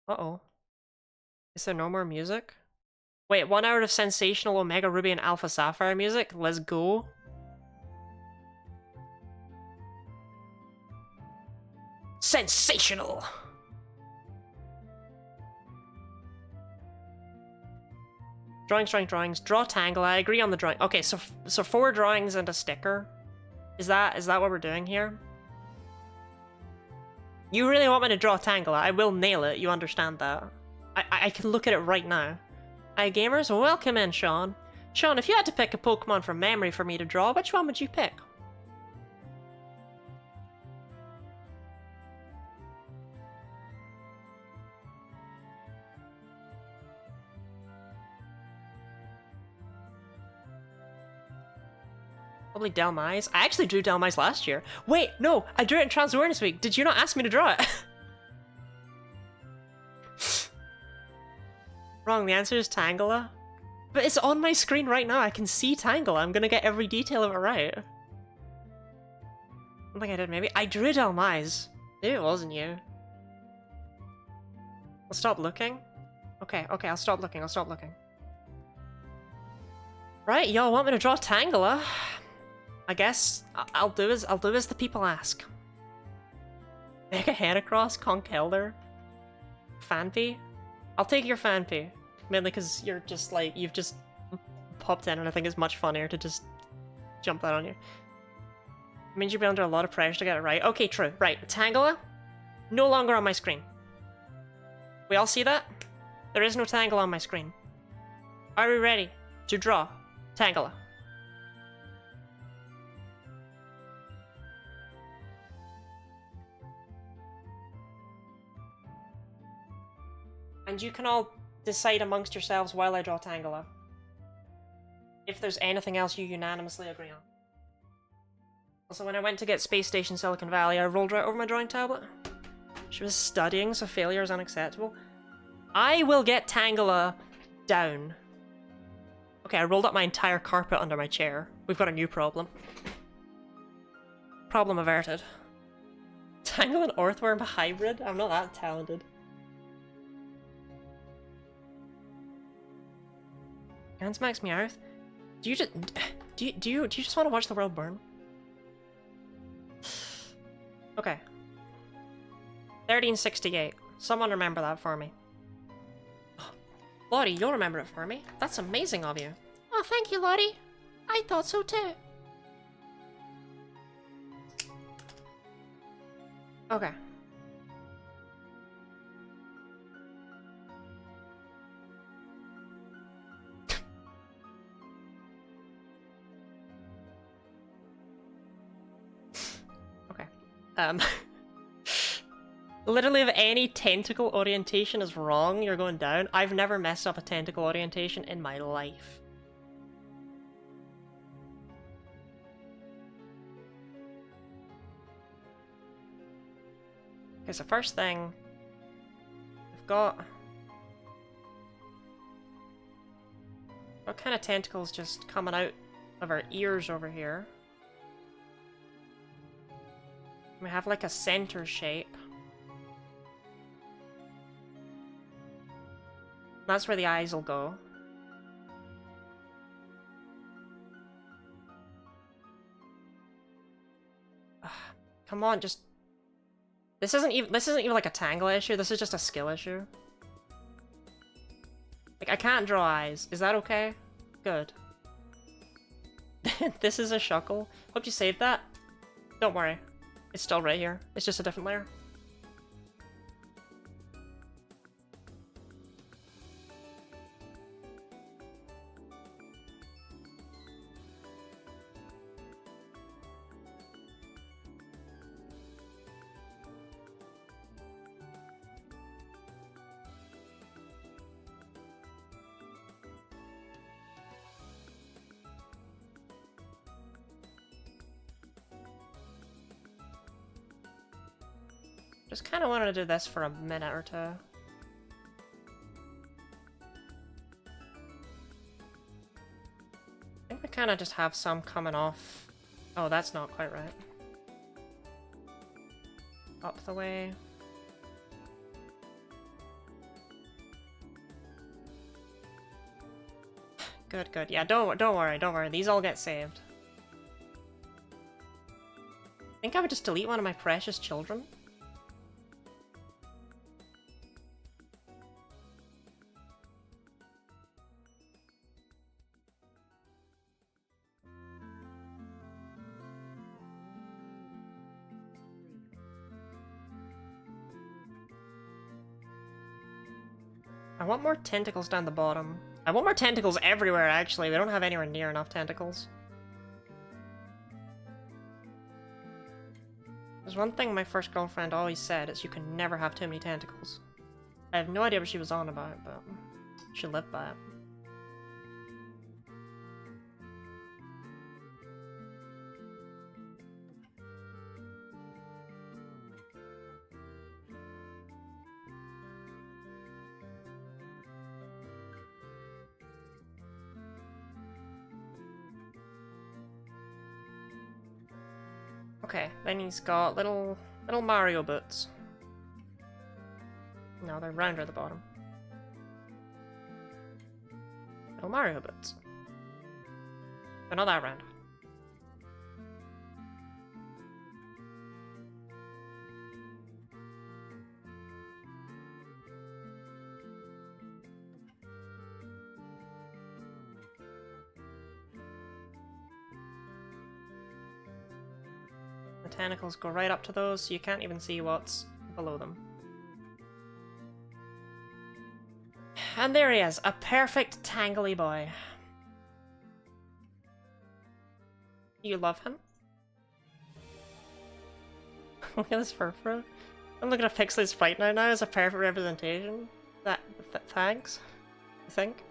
Speaker 1: Uh-oh. Is there no more music? Wait, 1 hour of sensational Omega Ruby and Alpha Sapphire music? Let's go. Sensational! Drawings. Draw Tangle. I agree on the drawing. Okay, so 4 drawings and a sticker. Is that what we're doing here? You really want me to draw Tangela? I will nail it, you understand that. I can look at it right now. Hi gamers, welcome in, Sean. Sean, if you had to pick a Pokemon from memory for me to draw, which one would you pick? Probably Delmise. I actually drew Delmise last year. Wait, no, I drew it in Trans Awareness Week. Did you not ask me to draw it? Wrong, the answer is Tangela. But it's on my screen right now, I can see Tangela. I'm gonna get every detail of it right. I don't think I did, maybe. I drew Delmise. Maybe it wasn't you. I'll stop looking. Okay, I'll stop looking. Right, y'all want me to draw Tangela? I guess I'll do as the people ask. Make a Heracross, Conkeldurr, Phanpy. I'll take your Phanpy, mainly because you're just like you've just popped in, and I think it's much funnier to just jump that on you. It means you'll be under a lot of pressure to get it right. Okay, true. Right, Tangela, no longer on my screen. We all see that? There is no Tangela on my screen. Are we ready to draw Tangela? And you can all decide amongst yourselves while I draw Tangela if there's anything else you unanimously agree on. Also, when I went to get Space Station Silicon Valley, I rolled right over my drawing tablet. She was studying, so failure is unacceptable. I will get Tangela down. Okay, I rolled up my entire carpet under my chair. We've got a new problem. Problem averted. Tangle and Earthworm hybrid? I'm not that talented. Gansmax Meowth? Do you just want to watch the world burn? Okay. 1368. Someone remember that for me. Lottie, you'll remember it for me. That's amazing of you.
Speaker 2: Oh, thank you, Lottie. I thought so too.
Speaker 1: Okay. Literally, if any tentacle orientation is wrong, you're going down. I've never messed up a tentacle orientation in my life. Okay, so first thing, we've got What kind of tentacles just coming out of our ears over here? We have like a center shape. That's where the eyes will go. Ugh, come on, just... This isn't even like a Tangela issue, this is just a skill issue. Like, I can't draw eyes. Is that okay? Good. This is a shuckle. Hope you saved that. Don't worry. It's still right here. It's just a different layer. Just kind of wanted to do this for a minute or two. I think we kind of just have some coming off. Oh, that's not quite right. Up the way. Good, good. Yeah, don't worry. These all get saved. I think I would just delete one of my precious children. I want more tentacles down the bottom. I want more tentacles everywhere, actually. We don't have anywhere near enough tentacles. There's one thing my first girlfriend always said, is you can never have too many tentacles. I have no idea what she was on about, but she lived by it. Okay, then he's got little Mario boots. No, they're rounder at the bottom. Little Mario boots. They're not that round. The tentacles go right up to those, so you can't even see what's below them. And there he is, a perfect tangly boy. You love him? Look at this fur. I'm looking at Pixley's fight now as a perfect representation. Thanks, I think.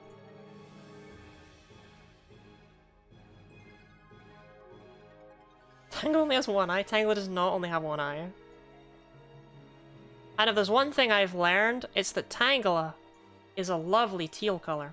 Speaker 1: Tangela only has one eye. Tangela does not only have one eye. And if there's one thing I've learned, it's that Tangela is a lovely teal color.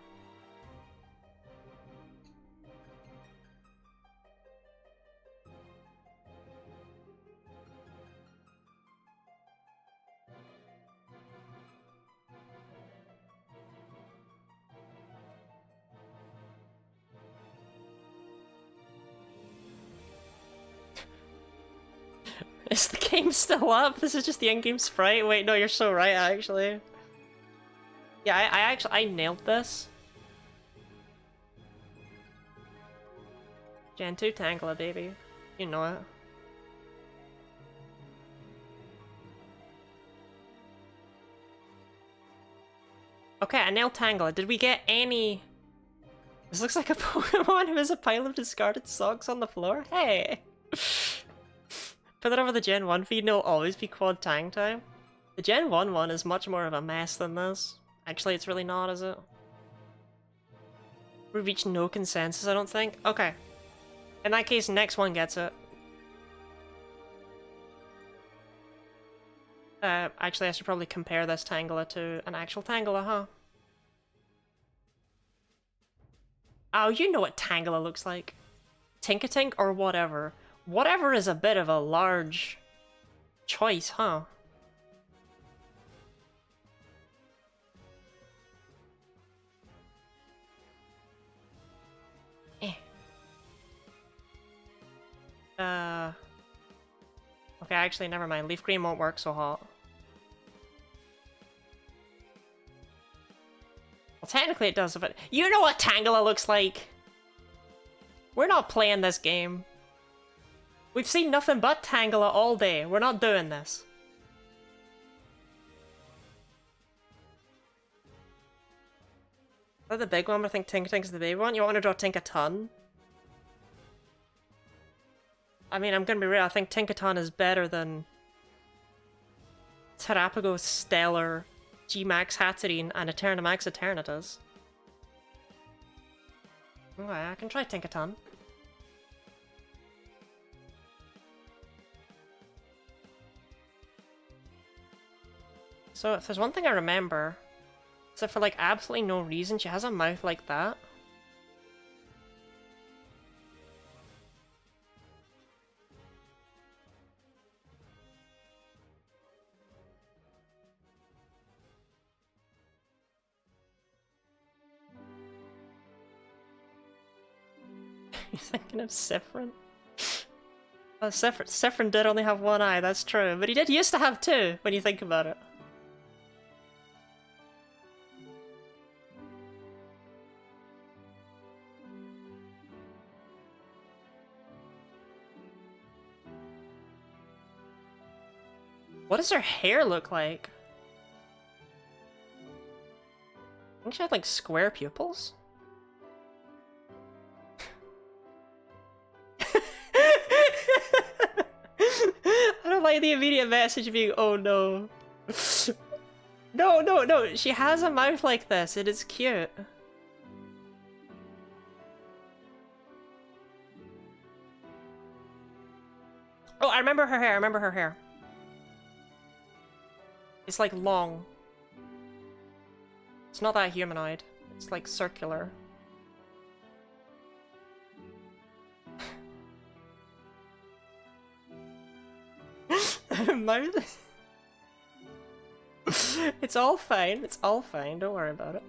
Speaker 1: Is the game still up? This is just the in-game sprite? Wait, no, you're so right, actually. Yeah, I nailed this. Gen 2 Tangela, baby. You know it. Okay, I nailed Tangela. Did we get any... This looks like a Pokemon who has a pile of discarded socks on the floor. Hey! Put that over the Gen 1 feed and it'll always be Quad Tang time. The Gen 1 one is much more of a mess than this. Actually, it's really not, is it? We reached no consensus, I don't think. Okay. In that case, next one gets it. Actually, I should probably compare this Tangela to an actual Tangela, huh? Oh, you know what Tangela looks like. Tinkatink or whatever. Whatever is a bit of a large choice, huh? Eh. Okay, actually, never mind. Leaf green won't work so hot. Well, technically it does, but you know what Tangela looks like! We're not playing this game. We've seen nothing but Tangela all day. We're not doing this. Is that the big one? I think Tinkatink's the big one. You want to draw Tinkaton? I mean, I'm gonna be real. I think Tinkaton is better than Terrapago, Stellar, G-Max Hatterene, and Eternamax Eternatus. Okay, I can try Tinkaton. So if there's one thing I remember, is that for like absolutely no reason she has a mouth like that. You're thinking of Siffrin? Oh, Siffrin did only have one eye, that's true. But he did used to have two, when you think about it. What does her hair look like? I think she had like square pupils? I don't like the immediate message being, oh no. No, she has a mouth like this, it is cute. Oh, I remember her hair, It's like long. It's not that humanoid, it's like circular. Mouth. It's all fine, don't worry about it.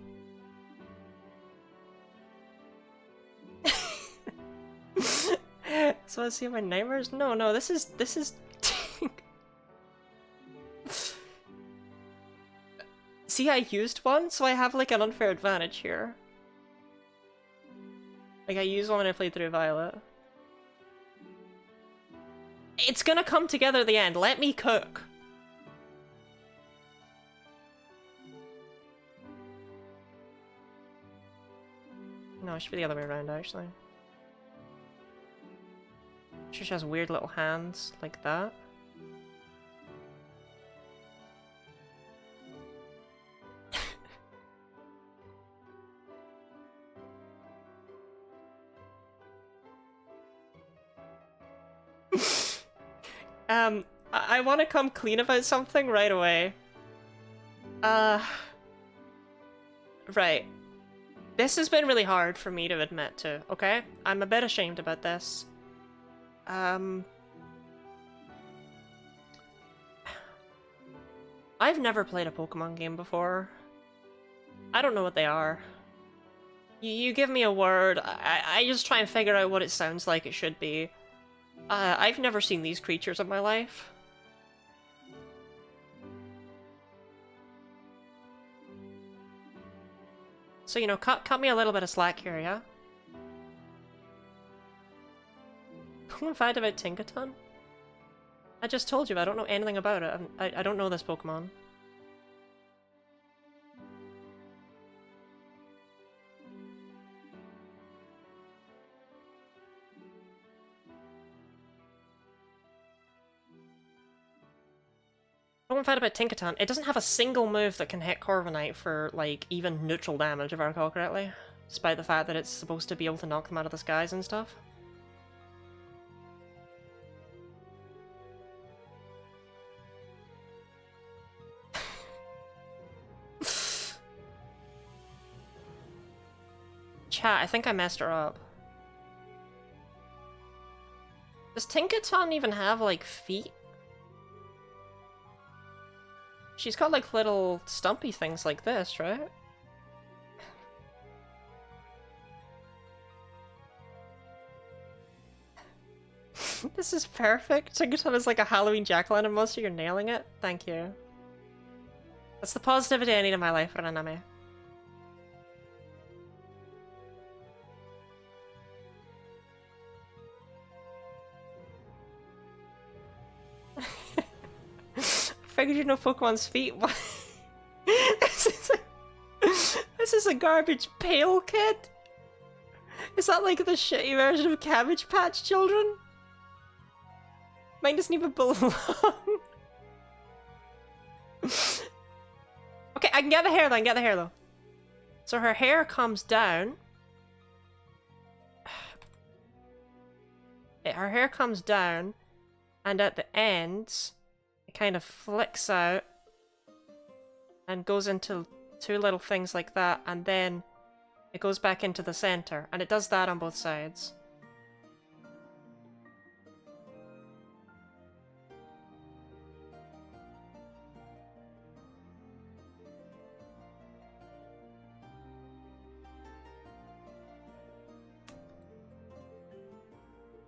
Speaker 1: So I see my nightmares? No, this is See, I used one, so I have like an unfair advantage here. Like I used one when I played through Violet. It's gonna come together at the end, let me cook. No, it should be the other way around actually. She has weird little hands like that. I want to come clean about something right away. Right. This has been really hard for me to admit to, okay? I'm a bit ashamed about this. I've never played a Pokemon game before. I don't know what they are. You give me a word, I just try and figure out what it sounds like it should be. I've never seen these creatures in my life. So, you know, cut me a little bit of slack here, yeah? Pokemon fact about Tinkaton? I just told you, I don't know anything about it. I don't know this Pokemon. Pokemon fact about Tinkaton, it doesn't have a single move that can hit Corviknight for, like, even neutral damage, if I recall correctly. Despite the fact that it's supposed to be able to knock them out of the skies and stuff. Chat, I think I messed her up. Does Tinkaton even have, like, feet? She's got, like, little stumpy things like this, right? This is perfect. Tinkaton is like a Halloween jack-o'-lantern monster. You're nailing it. Thank you. That's the positivity I need in my life for an anime. Figured you know Pokemon's feet. What? This is a garbage pail kid? Is that like the shitty version of Cabbage Patch Children? Mine doesn't even belong. Okay, I can get the hair though, I can get the hair though. So her hair comes down. Her hair comes down, and at the ends, it kind of flicks out and goes into two little things like that, and then it goes back into the center, and it does that on both sides.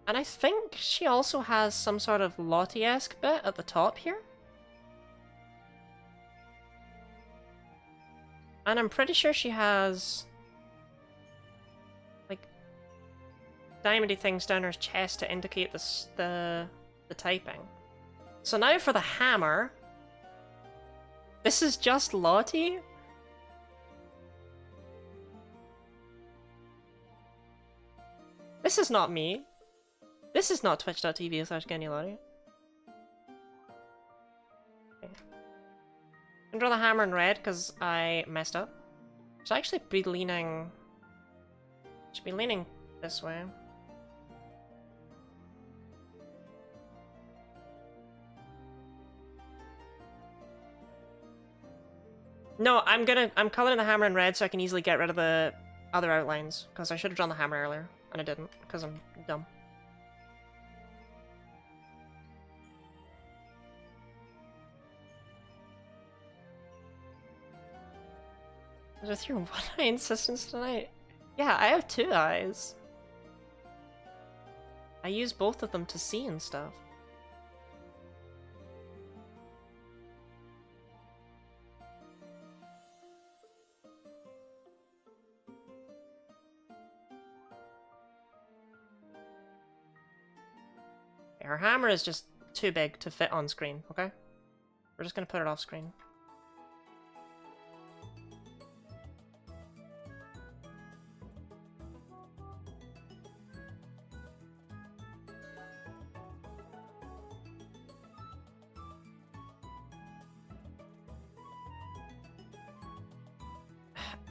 Speaker 1: And I think she also has some sort of Lottie-esque bit at the top here. And I'm pretty sure she has, like, diamondy things down her chest to indicate the typing. So now for the hammer. This is just Lottie? This is not me. This is not twitch.tv/GennyLottie. Okay. I'm gonna draw the hammer in red because I messed up. Should I actually be leaning... Should be leaning this way. No, I'm coloring the hammer in red so I can easily get rid of the other outlines, because I should have drawn the hammer earlier, and I didn't, because I'm dumb. With your one-eye insistence tonight? Yeah, I have two eyes. I use both of them to see and stuff. Her hammer is just too big to fit on screen, okay? We're just gonna put it off screen.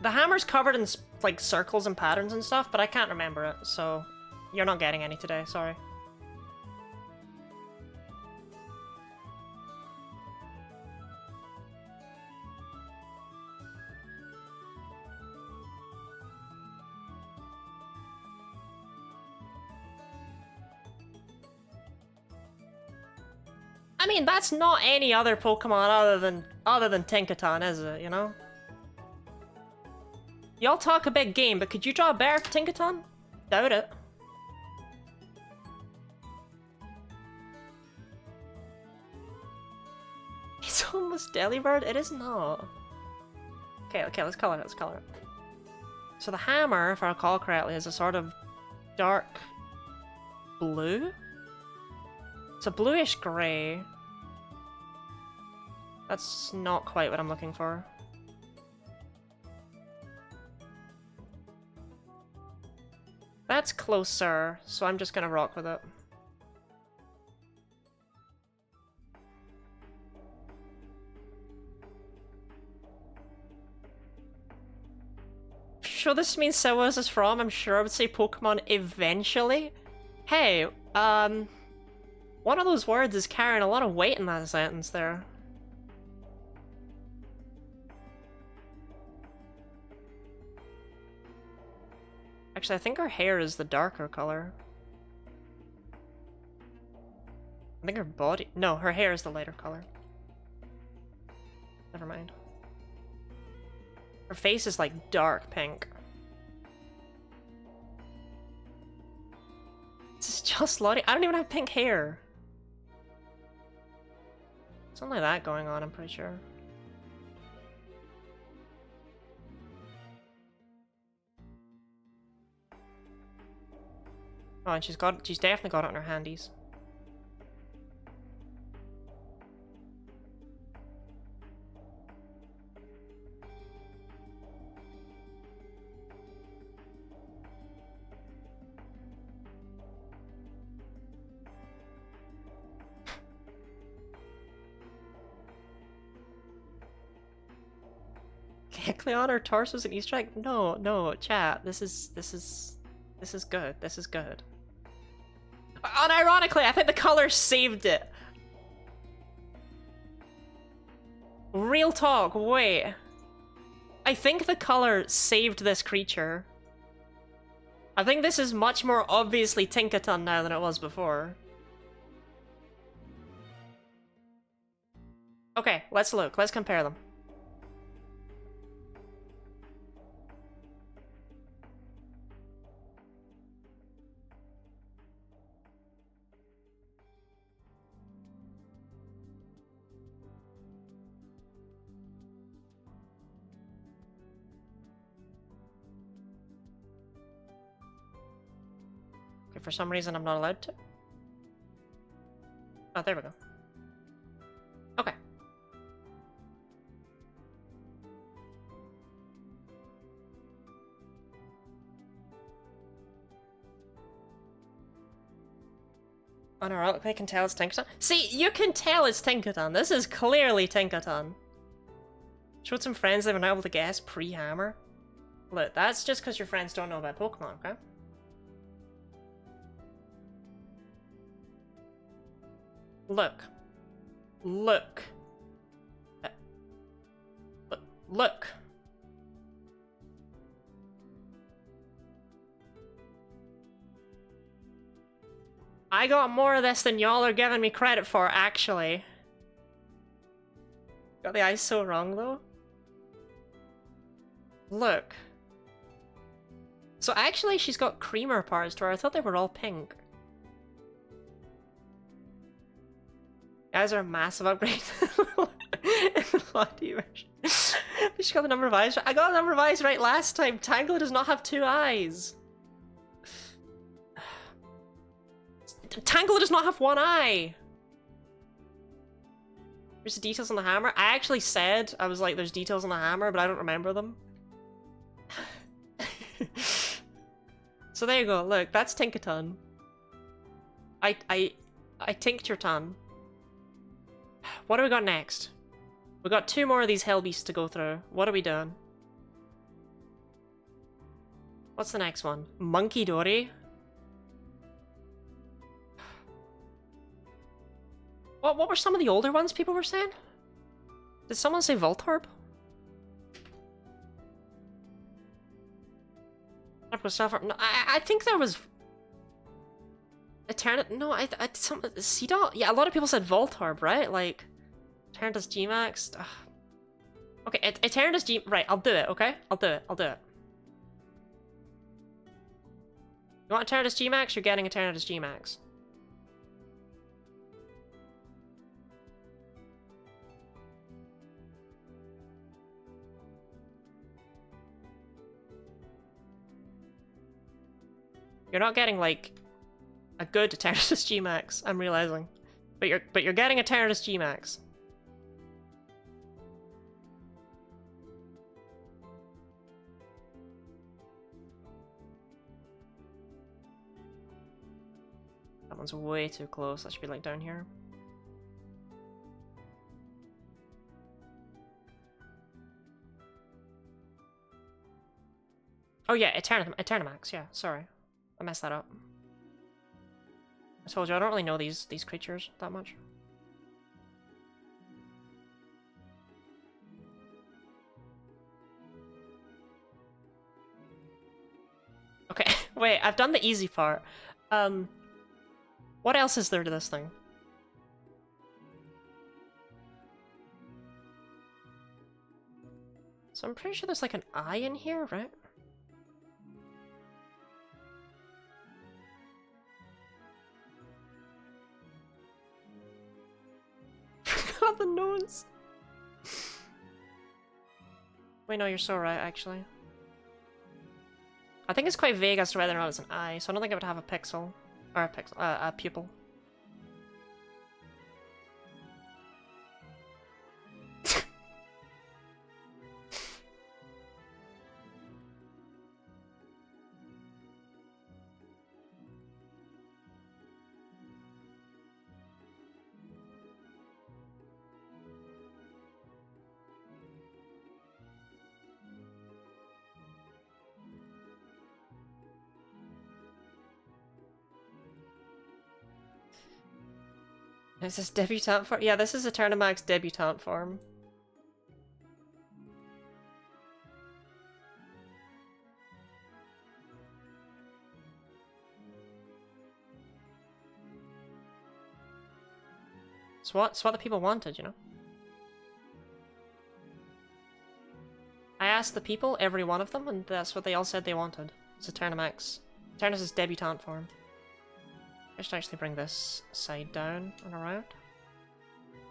Speaker 1: The hammer's covered in, like, circles and patterns and stuff, but I can't remember it, so you're not getting any today, sorry. I mean, that's not any other Pokemon other than Tinkaton, is it, you know? Y'all talk a big game, but could you draw a bear for Tinkaton? Doubt it. It's almost Delibird? It is not. Okay, let's color it, So the hammer, if I recall correctly, is a sort of dark blue? It's a bluish grey. That's not quite what I'm looking for. That's closer, so I'm just gonna rock with it. Sure, this means so where's this from? I'm sure I would say Pokemon eventually. Hey, one of those words is carrying a lot of weight in that sentence there. Actually, I think her hair is the darker color. I think her body... No, her hair is the lighter color. Never mind. Her face is like dark pink. This is just Lottie. I don't even have pink hair. Something like that going on, I'm pretty sure. Oh, and she's definitely got it on her handies. Cleon, her torso's an Easter egg? No, no, chat. This is good. This is good. Unironically, I think the color saved it. Real talk, wait. I think the color saved this creature. I think this is much more obviously Tinkaton now than it was before. Okay, let's look. Let's compare them. For some reason, I'm not allowed to. Oh, there we go. Okay. Oh no, I can tell it's Tinkaton. See, you can tell it's Tinkaton. This is clearly Tinkaton. Showed some friends they were not able to guess pre-hammer. Look, that's just because your friends don't know about Pokemon, okay? Look. Look. Look. I got more of this than y'all are giving me credit for, actually. Got the eyes so wrong, though. Look. So actually, she's got creamer parts to her. I thought they were all pink. Guys are a massive upgrade. She got the number of eyes right. I got the number of eyes right last time. Tangela does not have 2 eyes. Tangela does not have 1 eye. There's the details on the hammer. I actually said, I was like, there's details on the hammer, but I don't remember them. So there you go. Look, that's Tinkaton. I tincture ton. What do we got next? We got 2 more of these hell beasts to go through. What are we doing? What's the next one? Monkey Dory? What were some of the older ones people were saying? Did someone say Voltorb? No, I think there was... Eternatus... No, some... Seedot? Yeah, a lot of people said Voltorb, right? Like... Eternatus G-Max? Ugh. Okay, Eternatus G... Right, I'll do it, okay? I'll do it. You want Eternatus G-Max? You're getting Eternatus G-Max. You're not getting, like, a good Eternatus G-Max, I'm realizing. But you're getting Eternatus G-Max. That one's way too close. That should be, like, down here. Oh yeah, Eternamax, yeah, sorry. I messed that up. I told you, I don't really know these creatures that much. Okay. Wait, I've done the easy part. What else is there to this thing? So I'm pretty sure there's like an eye in here, right? Forgot the nose. Wait, no, you're so right, actually. I think it's quite vague as to whether or not it's an eye, so I don't think it would have a pixel. Or a pixel, a pupil. Is this debutante form? Yeah, this is Eternamax's debutante form. It's what the people wanted, you know? I asked the people, every one of them, and that's what they all said they wanted. It's Eternamax. Eternus' debutante form. I should actually bring this side down and around.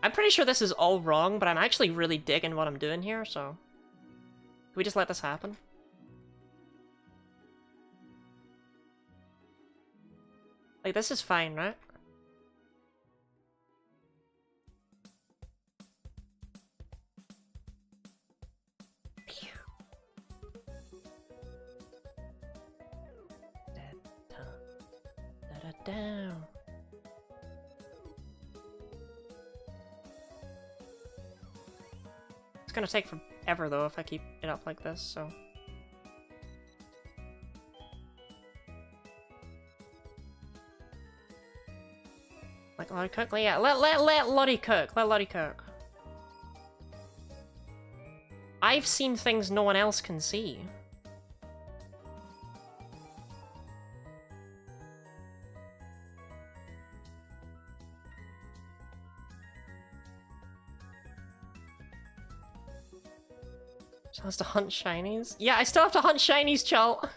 Speaker 1: I'm pretty sure this is all wrong, but I'm actually really digging what I'm doing here, so... Can we just let this happen? Like, this is fine, right? Down. It's gonna take forever though if I keep it up like this, so... Like Lottie cook? Yeah, let Lottie cook. Let Lottie cook. I've seen things no one else can see. She has to hunt shinies? Yeah, I still have to hunt shinies, Chal.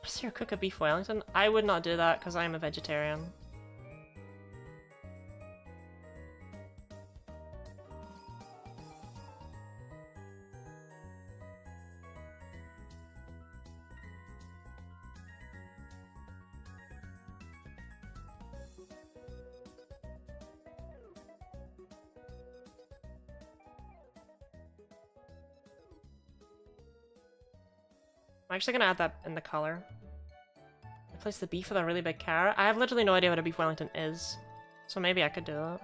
Speaker 1: Does your cook a beef Wellington? I would not do that because I'm a vegetarian. I'm actually gonna add that in the color. Replace the beef with a really big carrot. I have literally no idea what a beef Wellington is, so maybe I could do that.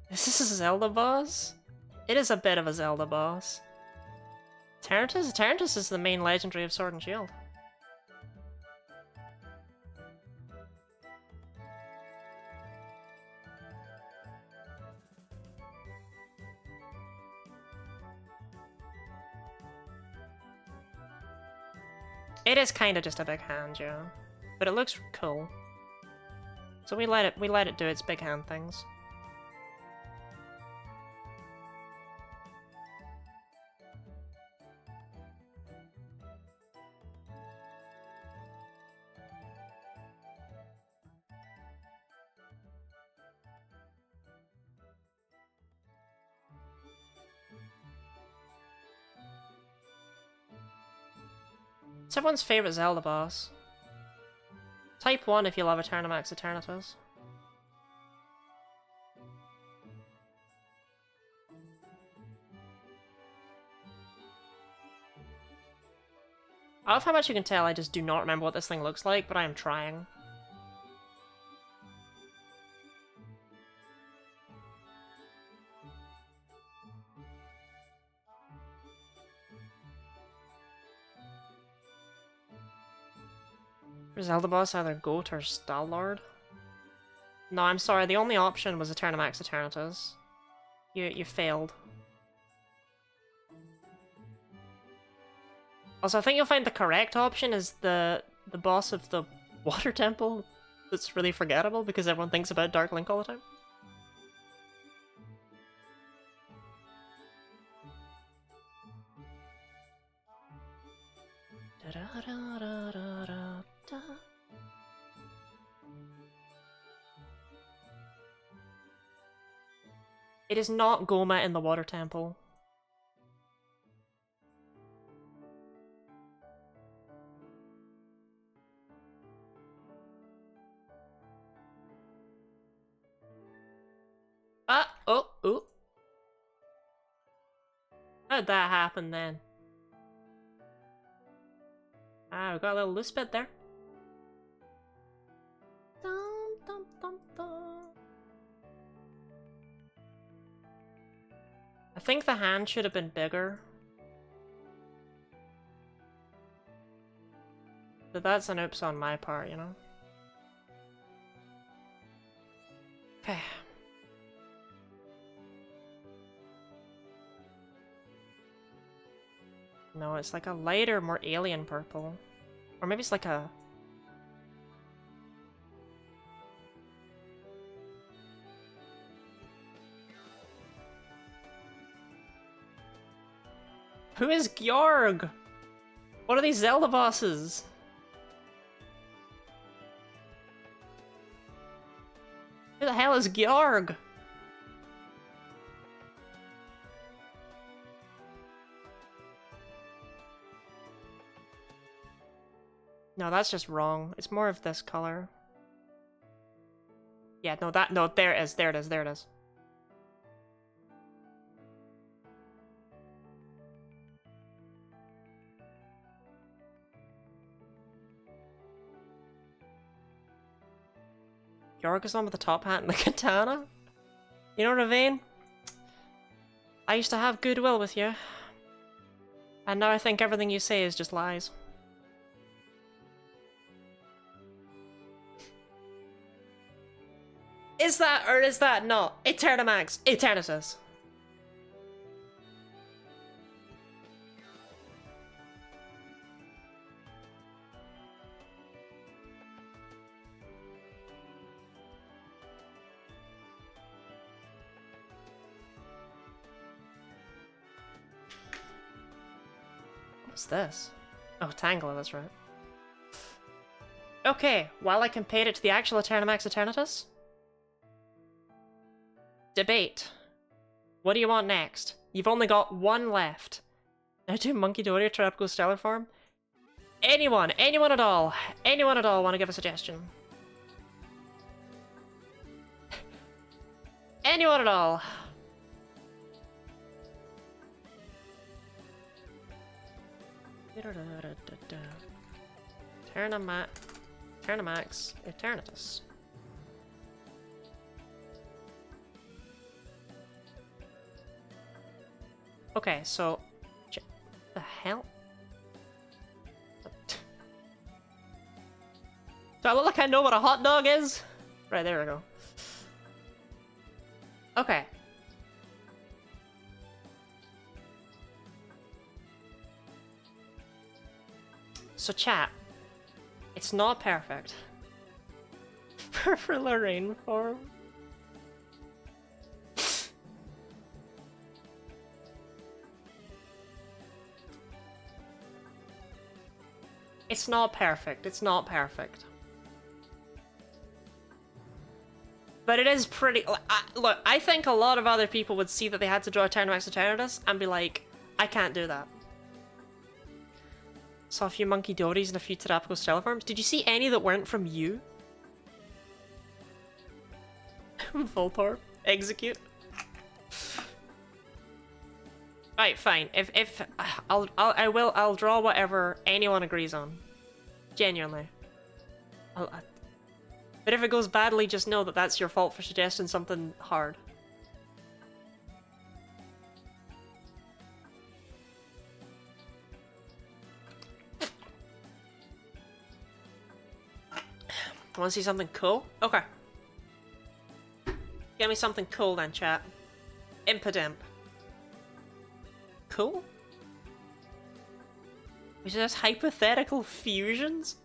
Speaker 1: Is this a Zelda boss? It is a bit of a Zelda boss. Terrantus? Terrantus is the main legendary of Sword and Shield. It is kind of just a big hand, yeah. But it looks cool. So we let it do its big hand things. It's everyone's favorite Zelda boss. Type 1 if you love Eternamax Eternatus. I love how much you can tell I just do not remember what this thing looks like, but I am trying. Zelda boss either Goat or Star-Lord? No, I'm sorry, the only option was Eternamax Eternatus. You failed. Also, I think you'll find the correct option is the boss of the water temple that's really forgettable because everyone thinks about Dark Link all the time. It is not Goma in the water temple. Oh. How did that happen then? Ah, we got a little loose bit there. Dum, dum, dum, dum. I think the hand should have been bigger. But that's an oops on my part, you know? Okay. No, it's like a lighter, more alien purple. Or maybe it's like a... Who is Georg? What are these Zelda bosses? Who the hell is Georg? No, that's just wrong. It's more of this color. Yeah, no, there it is, there it is, there it is. Georg is on with the top hat and the katana? You know what I mean? I used to have goodwill with you. And now I think everything you say is just lies. Is that or is that not? Eternamax Eternatus. What's this? Oh, Tangela, that's right. Okay, while I compare it to the actual Eternamax Eternatus, debate. What do you want next? You've only got one left. Now do Monkey Dory Tropical Stellar Form? Anyone at all want to give a suggestion? Anyone at all? Eternamax Eternatus. Okay, so... the hell? Do I look like I know what a hot dog is? Right, there we go. Okay. So chat, it's not perfect. For Lorraine form. It's not perfect, it's not perfect. But it is pretty... look, I think a lot of other people would see that they had to draw Eternamax Eternatus and be like, I can't do that. Saw a few monkey dories and a few Terrapico stelliforms. Did you see any that weren't from you? Voltorb. Execute. Right, fine. If I'll draw whatever anyone agrees on. Genuinely. But if it goes badly, just know that that's your fault for suggesting something hard. Want to see something cool? Okay. Give me something cool then, chat. Impidimp. Cool? Is this hypothetical fusions?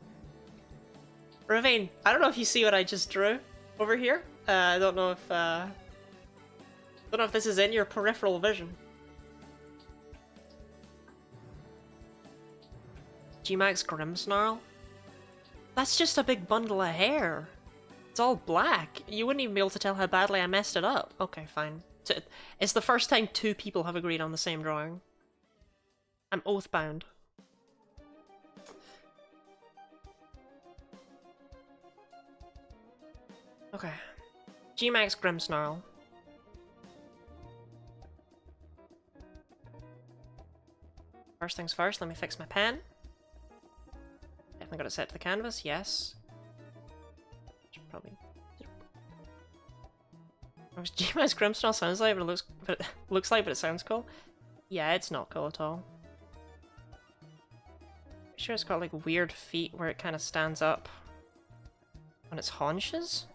Speaker 1: Ravine, I don't know if you see what I just drew over here. I don't know if this is in your peripheral vision. G-Max Grimmsnarl? That's just a big bundle of hair. It's all black. You wouldn't even be able to tell how badly I messed it up. Okay, fine. It's the first time 2 people have agreed on the same drawing. I'm oath-bound. Okay. G-Max Grimmsnarl. First things first, let me fix my pen. Definitely got it set to the canvas, yes. Should probably... G-Max Grimmsnarl sounds like, but it looks like, but it sounds cool. Yeah, it's not cool at all. I'm sure it's got like weird feet where it kind of stands up on its haunches.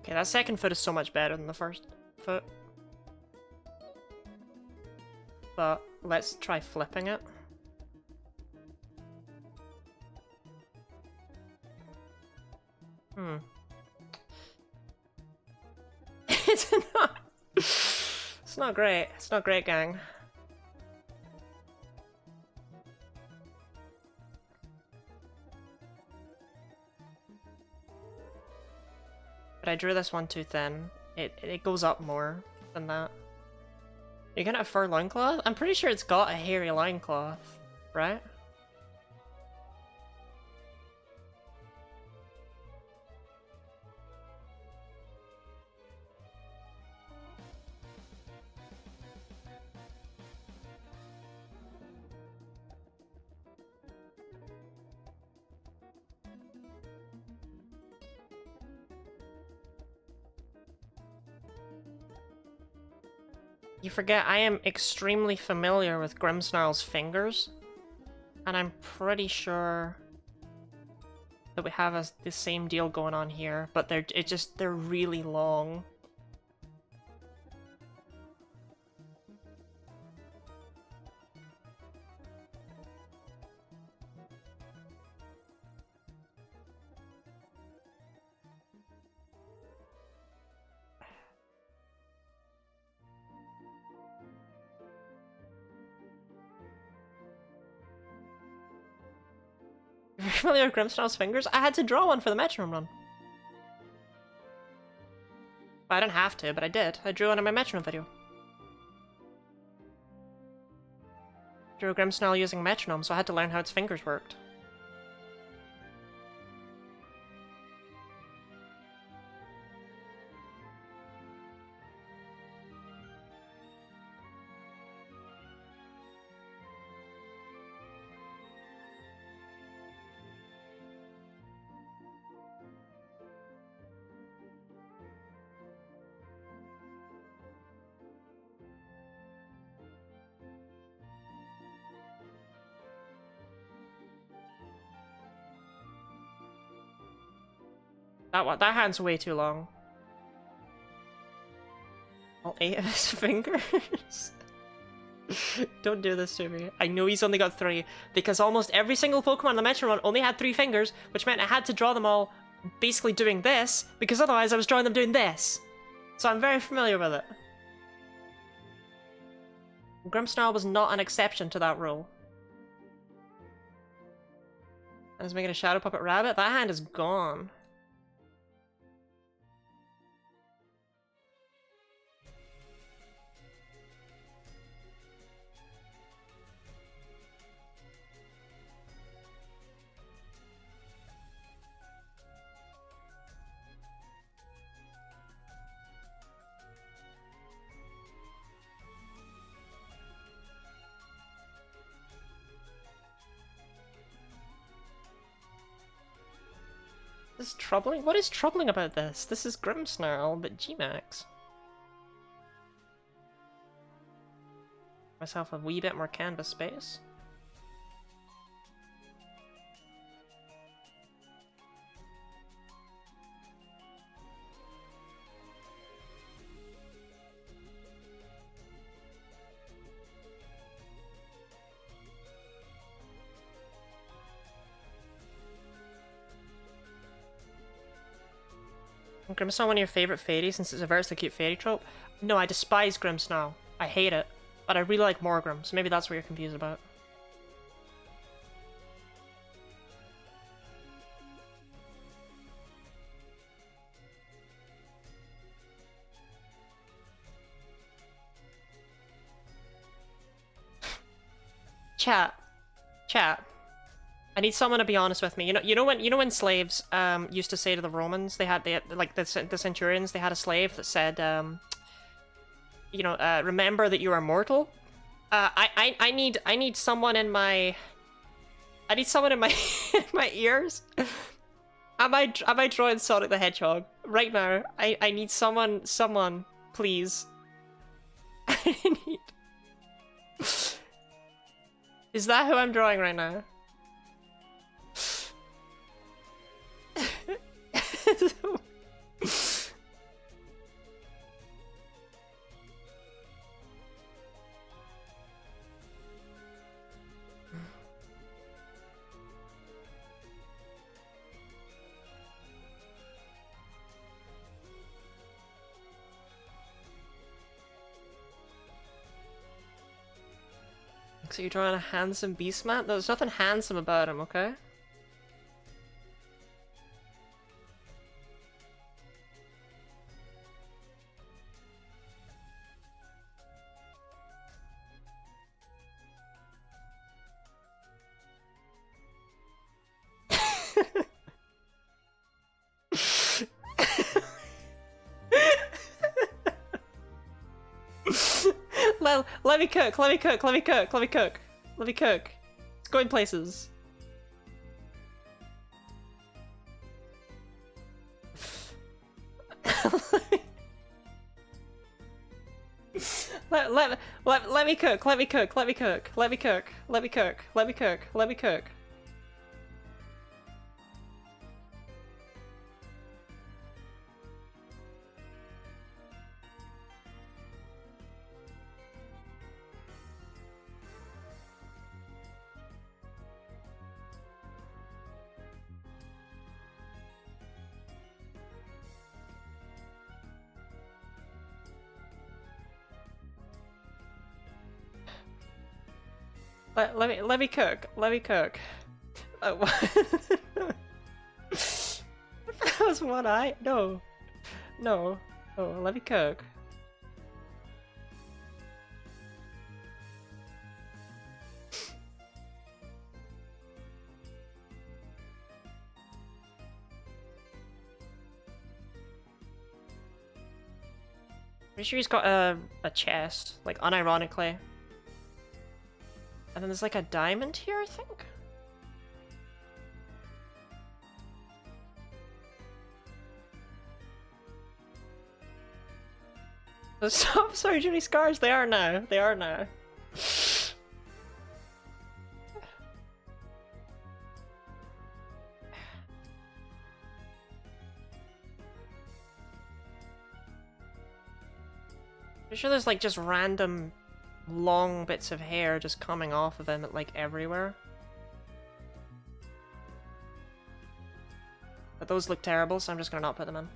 Speaker 1: Okay, that second foot is so much better than the first foot. But let's try flipping it. It's not great. It's not great, gang. But I drew this one too thin. It goes up more than that. You're gonna have a fur loincloth? I'm pretty sure it's got a hairy loincloth, right? You forget I am extremely familiar with Grimmsnarl's fingers, and I'm pretty sure that we have the same deal going on here, but they're really long. You're familiar with Grimmsnarl's fingers? I had to draw one for the metronome run. Well, I didn't have to, but I did. I drew one in my metronome video. Drew a Grimmsnarl using metronome, so I had to learn how its fingers worked. That hand's way too long. All 8 of his fingers? Don't do this to me. I know he's only got 3, because almost every single Pokemon in the Metro Run only had 3 fingers, which meant I had to draw them all basically doing this, because otherwise I was drawing them doing this. So I'm very familiar with it. Grimmsnarl was not an exception to that rule. I was making a Shadow Puppet Rabbit. That hand is gone. This is troubling? What is troubling about this? This is Grimmsnarl, but G-Max. Myself a wee bit more canvas space. Grimmsnarl one of your favourite fairies since it averts the cute fairy trope? No, I despise Grimmsnarl. I hate it. But I really like Morgrim, so maybe that's what you're confused about. Chat. I need someone to be honest with me. You know when slaves used to say to the Romans, they had like the centurions, they had a slave that said remember that you are mortal. I need someone in my in my ears. Am I drawing Sonic the Hedgehog right now? I need someone please. I need. Is that who I'm drawing right now? So you're drawing a handsome Beastman? There's nothing handsome about him, okay? Let me cook. It's going places. Let me cook. Let me cook. Oh, that was one eye? No. Oh, let me cook. Pretty sure he's got a chest, like unironically. And then there's like a diamond here, I think? Stop surgery scars, they are now. Pretty sure there's like just random long bits of hair just coming off of him, like, everywhere. But those look terrible, so I'm just gonna not put them in.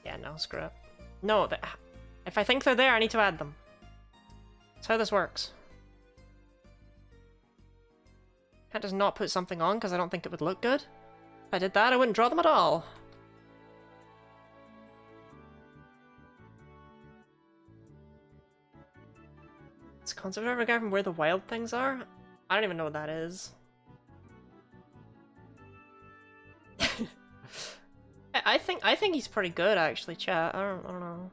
Speaker 1: Yeah, no, screw it. No, if I think they're there, I need to add them. That's how this works. Can't just not put something on because I don't think it would look good. If I did that, I wouldn't draw them at all. It's concept art regard from where the wild things are? I don't even know what that is. I think he's pretty good actually, chat. I don't know.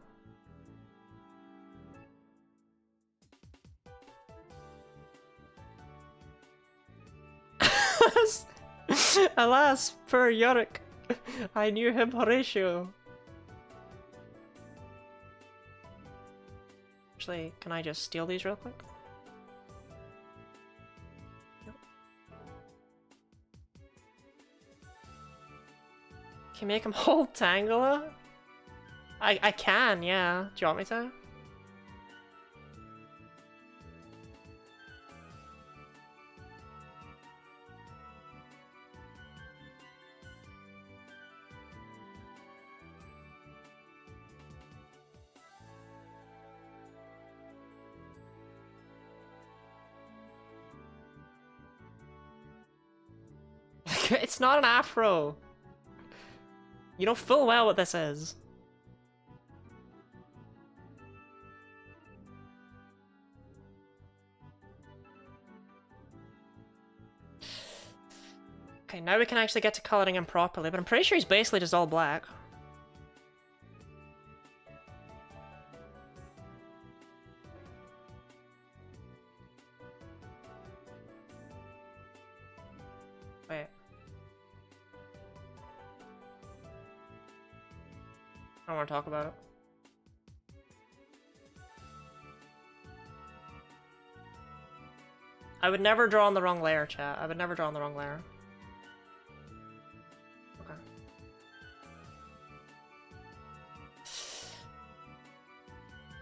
Speaker 1: Alas, poor Yorick. I knew him, Horatio. Actually, can I just steal these real quick? Nope. Can you make him hold Tangela? I can, yeah. Do you want me to? It's not an afro. You know full well what this is. Okay, now we can actually get to coloring him properly, but I'm pretty sure he's basically just all black. Wait. I don't want to talk about it. I would never draw on the wrong layer, chat. I would never draw on the wrong layer. Okay.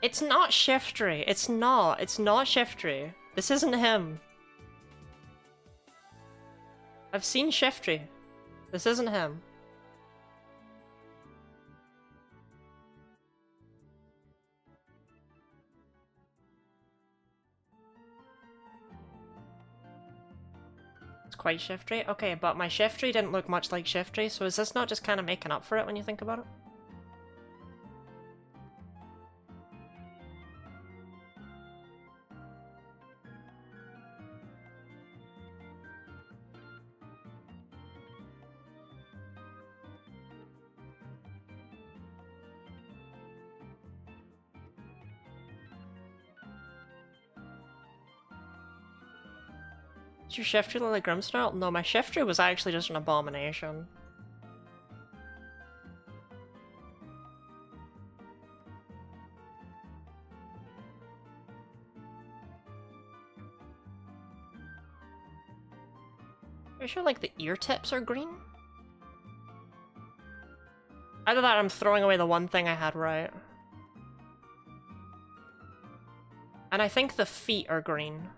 Speaker 1: It's not Shiftry. It's not. It's not Shiftry. This isn't him. I've seen Shiftry. This isn't him. It's quite Shiftry. Okay, but my Shiftry didn't look much like Shiftry, so is this not just kind of making up for it when you think about it? Did your Shiftry look like Grimsnarl? No, my Shiftry was actually just an abomination. Are you sure like the ear tips are green? Either that or I'm throwing away the one thing I had right. And I think the feet are green.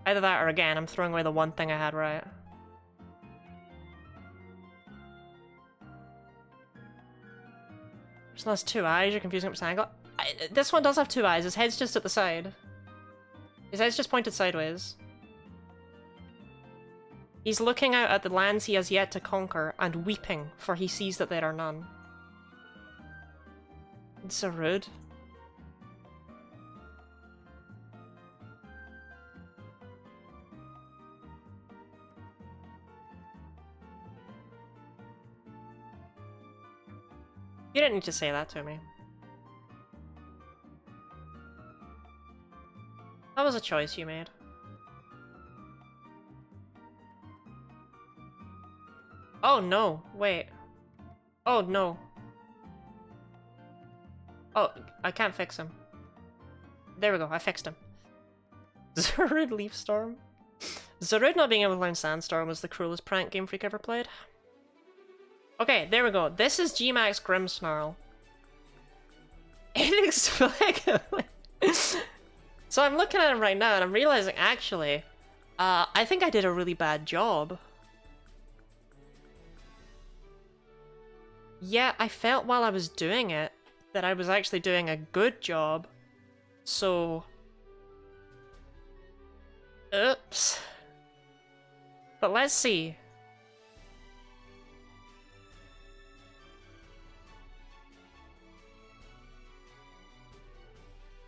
Speaker 1: Either that or again, I'm throwing away the one thing I had right. This one has two eyes, you're confusing it with Tangela. This one does have two eyes, his head's just at the side. His head's just pointed sideways. He's looking out at the lands he has yet to conquer and weeping, for he sees that there are none. It's so rude. You didn't need to say that to me. That was a choice you made. Oh no, wait. Oh no. Oh, I can't fix him. There we go, I fixed him. Zarude Leaf Storm. Zarude not being able to learn Sandstorm was the cruelest prank Game Freak ever played. Okay, there we go. This is Gmax Grimmsnarl. Inexplicably. So I'm looking at him right now and I'm realizing, actually, I think I did a really bad job. Yeah, I felt while I was doing it that I was actually doing a good job. So... Oops. But let's see.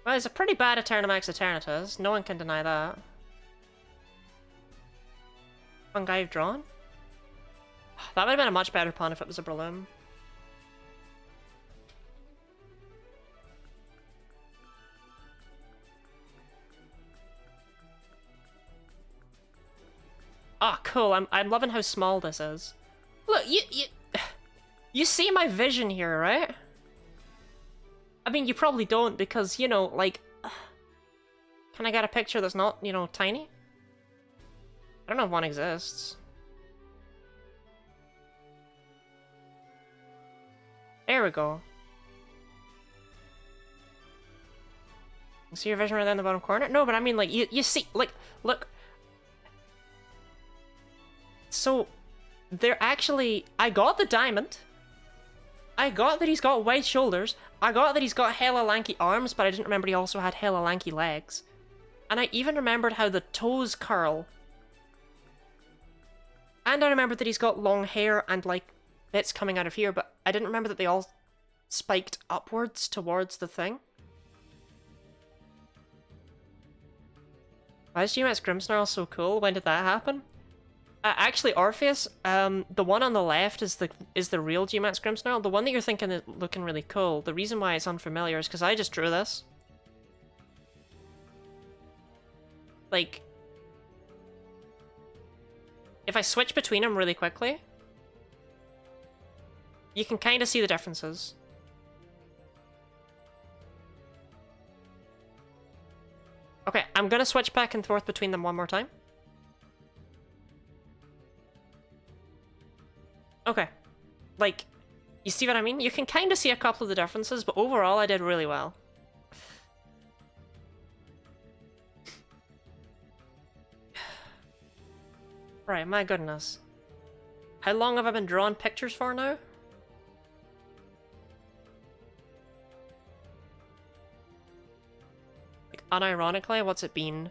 Speaker 1: Well, it's a pretty bad Eternamax Eternatus. No one can deny that. One guy you've drawn? That would have been a much better pun if it was a Breloom. Ah, cool. I'm loving how small this is. Look, you see my vision here, right? I mean, you probably don't because, you know, like... Can I get a picture that's not, you know, tiny? I don't know if one exists. There we go. See your vision right there in the bottom corner? No, but I mean, like, you see, like, look. So, they're actually... I got the diamond. I got that he's got wide shoulders. I got that he's got hella lanky arms, but I didn't remember he also had hella lanky legs. And I even remembered how the toes curl. And I remembered that he's got long hair and, like, bits coming out of here, but I didn't remember that they all spiked upwards towards the thing. Why is GMS Grimmsnarl so cool? When did that happen? Actually, Orpheus, the one on the left is the real GMAX Grimmsnarl. The one that you're thinking is looking really cool. The reason why it's unfamiliar is because I just drew this. Like, if I switch between them really quickly, you can kind of see the differences. Okay, I'm gonna switch back and forth between them one more time. Okay, like, you see what I mean? You can kind of see a couple of the differences, but overall I did really well. Right, my goodness. How long have I been drawing pictures for now? Like, unironically, what's it been?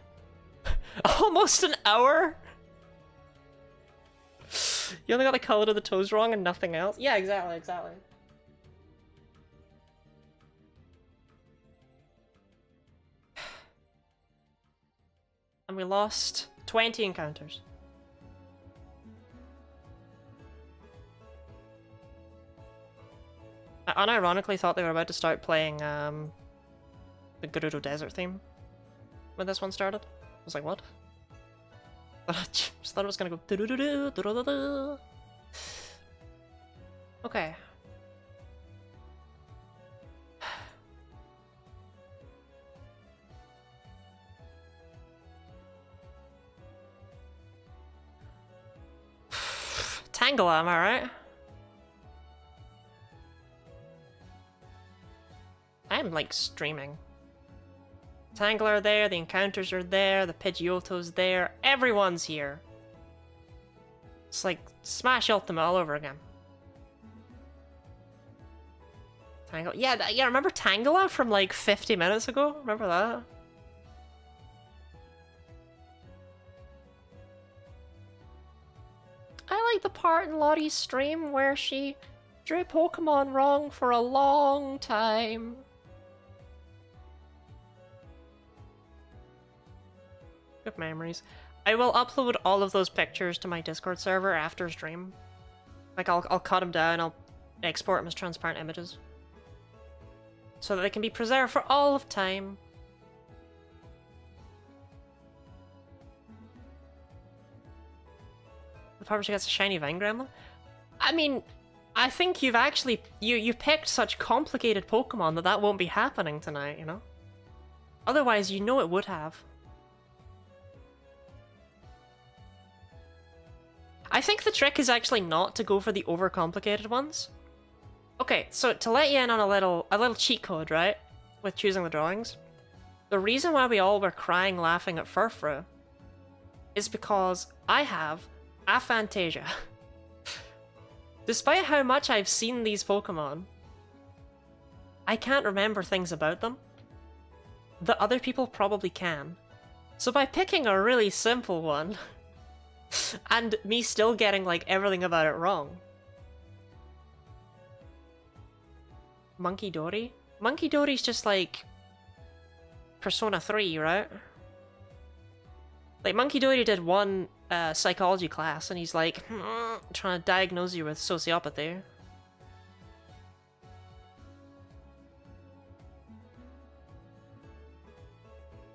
Speaker 1: Almost an hour? You only got the color of the toes wrong and nothing else? Yeah, exactly, exactly. And we lost 20 encounters. I unironically thought they were about to start playing the Gerudo Desert theme when this one started. I was like, what? I just thought it was gonna go do-do-do-do-do-do-do-do. Okay. Tangela, am I right? I'm like streaming. Tangela are there, the encounters are there, the Pidgeotto's there, everyone's here. It's like Smash Ultimate all over again. Tangela, yeah, remember Tangela from like 50 minutes ago? Remember that? I like the part in Lottie's stream where she drew Pokemon wrong for a long time. Good memories. I will upload all of those pictures to my Discord server after stream. Like, I'll cut them down, I'll export them as transparent images. So that they can be preserved for all of time. The publisher gets a shiny Vine Gremlin? I mean, I think you've actually... You picked such complicated Pokemon that won't be happening tonight, you know? Otherwise, you know it would have. I think the trick is actually not to go for the overcomplicated ones. Okay, so to let you in on a little cheat code, right? With choosing the drawings. The reason why we all were crying laughing at Furfru is because I have aphantasia. Despite how much I've seen these Pokemon, I can't remember things about them that other people probably can. So by picking a really simple one, and me still getting like everything about it wrong. Monkey Dory? Monkey Dory's just like Persona 3, right? Like Monkey Dory did one psychology class and he's like trying to diagnose you with sociopathy.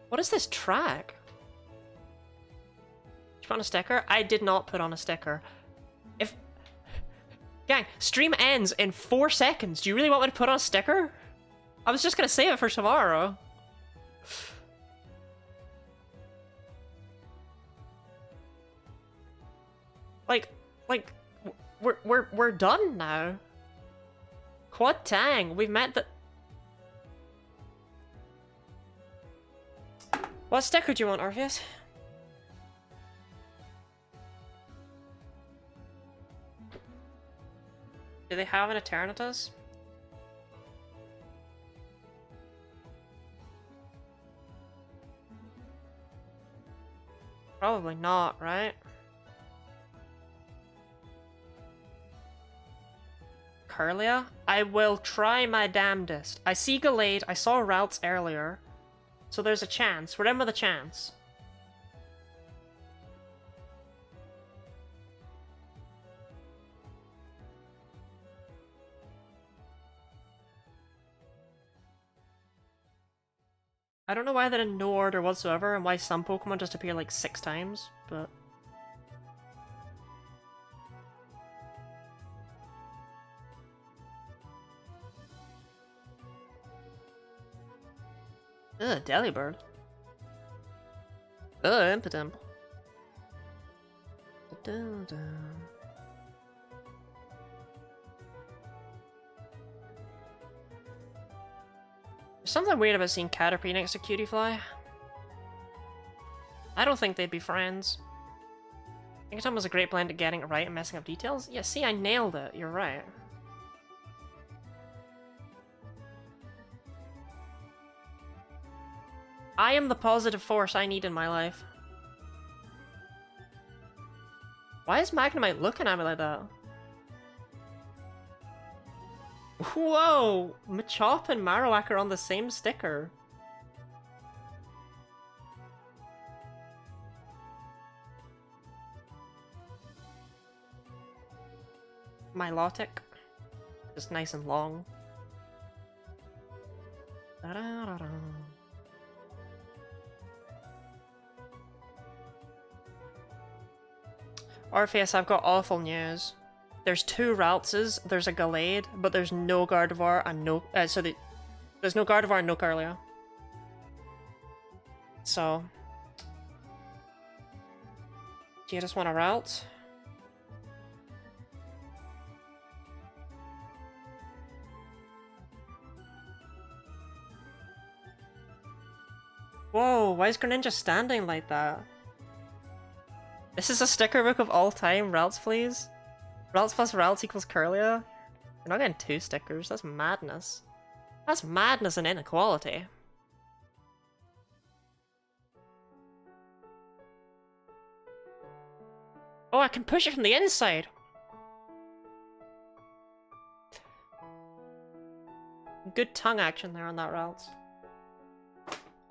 Speaker 1: What is this track? Did you put on a sticker? I did not put on a sticker. If... Gang, stream ends in 4 seconds. Do you really want me to put on a sticker? I was just gonna save it for tomorrow. Like, we're done now. Quad Tang, we've met the... What sticker do you want, Orpheus? Do they have an Eternatus? Probably not, right? Curlia? I will try my damnedest. I see Gallade, I saw Ralts earlier. So there's a chance. Remember the chance. I don't know why they're in no order whatsoever and why some Pokemon just appear like 6 times, but... Ugh, Delibird. Ugh, Impidimp. There's something weird about seeing Caterpie next to Cutiefly. I don't think they'd be friends. Ingatom was a great blend of getting it right and messing up details. Yeah, see, I nailed it. You're right. I am the positive force I need in my life. Why is Magnemite looking at me like that? Whoa! Machop and Marowak are on the same sticker. Milotic. Just nice and long. Da-da-da-da. Orpheus, I've got awful news. There's 2 Raltses, there's a Gallade, but there's no Gardevoir and no... there's no Gardevoir and no Curlia. So... do you just want a Ralt? Whoa, why is Greninja standing like that? This is a sticker book of all time, Ralts please. Ralts plus Ralts equals Curlia. You're not getting 2 stickers, that's madness. That's madness and inequality. Oh, I can push it from the inside! Good tongue action there on that Ralts.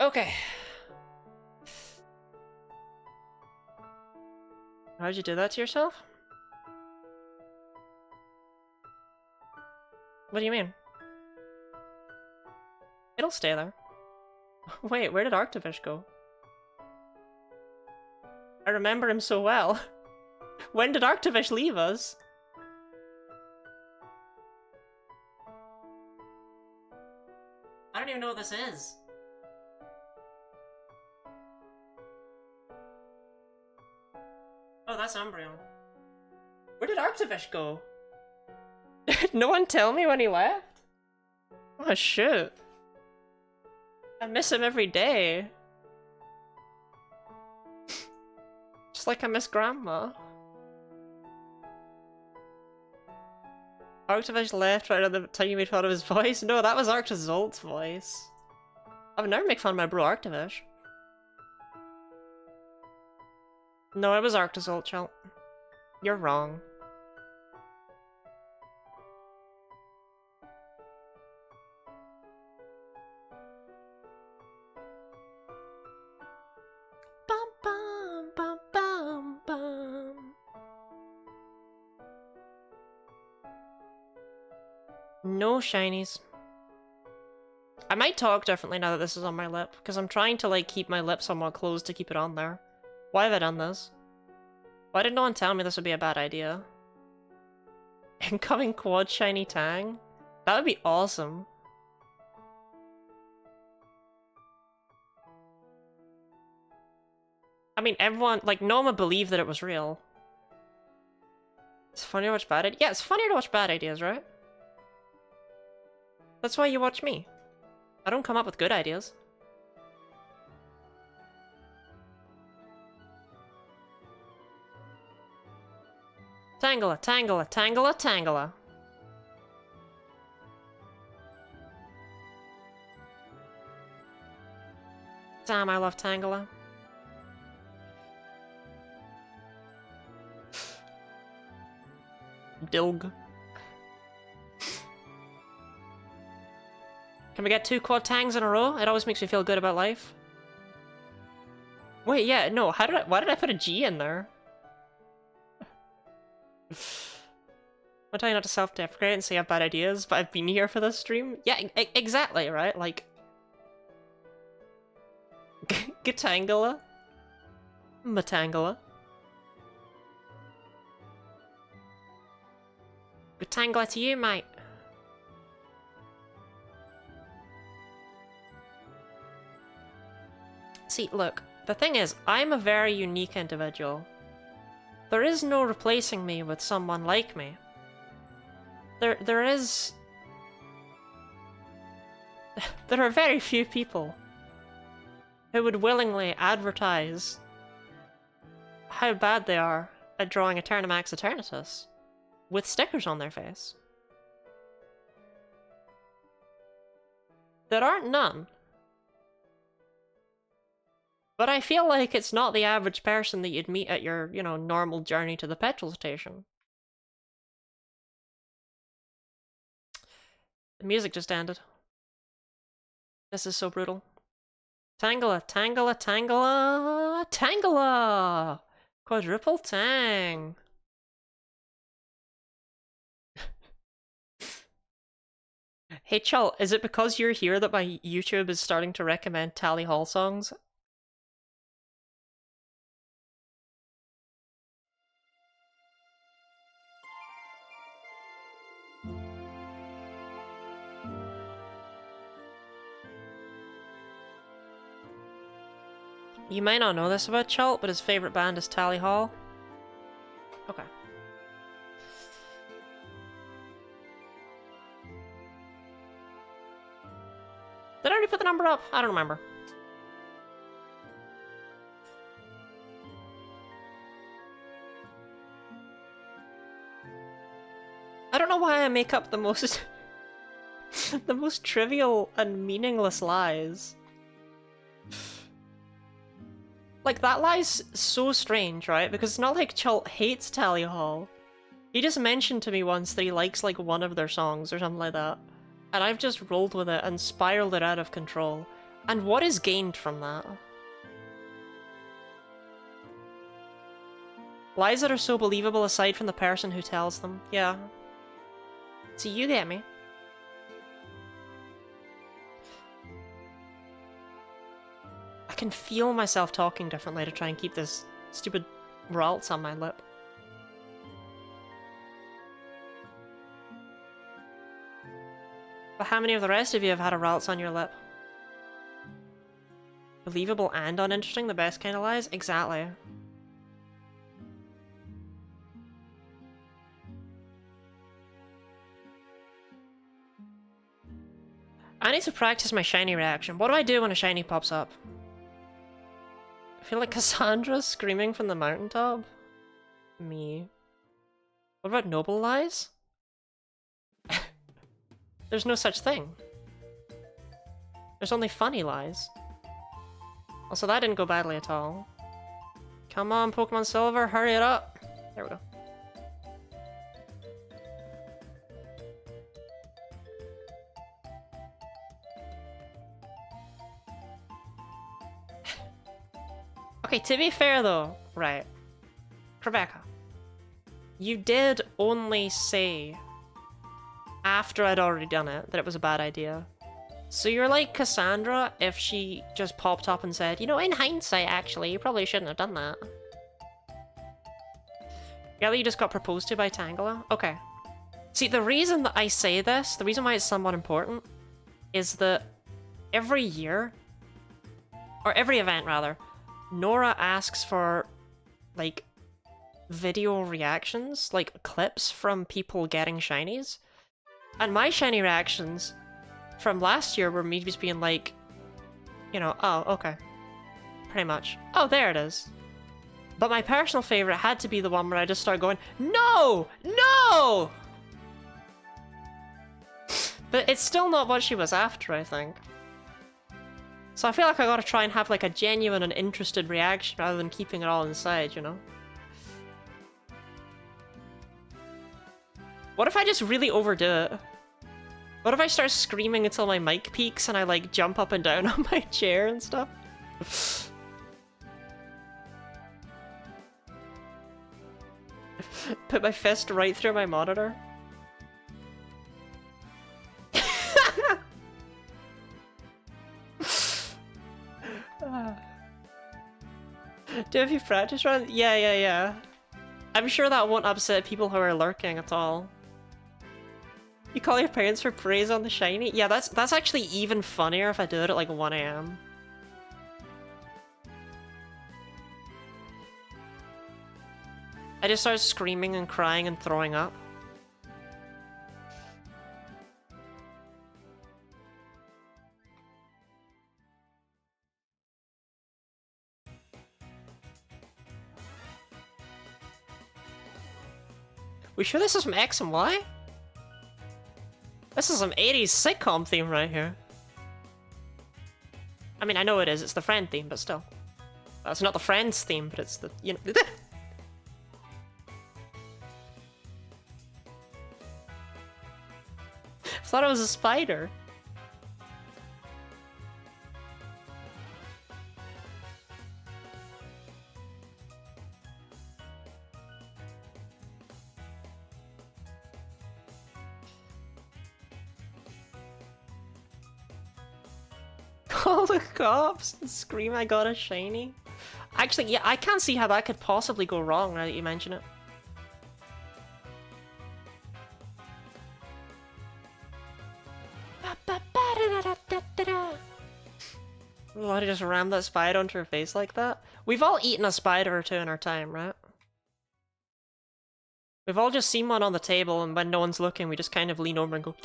Speaker 1: Okay. How'd you do that to yourself? What do you mean? It'll stay there. Wait, where did Arctovish go? I remember him so well. When did Arctovish leave us? I don't even know what this is. Oh, that's Umbreon. Where did Arctivish go? Did no one tell me when he left? Oh shoot. I miss him every day. Just like I miss Grandma. Arctivish left right at the time you made fun of his voice? No, that was Arctizolt's voice. I would never make fun of my bro Arctivish. No, it was Arctizolt, Chelt. You're wrong. Bum bum bum bum bum. No shinies. I might talk differently now that this is on my lip, because I'm trying to like keep my lip somewhat closed to keep it on there. Why have I done this? Why did no one tell me this would be a bad idea? Incoming quad shiny Tang? That would be awesome. I mean, everyone, like, no one would believe that it was real. It's funnier to watch bad ideas. Yeah, it's funnier to watch bad ideas, right? That's why you watch me. I don't come up with good ideas. Tangela, Tangela, Tangela, Tangela. Damn, I love Tangela. Dilg. Can we get 2 quad Tangs in a row? It always makes me feel good about life. Wait, yeah, no, why did I put a G in there? I'm telling you not to self-deprecate and say I have bad ideas, but I've been here for this stream. Yeah, exactly, right? Like... Gatangela? Matangela? Gatangela to you, mate. See, look, the thing is, I'm a very unique individual. There is no replacing me with someone like me. There is... There are very few people who would willingly advertise how bad they are at drawing Eternamax Eternatus with stickers on their face. There aren't none. But I feel like it's not the average person that you'd meet at your, you know, normal journey to the petrol station. The music just ended. This is so brutal. Tangela, Tangela, Tangela, Tangela! Quadruple Tang! Hey Chul, is it because you're here that my YouTube is starting to recommend Tally Hall songs? You may not know this about Chult, but his favorite band is Tally Hall. Okay. Did I already put the number up? I don't remember. I don't know why I make up the most the most trivial and meaningless lies. Like, that lie's so strange, right? Because it's not like Chult hates Tally Hall. He just mentioned to me once that he likes, like, one of their songs or something like that. And I've just rolled with it and spiraled it out of control. And what is gained from that? Lies that are so believable aside from the person who tells them. Yeah. So you get me. I can feel myself talking differently to try and keep this stupid ralts on my lip. But how many of the rest of you have had a ralts on your lip? Believable and uninteresting, the best kind of lies? Exactly. I need to practice my shiny reaction. What do I do when a shiny pops up? I feel like Cassandra screaming from the mountaintop. Me. What about noble lies? There's no such thing. There's only funny lies. Also, that didn't go badly at all. Come on, Pokemon Silver, hurry it up. There we go. Okay, to be fair though, right. Rebecca, you did only say, after I'd already done it, that it was a bad idea. So you're like Cassandra if she just popped up and said, you know, in hindsight, actually, you probably shouldn't have done that. Yeah, you just got proposed to by Tangela? Okay. See, the reason that I say this, the reason why it's somewhat important, is that every year, or every event rather, Nora asks for, like, video reactions, like clips from people getting shinies. And my shiny reactions from last year were me just being like, you know, oh, okay. Pretty much. Oh, there it is. But my personal favorite had to be the one where I just started going, no! No! But it's still not what she was after, I think. So I feel like I gotta try and have like a genuine and interested reaction rather than keeping it all inside, you know? What if I just really overdo it? What if I start screaming until my mic peaks and I like jump up and down on my chair and stuff? Put my fist right through my monitor? Have you practiced run? Yeah. I'm sure that won't upset people who are lurking at all. You call your parents for praise on the shiny? Yeah, that's actually even funnier if I do it at like 1 AM. I just start screaming and crying and throwing up. We sure this is from X and Y? This is some 80s sitcom theme right here. I mean, I know it is, it's the Friend theme, but still. Well, it's not the Friends theme, but it's the, you know... I thought it was a spider. Call the cops and scream I got a shiny. Actually, yeah, I can't see how that could possibly go wrong now that you mention it. Why did I just ram that spider onto her face like that? We've all eaten a spider or two in our time, right? We've all just seen one on the table, and when no one's looking, we just kind of lean over and go,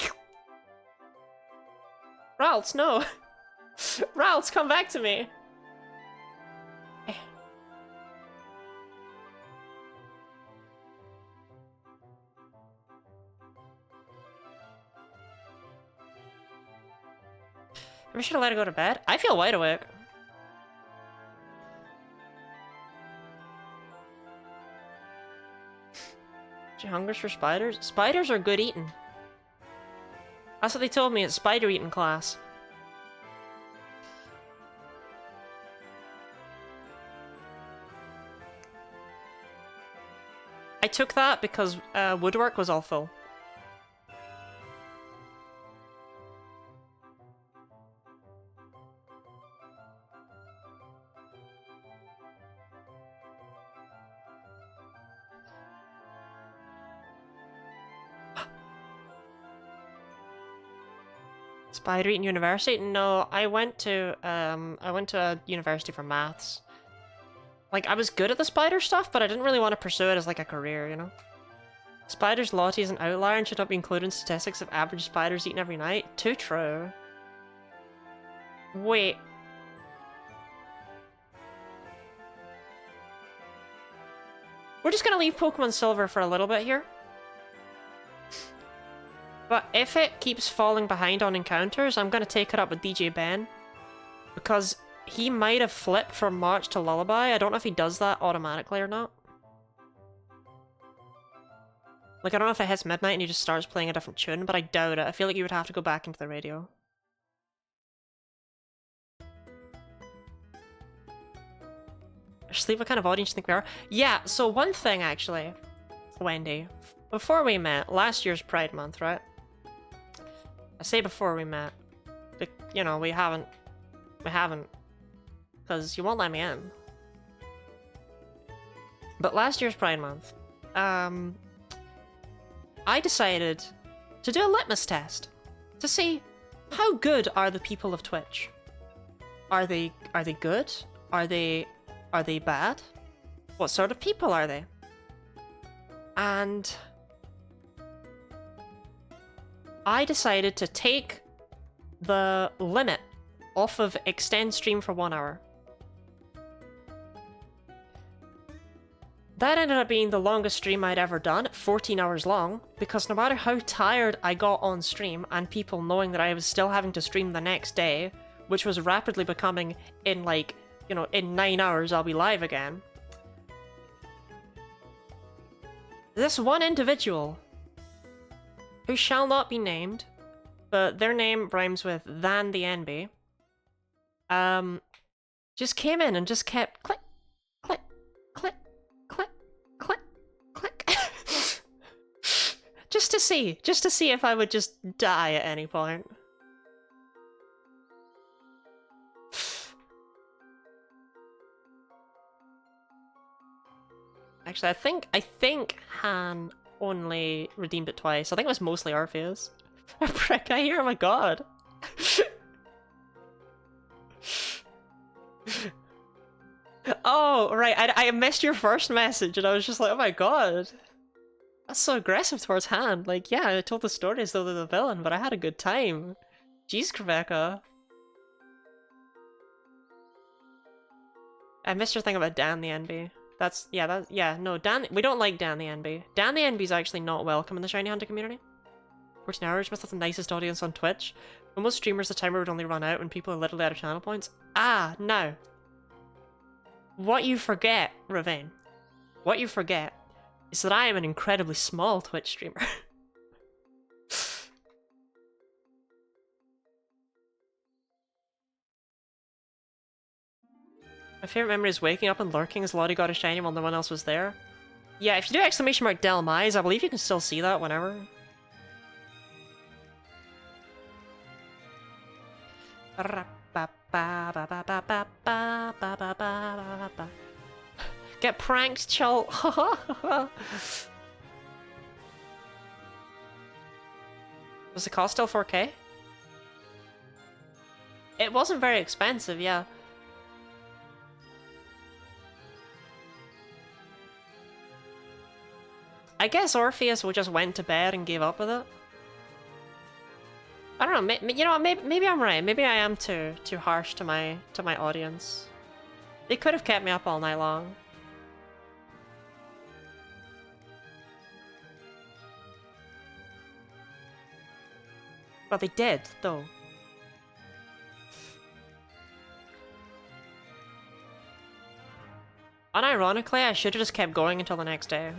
Speaker 1: Ralts, no! Ralts, come back to me! We should have let her go to bed. I feel wide awake. She hungers for spiders? Spiders are good eating. That's what they told me at spider eating class. I took that because woodwork was all full. Spider eating university? No, I went to a university for maths. Like, I was good at the spider stuff, but I didn't really want to pursue it as like a career, you know? Spider's Lottie is an outlier and should not be included in statistics of average spiders eaten every night. Too true. Wait. We're just gonna leave Pokemon Silver for a little bit here. But if it keeps falling behind on encounters, I'm gonna take it up with DJ Ben. Because he might have flipped from March to Lullaby. I don't know if he does that automatically or not. Like, I don't know if it hits midnight and he just starts playing a different tune, but I doubt it. I feel like you would have to go back into the radio. Sleep, what kind of audience do you think we are? Yeah, so one thing actually, Wendy. Before we met, last year's Pride Month, right? I say before we met. But, you know, we haven't. Because you won't let me in. But last year's Pride Month, I decided to do a litmus test to see how good are the people of Twitch. Are they good? Are they bad? What sort of people are they? And I decided to take the limit off of extend stream for 1 hour. That ended up being the longest stream I'd ever done, 14 hours long, because no matter how tired I got on stream, and people knowing that I was still having to stream the next day, which was rapidly becoming in like, you know, in 9 hours I'll be live again. This one individual, who shall not be named, but their name rhymes with than the NB, just came in and just kept click, click, click, click, click, click. just to see if I would just die at any point. Actually, I think Han only redeemed it twice. I think it was mostly Orpheus. Frick, I hear, oh my god. Oh, right, I missed your first message and I was just like, oh my god. That's so aggressive towards Han. Like, yeah, I told the story as though they're the villain, but I had a good time. Jeez, Rebecca. I missed your thing about Dan the NB. No, Dan, we don't like Dan the NB. Dan the NB is actually not welcome in the Shiny Hunter community. 14 hours, must have the nicest audience on Twitch. For most streamers, the timer would only run out when people are literally out of channel points. Ah, no. What you forget, Ravane, what you forget is that I am an incredibly small Twitch streamer. My favorite memory is waking up and lurking as Lottie got a shiny while no one else was there. Yeah, if you do exclamation mark Delmise, I believe you can still see that whenever. Get pranked, Chol. Was the cost still 4K? It wasn't very expensive, yeah. I guess Orpheus just went to bed and gave up with it. I don't know. You know, maybe I'm right. Maybe I am too harsh to my audience. They could have kept me up all night long. Well, they did, though. Unironically, I should have just kept going until the next day.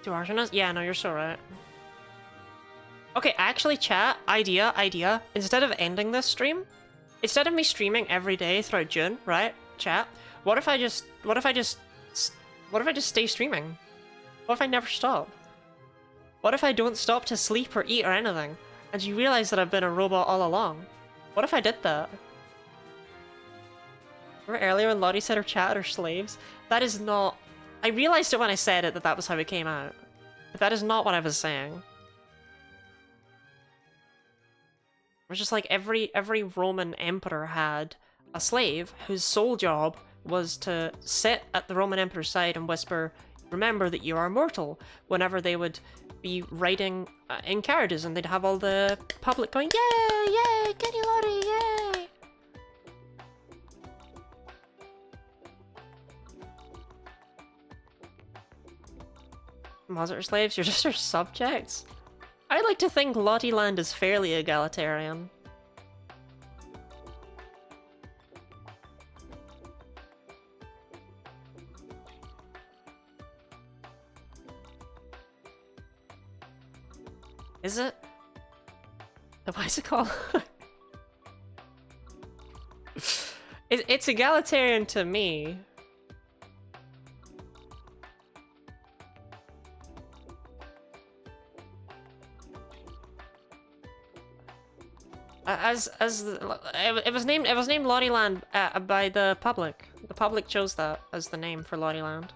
Speaker 1: 2 hours on us? Yeah, no, you're so right. Okay, actually, chat, idea. Instead of ending this stream, instead of me streaming every day throughout June, right, chat, what if I just stay streaming? What if I never stop? What if I don't stop to sleep or eat or anything, and you realize that I've been a robot all along? What if I did that? Remember earlier when Lottie said her chat are slaves? That is not... I realized it when I said it that was how it came out. But that is not what I was saying. It was just like every Roman emperor had a slave whose sole job was to sit at the Roman emperor's side and whisper, remember that you are mortal, whenever they would be riding in carriages and they'd have all the public going, yay, yay, Kenny Lottie, yay! Master slaves, you're just our subjects. I like to think Lottie Land is fairly egalitarian. Is it? What is it called? It's egalitarian to me. It was named Lottie Land by the public. The public chose that as the name for Lottie Land.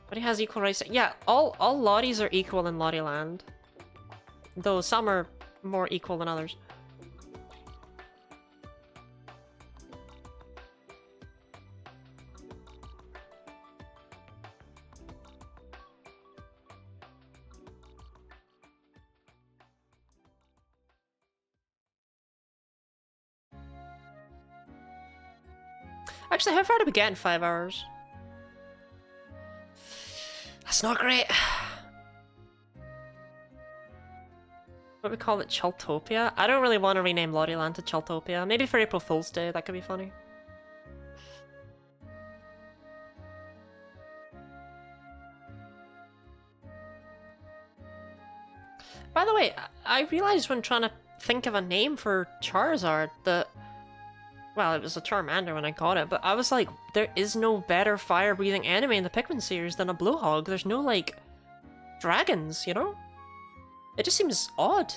Speaker 1: But he has equal rights. Yeah, all Lotties are equal in Lottie Land. Though some are more equal than others. Actually, how far did we get in 5 hours? That's not great. What we call it, Chultopia? I don't really want to rename Lottie Land to Chultopia. Maybe for April Fool's Day, that could be funny. By the way, I realized when trying to think of a name for Charizard that... Well, it was a Charmander when I got it, but I was like, there is no better fire-breathing enemy in the Pikmin series than a Blowhog. There's no, like, dragons, you know? It just seems odd.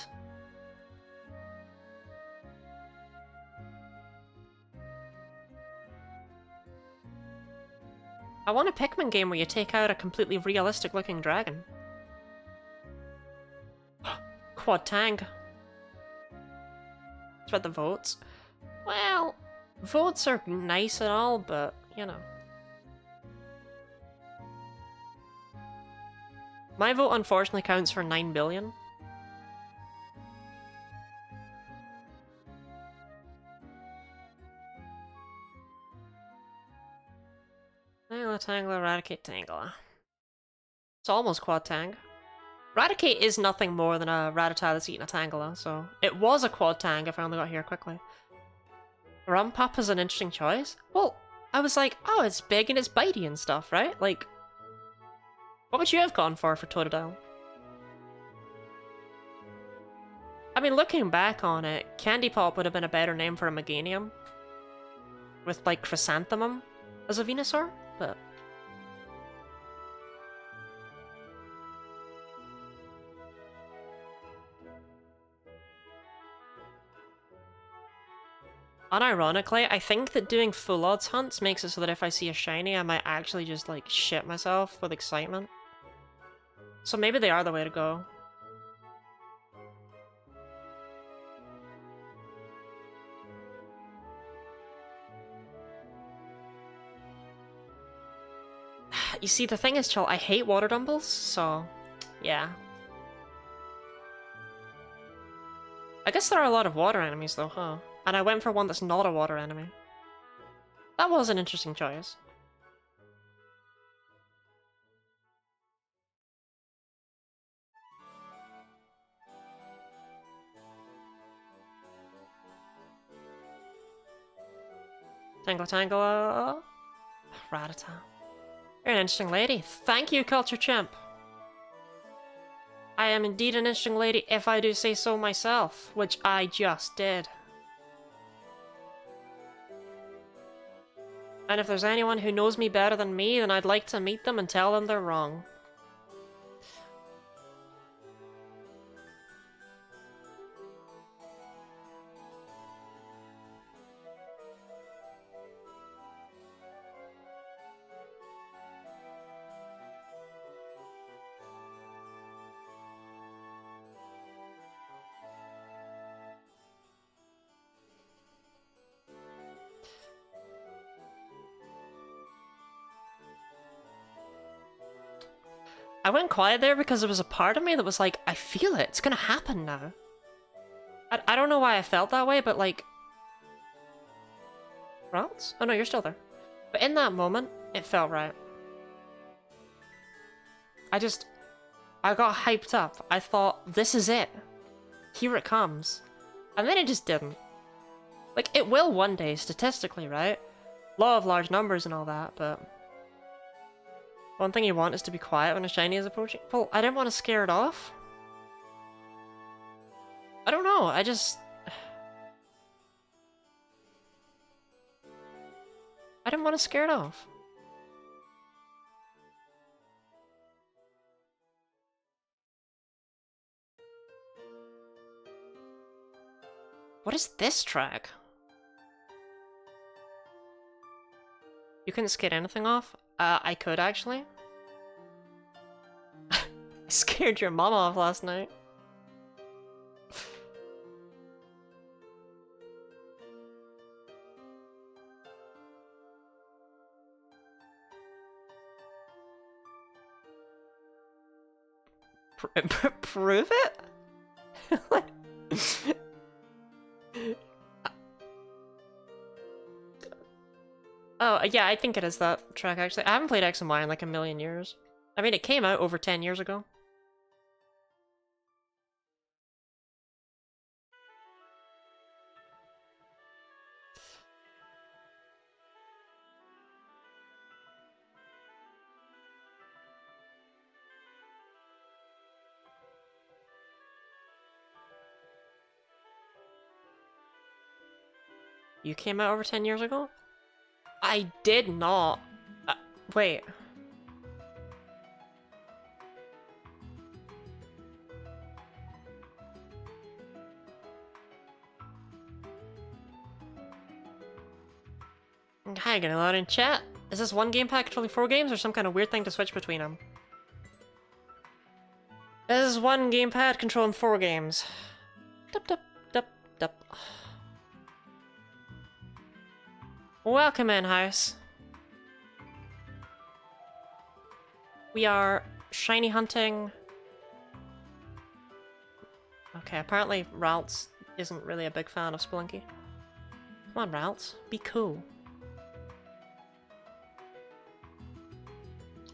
Speaker 1: I want a Pikmin game where you take out a completely realistic-looking dragon. Quad Tang. It's about the votes. Well... votes are nice and all, but, you know. My vote unfortunately counts for 9 billion. Tangela, eradicate Tangela. It's almost quad tang. Eradicate is nothing more than a Rattata that's eating a Tangela, so... It was a quad tang if I only got here quickly. Rumpap is an interesting choice. Well, I was like, oh, it's big and it's bitey and stuff, right? Like, what would you have gone for Totodile? I mean, looking back on it, Candy Pop would have been a better name for a Meganium. With, like, Chrysanthemum as a Venusaur, but... Unironically, I think that doing full odds hunts makes it so that if I see a shiny, I might actually just, like, shit myself with excitement. So maybe they are the way to go. You see, the thing is, Chul, I hate water dumbles, so... yeah. I guess there are a lot of water enemies, though, huh? And I went for one that's not a water enemy. That was an interesting choice. Tangela. Rattata. You're an interesting lady. Thank you, Culture Chimp. I am indeed an interesting lady if I do say so myself, which I just did. And if there's anyone who knows me better than me, then I'd like to meet them and tell them they're wrong. I went quiet there because there was a part of me that was like, I feel it. It's gonna happen now. I don't know why I felt that way, but like... Ralts? Oh no, you're still there. But in that moment, it felt right. I got hyped up. I thought, this is it. Here it comes. And then it just didn't. Like, it will one day, statistically, right? Law of large numbers and all that, but... One thing you want is to be quiet when a shiny is approaching. Well, I didn't want to scare it off. I don't know, I didn't want to scare it off. What is this track? You couldn't skate anything off? I could actually. I scared your mom off last night. Prove it? Oh, yeah, I think it is that track, actually. I haven't played X and Y in like a million years. I mean, it came out over 10 years ago. You came out over 10 years ago? I did not. Wait. Hi, getting a lot in chat. Is this one game pack controlling 4 games or some kind of weird thing to switch between them? This is one gamepad controlling 4 games. Dup dup dup dup. Welcome in, house. We are shiny hunting. Okay, apparently Ralts isn't really a big fan of Spelunky. Come on, Ralts, be cool.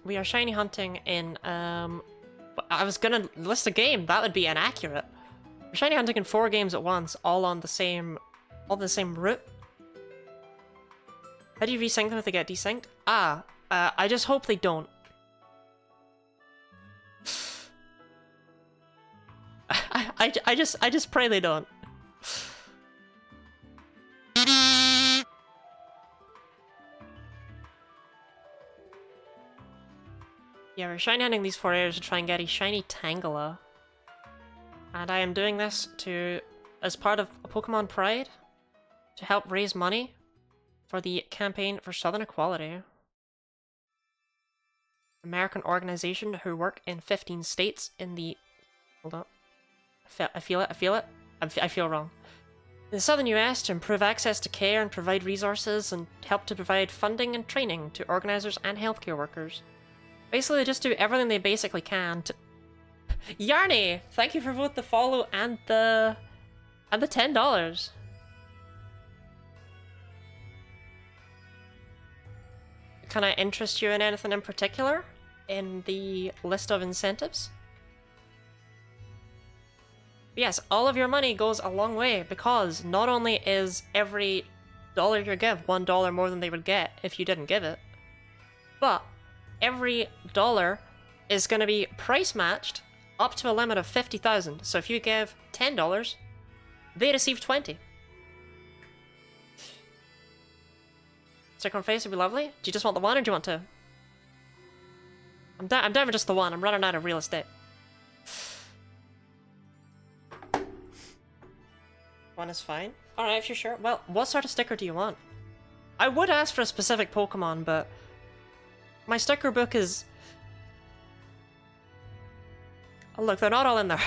Speaker 1: We are shiny hunting in, I was gonna list a game, that would be inaccurate. We're shiny hunting in 4 games at once, all on the same route. How do you resync them if they get desynced? I just hope they don't. I just pray they don't. Yeah, we're shiny hunting these 4 areas to try and get a shiny Tangela. And I am doing this as part of PKMNpride to help raise money for the campaign for Southern Equality. American organization who work in 15 states in the... Hold on. I feel it. I feel wrong. In the southern US to improve access to care and provide resources and help to provide funding and training to organizers and healthcare workers. Basically, they just do everything they basically can to... Yarny! Thank you for both the follow and the $10. Can I interest you in anything in particular in the list of incentives? Yes, all of your money goes a long way because not only is every dollar you give $1 more than they would get if you didn't give it, but every dollar is going to be price matched up to a limit of 50,000. So if you give $10, they receive 20. Stick on face would be lovely. Do you just want the one or do you want two? I'm down with just the one. I'm running out of real estate. One is fine. Alright, if you're sure. Well, what sort of sticker do you want? I would ask for a specific Pokemon, but my sticker book is... Oh, look, they're not all in there.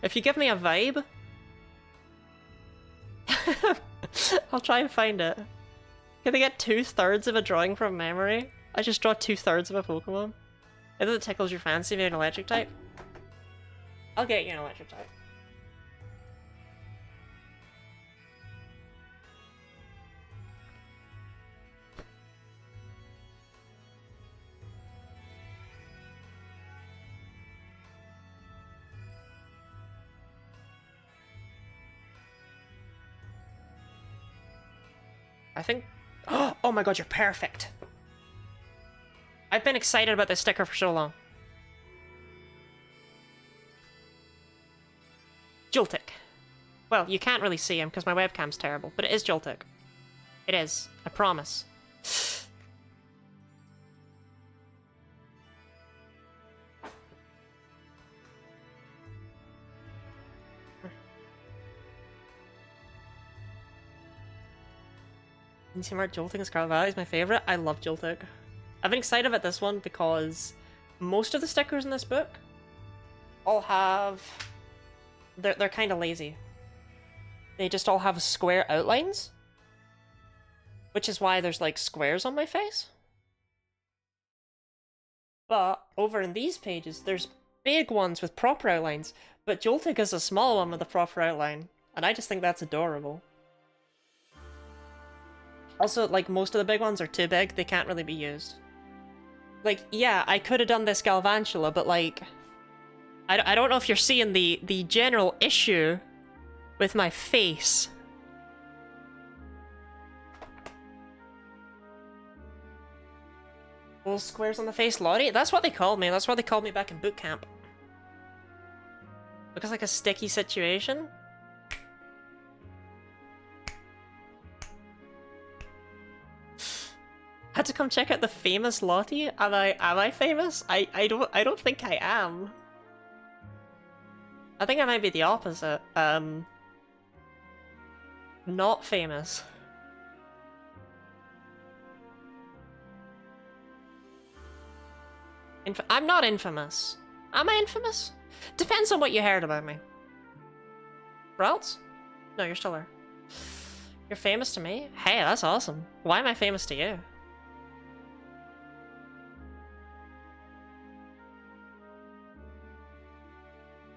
Speaker 1: If you give me a vibe... I'll try and find it. Can they get 2/3 of a drawing from memory? I just draw 2/3 of a Pokemon. If it tickles your fancy, maybe an electric type. I'll get you an electric type. I think... Oh my god, you're perfect! I've been excited about this sticker for so long. Joltik. Well, you can't really see him because my webcam's terrible, but it is Joltik. It is. I promise. Smart Joltik and Scarlet Valley is my favorite. I love Joltik. I've been excited about this one because most of the stickers in this book all have... They're kind of lazy. They just all have square outlines. Which is why there's like squares on my face. But over in these pages, there's big ones with proper outlines. But Joltik is a small one with a proper outline. And I just think that's adorable. Also, like, most of the big ones are too big, they can't really be used. Like, yeah, I could have done this Galvantula, but like... I don't know if you're seeing the general issue with my face. Little squares on the face, Lottie? That's what they called me, that's what they called me back in boot camp. Looks like a sticky situation. Had to come check out the famous Lottie. Am I famous? I don't think I am. I think I might be the opposite. Not famous. I'm not infamous. Am I infamous? Depends on what you heard about me. Ralts? No, you're still there. You're famous to me? Hey, that's awesome. Why am I famous to you?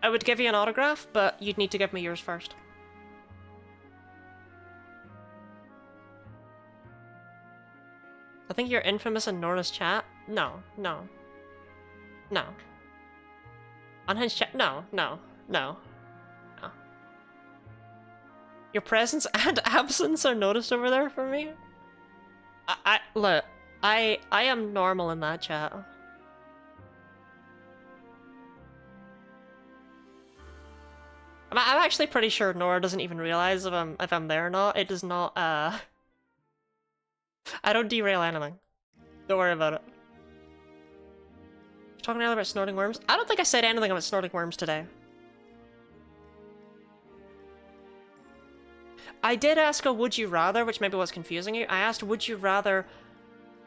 Speaker 1: I would give you an autograph, but you'd need to give me yours first. I think you're infamous in Nora's chat. No. Unhinged chat. No. Your presence and absence are noticed over there for me. Look, I am normal in that chat. I'm actually pretty sure Nora doesn't even realize if I'm there or not. It does not, I don't derail anything. Don't worry about it. You're talking earlier about snorting worms? I don't think I said anything about snorting worms today. I did ask a would you rather, which maybe was confusing you. I asked, would you rather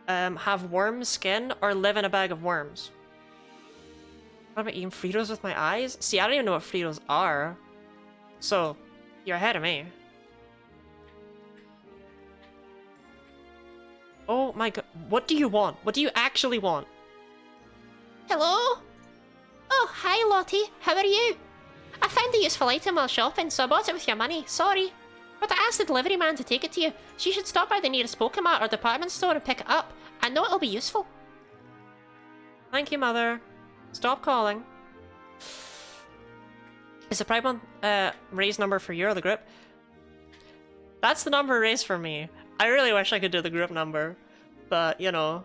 Speaker 1: have worm skin or live in a bag of worms? What about eating Fritos with my eyes? See, I don't even know what Fritos are. So, you're ahead of me. Oh my god, what do you want? What do you actually want?
Speaker 2: Hello? Oh, hi Lottie, how are you? I found a useful item while shopping, so I bought it with your money, sorry. But I asked the delivery man to take it to you, so you should stop by the nearest Pokemart or department store and pick it up. I know it'll be useful.
Speaker 1: Thank you, Mother. Stop calling. Is the Pride Month raise number for you or the group? That's the number raised for me. I really wish I could do the group number, but you know,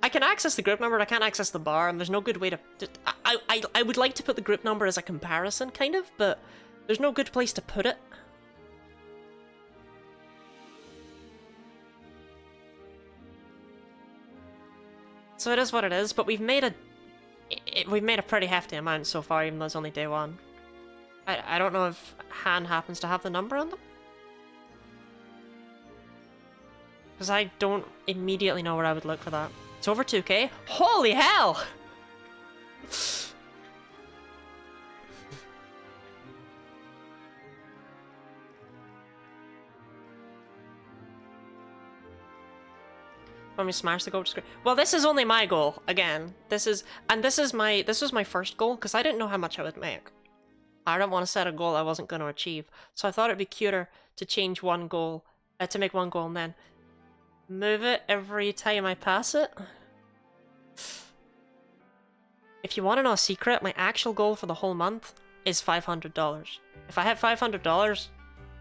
Speaker 1: I can access the group number, but I can't access the bar, and there's no good way to. I would like to put the group number as a comparison, kind of, but there's no good place to put it. So it is what it is, but we've made a pretty hefty amount so far, even though it's only day one. I don't know if Han happens to have the number on them. Because I don't immediately know where I would look for that. It's over 2k? Holy hell! when we smash the goal to screen. Well, this is only my goal, again. This was my first goal, because I didn't know how much I would make. I didn't want to set a goal I wasn't going to achieve. So I thought it'd be cuter to change one goal, to make one goal and then move it every time I pass it. If you want to know a secret, my actual goal for the whole month is $500. If I hit $500,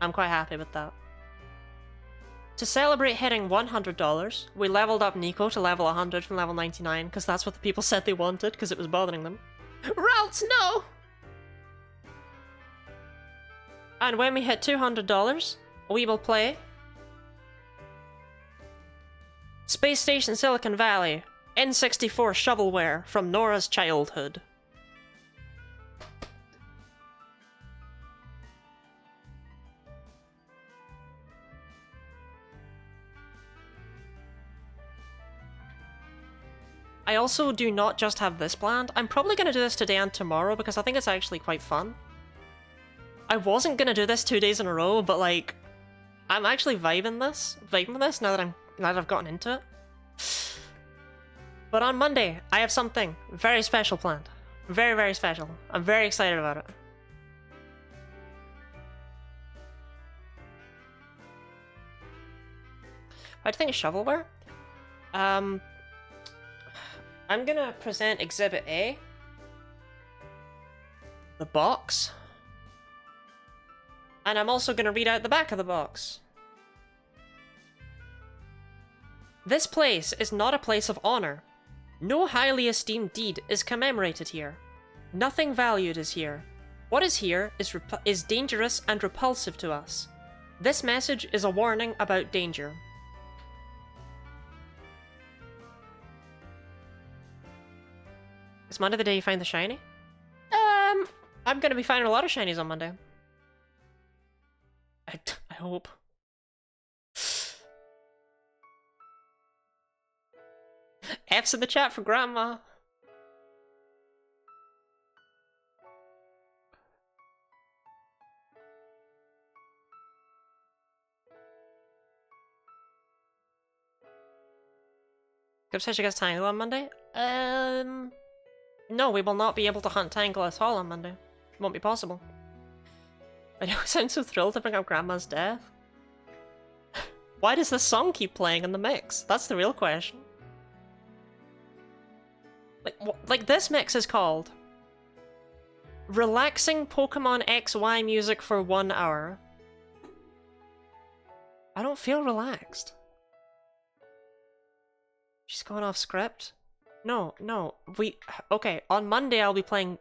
Speaker 1: I'm quite happy with that. To celebrate hitting $100, we leveled up Nico to level 100 from level 99, because that's what the people said they wanted, because it was bothering them.
Speaker 2: Ralts, no!
Speaker 1: And when we hit $200, we will play Space Station Silicon Valley, N64 shovelware from Nora's childhood. I also do not just have this planned. I'm probably going to do this today and tomorrow because I think it's actually quite fun. I wasn't going to do this 2 days in a row, but like, I'm actually vibing with this now that I've gotten into it. But on Monday, I have something very special planned. Very, very special. I'm very excited about it. Why do you think of shovelware? I'm gonna present Exhibit A. The box. And I'm also gonna read out the back of the box. This place is not a place of honor. No highly esteemed deed is commemorated here. Nothing valued is here. What is here is dangerous and repulsive to us. This message is a warning about danger. Is Monday the day you find the shiny? I'm gonna be finding a lot of shinies on Monday. I hope. F's in the chat for Grandma. Gib says she gets Tangela on Monday? No, we will not be able to hunt Tangela at all on Monday. It won't be possible. I know, I sound so thrilled to bring up Grandma's death. Why does this song keep playing in the mix? That's the real question. Like this mix is called Relaxing Pokemon XY Music for 1 hour. I don't feel relaxed. She's going off script? No, okay, on Monday I'll be playing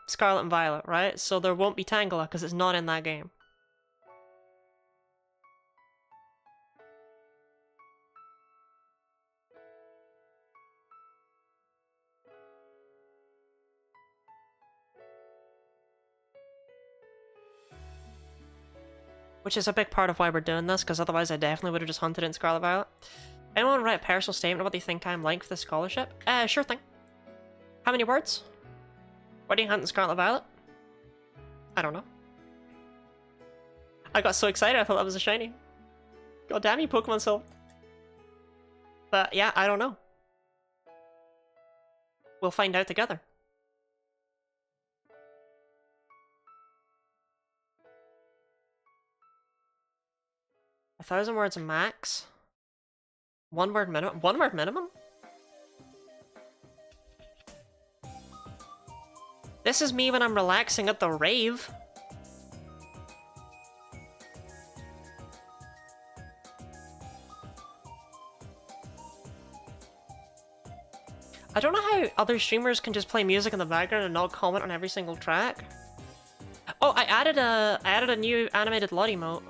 Speaker 1: Scarlet and Violet, right? So there won't be Tangela because it's not in that game. Which is a big part of why we're doing this, because otherwise I definitely would have just hunted in Scarlet Violet. Anyone want to write a personal statement of what they think I'm like for this scholarship? Sure thing. How many words? Why do you hunt in Scarlet Violet? I don't know. I got so excited I thought that was a shiny. God damn you, Pokemon Soul. But yeah, I don't know. We'll find out together. A 1,000 words max? 1 word minimum? 1 word minimum? This is me when I'm relaxing at the rave. I don't know how other streamers can just play music in the background and not comment on every single track. Oh, I added a new animated LOD emote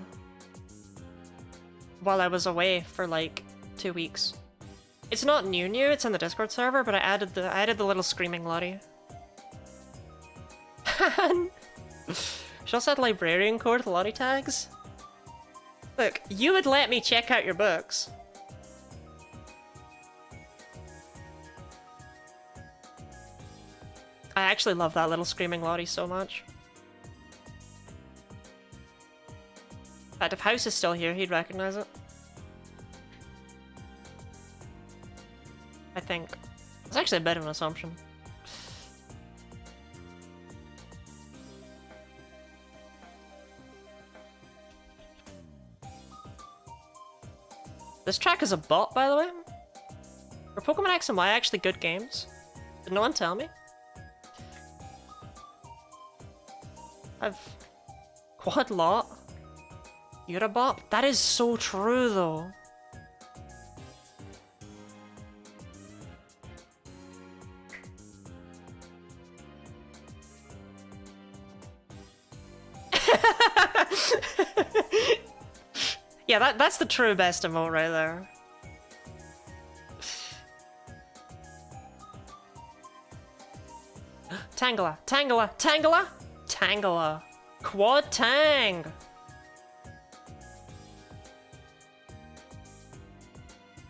Speaker 1: while I was away for like 2 weeks. It's not new, it's in the Discord server, but I added the little screaming Lottie. She also had librarian code with Lottie tags. Look, you would let me check out your books. I actually love that little screaming Lottie so much. In fact, if House is still here, he'd recognize it. think. It's actually a bit of an assumption. This track is a bot, by the way. Are Pokemon X and Y actually good games? Did no one tell me? I've... Quad lot? You're a bot? That is so true, though. Yeah, that's the true best emote right there. Tangela, Tangela, Tangela, Tangela, Quad Tang.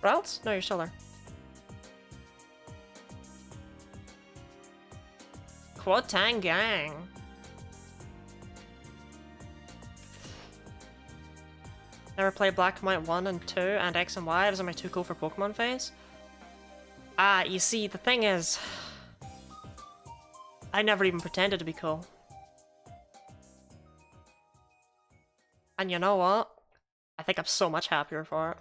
Speaker 1: Ralts? No, you're still there. Quad Tang gang. Never played Black and White 1 and 2 and X and Y. Those are my two cool for Pokemon phase. You see, the thing is... I never even pretended to be cool. And you know what? I think I'm so much happier for it.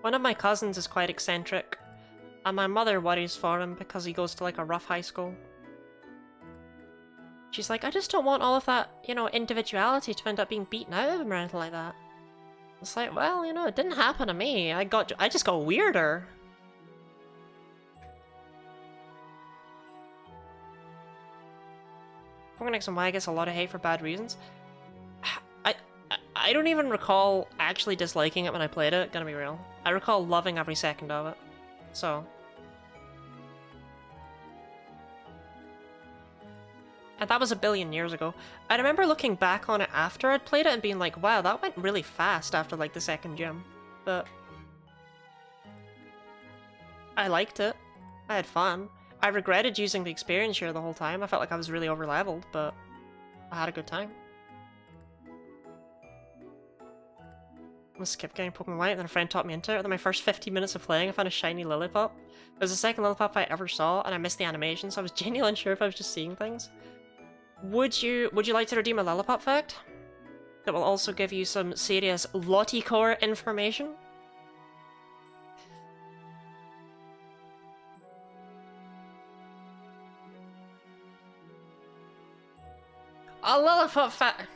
Speaker 1: One of my cousins is quite eccentric. And my mother worries for him because he goes to like a rough high school. She's like, I just don't want all of that, you know, individuality to end up being beaten out of him or anything like that. It's like, well, you know, it didn't happen to me. I just got weirder. Pokemon X and Y gets a lot of hate for bad reasons. I don't even recall actually disliking it when I played it, gonna be real. I recall loving every second of it. So... And that was a billion years ago. I remember looking back on it after I'd played it and being like, wow, that went really fast after like the second gym. But... I liked it. I had fun. I regretted using the experience share the whole time. I felt like I was really over-leveled, but I had a good time. I'm gonna skip getting Pokemon White, then a friend taught me into it. Then my first 15 minutes of playing, I found a shiny Lillipup. It was the second Lillipup I ever saw, and I missed the animation, so I was genuinely unsure if I was just seeing things. Would you like to redeem a Lillipup fact? That will also give you some serious Lottie-core information? A Lillipup fact!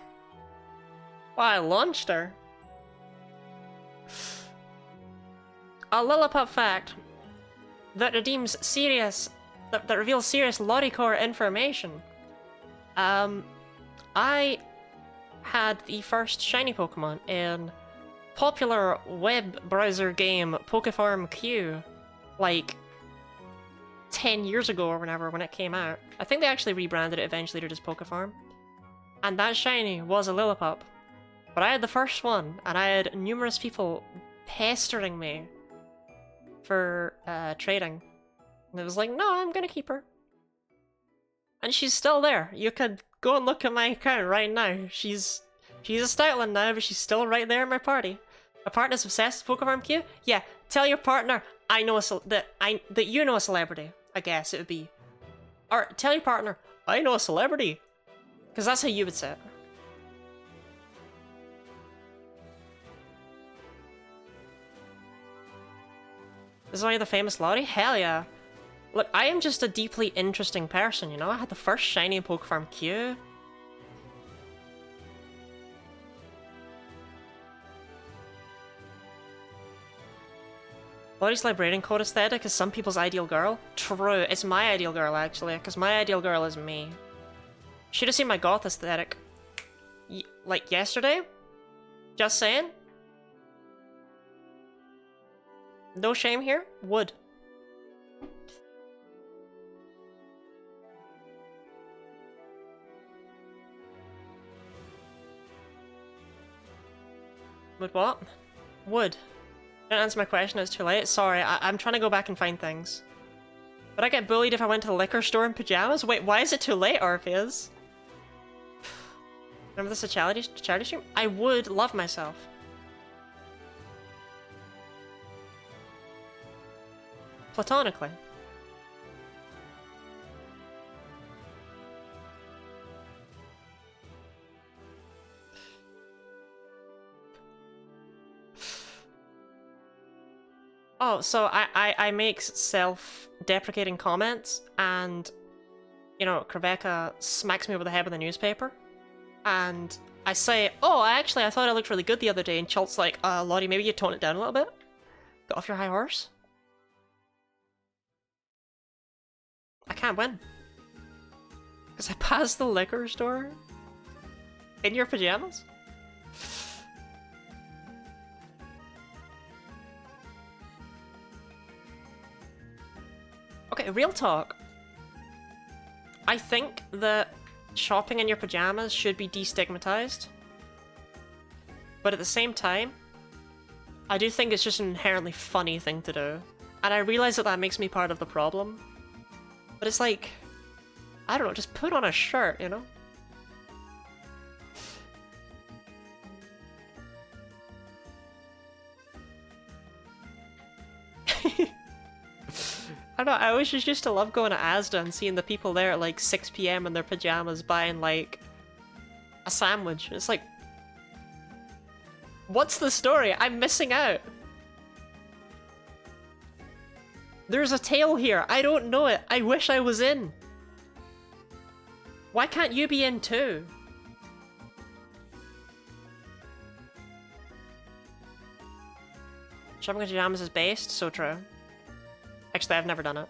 Speaker 1: Why, I launched her. A Lillipup fact that redeems serious... that reveals serious Lottie-core information. I had the first shiny Pokemon in popular web browser game Pokefarm Q, like 10 years ago or whenever, when it came out. I think they actually rebranded it eventually to just Pokefarm. And that shiny was a Lillipup. But I had the first one, and I had numerous people pestering me for trading. And it was like, no, I'm gonna keep her. And she's still there. You could go and look at my account right now. She's a Stoutland now, but she's still right there in my party. My partner's obsessed with Pokefarm Q? Yeah, tell your partner I know that you know a celebrity, I guess it would be. Or tell your partner, I know a celebrity. Because that's how you would say it. Is I the famous Lottie? Hell yeah. Look, I am just a deeply interesting person, you know? I had the first shiny in Pokefarm Q. Lottie's librarian code aesthetic is some people's ideal girl. True, it's my ideal girl actually, because my ideal girl is me. Should have seen my goth aesthetic. Like yesterday? Just saying. No shame here? Would. Would what? Would. Don't answer my question, it's too late. Sorry, I'm trying to go back and find things. Would I get bullied if I went to the liquor store in pajamas? Wait, why is it too late, Orpheus? Remember this a charity stream? I would love myself. Platonically. Oh, so I make self-deprecating comments, and, you know, Rebecca smacks me over the head with a newspaper, and I say, oh, I thought I looked really good the other day, and Chalt's like, Lottie, maybe you tone it down a little bit? Get off your high horse? I can't win. Because I passed the liquor store in your pajamas? Okay, real talk. I think that shopping in your pajamas should be destigmatized. But at the same time, I do think it's just an inherently funny thing to do. And I realize that that makes me part of the problem. But it's like, I don't know, just put on a shirt, you know? I don't know, I always just used to love going to Asda and seeing the people there at like 6 PM in their pajamas buying like a sandwich. It's like, what's the story? I'm missing out. There's a tale here. I don't know it. I wish I was in. Why can't you be in too? Shopping in pajamas is based? So true. Actually, I've never done it.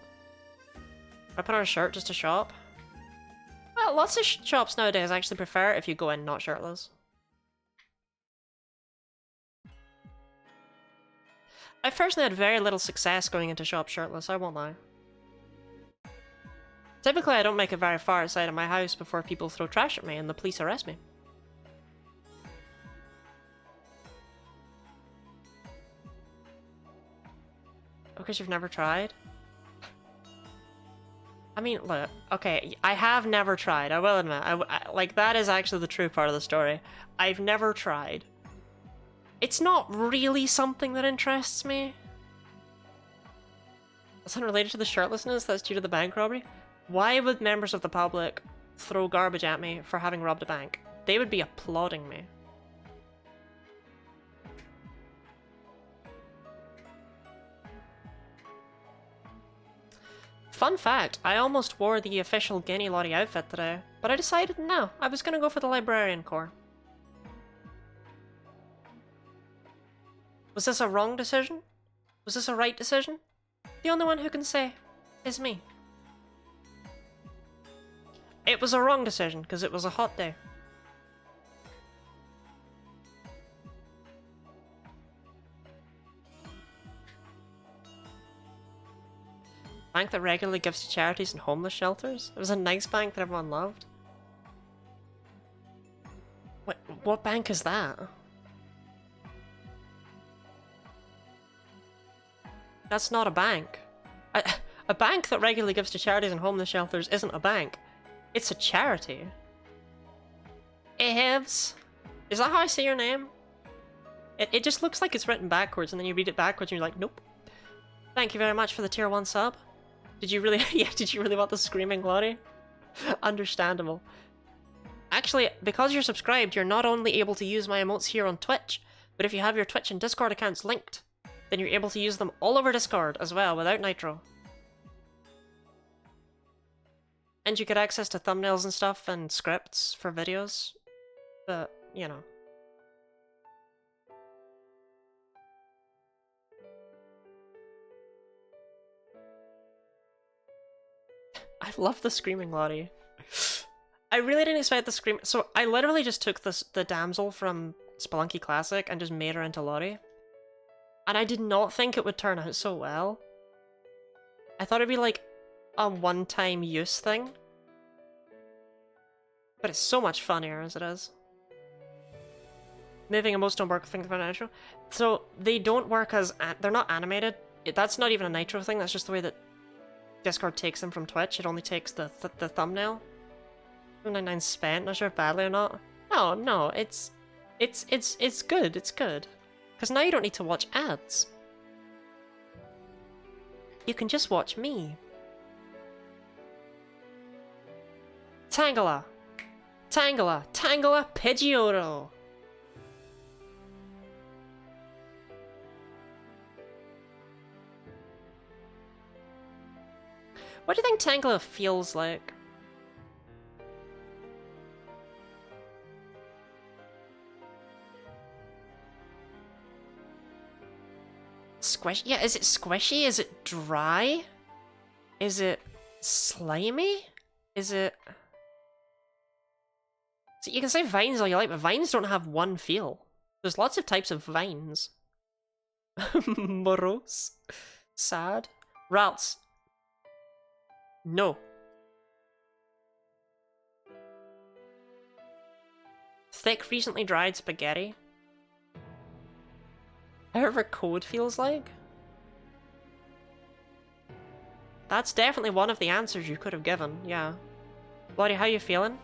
Speaker 1: I put on a shirt just to shop. Well, lots of shops nowadays actually prefer if you go in not shirtless. I personally had very little success going into shops shirtless, I won't lie. Typically, I don't make it very far outside of my house before people throw trash at me and the police arrest me. Because you've never tried? I mean, look, okay, I have never tried, I will admit. Like, that is actually the true part of the story. I've never tried. It's not really something that interests me. That's unrelated to the shirtlessness, that's due to the bank robbery. Why would members of the public throw garbage at me for having robbed a bank? They would be applauding me. Fun fact, I almost wore the official Guinea Lottie outfit today, but I decided no, I was gonna go for the librarian core. Was this a wrong decision? Was this a right decision? The only one who can say is me. It was a wrong decision, because it was a hot day. Bank that regularly gives to charities and homeless shelters? It was a nice bank that everyone loved. What bank is that? That's not a bank. A bank that regularly gives to charities and homeless shelters isn't a bank. It's a charity. Evs. Is that how I say your name? It just looks like it's written backwards, and then you read it backwards and you're like, nope. Thank you very much for the tier 1 sub. Did you really, yeah, did you really want the screaming Lottie? Understandable. Actually, because you're subscribed, you're not only able to use my emotes here on Twitch, but if you have your Twitch and Discord accounts linked, then you're able to use them all over Discord as well, without Nitro. And you get access to thumbnails and stuff and scripts for videos, but, you know. I love the Screaming Lottie. I really didn't expect the scream. So I literally just took the damsel from Spelunky Classic and just made her into Lottie. And I did not think it would turn out so well. I thought it'd be like a one-time use thing. But it's so much funnier as it is. Moving emotes don't work with things about Nitro. So they don't work as... they're not animated. That's not even a Nitro thing, that's just the way that Discord takes them from Twitch. It only takes the thumbnail. 99 spent, not sure if badly or not. Oh, no, it's good, it's good. Because now you don't need to watch ads. You can just watch me. Tangela! Tangela! Tangela Pidgeotto! What do you think Tangela feels like? Squishy? Yeah, is it squishy? Is it dry? Is it slimy? Is it... So you can say vines all you like, but vines don't have one feel. There's lots of types of vines. Morose. Sad. Ralts. No. Thick, recently dried spaghetti. However code feels like. That's definitely one of the answers you could have given, yeah. Bloody, how you feeling?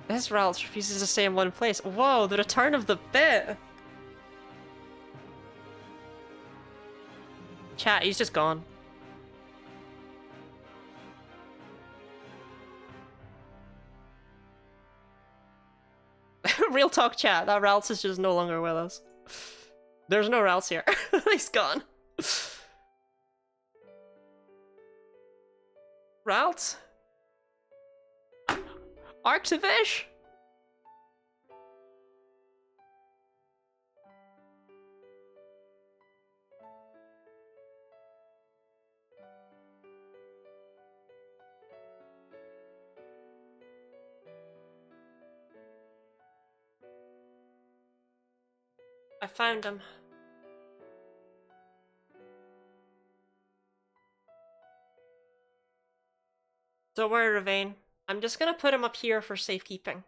Speaker 1: This Ralts refuses to stay in one place. Whoa, the return of the bit! Chat, he's just gone. Real talk, chat, that Ralts is just no longer with us. There's no Ralts here. He's gone. Ralts? Arctivish? I found him. Don't worry, Ravane. I'm just gonna put him up here for safekeeping.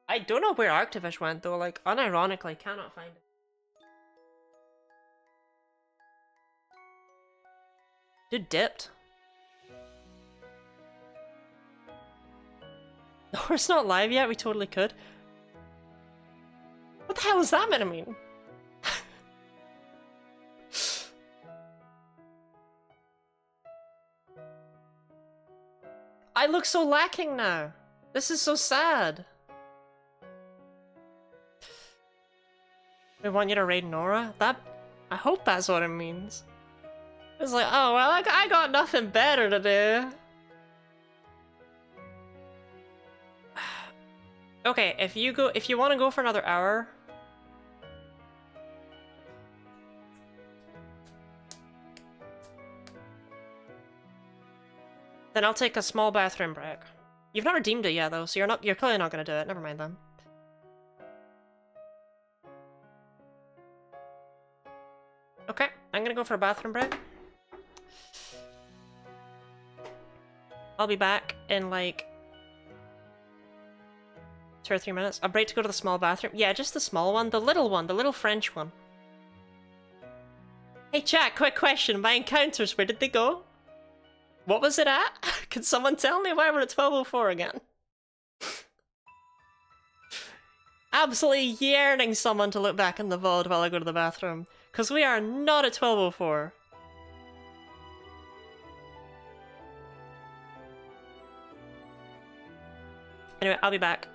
Speaker 1: I don't know where Arctivish went though, like, unironically, cannot find him. Dude dipped. No, it's not live yet, we totally could. What the hell is that meant to mean? I look so lacking now. This is so sad. We want you to raid Nora? That... I hope that's what it means. It's like, oh, well, I got nothing better to do. Okay, if you want to go for another hour... Then I'll take a small bathroom break. You've not redeemed it yet though, so you're clearly not gonna do it. Never mind then. Okay, I'm gonna go for a bathroom break. I'll be back in like 2 or 3 minutes. A break to go to the small bathroom. Yeah, just the small one, the little French one. Hey chat, quick question. My encounters, where did they go? What was it at? Can someone tell me why we're at 12:04 again? Absolutely yearning someone to look back in the VOD while I go to the bathroom. Because we are not at 12:04. Anyway, I'll be back.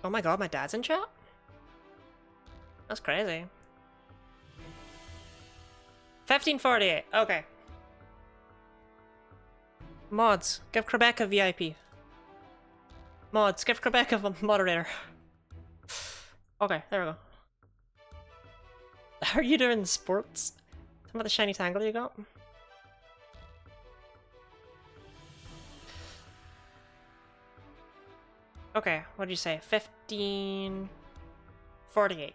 Speaker 1: Oh my god, my dad's in chat? That's crazy. 1548, okay. Mods, give Quebec a VIP. Mods, give Quebec a moderator. Okay, there we go. How are you doing sports? Tell me about the shiny Tangela you got. Okay, what did you say? 1548.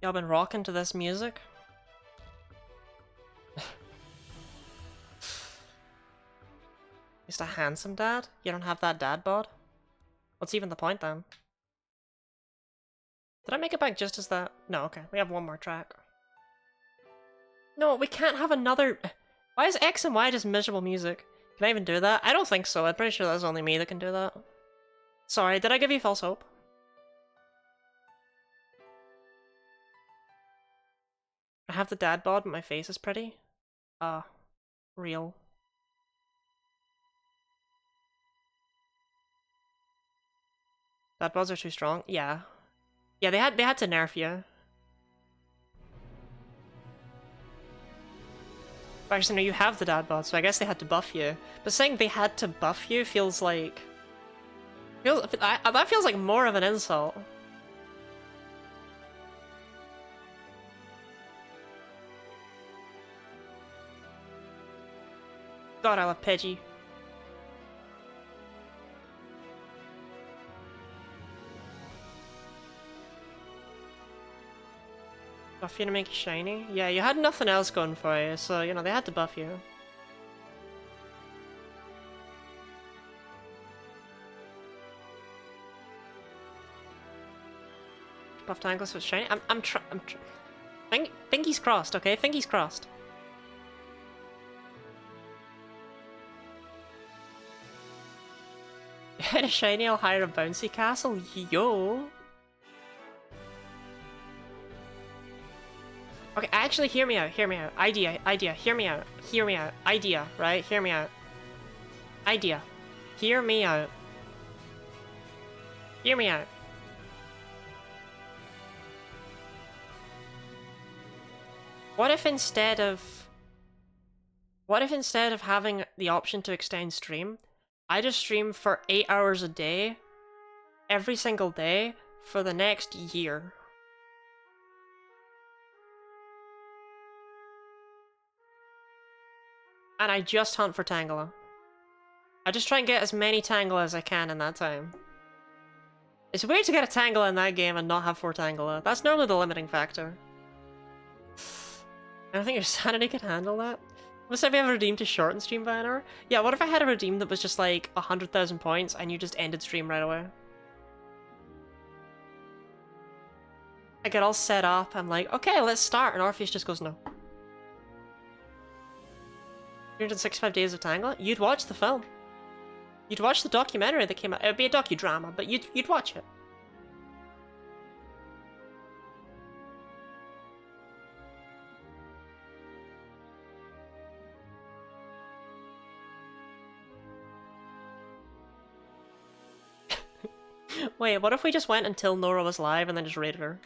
Speaker 1: Y'all been rocking to this music? Just a handsome dad? You don't have that dad bod? What's even the point then? Did I make it back just as that? No, okay. We have one more track. No, we can't have another... Why is X and Y just miserable music? Can I even do that? I don't think so. I'm pretty sure that's only me that can do that. Sorry, did I give you false hope? I have the dad bod, but my face is pretty. Real. Dad bods are too strong? Yeah. Yeah, they had to nerf you. Actually, no, you have the dad bod, so I guess they had to buff you. But saying they had to buff you feels like... that feels like more of an insult. God, I love Pidgey. Buff you to make you shiny? Yeah, you had nothing else going for you, so, you know, they had to buff you. Buff Tangela was shiny? Finky's crossed, okay? Finky's crossed. You had a shiny, I'll hire a bouncy castle? Yo! Okay, actually, hear me out, idea, hear me out, idea, right? Hear me out. Idea. Hear me out. Hear me out. What if instead of having the option to extend stream, I just stream for 8 hours a day, every single day, for the next year? And I just hunt for Tangela. I just try and get as many Tangela as I can in that time. It's weird to get a Tangela in that game and not have 4 Tangela. That's normally the limiting factor. I don't think your sanity could handle that. What if I have a redeem to shorten stream by an hour? Yeah, what if I had a redeem that was just like 100,000 points and you just ended stream right away? I get all set up, I'm like, okay, let's start, and Orpheus just goes no. 365 Days of Tangela? You'd watch the film. You'd watch the documentary that came out. It'd be a docudrama, but you'd watch it. Wait, what if we just went until Nora was live and then just raided her?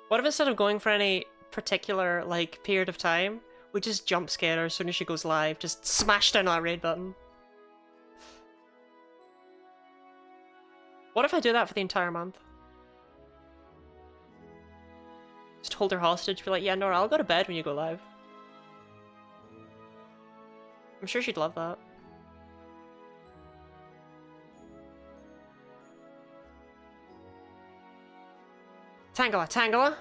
Speaker 1: What if instead of going for any particular, like, period of time, we just jump scare her as soon as she goes live, just smash down that raid button? What if I do that for the entire month? Just hold her hostage, be like, yeah, Nora, I'll go to bed when you go live. I'm sure she'd love that. Tangela.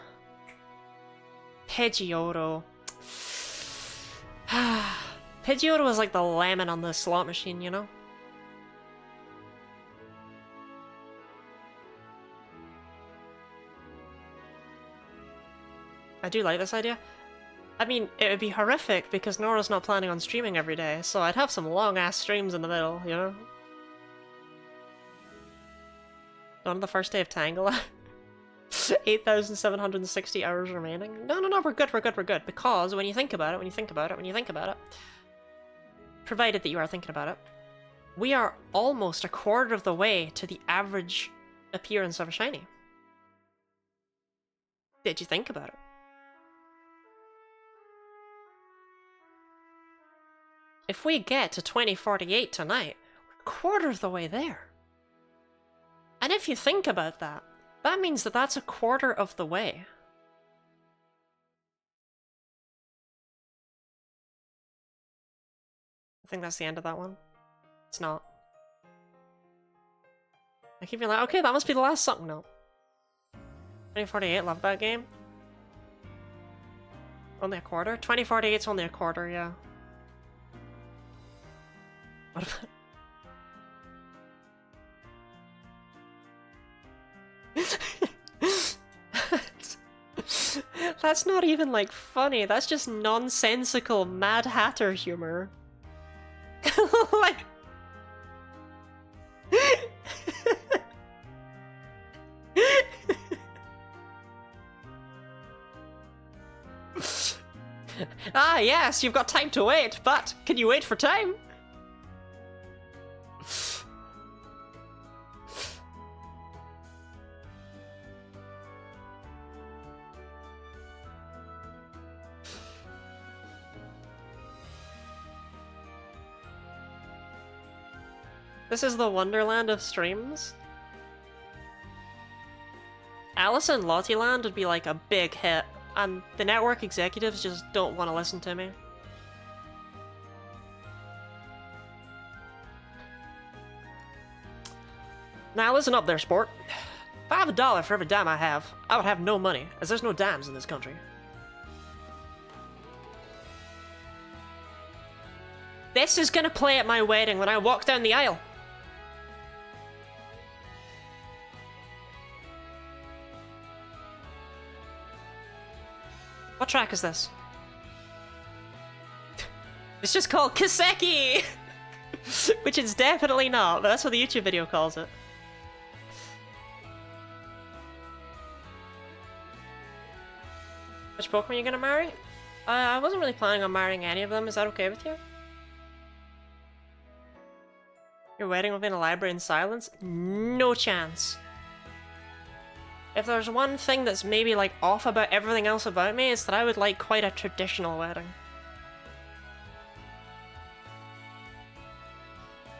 Speaker 1: Pidgeotto. Pidgeotto was like the lemon on the slot machine, you know? I do like this idea. I mean, it would be horrific because Nora's not planning on streaming every day, so I'd have some long-ass streams in the middle, you know? On the first day of Tangela. 8,760 hours remaining. No, we're good, because when you think about it, provided that you are thinking about it, we are almost a quarter of the way to the average appearance of a shiny. Did you think about it? If we get to 2048 tonight, we're a quarter of the way there. And if you think about that, that means that that's a quarter of the way. I think that's the end of that one. It's not. I keep being like, okay, that must be the last song. No. 2048, love that game. Only a quarter? 2048's only a quarter, yeah. What about... That's not even, like, funny. That's just nonsensical Mad Hatter humor. Like... Ah, yes, you've got time to wait, but can you wait for time? This is the Wonderland of streams. Alice in Lottie-land would be like a big hit, and the network executives just don't want to listen to me. Now listen up there, sport. If I have $1 for every dime I have, I would have no money, as there's no dimes in this country. This is gonna play at my wedding when I walk down the aisle. What track is this? It's just called Kiseki! Which it's definitely not, but that's what the YouTube video calls it. Which Pokemon are you gonna marry? I wasn't really planning on marrying any of them. Is that okay with you? Your wedding will be in a library in silence? No chance. If there's one thing that's maybe like off about everything else about me, it's that I would like quite a traditional wedding.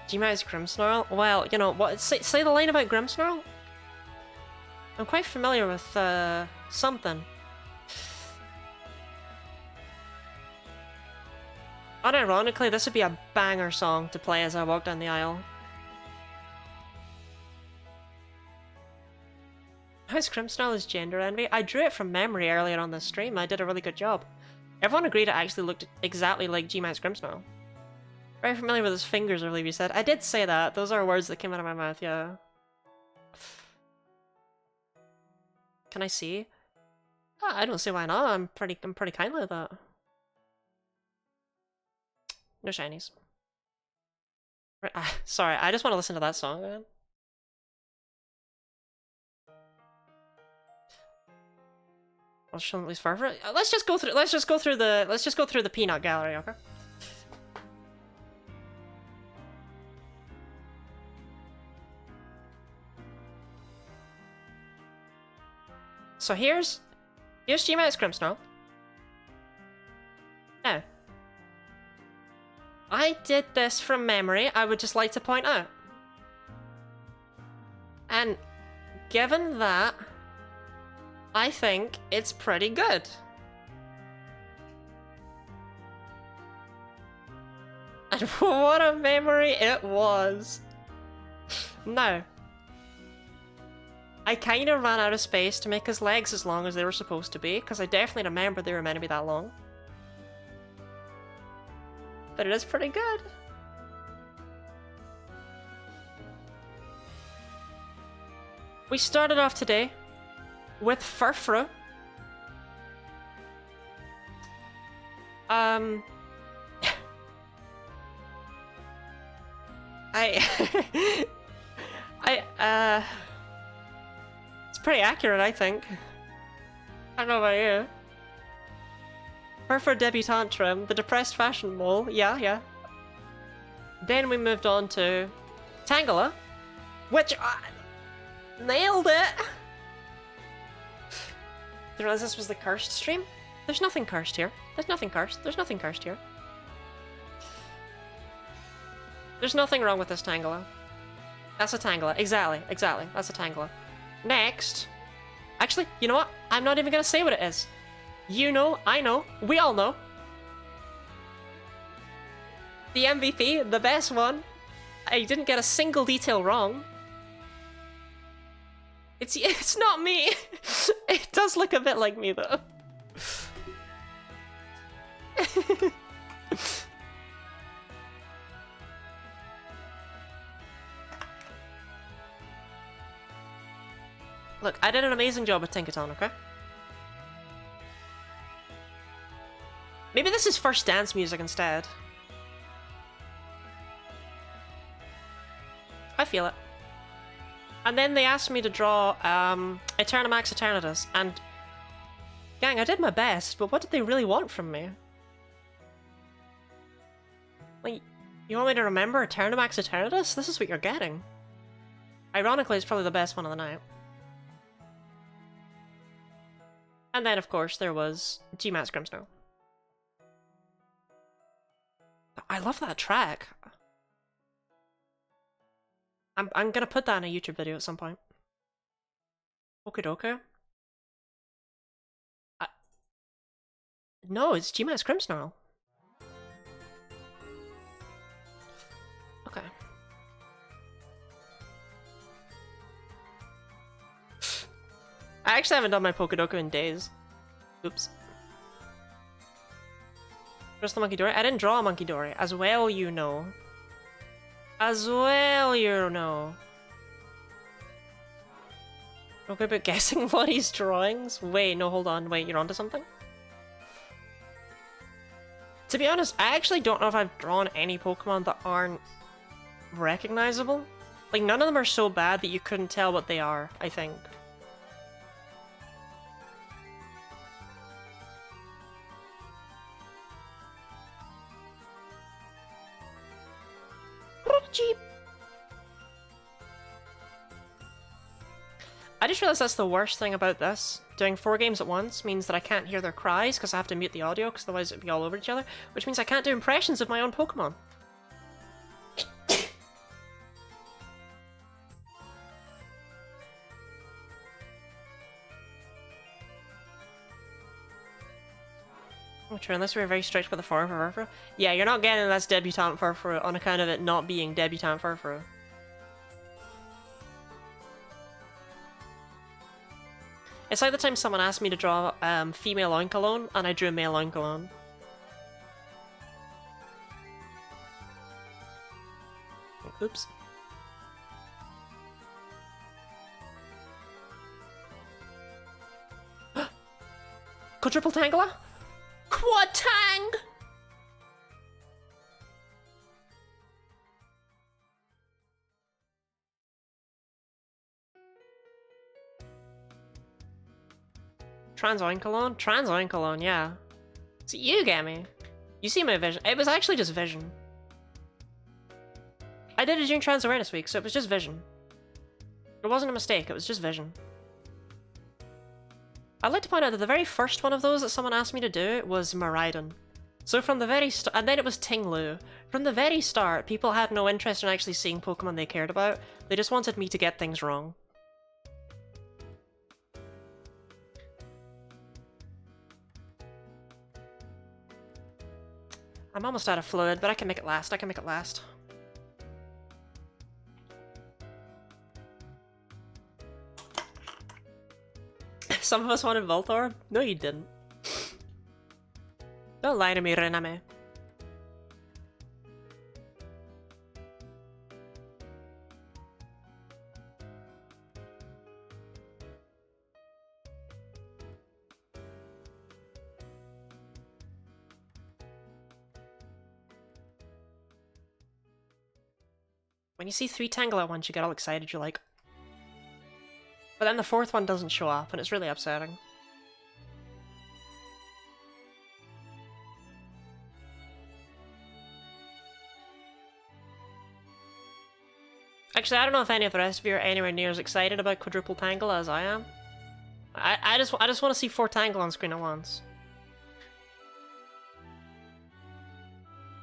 Speaker 1: Gmai's Grimmsnarl? Well, you know, what? Say the line about Grimmsnarl? I'm quite familiar with, something. Unironically, this would be a banger song to play as I walk down the aisle. How's Grimmsnarl is gender envy? I drew it from memory earlier on this stream. I did a really good job. Everyone agreed it actually looked exactly like Gmai's Grimmsnarl. Very familiar with his fingers, I believe you said. I did say that. Those are words that came out of my mouth, yeah. Can I see? Oh, I don't see why not. I'm pretty kindly with that. No shinies. Right, sorry, I just want to listen to that song again. I'll show them at least far. Let's just go through the peanut gallery, okay? So here's Gmai's Grimmsnarl. Now, I did this from memory, I would just like to point out. And given that, I think it's pretty good. And what a memory it was. Now, I kind of ran out of space to make his legs as long as they were supposed to be, because I definitely remember they were meant to be that long. But it is pretty good. We started off today with Furfrou. I... It's pretty accurate, I think. I don't know about you. Furfur debutante trim, the depressed fashion mole, yeah. Then we moved on to Tangela, which nailed it! Did you realize this was the cursed stream? There's nothing cursed here. There's nothing cursed. There's nothing cursed here. There's nothing wrong with this Tangela. That's a Tangela. Exactly. That's a Tangela. Next. Actually, you know what? I'm not even gonna say what it is. You know, I know, we all know. The MVP, the best one. I didn't get a single detail wrong. It's not me. It does look a bit like me though. Look, I did an amazing job with Tinkaton, okay? Maybe this is first dance music instead. I feel it. And then they asked me to draw Eternamax Eternatus, and gang, I did my best, but what did they really want from me? Like, you want me to remember Eternamax Eternatus? This is what you're getting. Ironically, it's probably the best one of the night. And then, of course, there was G-Max Grimsnow. I love that track. I'm gonna put that in a YouTube video at some point. Okidoke. No, it's G-Max Grimsnarl. Okay. I actually haven't done my Pokedoku in days. Oops. Just the Monkey Dory? I didn't draw a Monkey Dory. As well, you know. As well, you know. Okay, but guessing what he's drawings? Wait, no, hold on. Wait, you're onto something? To be honest, I actually don't know if I've drawn any Pokemon that aren't recognizable. Like, none of them are so bad that you couldn't tell what they are, I think. Jeep. I just realized that's the worst thing about this. Doing 4 games at once means that I can't hear their cries because I have to mute the audio because otherwise it'd be all over each other, which means I can't do impressions of my own Pokemon. Oh, true, unless we were very strict with the form for Furfrou. Yeah, you're not getting this debutante Furfrou on account of it not being debutante Furfrou. It's like the time someone asked me to draw female Oinkologne, and I drew male Oinkologne. Oops. Quadruple Tangela? Quad Tang! Trans Oinkologne? Trans Oinkologne, yeah. So you get me. You see my vision. It was actually just vision. I did it during Trans Awareness Week, so it was just vision. It wasn't a mistake, it was just vision. I'd like to point out that the very first one of those that someone asked me to do was Miraidon. So from the very start, and then it was Tinglu. From the very start, people had no interest in actually seeing Pokemon they cared about. They just wanted me to get things wrong. I'm almost out of fluid, but I can make it last. I can make it last. Some of us wanted Voltorb? No, you didn't. Don't lie to me, Rename. When you see 3 Tangela at once, you get all excited, you're like... But then the 4th one doesn't show up, and it's really upsetting. Actually, I don't know if any of the rest of you are anywhere near as excited about quadruple Tangela as I am. I just want to see 4 Tangela on screen at once.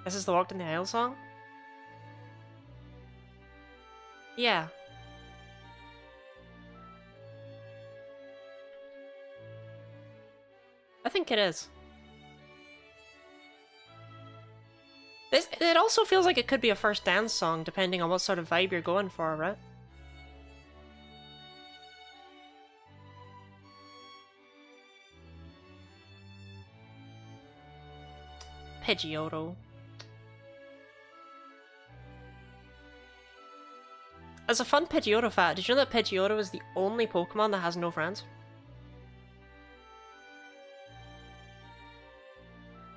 Speaker 1: This is the Walked in the Aisle song? Yeah. I think it is. It also feels like it could be a first dance song, depending on what sort of vibe you're going for, right? Pidgeotto. As a fun Pidgeotto fact, did you know that Pidgeotto is the only Pokemon that has no friends?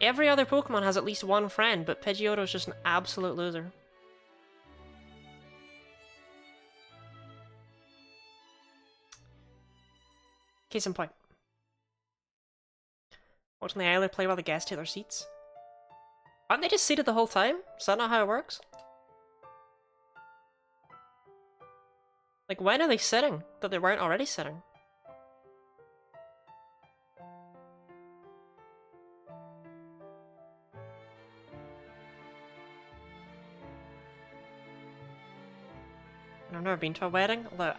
Speaker 1: Every other Pokemon has at least one friend, but Pidgeotto is just an absolute loser. Case in point. Walked on the Isle, play while the guests take their seats. Aren't they just seated the whole time? Is that not how it works? Like, when are they sitting that they weren't already sitting? I've never been to a wedding, although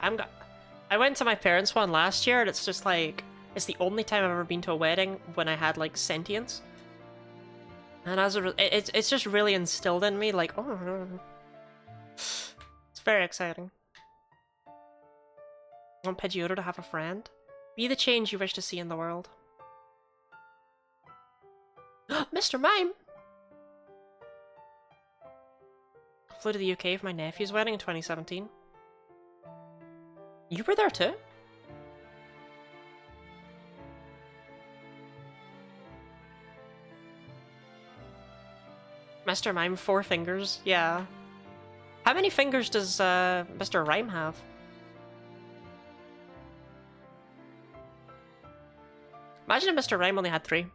Speaker 1: I went to my parents' one last year, and it's just like, it's the only time I've ever been to a wedding when I had like sentience. And as it's just really instilled in me, like, oh, it's very exciting. I want Pidgeotto to have a friend. Be the change you wish to see in the world. Mr. Mime! I flew to the UK for my nephew's wedding in 2017. You were there too? Mr. Mime, 4 fingers, yeah. How many fingers does Mr. Rhyme have? Imagine if Mr. Rhyme only had 3.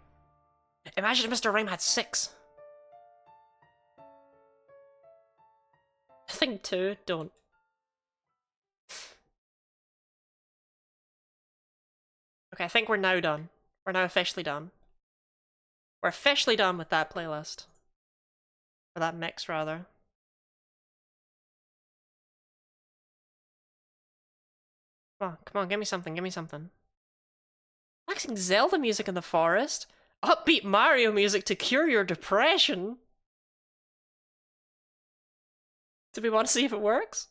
Speaker 1: Imagine if Mr. Rhyme had 6. I think 2, don't. Okay, I think we're now done. We're now officially done. We're officially done with that playlist. Or that mix, rather. Come on, give me something, give me something. Relaxing Zelda music in the forest? Upbeat Mario music to cure your depression? Do we want to see if it works?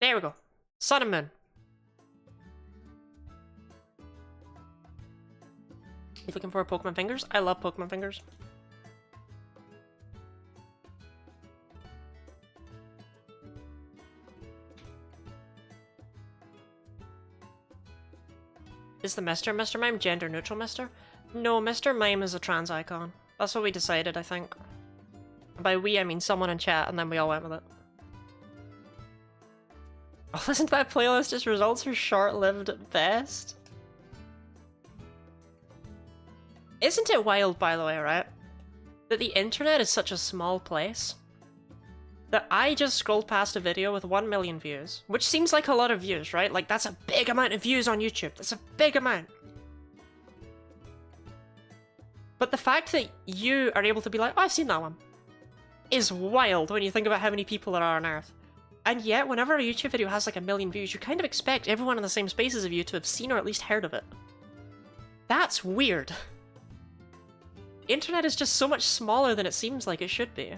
Speaker 1: There we go. Sun and Moon. You looking for Pokemon fingers? I love Pokemon fingers. Is the Mr. Mime gender neutral, Mr.? No, Mr. Mime is a trans icon. That's what we decided, I think. By we, I mean someone in chat, and then we all went with it. Oh, listen to that playlist, its results are short-lived at best. Isn't it wild, by the way, right? That the internet is such a small place that I just scrolled past a video with 1 million views, which seems like a lot of views, right? Like, that's a big amount of views on YouTube. That's a big amount. But the fact that you are able to be like, oh, I've seen that one, is wild when you think about how many people there are on Earth. And yet, whenever a YouTube video has like 1 million views, you kind of expect everyone in the same space as you to have seen or at least heard of it. That's weird. The internet is just so much smaller than it seems like it should be.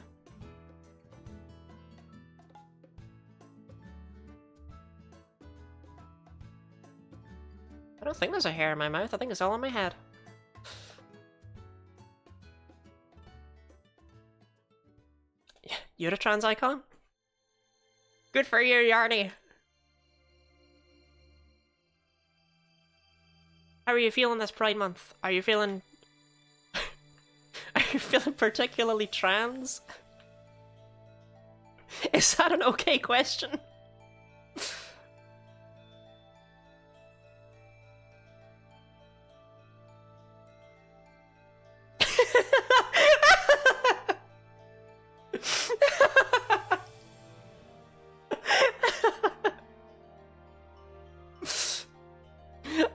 Speaker 1: I don't think there's a hair in my mouth, I think it's all on my head. You're a trans icon? Good for you, Yarny! How are you feeling this Pride Month? Are you feeling... Are you feeling particularly trans? Is that an okay question?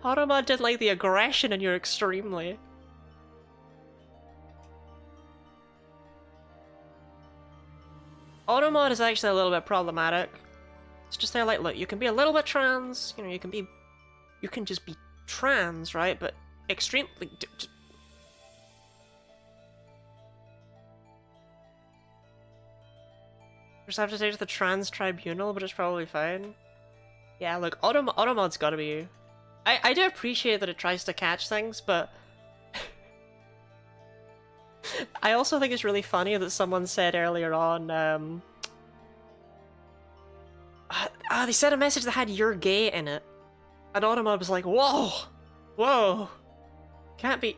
Speaker 1: Automa did like the aggression and you're extremely. Automod is actually a little bit problematic. It's just they're like, look, you can be a little bit trans, you know, you can just be trans, right? But extreme, like, just have to take it to the trans tribunal, but it's probably fine. Yeah, look, Automod's gotta be. I do appreciate that it tries to catch things, but I also think it's really funny that someone said earlier on, they said a message that had "you're gay" in it, and Automod was like, "Whoa, whoa, can't be."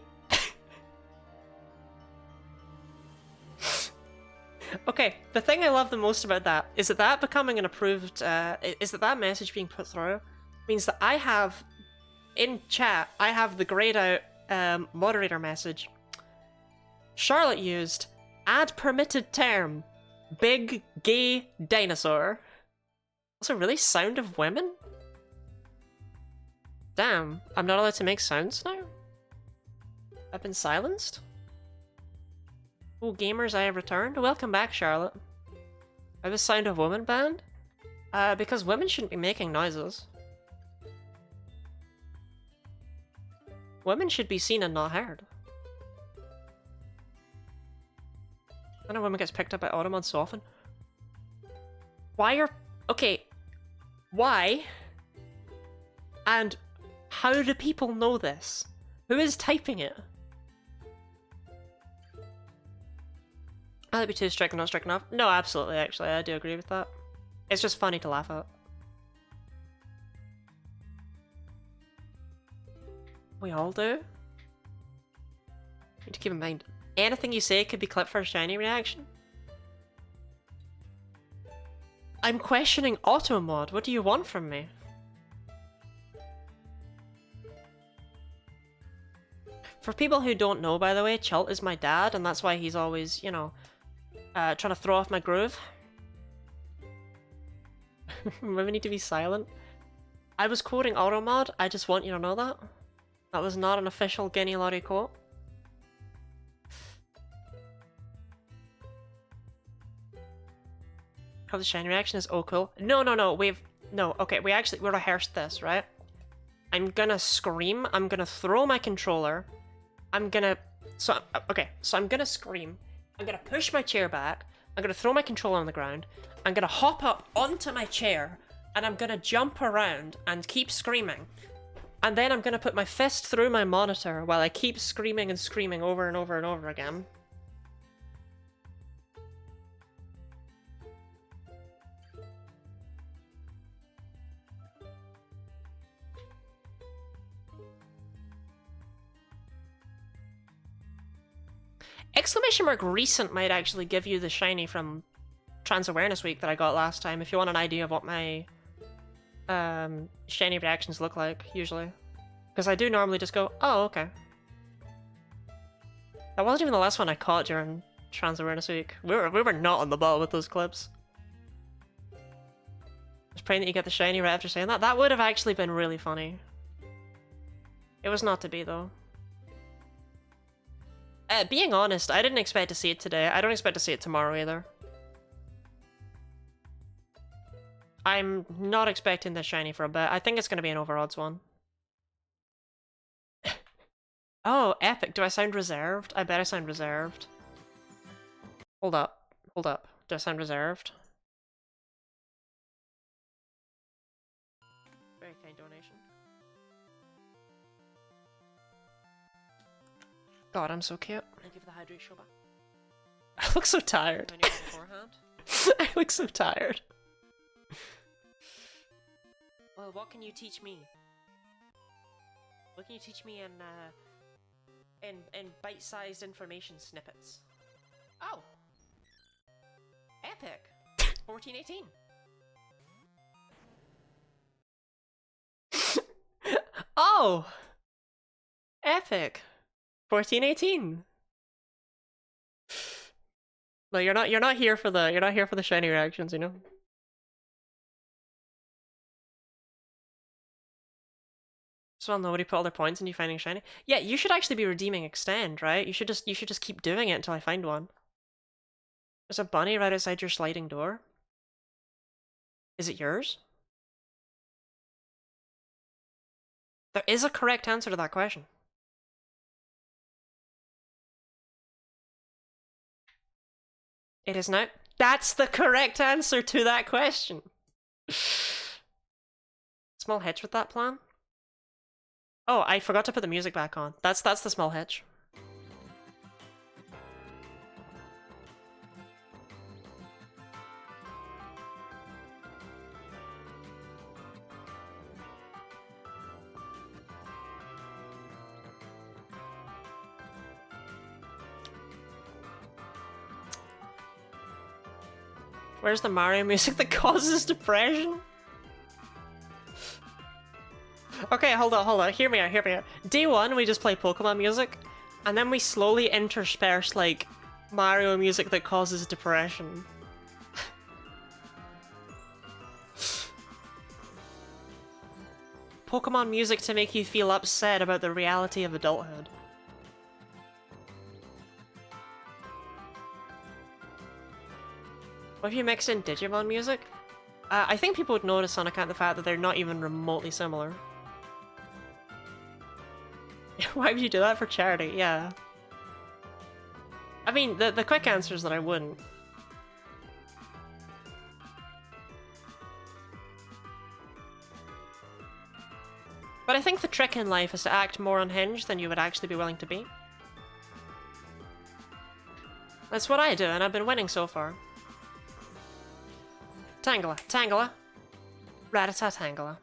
Speaker 1: Okay, the thing I love the most about that is that becoming an approved, is that message being put through means that I have, in chat, I have the grayed out moderator message. Charlotte used add permitted term, big gay dinosaur. Also really sound of women? Damn, I'm not allowed to make sounds now? I've been silenced? Oh, gamers, I have returned. Welcome back, Charlotte. I was Sound of Woman banned? Because women shouldn't be making noises. Women should be seen and not heard. I know women gets picked up by Automod so often. Why are... Okay. Why? And how do people know this? Who is typing it? That'd be too strict and not strict enough. No, absolutely, actually, I do agree with that. It's just funny to laugh at. We all do. Need to keep in mind, anything you say could be clipped for a shiny reaction. I'm questioning Automod. What do you want from me? For people who don't know, by the way, Chult is my dad, and that's why he's always, you know, trying to throw off my groove. Women need to be silent. I was quoting Automod, I just want you to know that. That was not an official Guinea Lottie quote. How the shiny reaction is oh cool. No, okay, we rehearsed this, right? I'm gonna scream, I'm gonna throw my controller, I'm gonna scream, I'm gonna push my chair back, I'm gonna throw my controller on the ground, I'm gonna hop up onto my chair, and I'm gonna jump around and keep screaming. And then I'm gonna put my fist through my monitor while I keep screaming and screaming over and over and over again. Exclamation mark recent might actually give you the shiny from Trans Awareness Week that I got last time, if you want an idea of what my shiny reactions look like, usually. Because I do normally just go, oh, okay. That wasn't even the last one I caught during Trans Awareness Week. We were not on the ball with those clips. I was praying that you get the shiny right after saying that. That would have actually been really funny. It was not to be, though. Being honest, I didn't expect to see it today. I don't expect to see it tomorrow either. I'm not expecting this shiny for a bit. I think it's going to be an overodds one. Oh, epic. Do I sound reserved? I bet I sound reserved. Hold up. Hold up. Do I sound reserved? Very kind donation. God, I'm so cute. Thank you for the hydrate, Shoba. I look so tired. I knew beforehand. I look so tired. Well, what can you teach me? What can you teach me in bite-sized information snippets. Oh. Epic. 1418. Oh. Epic. 1418. No, you're not here for the shiny reactions, you know? So nobody put all their points into you finding shiny. Yeah, you should actually be redeeming extend, right? You should just keep doing it until I find one. There's a bunny right outside your sliding door. Is it yours? There is a correct answer to that question. It is not. That's the correct answer to that question. Small hitch with that plan? Oh, I forgot to put the music back on. That's the small hitch. Where's the Mario music that causes depression? Okay, hold on. Hear me out. Day one, we just play Pokemon music, and then we slowly intersperse, like, Mario music that causes depression. Pokemon music to make you feel upset about the reality of adulthood. What if you mix in Digimon music? I think people would notice on account of the fact that they're not even remotely similar. Why would you do that for charity? Yeah. I mean, the quick answer is that I wouldn't. But I think the trick in life is to act more unhinged than you would actually be willing to be. That's what I do, and I've been winning so far. Tangela. Ratata-Tangela.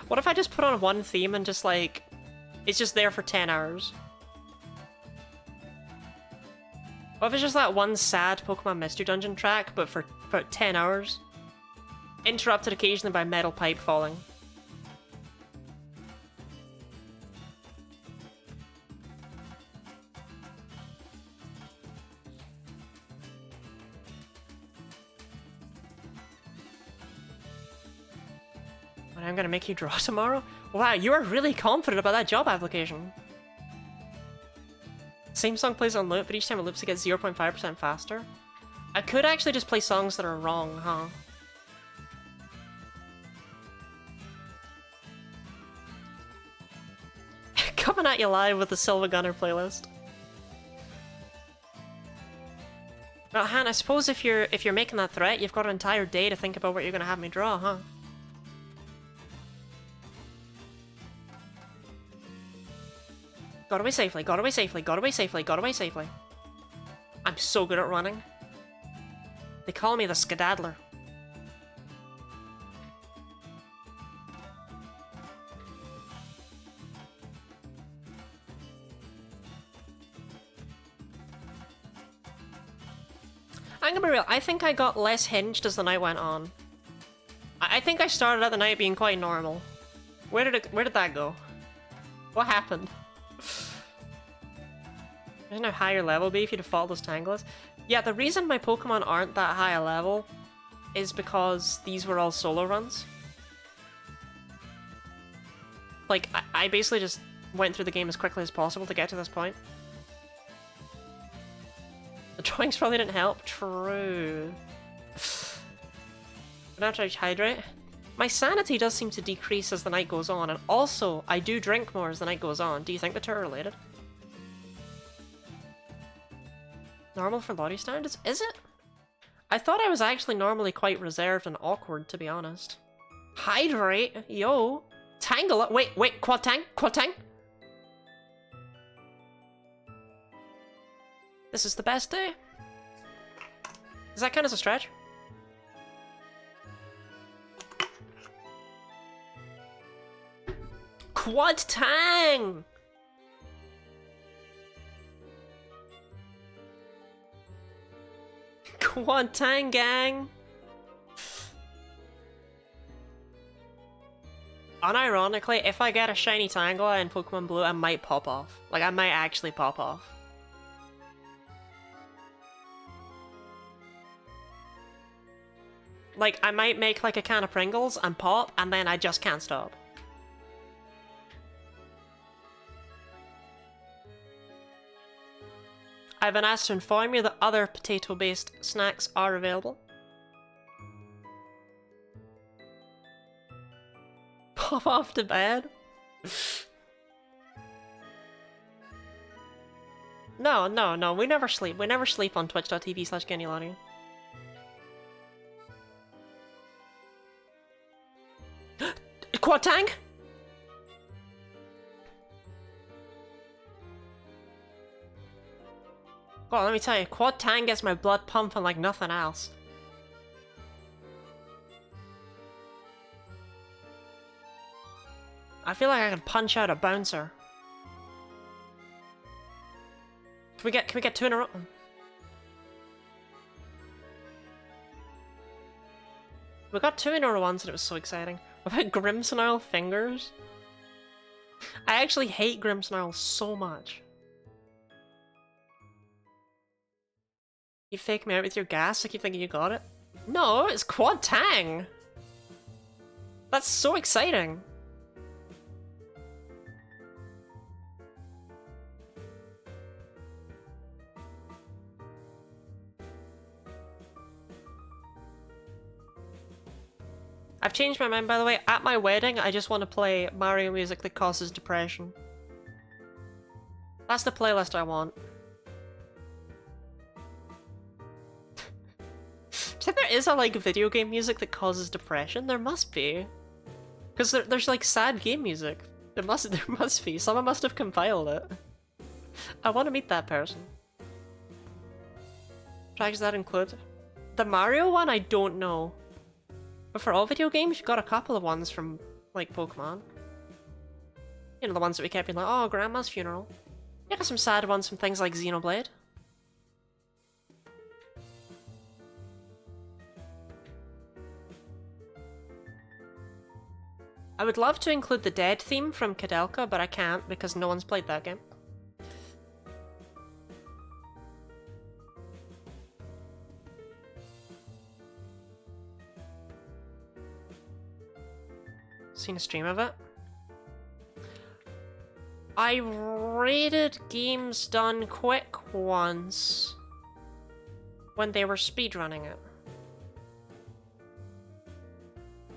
Speaker 1: What if I just put on one theme and just like, it's just there for 10 hours? What if it's just that one sad Pokemon Mystery Dungeon track, but for 10 hours? Interrupted occasionally by metal pipe falling. I'm gonna make you draw tomorrow? Wow, you are really confident about that job application. Same song plays on loop, but each time it loops it gets 0.5% faster. I could actually just play songs that are wrong, huh? Coming at you live with the Silva Gunner playlist. Well, Han, I suppose if you're making that threat, you've got an entire day to think about what you're gonna have me draw, huh? Got away safely, got away safely, got away safely, got away safely. I'm so good at running. They call me the Skedaddler. I'm gonna be real, I think I got less hinged as the night went on. I think I started out the night being quite normal. Where did that go? What happened? Imagine how high your level would be if you default those Tangelas. Yeah, the reason my Pokemon aren't that high a level is because these were all solo runs. Like, I basically just went through the game as quickly as possible to get to this point. The drawings probably didn't help. True. But after I hydrate, my sanity does seem to decrease as the night goes on, and also, I do drink more as the night goes on. Do you think the two are related? Normal for body standards? Is it? I thought I was actually normally quite reserved and awkward, to be honest. Hydrate? Yo! Tangela? Wait, Quad Tang? This is the best day. Does that count as a stretch? Quad Tang! Quad Tang, gang! Unironically, if I get a shiny Tangela in Pokemon Blue, I might pop off. Like, I might actually pop off. Like, I might make like a can of Pringles and pop, and then I just can't stop. I've been asked to inform you that other potato-based snacks are available. Pop off to bed? No, we never sleep. We never sleep on twitch.tv/Genulani. Quad Tank? Well, let me tell you, Quad Tang gets my blood pumping like nothing else. I feel like I can punch out a bouncer. Can we get 2 in a row? We got 2 in a row once and it was so exciting. What about Grimmsnarl fingers? I actually hate Grimmsnarl so much. You fake me out with your gas? I keep thinking you got it. No, it's Quad Tang! That's so exciting! I've changed my mind, by the way. At my wedding, I just want to play Mario music that causes depression. That's the playlist I want. Do you think there is a, like, video game music that causes depression? There must be. Because there's, like, sad game music. There must be. Someone must have compiled it. I want to meet that person. Tracks that include? The Mario one, I don't know. But for all video games, you've got a couple of ones from, like, Pokemon. You know, the ones that we kept being like, oh, Grandma's funeral. You got some sad ones from things like Xenoblade. I would love to include the Dead theme from Kadelka, but I can't because no one's played that game. Seen a stream of it. I rated Games Done Quick once when they were speedrunning it.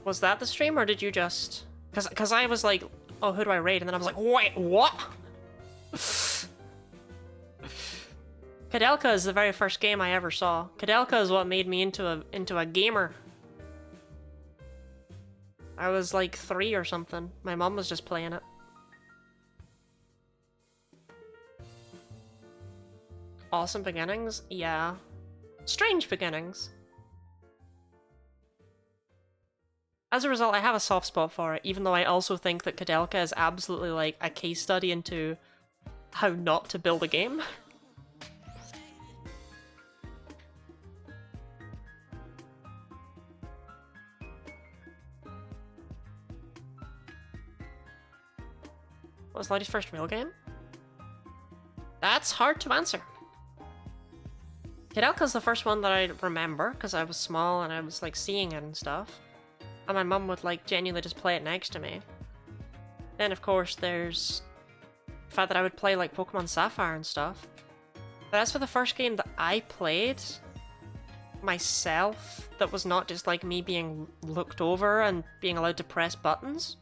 Speaker 1: Was that the stream, or did you just... Because I was like, oh, who do I rate? And then I was like, wait, what? Kadelka is the very first game I ever saw. Kadelka is what made me into a gamer. I was like 3 or something. My mom was just playing it. Awesome beginnings? Yeah. Strange beginnings. As a result, I have a soft spot for it, even though I also think that Kadelka is absolutely like a case study into how not to build a game. What was Lotie's first real game? That's hard to answer. Kadelka's the first one that I remember, because I was small and I was like seeing it and stuff. And my mum would like genuinely just play it next to me. Then of course there's the fact that I would play like Pokemon Sapphire and stuff. But as for the first game that I played myself, that was not just like me being looked over and being allowed to press buttons.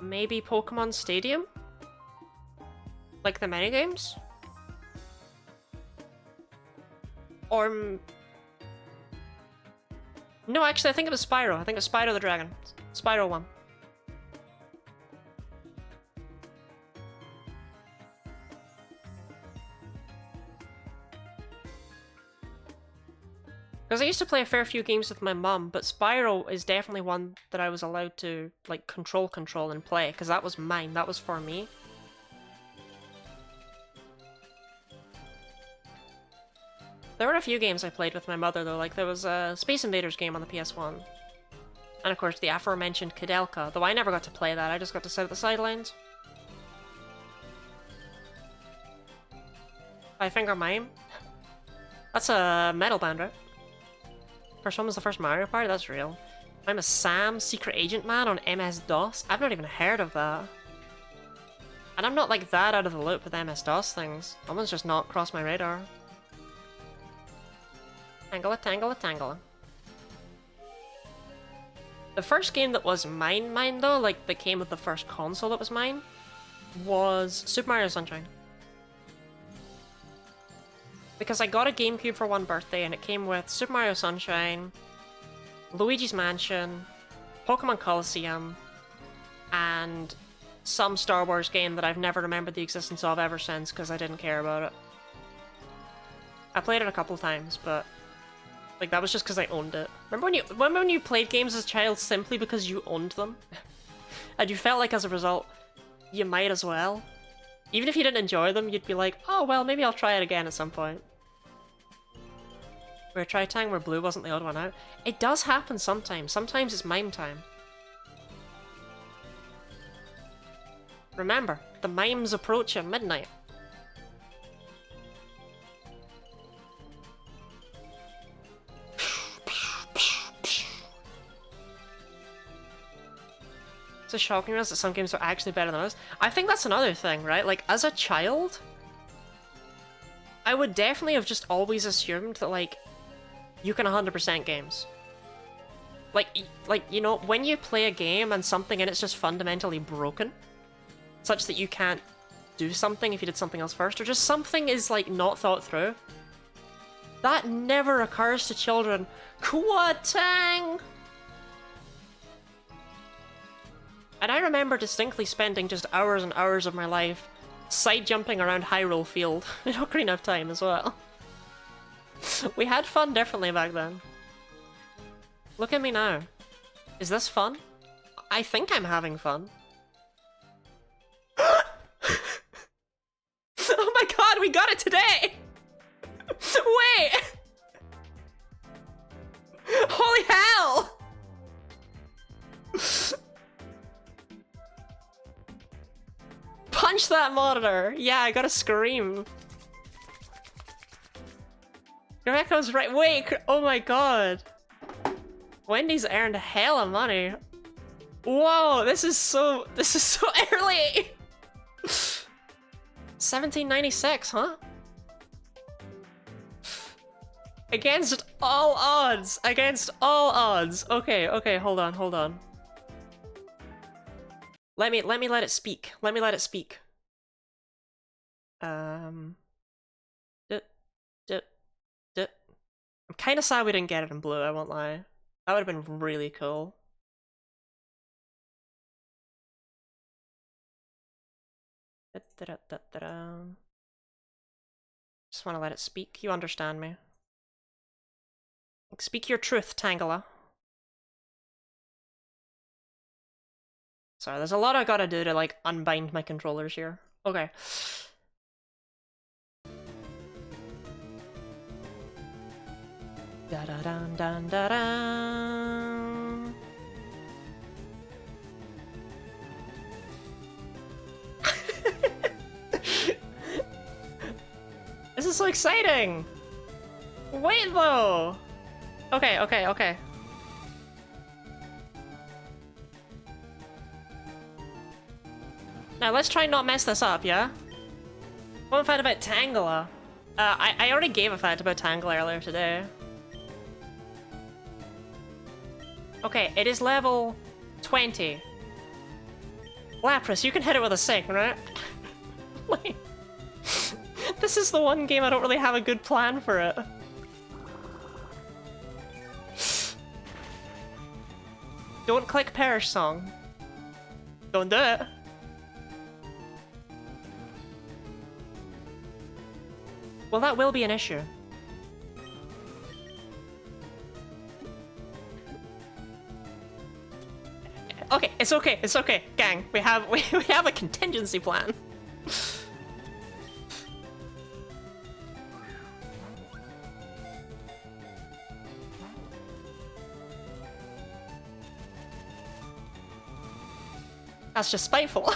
Speaker 1: Maybe Pokemon Stadium? Like the minigames? Or... No, actually, I think it was Spyro. I think it was Spyro the Dragon. Spyro 1. Because I used to play a fair few games with my mum, but Spyro is definitely one that I was allowed to, like, control and play, because that was mine, that was for me. There were a few games I played with my mother, though, like there was a Space Invaders game on the PS1. And of course the aforementioned Kudelka, though I never got to play that, I just got to sit at the sidelines. Five Finger Mime? That's a metal band, right? First one was the first Mario Party? That's real. I'm a Sam, Secret Agent Man on MS-DOS? I've not even heard of that. And I'm not like that out of the loop with MS-DOS things. That one's just not crossed my radar. Tangela, Tangela, Tangela. The first game that was mine though, like that came with the first console that was mine, was Super Mario Sunshine. Because I got a GameCube for one birthday and it came with Super Mario Sunshine, Luigi's Mansion, Pokemon Colosseum, and some Star Wars game that I've never remembered the existence of ever since because I didn't care about it. I played it a couple times, but like that was just because I owned it. Remember when you played games as a child simply because you owned them? And you felt like as a result, you might as well? Even if you didn't enjoy them, you'd be like, oh well, maybe I'll try it again at some point. Where try Tang where blue wasn't the odd one out. It does happen sometimes. Sometimes it's mime time. Remember, the mimes approach at midnight. It's a shocking us that some games are actually better than others. I think that's another thing, right? Like, as a child, I would definitely have just always assumed that, like, you can 100% games. Like, you know, when you play a game and something in it's just fundamentally broken, such that you can't do something if you did something else first, or just something is, like, not thought through, that never occurs to children. Quad Tang! And I remember distinctly spending just hours and hours of my life side jumping around Hyrule Field in Ocarina of Time as well. We had fun differently back then. Look at me now. Is this fun? I think I'm having fun. Oh my god, we got it today! Wait! Holy hell! Punch that monitor! Yeah, I gotta scream. Rebecca's right. Wait! Oh my god. Wendy's earned a hell of money. Whoa! This is so early! 1796, huh? Against all odds! Against all odds! Okay, okay, hold on. Let me let it speak. Let me let it speak. I'm kind of sad we didn't get it in blue, I won't lie. That would have been really cool. Just want to let it speak. You understand me. Speak your truth, Tangela. Sorry, there's a lot I gotta do to, like, unbind my controllers here. Okay. Da-da-dun-dun-da-dun. This is so exciting! Wait, though! Okay, okay, okay. Now let's try not mess this up, yeah? One fact about Tangela. I already gave a fact about Tangela earlier today. Okay, it is level 20. Lapras, you can hit it with a sink, right? Like, this is the one game I don't really have a good plan for it. Don't click Perish Song. Don't do it. Well, that will be an issue. It's okay, gang. We have a contingency plan. That's just spiteful.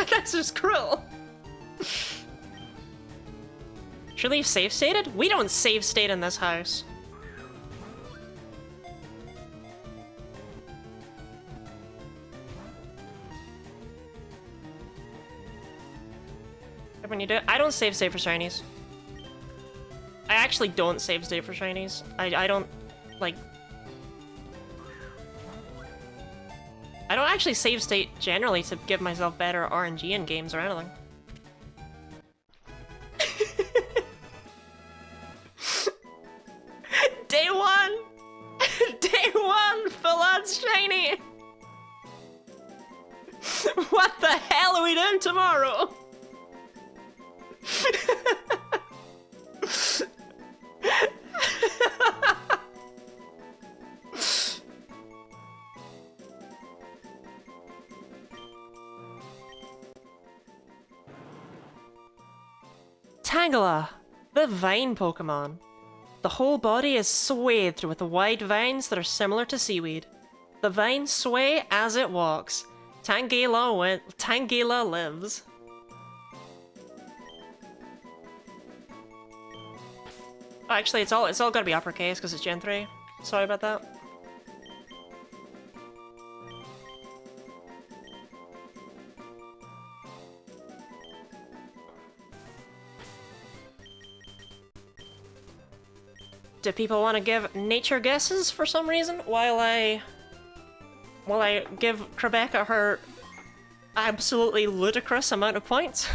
Speaker 1: That's just cruel. Should leave save stated? We don't save state in this house. When you do it, I don't save state for shinies. I actually don't save state for shinies. I don't, like... I don't actually save state generally to give myself better RNG in games or anything. Day one! Day one! Full odds shiny! What the hell are we doing tomorrow? Tangela, the vine Pokemon. The whole body is swathed with wide vines that are similar to seaweed. The vines sway as it walks. Tangela lives. Oh, actually, it's all gotta be uppercase because it's Gen 3. Sorry about that. Do people want to give nature guesses for some reason while I give Rebecca her absolutely ludicrous amount of points?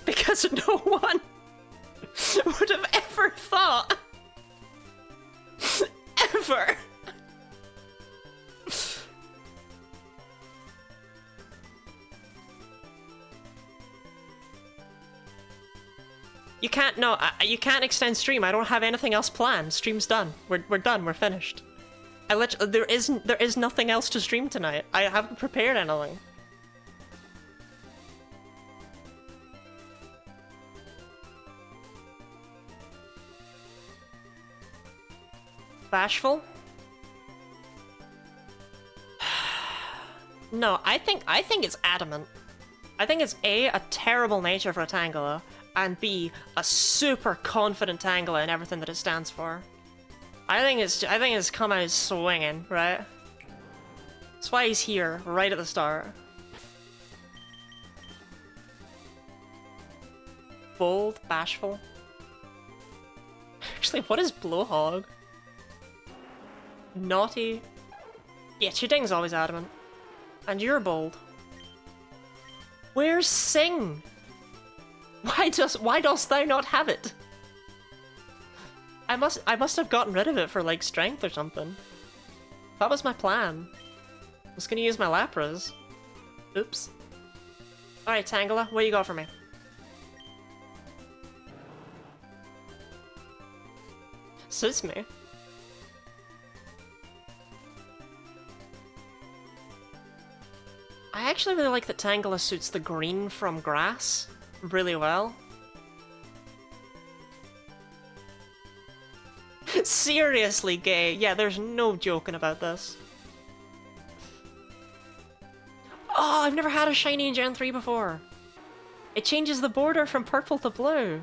Speaker 1: Because no one would have ever thought ever. You can't, no, you can't extend stream. I don't have anything else planned. Stream's done. We're done. We're finished. There is nothing else to stream tonight. I haven't prepared anything. Bashful? No, I think it's adamant. I think it's a terrible nature for a Tangela, and B, a super confident Tangela in everything that it stands for. I think it's come out swinging, right? That's why he's here, right at the start. Bold, bashful. Actually, what is blowhog? Naughty. Yeah, Chuding's always adamant. And you're bold. Where's Sing? Why dost thou not have it? I must have gotten rid of it for like strength or something. That was my plan. I was gonna use my Lapras. Oops. Alright, Tangela, what do you got for me? Suits me. I actually really like that Tangela suits the green from grass really well. Seriously, gay. Yeah, there's no joking about this. Oh, I've never had a shiny in Gen 3 before. It changes the border from purple to blue.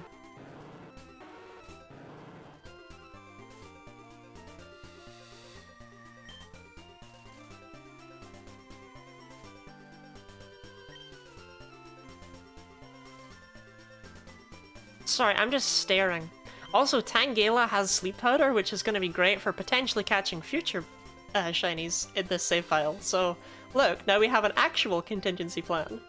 Speaker 1: Sorry, I'm just staring. Also, Tangela has Sleep Powder, which is going to be great for potentially catching future shinies in this save file. So, look, now we have an actual contingency plan.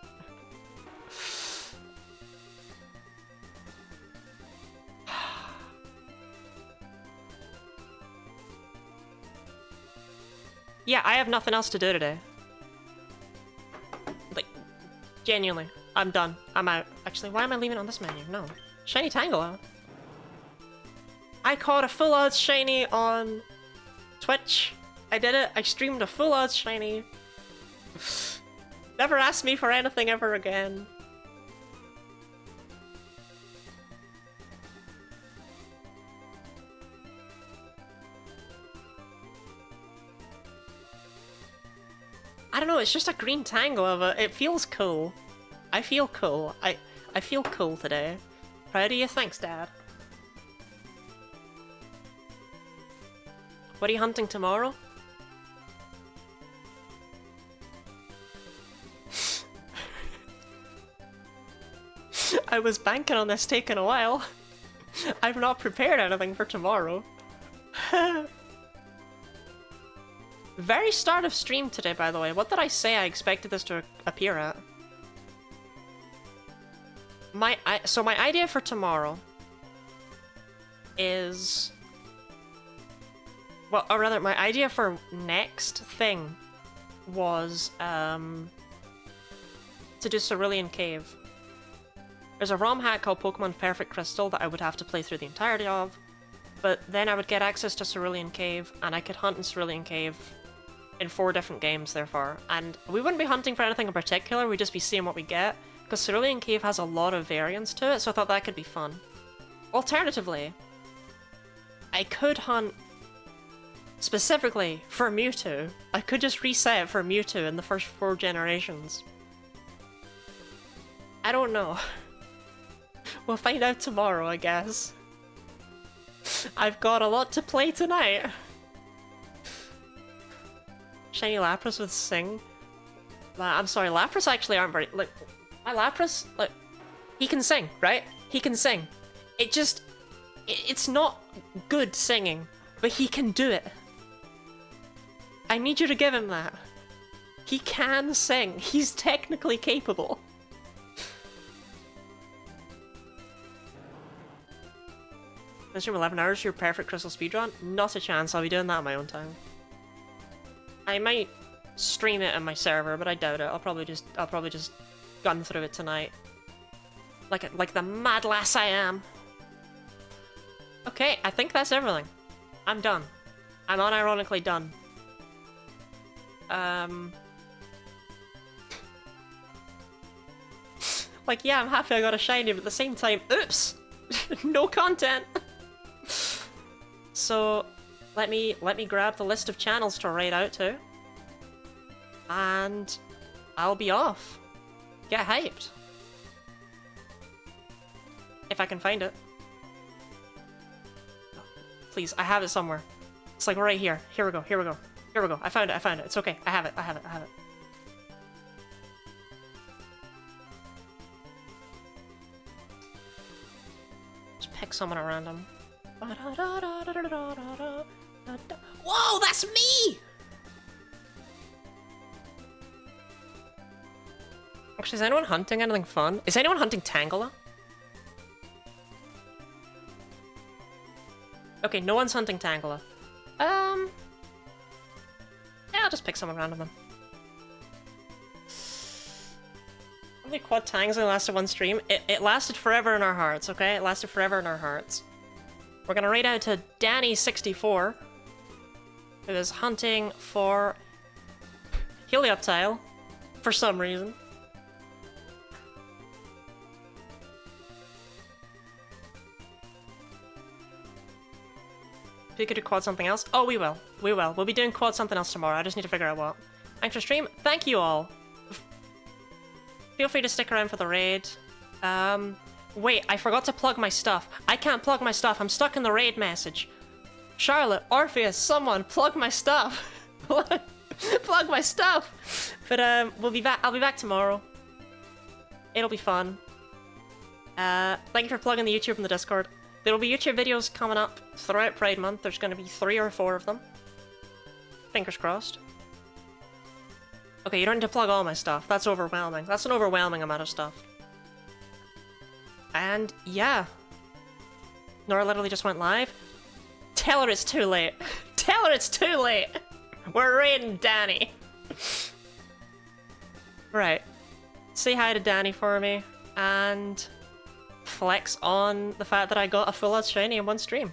Speaker 1: Yeah, I have nothing else to do today. Like, genuinely, I'm done. I'm out. Actually, why am I leaving it on this menu? No. Shiny Tangela. I caught a full odds shiny on Twitch I did it. I streamed a full odds shiny. Never ask me for anything ever again. I don't know, it's just a green Tangela, but it feels cool. I feel cool. I feel cool today. Proud of you, thanks, Dad. What are you hunting tomorrow? I was banking on this taking a while. I've not prepared anything for tomorrow. Very start of stream today, by the way. What did I say I expected this to appear at? So my idea for tomorrow is... Well, or rather, my idea for next thing was to do Cerulean Cave. There's a ROM hack called Pokemon Perfect Crystal that I would have to play through the entirety of, but then I would get access to Cerulean Cave, and I could hunt in Cerulean Cave in 4 different games, therefore. And we wouldn't be hunting for anything in particular, we'd just be seeing what we get, because Cerulean Cave has a lot of variance to it, so I thought that could be fun. Alternatively, I could hunt specifically for Mewtwo. I could just reset it for Mewtwo in the first 4 generations. I don't know. We'll find out tomorrow, I guess. I've got a lot to play tonight. Shiny Lapras with Sing. I'm sorry, Lapras actually aren't very... Like, my Lapras, like, he can sing, right? He can sing. It's not good singing, but he can do it. I need you to give him that. He can sing. He's technically capable. Stream 11 hours, your perfect crystal speedrun? Not a chance, I'll be doing that on my own time. I might stream it on my server, but I doubt it. I'll probably just gun through it tonight. Like the mad lass I am. Okay, I think that's everything. I'm done. I'm unironically done. Like, yeah, I'm happy I got a shiny, but at the same time, oops! No content! So, let me grab the list of channels to raid out to. And I'll be off. Get hyped. If I can find it. Please, I have it somewhere. It's like right here. Here we go, here we go. Here we go. I found it, I found it. It's okay. I have it, I have it, I have it. Just pick someone at random. Whoa, that's me! Actually, is anyone hunting anything fun? Is anyone hunting Tangela? Okay, no one's hunting Tangela. Yeah, I'll just pick someone random then. Only quad tangs only lasted 1 stream. It lasted forever in our hearts, okay? It lasted forever in our hearts. We're gonna raid out to Danny64, who is hunting for Helioptile for some reason. We could do quad something else. Oh, we will. We will. We'll be doing quad something else tomorrow. I just need to figure out what. Thanks for stream. Thank you all. Feel free to stick around for the raid. Wait, I forgot to plug my stuff. I can't plug my stuff. I'm stuck in the raid message. Charlotte, Orpheus, someone, plug my stuff. Plug my stuff. But we'll be back. I'll be back tomorrow. It'll be fun. Thank you for plugging the YouTube and the Discord. There will be YouTube videos coming up throughout Pride Month. There's going to be 3 or 4 of them. Fingers crossed. Okay, you don't need to plug all my stuff. That's overwhelming. That's an overwhelming amount of stuff. And yeah. Nora literally just went live. Tell her it's too late. Tell her it's too late. We're raiding Danny. Right. Say hi to Danny for me. And flex on the fact that I got a full-out shiny in 1 stream.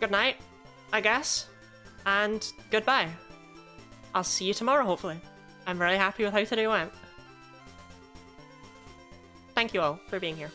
Speaker 1: good night, I guess, and goodbye. I'll see you tomorrow, hopefully. I'm very happy with how today went. Thank you all for being here.